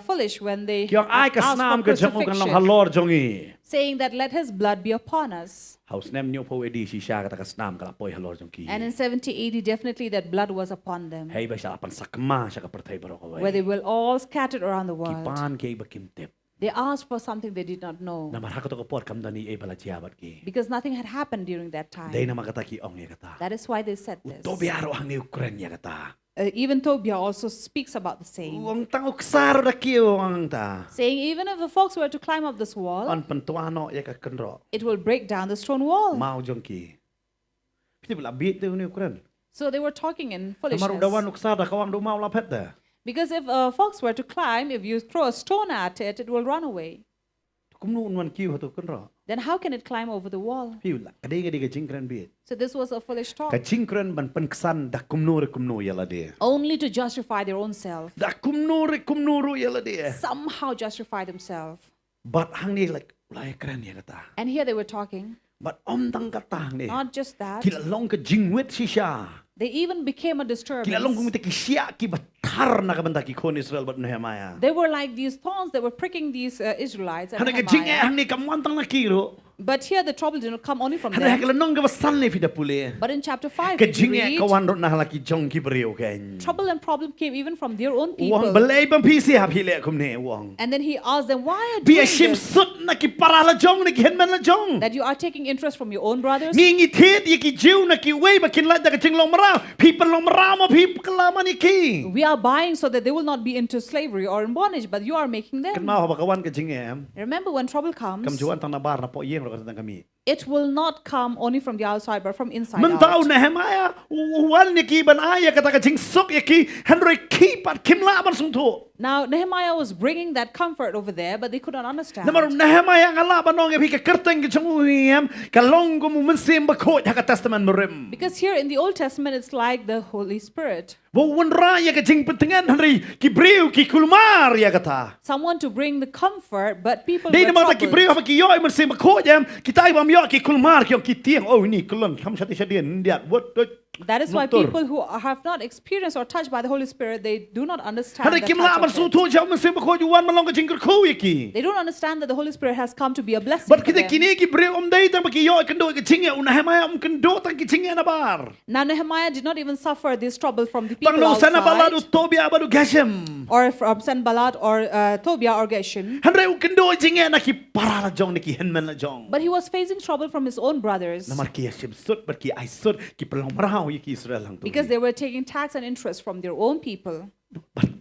Speaker 5: foolish when they
Speaker 4: Ki ang ay
Speaker 5: asked
Speaker 4: kasnam
Speaker 5: for
Speaker 4: ka jamu kan lang
Speaker 5: crucifixion,
Speaker 4: halor jongi.
Speaker 5: saying that let his blood be upon us.
Speaker 4: Haus nem nyo po edi si siya kata kasnam kala poy halor jongi.
Speaker 5: And in 70 AD, definitely that blood was upon them,
Speaker 4: Hey ba siya apan sakma siya ka pertay baro ka
Speaker 5: where they
Speaker 4: way.
Speaker 5: were all scattered around the
Speaker 4: Ki
Speaker 5: world.
Speaker 4: pan kay ba kimtip.
Speaker 5: They asked for something they did not know,
Speaker 4: Na marha ka to kapor kam dani ay bala jiabat ki.
Speaker 5: because nothing had happened during that
Speaker 4: Day
Speaker 5: time.
Speaker 4: na makata ki ong ya kata.
Speaker 5: That is why they said this.
Speaker 4: To biaro ang ni Ukraine ya kata.
Speaker 5: Even Tobiah also speaks about the same,
Speaker 4: Uang tang uksar da ki ang ta.
Speaker 5: saying even if a fox were to climb up this wall,
Speaker 4: An pantuano ya ka Kynroh.
Speaker 5: it will break down the stone wall.
Speaker 4: Mau jongki. Piti bela bit tu ni Ukraine.
Speaker 5: So they were talking in
Speaker 4: Kamaru dawan
Speaker 5: foolishness.
Speaker 4: uksada kawang do mau lapet da.
Speaker 5: Because if a fox were to climb, if you throw a stone at it, it will run away.
Speaker 4: Kumnu unwan kiu hatu Kynroh.
Speaker 5: Then how can it climb over the wall?
Speaker 4: Piu la kadai ka jingkran bit.
Speaker 5: So this was a foolish talk,
Speaker 4: Ka jingkran ban penksan da kumnu yala dia.
Speaker 5: only to justify their own self,
Speaker 4: Da kumnu yala dia.
Speaker 5: somehow justify themselves.
Speaker 4: But hang ni like lai keren ya kata.
Speaker 5: And here they were talking,
Speaker 4: But om tang kata hang ni.
Speaker 5: not just that,
Speaker 4: Kila long ka jingwit si siya.
Speaker 5: they even became a
Speaker 4: Kila long
Speaker 5: disturbance.
Speaker 4: kumita ki siya ki batar na kabanta ki kon Israel bat Nehemiah.
Speaker 5: They were like these thorns that were pricking these Israelites and
Speaker 4: Hana ka jing
Speaker 5: Nehemiah.
Speaker 4: hang ni kamwantang na kiro.
Speaker 5: But here the trouble did not come only from
Speaker 4: Hana
Speaker 5: them.
Speaker 4: ka long ka basan ni fida puli.
Speaker 5: But in chapter 5,
Speaker 4: Ka
Speaker 5: we
Speaker 4: jing
Speaker 5: read,
Speaker 4: kawan rot na halaki jong ki beriu kan.
Speaker 5: trouble and problem came even from their own
Speaker 4: Wang
Speaker 5: people.
Speaker 4: balay bang pisi ha pile kum ne wang.
Speaker 5: And then he asked them, why are you
Speaker 4: Biya
Speaker 5: doing
Speaker 4: shim
Speaker 5: this?
Speaker 4: sut na ki para la jong na ki henman la jong.
Speaker 5: That you are taking interest from your own brothers?
Speaker 4: Ngi tit ye ki jiu na ki wei ba kin la da ka jing long mara. People long mara mo pip kalama ni ki.
Speaker 5: We are buying so that they will not be into slavery or in bondage, but you are making
Speaker 4: Kan
Speaker 5: them.
Speaker 4: mau ba kawan ka jing em.
Speaker 5: Remember when trouble
Speaker 4: Kam
Speaker 5: comes,
Speaker 4: juan tang na bar na po yeng ro ka tang kami.
Speaker 5: it will not come only from the outside, but from inside
Speaker 4: Mentau
Speaker 5: out.
Speaker 4: Nehemiah wal ni ki ban aya kata ka jing sok ye ki henry ki pat kim la ban sung tu.
Speaker 5: Now, Nehemiah was bringing that comfort over there, but they could not understand.
Speaker 4: Namar Nehemiah ngala banong e pika kerteng ke chunguiem kalong ko mumensim bakot haka testament merim.
Speaker 5: Because here in the Old Testament, it's like the Holy Spirit.
Speaker 4: Wo wonra ya ke jing pentengan hari ki briu ki kulmar ya kata.
Speaker 5: Someone to bring the comfort, but people
Speaker 4: Dei
Speaker 5: were
Speaker 4: namar ki briu
Speaker 5: troubled.
Speaker 4: apa ki yo mensim bakot jam kita ibam yo ki kulmar ki tiang oh ini kulon ham sati sadian ndiat wot.
Speaker 5: That is why
Speaker 4: Nutur.
Speaker 5: people who have not experienced or touched by the Holy Spirit, they do not understand
Speaker 4: Hari
Speaker 5: the
Speaker 4: kim la man
Speaker 5: touch of
Speaker 4: su
Speaker 5: it.
Speaker 4: tu jam mensim bakot juan malong ke jing kerku iki.
Speaker 5: They don't understand that the Holy Spirit has come to be a blessing
Speaker 4: But
Speaker 5: for
Speaker 4: kita
Speaker 5: them.
Speaker 4: kini ki briu dei tang baki yo kendo ke jing ya Nehemiah kendo tang ki jing na bar.
Speaker 5: Now Nehemiah did not even suffer this trouble from the people
Speaker 4: Tang lo sana baladu
Speaker 5: outside,
Speaker 4: Tobia badu Geshem.
Speaker 5: or from Sanballat or Tobiah or Geshem.
Speaker 4: Handai kendo jing na ki para jong na ki henmen la jong.
Speaker 5: But he was facing trouble from his own brothers
Speaker 4: Namar ki Geshem sud ber ki ai sud ki pelong marau ki Israel hang tu.
Speaker 5: because they were taking tax and interest from their own people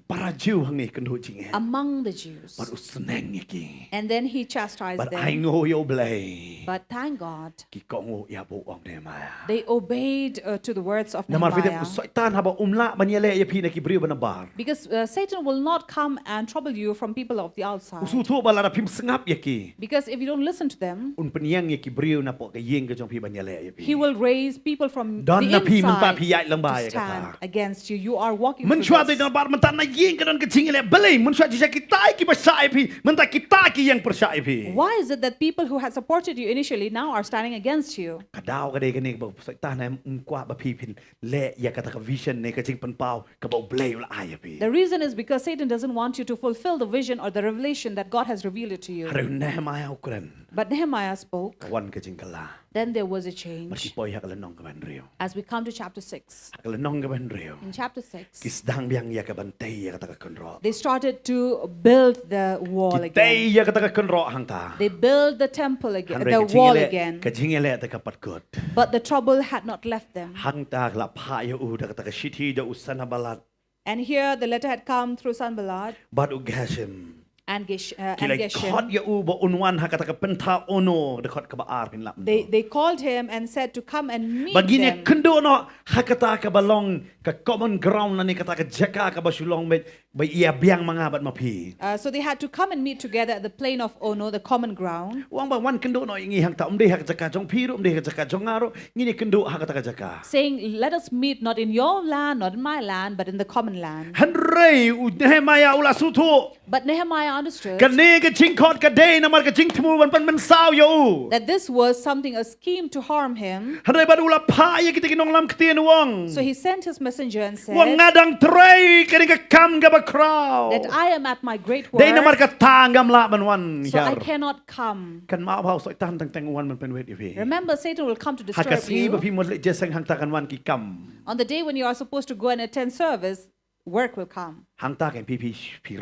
Speaker 4: Para Jew hang ni kendo jing.
Speaker 5: among the Jews.
Speaker 4: Baru seneng ni ki.
Speaker 5: And then he chastised
Speaker 4: But I
Speaker 5: them.
Speaker 4: know yo blay.
Speaker 5: But thank God,
Speaker 4: Ki kongo ya bo ong Nehemiah.
Speaker 5: they obeyed to the words of
Speaker 4: Namar fitem
Speaker 5: Nehemiah.
Speaker 4: soitan haba umla banyele ya pi na ki briu banabar.
Speaker 5: Because Satan will not come and trouble you from people of the outside.
Speaker 4: Usu tu balara pim sengap ya ki.
Speaker 5: Because if you don't listen to them,
Speaker 4: Un penyang ya ki briu na po ka yeng ke jong pi banyele ya pi.
Speaker 5: he will raise people from
Speaker 4: Dan
Speaker 5: the
Speaker 4: na pi men pa pi
Speaker 5: inside
Speaker 4: yai lang ba
Speaker 5: to
Speaker 4: ya
Speaker 5: stand
Speaker 4: kata.
Speaker 5: against you. You are walking
Speaker 4: Men
Speaker 5: through
Speaker 4: chua
Speaker 5: this.
Speaker 4: de bar men tan na yeng ke don ke ching le belai men chua jisa kita ki percaya pi men ta kita ki yang percaya pi.
Speaker 5: Why is it that people who had supported you initially now are standing against you?
Speaker 4: Kadau ka de ka ni ba soitan na kwa ba pi pin le ya kata ka vision ne ka jing pen pau ka ba blai la ai pi.
Speaker 5: The reason is because Satan doesn't want you to fulfill the vision or the revelation that God has revealed it to you.
Speaker 4: Haru Nehemiah ukran
Speaker 5: But Nehemiah spoke.
Speaker 4: kawan ka jing kala.
Speaker 5: Then there was a
Speaker 4: Marki
Speaker 5: change.
Speaker 4: poi hakala nong ka ban rio.
Speaker 5: As we come to chapter 6.
Speaker 4: Hakala nong ka ban rio.
Speaker 5: In chapter 6,
Speaker 4: Kisdang biang ya ka bantay ya kata ka Kynroh.
Speaker 5: they started to build the wall again.
Speaker 4: Kitay ya kata ka Kynroh hang ta.
Speaker 5: They built the temple again,
Speaker 4: Hanre
Speaker 5: the
Speaker 4: ka
Speaker 5: wall
Speaker 4: jingele
Speaker 5: again.
Speaker 4: ka jingele ta ka patkot.
Speaker 5: But the trouble had not left them.
Speaker 4: Hang ta la pa ya u da kata ka shiti da usana balat.
Speaker 5: And here the letter had come through Sanballat
Speaker 4: Bad u Geshem.
Speaker 5: and
Speaker 4: Kilay
Speaker 5: Geshem.
Speaker 4: kot ya u ba unwan ha kata ka penta ono da kot ka ba ar pin lap.
Speaker 5: They called him and said to come and meet
Speaker 4: Bagi ni
Speaker 5: them.
Speaker 4: kendo no ha kata ka balong ka common ground na ni kata ka jaka ka ba Shillong ba iya biang mga bat mapi.
Speaker 5: So they had to come and meet together at the plain of Ono, the common ground,
Speaker 4: Wang ba wan kendo no ingi hang ta umde ha jaka jong piru umde ha jaka jong aro ngini kendo ha kata ka jaka.
Speaker 5: saying, "Let us meet not in your land, not in my land, but in the common land."
Speaker 4: Hanrei u Nehemiah ula sutu.
Speaker 5: But Nehemiah understood
Speaker 4: Kane ka jing kot ka day na mar ka jing tmu ban pan man sao yo.
Speaker 5: that this was something, a scheme to harm him.
Speaker 4: Hanrei ba ula pa ya kita kinong lam ktian wang.
Speaker 5: So he sent his messenger and said
Speaker 4: Wang ngadang tray kani ka kam ka ba crowd.
Speaker 5: that I am at my great
Speaker 4: Day na mar
Speaker 5: work,
Speaker 4: ka tanggam la ban wan
Speaker 5: so I
Speaker 4: yar.
Speaker 5: cannot come.
Speaker 4: Kan ma ba so tan tang tang wan man pen wet ifi.
Speaker 5: Remember, Satan will come to disturb
Speaker 4: Hakasi ba
Speaker 5: you.
Speaker 4: pi mo le jesang hang ta kan wan ki kam.
Speaker 5: On the day when you are supposed to go and attend service, work will come.
Speaker 4: Hang ta kan pi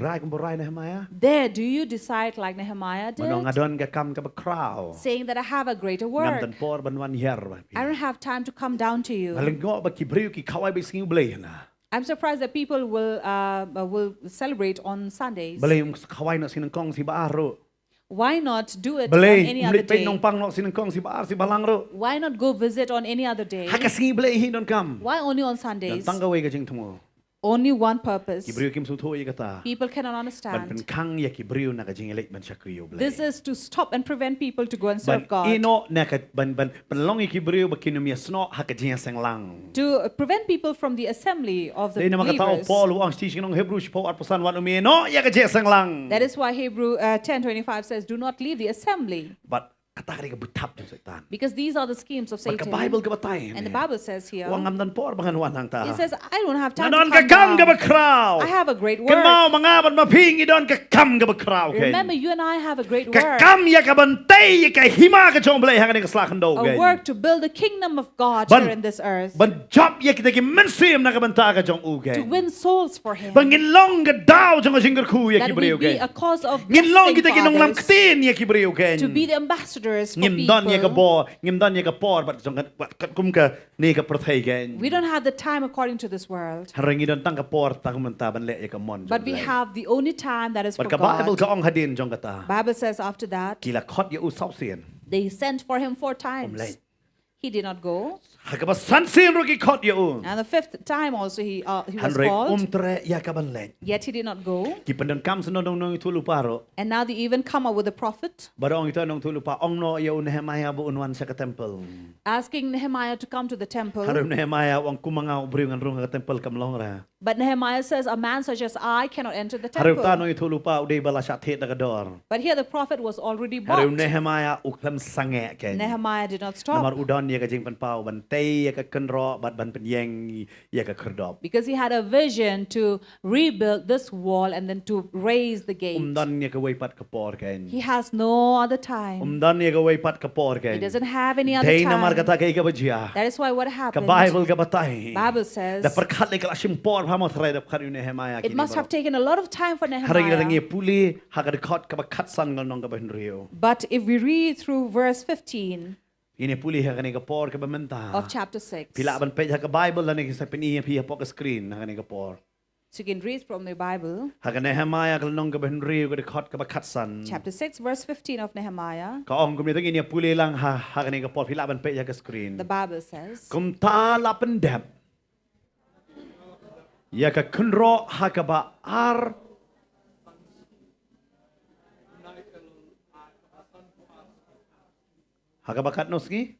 Speaker 4: rai kum borai Nehemiah.
Speaker 5: There, do you decide like Nehemiah did,
Speaker 4: Manong adon ka kam ka ba crowd.
Speaker 5: saying that I have a greater
Speaker 4: Ngam
Speaker 5: work.
Speaker 4: tan por ban wan yar ba.
Speaker 5: I don't have time to come down to you.
Speaker 4: Malenggo ba ki briu ki kawai ba singu blay na.
Speaker 5: I'm surprised that people will celebrate on Sundays.
Speaker 4: Balay yung kawai na sinangkong si baaro.
Speaker 5: Why not do it on
Speaker 4: Balay
Speaker 5: any other
Speaker 4: umlit pa
Speaker 5: day?
Speaker 4: nong pang no sinangkong si baar si balangro.
Speaker 5: Why not go visit on any other day?
Speaker 4: Hakasingi balay hinon kam.
Speaker 5: Why only on
Speaker 4: Dan
Speaker 5: Sundays?
Speaker 4: tanggaway ka jing tumo.
Speaker 5: Only one purpose.
Speaker 4: Kibriu kim suto ya kata.
Speaker 5: People cannot
Speaker 4: Ban
Speaker 5: understand.
Speaker 4: penkang ya kibriu na ka jing elek ban syakriyo balay.
Speaker 5: This is to stop and prevent people to go and
Speaker 4: Ban
Speaker 5: serve God.
Speaker 4: ino na ka ban penlong kibriu ba kinumia sno haka jing sang lang.
Speaker 5: To prevent people from the assembly of the
Speaker 4: Dahil na makatao
Speaker 5: believers.
Speaker 4: Paul ang teaching ng Hebrew po at pasan wan umino ya ka jing sang lang.
Speaker 5: That is why Hebrew 10:25 says, "Do not leave the assembly,"
Speaker 4: But katakari ka butap ng satan.
Speaker 5: because these are the schemes of
Speaker 4: Pagka
Speaker 5: Satan.
Speaker 4: Bible ka batay.
Speaker 5: And the Bible says here,
Speaker 4: Wang amdan por bangan wan hang ta.
Speaker 5: it says, "I don't have time to
Speaker 4: Nanon
Speaker 5: come
Speaker 4: ka kam ka ba
Speaker 5: down.
Speaker 4: crowd.
Speaker 5: I have a great
Speaker 4: Kan
Speaker 5: work."
Speaker 4: mau mangaban mapingi don ka kam ka ba crowd.
Speaker 5: Remember, you and I have a great
Speaker 4: Ka
Speaker 5: work.
Speaker 4: kam ya ka bantay ya ka hima ka chong blay hang ka slakan do.
Speaker 5: A work to build the kingdom of God
Speaker 4: Ban-
Speaker 5: here in this earth.
Speaker 4: Ban job ya kita ki mensim na ka banta ka chong ugay.
Speaker 5: To win souls for Him.
Speaker 4: Ban ginlong ka daw chong singar ku ya ki
Speaker 5: That we
Speaker 4: breu
Speaker 5: be
Speaker 4: ugay.
Speaker 5: a cause of
Speaker 4: Ginlong
Speaker 5: blessing
Speaker 4: kita kinong
Speaker 5: for
Speaker 4: lam
Speaker 5: others.
Speaker 4: ktin ya ki breu ugay.
Speaker 5: To be the ambassadors for
Speaker 4: Ngim don ya ka
Speaker 5: people.
Speaker 4: bo, ngim don ya ka por bat chong ka kum ka ni ka prothay gan.
Speaker 5: We don't have the time according to this world.
Speaker 4: Harangi don tang ka por tang menta ban le ya ka mon.
Speaker 5: But we have the only time that is for
Speaker 4: Pagka Bible
Speaker 5: God.
Speaker 4: ka ong hadin chong kata.
Speaker 5: Bible says after that,
Speaker 4: Kila kot ya usaw siyan.
Speaker 5: they sent for him 4
Speaker 4: Umlay.
Speaker 5: times. He did not go.
Speaker 4: Hakaba sansin rugi kot yo.
Speaker 5: And the fifth time also he was
Speaker 4: Hanre
Speaker 5: called.
Speaker 4: tre ya kaban lek.
Speaker 5: Yet he did not go.
Speaker 4: Ki pendang kam seno nong tu lupa ro.
Speaker 5: And now they even come up with a prophet
Speaker 4: Barong itu nong tu lupa ong no ya Nehemiah bu unwan sa ka temple.
Speaker 5: asking Nehemiah to come to the temple.
Speaker 4: Harum Nehemiah wang kumangau bringan rung ka temple kam long ra.
Speaker 5: But Nehemiah says, a man such as I cannot enter the
Speaker 4: Harum ta
Speaker 5: temple.
Speaker 4: nong tu lupa udai bala shat het da dor.
Speaker 5: But here the prophet was already
Speaker 4: Harum
Speaker 5: bought.
Speaker 4: Nehemiah uklam sange ke.
Speaker 5: Nehemiah did not stop
Speaker 4: Namar udon ya ka jing pan pau ban tei ya ka kenro bat ban penyeng ya ka kerdop.
Speaker 5: because he had a vision to rebuild this wall and then to raise the gate.
Speaker 4: Umdan ya ka way pat ka por ken.
Speaker 5: He has no other time.
Speaker 4: Umdan ya ka way pat ka por
Speaker 5: He
Speaker 4: ken.
Speaker 5: doesn't have any other
Speaker 4: Dei namar
Speaker 5: time.
Speaker 4: kata kay ka bajia.
Speaker 5: That is why what
Speaker 4: Ka
Speaker 5: happened,
Speaker 4: Bible ka batay.
Speaker 5: Bible says,
Speaker 4: Da perkat le kala simpor phamot rai da khat Nehemiah.
Speaker 5: it must have taken a lot of time for
Speaker 4: Hari
Speaker 5: Nehemiah.
Speaker 4: ngi puli haga khot ka khat san ngal nong ka ban rio.
Speaker 5: But if we read through verse 15
Speaker 4: Ini puli haga ni ka por ka bamenta.
Speaker 5: of chapter 6,
Speaker 4: Pila ban page haga Bible la ni sa pini pi ha ka screen haga ni ka por.
Speaker 5: so you can read from the Bible,
Speaker 4: Haga Nehemiah ka nong ka ban rio ka khot ka khat san.
Speaker 5: chapter 6, verse 15 of Nehemiah.
Speaker 4: Ka ong kumni tangi ni puli lang haga ni ka por pila ban page haga screen.
Speaker 5: The Bible says,
Speaker 4: Kum ta la pendap. Ya ka Kynroh haga ba ar Hagabakat nosgi?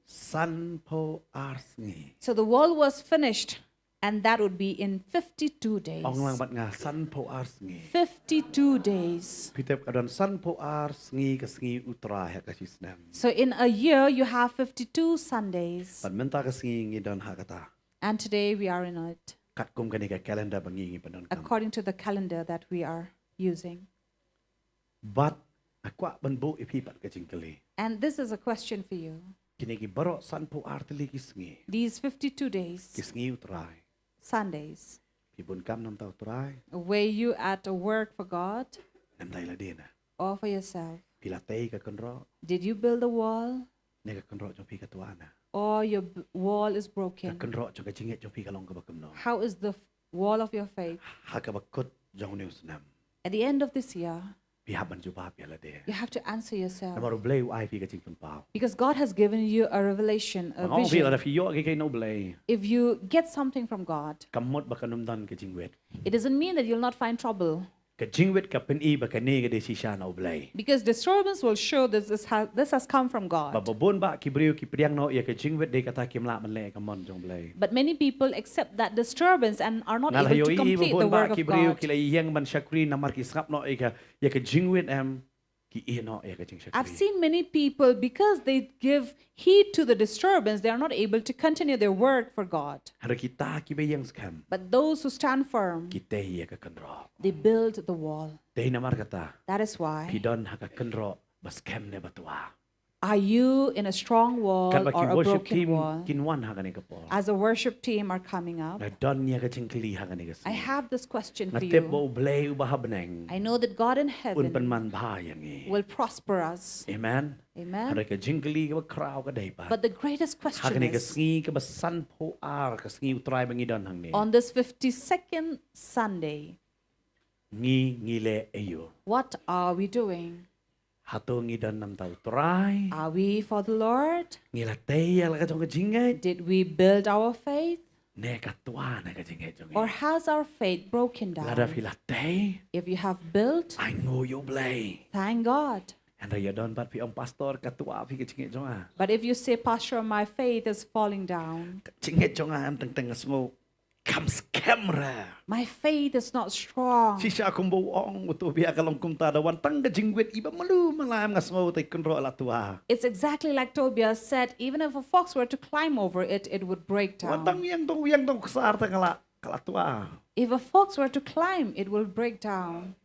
Speaker 4: Sanpo arsngi.
Speaker 5: so the wall was finished, and that would be in 52 days.
Speaker 4: Ong lang bat nga sanpo arsngi.
Speaker 5: 52 days.
Speaker 4: Pitep kadon sanpo arsngi kasngi utra ha kasisnam.
Speaker 5: So in a year, you have 52 Sundays.
Speaker 4: Pan menta kasngi ngi don hakata.
Speaker 5: And today we are in it,
Speaker 4: Kat kum kani ka calendar bangi ngi panon kam.
Speaker 5: according to the calendar that we are using.
Speaker 4: But akwa ban bu ipi pat ka jingkali.
Speaker 5: And this is a question for you.
Speaker 4: Kini ki baro sanpo artili kisngi.
Speaker 5: These 52 days,
Speaker 4: Kisngi utrai.
Speaker 5: Sundays,
Speaker 4: Pibun kam nam tau utrai.
Speaker 5: were you at a work for God
Speaker 4: Nam dai la dina.
Speaker 5: or for yourself?
Speaker 4: Pila tei ka Kynroh.
Speaker 5: Did you build a wall,
Speaker 4: Nega Kynroh jong pi ka tuana.
Speaker 5: or your wall is
Speaker 4: Ka
Speaker 5: broken?
Speaker 4: Kynroh jong ka jinget jong pi ka long ka bakum no.
Speaker 5: How is the wall of your faith?
Speaker 4: Hakabakot jong news nam.
Speaker 5: At the end of this year,
Speaker 4: Pihaban jubab yala de.
Speaker 5: you have to answer yourself,
Speaker 4: Namaru blay ai pi ka jing pun pau.
Speaker 5: because God has given you a revelation, a
Speaker 4: Ngong pi la
Speaker 5: vision.
Speaker 4: fi yo kay no blay.
Speaker 5: If you get something from God,
Speaker 4: Kamot baka numdan ka jingwet.
Speaker 5: it doesn't mean that you'll not find trouble,
Speaker 4: Ka jingwet ka pen i baka ne ka de si siya no blay.
Speaker 5: because disturbance will show that this has come from God.
Speaker 4: Bababon ba kibriu ki priang no ya ka jingwet de kata kimla man le ka mon jong blay.
Speaker 5: But many people accept that disturbance and are not able
Speaker 4: Ngalayo
Speaker 5: to
Speaker 4: i
Speaker 5: complete the
Speaker 4: babon ba
Speaker 5: work of
Speaker 4: kibriu
Speaker 5: God.
Speaker 4: kila yang man syakri namar ki sap no ya ka jingwet am ki i no ya ka jing
Speaker 5: I've
Speaker 4: syakri.
Speaker 5: seen many people, because they give heed to the disturbance, they are not able to continue their work for God.
Speaker 4: Har kita ki bayang Skhem.
Speaker 5: But those who stand firm,
Speaker 4: Kita ya ka Kynroh.
Speaker 5: they build the wall.
Speaker 4: Dei namar kata.
Speaker 5: That is why.
Speaker 4: Pidon haka Kynroh bas Skhem ne batua.
Speaker 5: Are you in a strong wall
Speaker 4: Kan ba
Speaker 5: or
Speaker 4: ki
Speaker 5: a
Speaker 4: worship
Speaker 5: broken
Speaker 4: team
Speaker 5: wall?
Speaker 4: kinwan haka ni kapo.
Speaker 5: As a worship team are coming up,
Speaker 4: Na don niya ka jingkli haka ni
Speaker 5: I
Speaker 4: kasi.
Speaker 5: have this question
Speaker 4: Na
Speaker 5: for
Speaker 4: tip
Speaker 5: you.
Speaker 4: bo blay ubahabneng.
Speaker 5: I know that God in
Speaker 4: Un
Speaker 5: heaven
Speaker 4: panman bahayang eh.
Speaker 5: will prosper us.
Speaker 4: Amen.
Speaker 5: Amen.
Speaker 4: Hari ka jingkli ka ba kraw ka day pa.
Speaker 5: But the greatest
Speaker 4: Haka
Speaker 5: question
Speaker 4: ni
Speaker 5: is,
Speaker 4: kasngi ka ba sanpo ar kasngi utray bangi don hang ni.
Speaker 5: on this 52nd Sunday,
Speaker 4: Ngile ayo.
Speaker 5: what are we doing?
Speaker 4: Hato ngi don nam tau try.
Speaker 5: Are we for the Lord?
Speaker 4: Ngila tay ka jong ka jingay.
Speaker 5: Did we build our faith?
Speaker 4: Ne ka tuwa na ka jingay jong.
Speaker 5: Or has our faith broken
Speaker 4: Lada
Speaker 5: down?
Speaker 4: fila tay.
Speaker 5: If you have built,
Speaker 4: Ay ngoyo blay.
Speaker 5: thank God.
Speaker 4: And raya don pat pi ang pastor katua pi ka jingay jong ah.
Speaker 5: But if you say, Pastor, my faith is falling down,
Speaker 4: Jingay jong ah ang teng smo. Kam Skhem ra.
Speaker 5: my faith is not strong.
Speaker 4: Si siya kung buong uto biya kalong kumtadawan tangga jingwet iba malu malam nga smo tay Kynroh ala tua.
Speaker 5: It's exactly like Tobias said, even if a fox were to climb over it, it would break
Speaker 4: Watang
Speaker 5: down.
Speaker 4: yang dong kusar ta kala tua.
Speaker 5: If a fox were to climb, it will break down.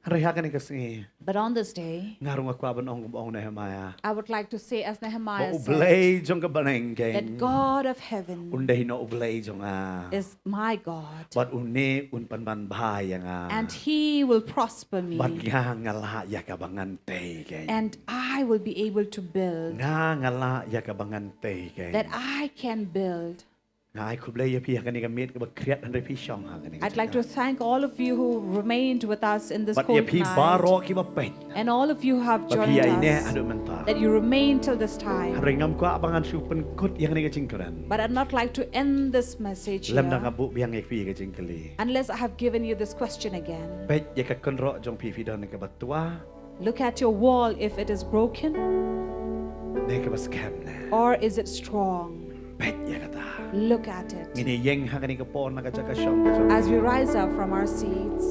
Speaker 4: Reha ka ni kasi
Speaker 5: But on this day,
Speaker 4: ngarong ako aban ong Nehemiah.
Speaker 5: I would like to say, as Nehemiah said,
Speaker 4: Ublay jong ka
Speaker 5: that
Speaker 4: banengkeng.
Speaker 5: God of heaven
Speaker 4: Unday no ublay jong ah.
Speaker 5: is my God,
Speaker 4: But une un panman bahaya nga.
Speaker 5: and He will prosper me,
Speaker 4: But nga ngala ya ka bangante keng.
Speaker 5: and I will be able to build,
Speaker 4: Nga ngala ya ka bangante keng.
Speaker 5: that I can build.
Speaker 4: Ngài khúc lấyพี่กันนี่ก็มีก็เครียดอันใดพี่ช่องหากันนี่
Speaker 5: I'd like to thank all of you who remained with us in this
Speaker 4: บัดเดี๋ยว
Speaker 5: cold
Speaker 4: พี่บารอ
Speaker 5: night.
Speaker 4: คิดว่าเป็ด
Speaker 5: And all of you who have
Speaker 4: บัดพี่
Speaker 5: joined
Speaker 4: ไอ้เนี่ย
Speaker 5: us.
Speaker 4: อนุมันตา
Speaker 5: That you remain till this time.
Speaker 4: เรื่องน้ำกว่าบางอันชูเป็นกดยังไงก็จริงกระนั้น
Speaker 5: But I'd not like to end this message
Speaker 4: ลำดัง
Speaker 5: here
Speaker 4: กับบุเบียงเอกพี่ก็จริงกันเลย
Speaker 5: unless I have given you this question again.
Speaker 4: เป็ดอยากกันรอจงพี่ดอนกับบัดตัว
Speaker 5: Look at your wall if it is broken
Speaker 4: เนี่ยกับสแคมนะ
Speaker 5: or is it strong?
Speaker 4: เป็ดอยากตา
Speaker 5: Look at
Speaker 4: งี้
Speaker 5: it
Speaker 4: นี่ยังหากันนี่ก็ปอนนะก็จะกระชองกระชอง
Speaker 5: as we rise up from our seats.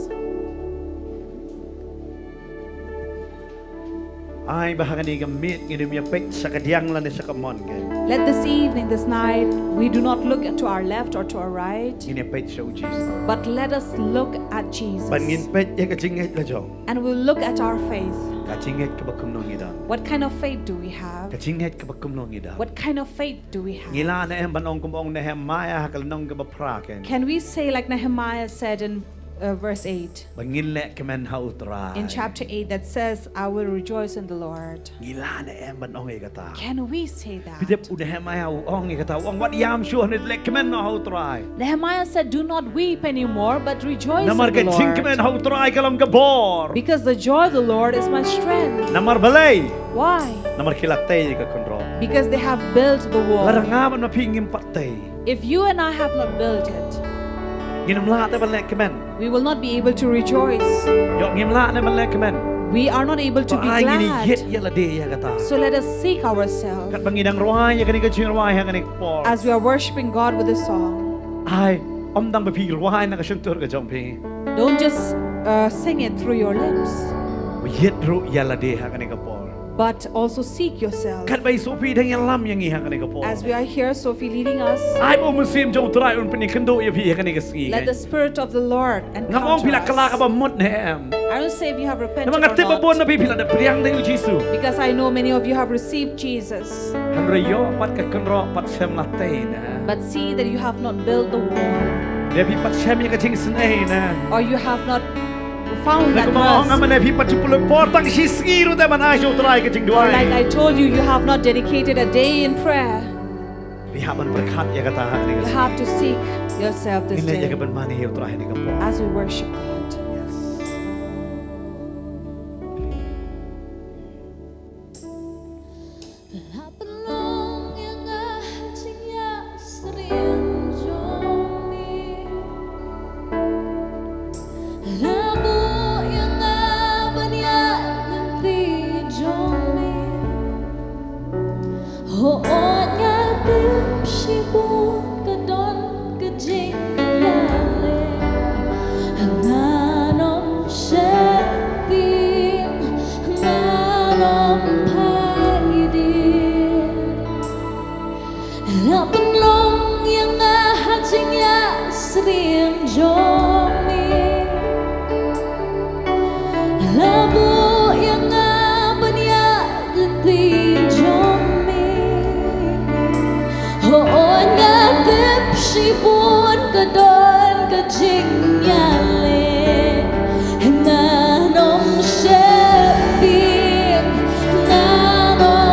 Speaker 4: ไอ้บ้ากันนี่ก็มีงี้นี่มีเป็ดสักเดียงแล้วเนี่ยสักมอนกัน
Speaker 5: Let this evening, this night, we do not look to our left or to our right,
Speaker 4: งี้เนี่ยเป็ดโชว์จีส
Speaker 5: but let us look at
Speaker 4: บัดงี้
Speaker 5: Jesus.
Speaker 4: เป็ดอยากจริงไงละจง
Speaker 5: And we'll look at our faith.
Speaker 4: กะจริงไงกับคุมนองงี้ดอน
Speaker 5: What kind of faith do we have?
Speaker 4: กะจริงไงกับคุมนองงี้ดอน
Speaker 5: What kind of faith do we
Speaker 4: งี้
Speaker 5: have?
Speaker 4: ลาเนี่ยบันองกุมองเนี่ยมายากับน้องกับพระกัน
Speaker 5: Can we say, like Nehemiah said in verse 8,
Speaker 4: บัดงี้แหละก็มันเฮาตราย
Speaker 5: in chapter 8, that says, I will rejoice in the Lord?
Speaker 4: งี้ลาเนี่ยบันองเอกตา
Speaker 5: Can we say
Speaker 4: พี่เด็บ
Speaker 5: that?
Speaker 4: อุดแหมายาองเอกตาองวัดยามชัวเนี่ยเล็กก็มันเฮาตราย
Speaker 5: Nehemiah said, do not weep anymore, but rejoice
Speaker 4: น้ำ
Speaker 5: in
Speaker 4: มันก็
Speaker 5: the
Speaker 4: จริงก็มัน
Speaker 5: Lord.
Speaker 4: เฮาตรายกำลังกระบอร์
Speaker 5: Because the joy of the Lord is my strength.
Speaker 4: น้ำมันเบลัย
Speaker 5: Why?
Speaker 4: น้ำมันคิลักเตยกับคนรอ
Speaker 5: Because they have built the
Speaker 4: แล้ว
Speaker 5: wall.
Speaker 4: งามันมาพิงิมปัตเตย
Speaker 5: If you and I have not built it,
Speaker 4: งี้น้ำลาแต่บันเล็กก็มัน
Speaker 5: we will not be able to rejoice.
Speaker 4: ยกงี้น้ำลาแต่บันเล็กก็มัน
Speaker 5: We are not able to
Speaker 4: ก็
Speaker 5: be
Speaker 4: ไอ้งี้นี่เย็ด
Speaker 5: glad.
Speaker 4: เยละเดียกตา
Speaker 5: So let us seek ourselves
Speaker 4: กัดบางงี้ดังร้อยกันนี่ก็ชื่อร้อยกันนี่ปอ
Speaker 5: as we are worshiping God with a song.
Speaker 4: ไอ้อมดังไปพี่ร้อยนะก็ช่างตัวกับจอมพี่
Speaker 5: Don't just sing it through your lips,
Speaker 4: ว่าเย็ดรู้ยละเดียกันนี่ก็ปอ
Speaker 5: but also seek yourself.
Speaker 4: กัดไปสุพีทั้งยันล่ำยังงี้กันนี่ก็ปอ
Speaker 5: As we are here, Sophie leading us,
Speaker 4: ไอ้บุมุสลิมจงตรายอุนเป็นขันโดยพี่กันนี่ก็สกี
Speaker 5: let the Spirit of the Lord
Speaker 4: งามองพี่
Speaker 5: encounter
Speaker 4: ลักกลากับ
Speaker 5: us.
Speaker 4: มดแหม
Speaker 5: I don't say if you have
Speaker 4: แต่
Speaker 5: repented
Speaker 4: มันกัดเต็มบ
Speaker 5: or
Speaker 4: นนะ
Speaker 5: not,
Speaker 4: พี่ลักเปรียงได้อยู่จีสุ
Speaker 5: because I know many of you have received Jesus,
Speaker 4: ฮันเรยอปัดกับกันรอปัดเชมนาเตนะ
Speaker 5: but see that you have not built the wall,
Speaker 4: เดี๋ยวพี่ปัดเชมยังกระชิงสนเอนะ
Speaker 5: or you have not found
Speaker 4: แล้ว
Speaker 5: that
Speaker 4: ก็มองงั้น
Speaker 5: rest.
Speaker 4: มันเนี่ยพี่ปัดจุปลุปอตั้งชีสกีรู้แต่มันอาจจะตรายกันจริงด้ว
Speaker 5: Or
Speaker 4: ย
Speaker 5: like I told you, you have not dedicated a day in prayer.
Speaker 4: พี่หามันประคัดยังกระตาเนี่ยก็
Speaker 5: You
Speaker 4: ส
Speaker 5: have to seek yourself
Speaker 4: กี
Speaker 5: this
Speaker 4: นี่ยังกระ
Speaker 5: day
Speaker 4: เป็นมานี่เฮลตรายนี่ก็ปอ
Speaker 5: as we worship God.
Speaker 3: Lapelong yang ahcinya sering jomi, labu yang banyak jomi, honya tim sibuk kedon kejing yale, nganom seping nganom Lapelong yang hatinya sering jomi, labu yang banyak getih jomi, honya dipsi pun kedon kejing nyale, nganom seping nganom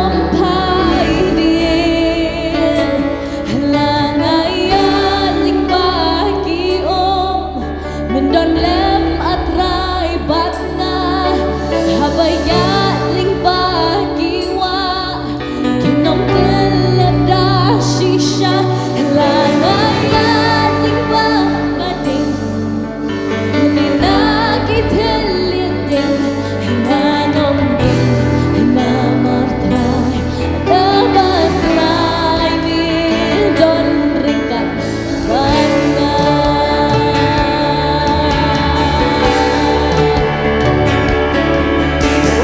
Speaker 3: Mendon lem atrai batna habaya ling bagi wa kinom telada shisha langaya ling bagading nina kitelinding nganom ding namartrai damatrai don ringkat batna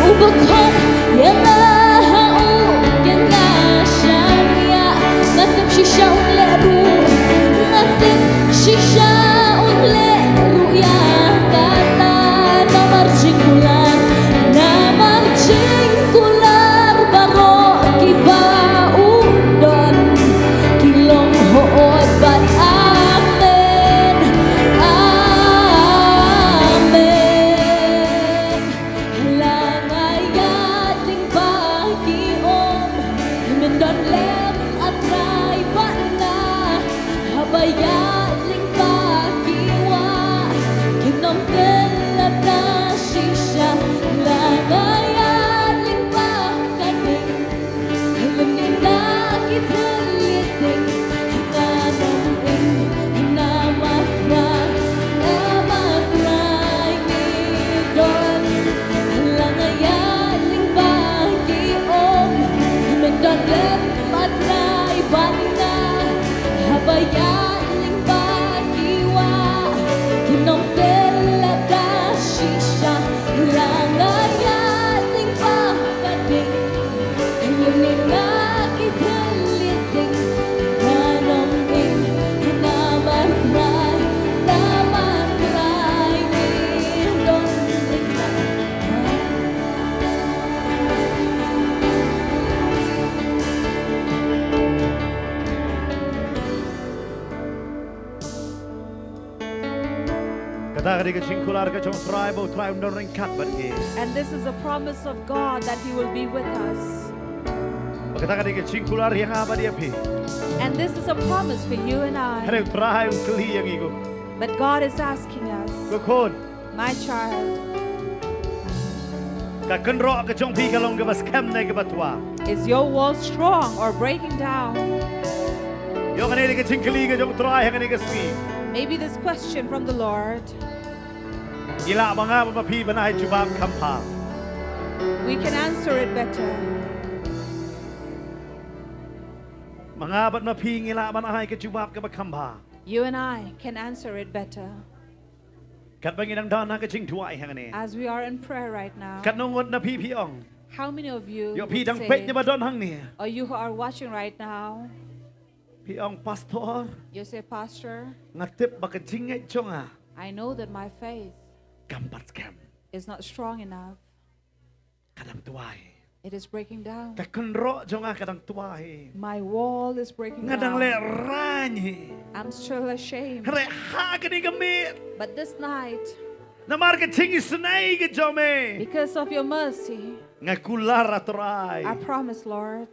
Speaker 3: Ubukon yang hau yang syamia ngatip shisha unleru ngatip shisha unleru ya kata namar jingkular baro kiba udon kilong hoot bat amen amen langayat ling bagi om mendon lem atrai batna
Speaker 4: hari ke cingkular ke jong try bo try undor ringkat bat ke.
Speaker 5: And this is a promise of God that He will be with us.
Speaker 4: Bakata hari ke cingkular yang apa dia pi.
Speaker 5: And this is a promise for you and
Speaker 4: Hari
Speaker 5: I.
Speaker 4: try ukli yang iku.
Speaker 5: But God is asking us,
Speaker 4: Kukun.
Speaker 5: my child,
Speaker 4: Ka Kynroh ke jong pi kalong ke Skhem ne ke batwa.
Speaker 5: is your wall strong or breaking down?
Speaker 4: Yo kan hari ke cingkeli ke jong try yang ni ke si.
Speaker 5: Maybe this question from the Lord,
Speaker 4: Ila banga ba pi banai jubab kampa.
Speaker 5: we can answer it better.
Speaker 4: Mga bat ma pi ngila banai ke jubab ke bakamba.
Speaker 5: You and I can answer it better.
Speaker 4: Kat bangin ang dana ke cing tuai yang ni.
Speaker 5: As we are in prayer right now,
Speaker 4: Kat nongod na pi ong.
Speaker 5: how many of you
Speaker 4: Yo
Speaker 5: would
Speaker 4: pi dang
Speaker 5: say,
Speaker 4: pet ni ba don hang ni.
Speaker 5: or you who are watching right now,
Speaker 4: Pi ong pastor
Speaker 5: you say, Pastor,
Speaker 4: ngatip ba ke jingai jonga.
Speaker 5: I know that my faith
Speaker 4: Gampat Skhem.
Speaker 5: is not strong enough.
Speaker 4: Kadang tuai.
Speaker 5: It is breaking down.
Speaker 4: Ka Kynroh jonga kadang tuai.
Speaker 5: My wall is breaking
Speaker 4: Ngadang le
Speaker 5: down.
Speaker 4: ranyi.
Speaker 5: I'm still ashamed.
Speaker 4: Re ha ke ni gamit.
Speaker 5: But this night,
Speaker 4: Namar ke cing isnai ke jome.
Speaker 5: because of your mercy,
Speaker 4: Ngakular atrai.
Speaker 5: I promise, Lord,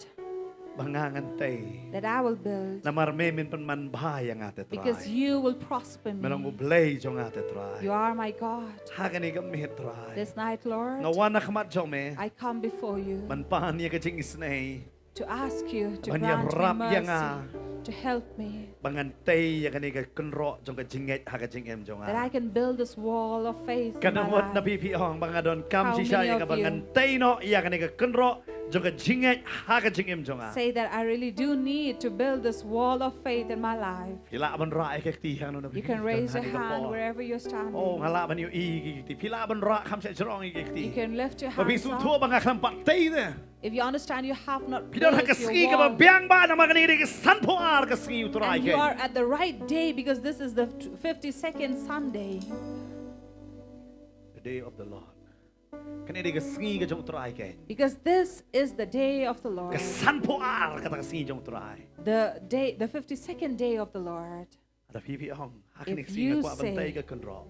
Speaker 4: Bangangan tay.
Speaker 5: that I will build
Speaker 4: Namar memin pen man bahaya ngate
Speaker 5: because
Speaker 4: trai.
Speaker 5: you will prosper
Speaker 4: Menang
Speaker 5: me.
Speaker 4: ublay jonga te trai.
Speaker 5: You are my God.
Speaker 4: Ha ke ni gamit trai.
Speaker 5: This night, Lord,
Speaker 4: Ngawana kamat jome.
Speaker 5: I come before you
Speaker 4: Man pahan niya ke cing isnai.
Speaker 5: to ask you to
Speaker 4: Banya
Speaker 5: grant
Speaker 4: rap
Speaker 5: me
Speaker 4: yang
Speaker 5: mercy, to help me,
Speaker 4: Bangantay yang kani ka Kynroh jong ka jinget ha ka jingem jong
Speaker 5: that I can build this wall of faith in my
Speaker 4: Kanawat na
Speaker 5: life.
Speaker 4: pipiong mga don kam
Speaker 5: How
Speaker 4: si siya
Speaker 5: many
Speaker 4: yang ka
Speaker 5: of you
Speaker 4: bangantay no iya kani ka Kynroh jong ka jinget ha ka jingem jong
Speaker 5: say that I really do need to build this wall of faith in my life?
Speaker 4: Pila man ra ay kaktihan no na
Speaker 5: You can raise your hand wherever you're standing.
Speaker 4: Oh ngala man yung ikikti pila man ra kam sa jirong
Speaker 5: You
Speaker 4: ikikti
Speaker 5: can lift your
Speaker 4: Mabisu
Speaker 5: hands
Speaker 4: to
Speaker 5: up.
Speaker 4: mga kalampatay na
Speaker 5: If you understand you have not
Speaker 4: Pidon ha
Speaker 5: built
Speaker 4: kaski
Speaker 5: your
Speaker 4: ka ba
Speaker 5: wall,
Speaker 4: biyang ba na mga kaniri ka sanpo ar kaski uturay
Speaker 5: and you
Speaker 4: kay
Speaker 5: are at the right day because this is the 52nd Sunday.
Speaker 4: The day of the Lord kaniri ka ski ka jong uturay kay
Speaker 5: Because this is the day of the Lord.
Speaker 4: ka sanpo ar kata kaski jong uturay
Speaker 5: The 52nd day of the Lord.
Speaker 4: Ada pipiong
Speaker 5: If
Speaker 4: hakinik
Speaker 5: you
Speaker 4: singa ko abantay
Speaker 5: say-
Speaker 4: ka Kynroh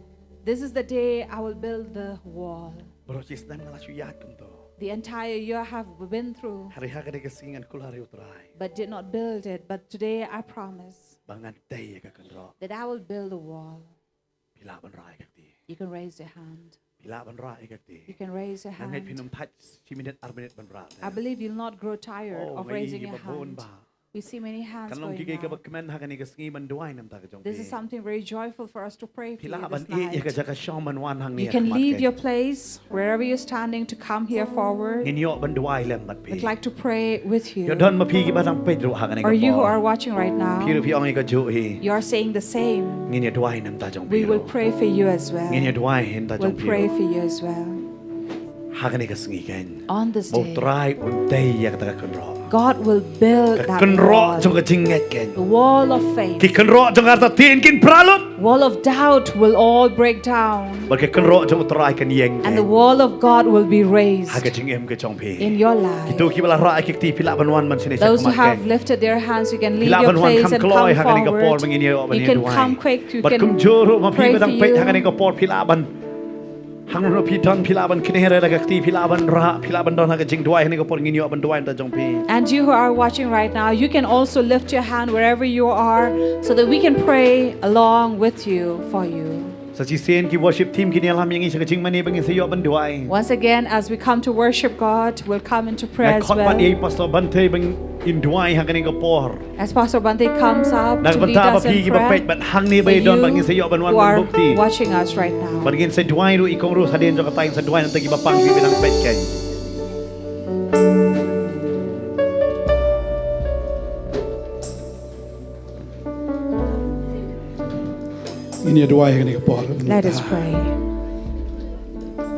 Speaker 5: This is the day I will build the wall.
Speaker 4: Brochis na mga lasuyat kunto.
Speaker 5: The entire year have been through,
Speaker 4: Hari ha ka singan kulari utray.
Speaker 5: but did not build it. But today I promise
Speaker 4: Bangantay ka Kynroh.
Speaker 5: that I will build a wall.
Speaker 4: Pilaban rai kakti.
Speaker 5: You can raise your hand.
Speaker 4: Pilaban rai kakti.
Speaker 5: You can raise your
Speaker 4: Nangat
Speaker 5: hand.
Speaker 4: pinumpat si minit arminit ban rat.
Speaker 5: I believe you'll not grow tired of raising your hand.
Speaker 4: ba.
Speaker 5: We see many hands
Speaker 4: Kanong
Speaker 5: going
Speaker 4: kikay ka
Speaker 5: up.
Speaker 4: bagkaman ha ka singi man duway nam ta ka jong.
Speaker 5: This is something very joyful for us to pray for you
Speaker 4: Pilaban
Speaker 5: this
Speaker 4: iya ka
Speaker 5: night.
Speaker 4: jaka syaman wan hang
Speaker 5: You
Speaker 4: niya.
Speaker 5: can leave your place wherever you're standing to come here forward.
Speaker 4: Ninyo ban duway lem bat pi.
Speaker 5: We'd like to pray with
Speaker 4: Yo
Speaker 5: you.
Speaker 4: don mapigi ba ang Pedro ha ka
Speaker 5: Or you who are watching right now,
Speaker 4: Piru pi ang ika juhi.
Speaker 5: you are saying the same.
Speaker 4: Nginya duway nam ta jong.
Speaker 5: We will pray for you as well.
Speaker 4: Nginya duway hin ta
Speaker 5: We'll
Speaker 4: jong.
Speaker 5: pray for you as well.
Speaker 4: Ha ka singi ken.
Speaker 5: On this
Speaker 4: Mo
Speaker 5: day,
Speaker 4: try untay ya ka Kynroh.
Speaker 5: God will build that
Speaker 4: Kynroh jong
Speaker 5: wall.
Speaker 4: ka jinget ken.
Speaker 5: The wall of faith.
Speaker 4: Ki Kynroh jong arta tin kin pralot.
Speaker 5: Wall of doubt will all break down.
Speaker 4: Bagi Kynroh jong utray kan yeng.
Speaker 5: And the wall of God will be raised
Speaker 4: Haga jing em ke jong pi.
Speaker 5: in your life.
Speaker 4: Kitu ki bala ra ki ti pila banwan man sini
Speaker 5: Those who have lifted their hands, you can leave your
Speaker 4: Pilaban wan
Speaker 5: place
Speaker 4: kam
Speaker 5: and
Speaker 4: kloy
Speaker 5: come
Speaker 4: haga ni ka por
Speaker 5: forward.
Speaker 4: mangin yo
Speaker 5: You can come quick. You
Speaker 4: But kum
Speaker 5: can
Speaker 4: joro ma pi
Speaker 5: pray for
Speaker 4: badang pet haga ni
Speaker 5: you.
Speaker 4: ka por pilaban. Hang no pi ton pilaban kini here daga ti pilaban ra pilaban don haga jing duai ni ka por ngin yo ban duai ta jong pi.
Speaker 5: And you who are watching right now, you can also lift your hand wherever you are so that we can pray along with you for you.
Speaker 4: Sa si sen ki worship team kini alam yang isa ka jing mani bangin sa yo ban duai.
Speaker 5: Once again, as we come to worship God, we'll come into prayer as
Speaker 4: Khot pan
Speaker 5: well.
Speaker 4: ei pastor bante bang in duai haga ni ka por.
Speaker 5: As Pastor Bante comes up to lead
Speaker 4: Nagbanta ba
Speaker 5: us
Speaker 4: pi
Speaker 5: in
Speaker 4: ki ba pet
Speaker 5: prayer,
Speaker 4: ban hang ni
Speaker 5: for
Speaker 4: bay don
Speaker 5: you
Speaker 4: bangin sa yo ban wan
Speaker 5: who
Speaker 4: ban
Speaker 5: are
Speaker 4: bukti.
Speaker 5: watching us right now.
Speaker 4: Bagin sa duai ru ikong ru hadin jong katain sa duai nang tagi bapang pi binang pet ken.
Speaker 2: Ini doa yang ni kapor.
Speaker 5: Let us pray.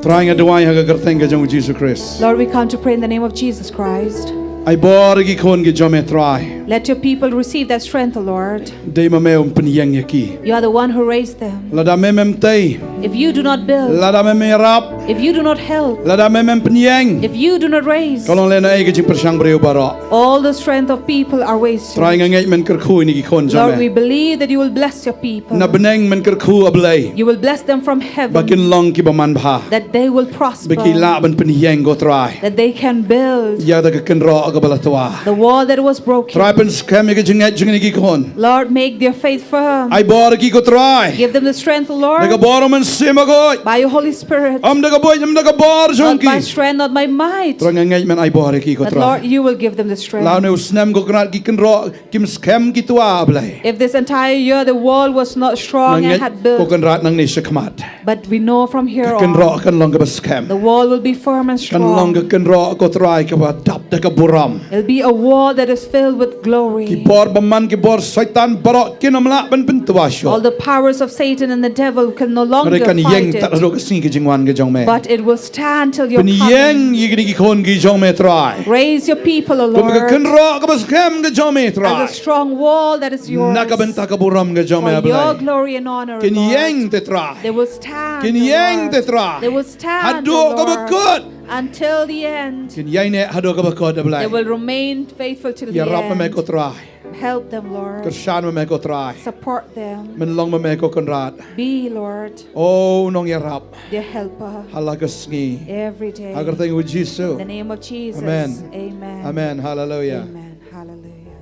Speaker 2: Trying a doa yang agar tengah jong Jesus Christ.
Speaker 5: Lord, we come to pray in the name of Jesus Christ.
Speaker 6: I bor gi khon gi jome try.
Speaker 5: Let your people receive that strength, O Lord.
Speaker 6: Dei ma me pen yang yaki.
Speaker 5: You are the one who raised them.
Speaker 6: Lada memem tei.
Speaker 5: If you do not build,
Speaker 6: Lada memem rap.
Speaker 5: if you do not help,
Speaker 6: Lada memem pen yang.
Speaker 5: if you do not raise,
Speaker 6: Kalong lena ai gi jing persang breu bara.
Speaker 5: all the strength of people are wasted.
Speaker 6: Try ngai men ker khu ni gi khon
Speaker 5: Lord, we
Speaker 6: jome.
Speaker 5: believe that you will bless your people.
Speaker 6: Na beneng men ker khu ablai.
Speaker 5: You will bless them from heaven,
Speaker 6: Bakin long ki baman bha.
Speaker 5: that they will prosper,
Speaker 6: Biki la ban pen yang go try.
Speaker 5: that they can build
Speaker 6: Ya da Kynroh aga balatwa.
Speaker 5: the wall that was broken.
Speaker 6: Try pen Skhem gi jing ni gi khon.
Speaker 5: Lord, make their faith firm.
Speaker 6: I bor gi go try.
Speaker 5: Give them the strength, O Lord,
Speaker 6: Daga bor men sima go.
Speaker 5: by your Holy Spirit.
Speaker 6: Daga boy daga bor
Speaker 5: Not by
Speaker 6: jonki.
Speaker 5: strength, not by might,
Speaker 6: Try ngai men I bor gi go
Speaker 5: but
Speaker 6: try.
Speaker 5: Lord, you will give them the strength.
Speaker 6: Lao ne usnem go krat gi Kynroh kim Skhem gi tua ablai.
Speaker 5: If this entire year the wall was not strong and had
Speaker 6: Ko
Speaker 5: built,
Speaker 6: kan rat nang ni shakmat.
Speaker 5: but we know from here
Speaker 6: Kynroh
Speaker 5: on,
Speaker 6: kan long ga Skhem.
Speaker 5: the wall will be firm and
Speaker 6: Kan long ga
Speaker 5: strong.
Speaker 6: Kynroh ko try ka ba dap daga buram.
Speaker 5: It'll be a wall that is filled with
Speaker 6: Ki
Speaker 5: glory.
Speaker 6: bor baman ki bor syaitan barok kinamla ban
Speaker 5: All
Speaker 6: pintuasyo.
Speaker 5: the powers of Satan and the devil can no longer
Speaker 6: Mereka ni
Speaker 5: fight
Speaker 6: yeng tak
Speaker 5: it,
Speaker 6: ro ka sing ki jingwan ga jong me.
Speaker 5: but it will stand till your
Speaker 6: Pen
Speaker 5: coming.
Speaker 6: yeng yi gi khon gi jong me try.
Speaker 5: Raise your people, O
Speaker 6: Ko me
Speaker 5: Lord,
Speaker 6: Kynroh ka ba Skhem ga jong me
Speaker 5: as
Speaker 6: try.
Speaker 5: a strong wall that is yours.
Speaker 6: Na ka ban ta ka buram ga jong me
Speaker 5: For your
Speaker 6: ablai.
Speaker 5: glory and honor, O
Speaker 6: Kin yeng
Speaker 5: Lord.
Speaker 6: te try.
Speaker 5: They will stand,
Speaker 6: Kin
Speaker 5: O
Speaker 6: yeng
Speaker 5: Lord.
Speaker 6: te try.
Speaker 5: They will stand,
Speaker 6: Hadu
Speaker 5: O
Speaker 6: ka ba
Speaker 5: Lord,
Speaker 6: kut.
Speaker 5: until the end.
Speaker 6: Kin yeng ne hadu ka ba kut
Speaker 5: They
Speaker 6: ablai.
Speaker 5: will remain faithful till the
Speaker 6: Ya rap me ko
Speaker 5: end.
Speaker 6: try.
Speaker 5: Help them, Lord.
Speaker 6: Kershan me ko try.
Speaker 5: Support them.
Speaker 6: Men long me ko kan rat.
Speaker 5: Be, Lord,
Speaker 6: Oh nong ya rap.
Speaker 5: their helper
Speaker 6: Halagas ngi.
Speaker 5: every day.
Speaker 6: Agar thank you Jesus.
Speaker 5: In the name of Jesus.
Speaker 6: Amen.
Speaker 5: Amen.
Speaker 6: Amen. Hallelujah.
Speaker 5: Amen. Hallelujah.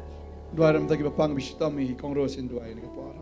Speaker 6: Dwaram tagi bapang bishtami Kynroh sin duai ni kapara.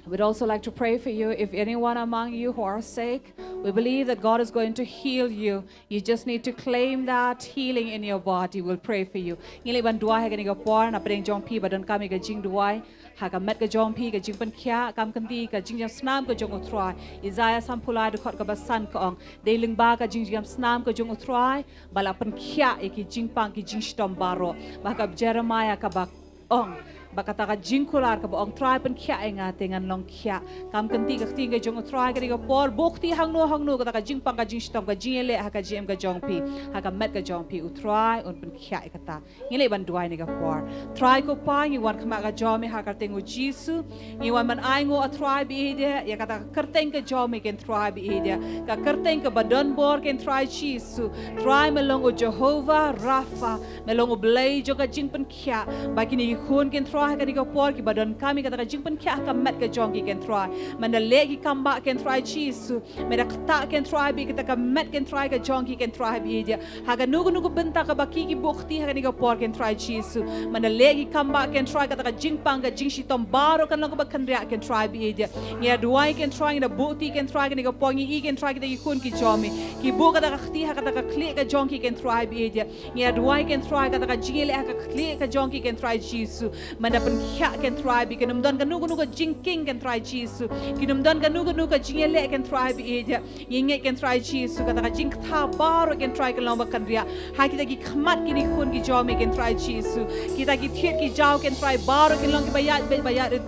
Speaker 5: We'd also like to pray for you. If anyone among you who are sick, we believe that God is going to heal you. You just need to claim that healing in your body. We'll pray for you. Ngili ban dua ha gani ga por na preng jong pi badan kami ga jing duai ha ga met ga jong pi ga jing pan kya kam kanti ga jing jam snam ga jong uthrai Isaiah sampulai du khot ga basan ka ong de ling ba ga jing jam snam ga jong uthrai bala pan kya e ki jing pang ki jing stom baro ba ga Jeremiah ka ba ong bakata ka jingkular ka boong try pen kya nga tengan long kya kam kanti ka tinga jong try ka diga por bukti hangno ka ka jingpang ka jingstom ka jingele ha ka gm ka jongpi ha ka met ka jongpi u try un pen kya ikata ngile ban duai ni ka por try ko pa ngi wan khama ka jomi ha ka tengu jisu ngi wan man ai ngo a try bi ide ya kata kerteng ka jomi ken try bi ide ka kerteng ka badon bor ken try jisu try melong o Jehovah Rafa melong o blay jo ka jingpen kya ba kini khun ken try ka diga por ki badan kami kata ka jingpen kya ka met ka jong ki ken try manda le ki kamba ken try jisu meda kta ken try bi kita ka met ken try ka jong ki ken try bi ide ha ka nugu benta ka baki ki bukti ha ka diga por ken try jisu manda le ki kamba ken try kata ka jingpang ka jingshi tom baro kan long ka kan ria ken try bi ide ngia duai ken try ngia bukti ken try ka diga por ngi ken try kita ki kun ki jomi ki bu kata ka khti ha kata ka kle ka jong ki ken try bi ide ngia duai ken try kata ka jingele ha ka kle ka jong ki ken try jisu manda pen kya ken try bi kenum don kanu kanu ka jingking ken try jisu kinum don kanu kanu ka jingele ken try bi ide yinge ken try jisu kata ka jing tha baro ken try kan long kan ria ha kita ki khmat ki ni khun ki jomi ken try jisu kita ki thiet ki jaw ken try baro ken long ki bayat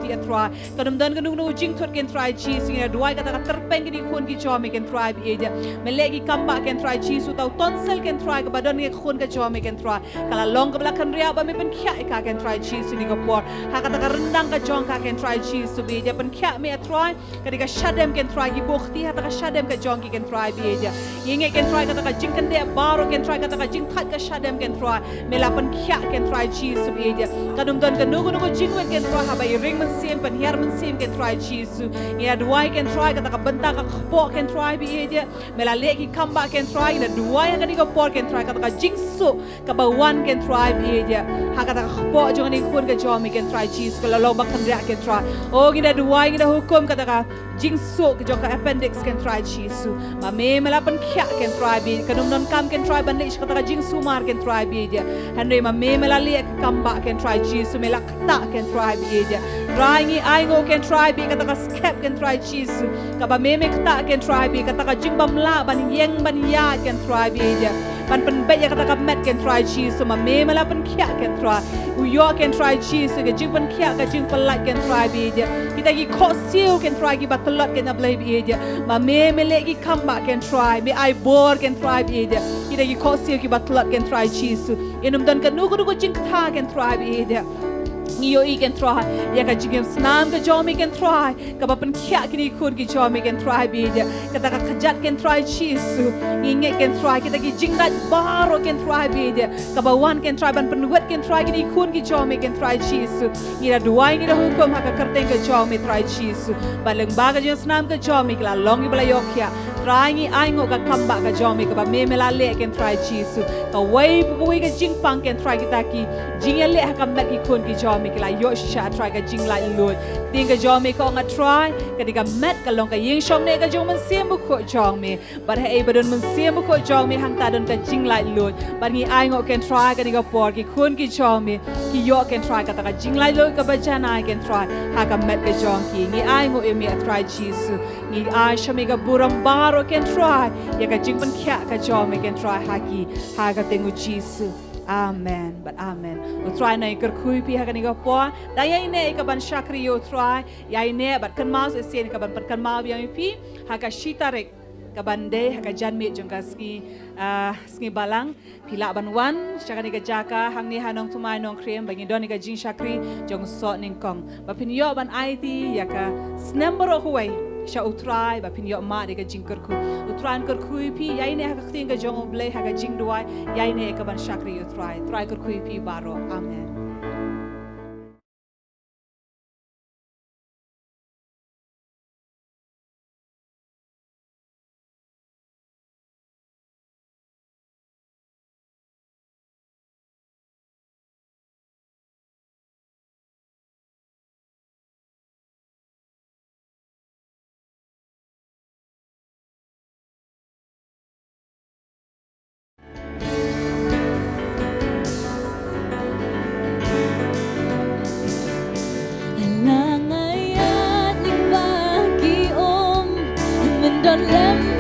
Speaker 5: ti try kanum don kanu kanu jing thot ken try jisu ngia duai kata ka terpeng ki ni khun ki jomi ken try bi ide mele ki kamba ken try jisu tau tonsel ken try ka badon ki khun ka jomi ken try kala long ka bla kan ria ba me pen kya ka ken try jisu ni ka por ha kata ka rendang ka jong ka ken try jisu bi dia pen kya me try ka diga shadem ken try ki bukti ha ka shadem ka jong ki ken try bi dia yinge ken try kata ka jing kan de baro ken try kata ka jing khat ka shadem ken try me la pen kya ken try jisu bi dia kadum don ka nugu nugu jing wen ken try ha ba ring man sim pen her man sim ken try jisu ya duai ken try kata ka benta ka khpo ken try bi dia me la le ki kamba ken try na duai ka diga por ken try kata ka jing so ka ba wan ken try bi dia ha kata ka khpo jong ni khun ka jomi ken try jisu ka lo ba kan ria ken try o gina duai gina hukum kata ka jing so ka jong ka appendix ken try jisu ma me la pen kya ken try bi kanum non kam ken try ban kata ka jing sumar ken try bi dia hanre ma me la le kamba ken try jisu me la kta ken try bi dia try ni ai ngo ken try bi kata ka skep ken try jisu ka ba me kta ken try bi kata ka jing bam la ban yeng ban ya ken try bi dia ban pen be ya kata met can try Jesus ma me mala pen kya can try u yo can try Jesus ke jing pen kya ka jing pen like can try bi je kita gi kho siu can try gi batlot can ablay bi je ma me mele gi kamba can try me I bor can try bi je kita gi kho siu gi batlot can try Jesus inum dan kan nu ko jing tha can try bi je Iyo I can try. Ya ka jigem snam ka jomi can try. Ka bapan kya kini kun ki jomi can try bida. Kata ka kajat can try chisu. Inge can try. Kita ki jingdat baro can try bida. Ka bawan can try ban penuat can try kini kun ki jomi can try chisu. Ngira duai ngira hukum haka kerteng ka jomi try chisu. Baleng baga jeng snam ka jomi kala longi bala yokya. Try ngi aingo ka kamba ka jomi ka ba me mela le can try chisu. Ka wai buwi ka jingpang can try kita ki. Jingya le haka met ki kun ki jomi kila yo sha try ka jing lai lui ting ka jomi ko nga try ka diga met ka long ka ying shong ne ka jong man sim ko jong me but hey badon man sim ko jong me hang ta don ka jing lai lui but ngi ai ngo can try ka diga por ki kun ki jong me ki yo can try ka ta ka jing lai lui ka ba jana can try ha ka met ka jong ki ngi ai ngo e me try Jesus ngi ai shami ka buram baro can try ya ka jing ban kya ka jong me can try ha ki ha ka tengu Jesus Amen, but amen. U try na ikar kui pi hakan iga po. Daya ine ikaban shakri yo try. Ya ine but kan mau se ikaban but kan mau biang pi haka shitarek kabande haka janmi jongka ski balang pila banwan shakani ka jaka hangni hanong tumai Nongkhryiem bangi doni ka jing shakri jong so ningkong. Bapin yo ban IT yaka snembro huwai. Sha utrai ba pin yo ma de ka jing kerku utran kerku pi yai ne ha ka jong ble ha ka jing duai yai ne ka ban shakri utrai kerku pi baro amen
Speaker 3: Langayat ning bagi om, mendon lem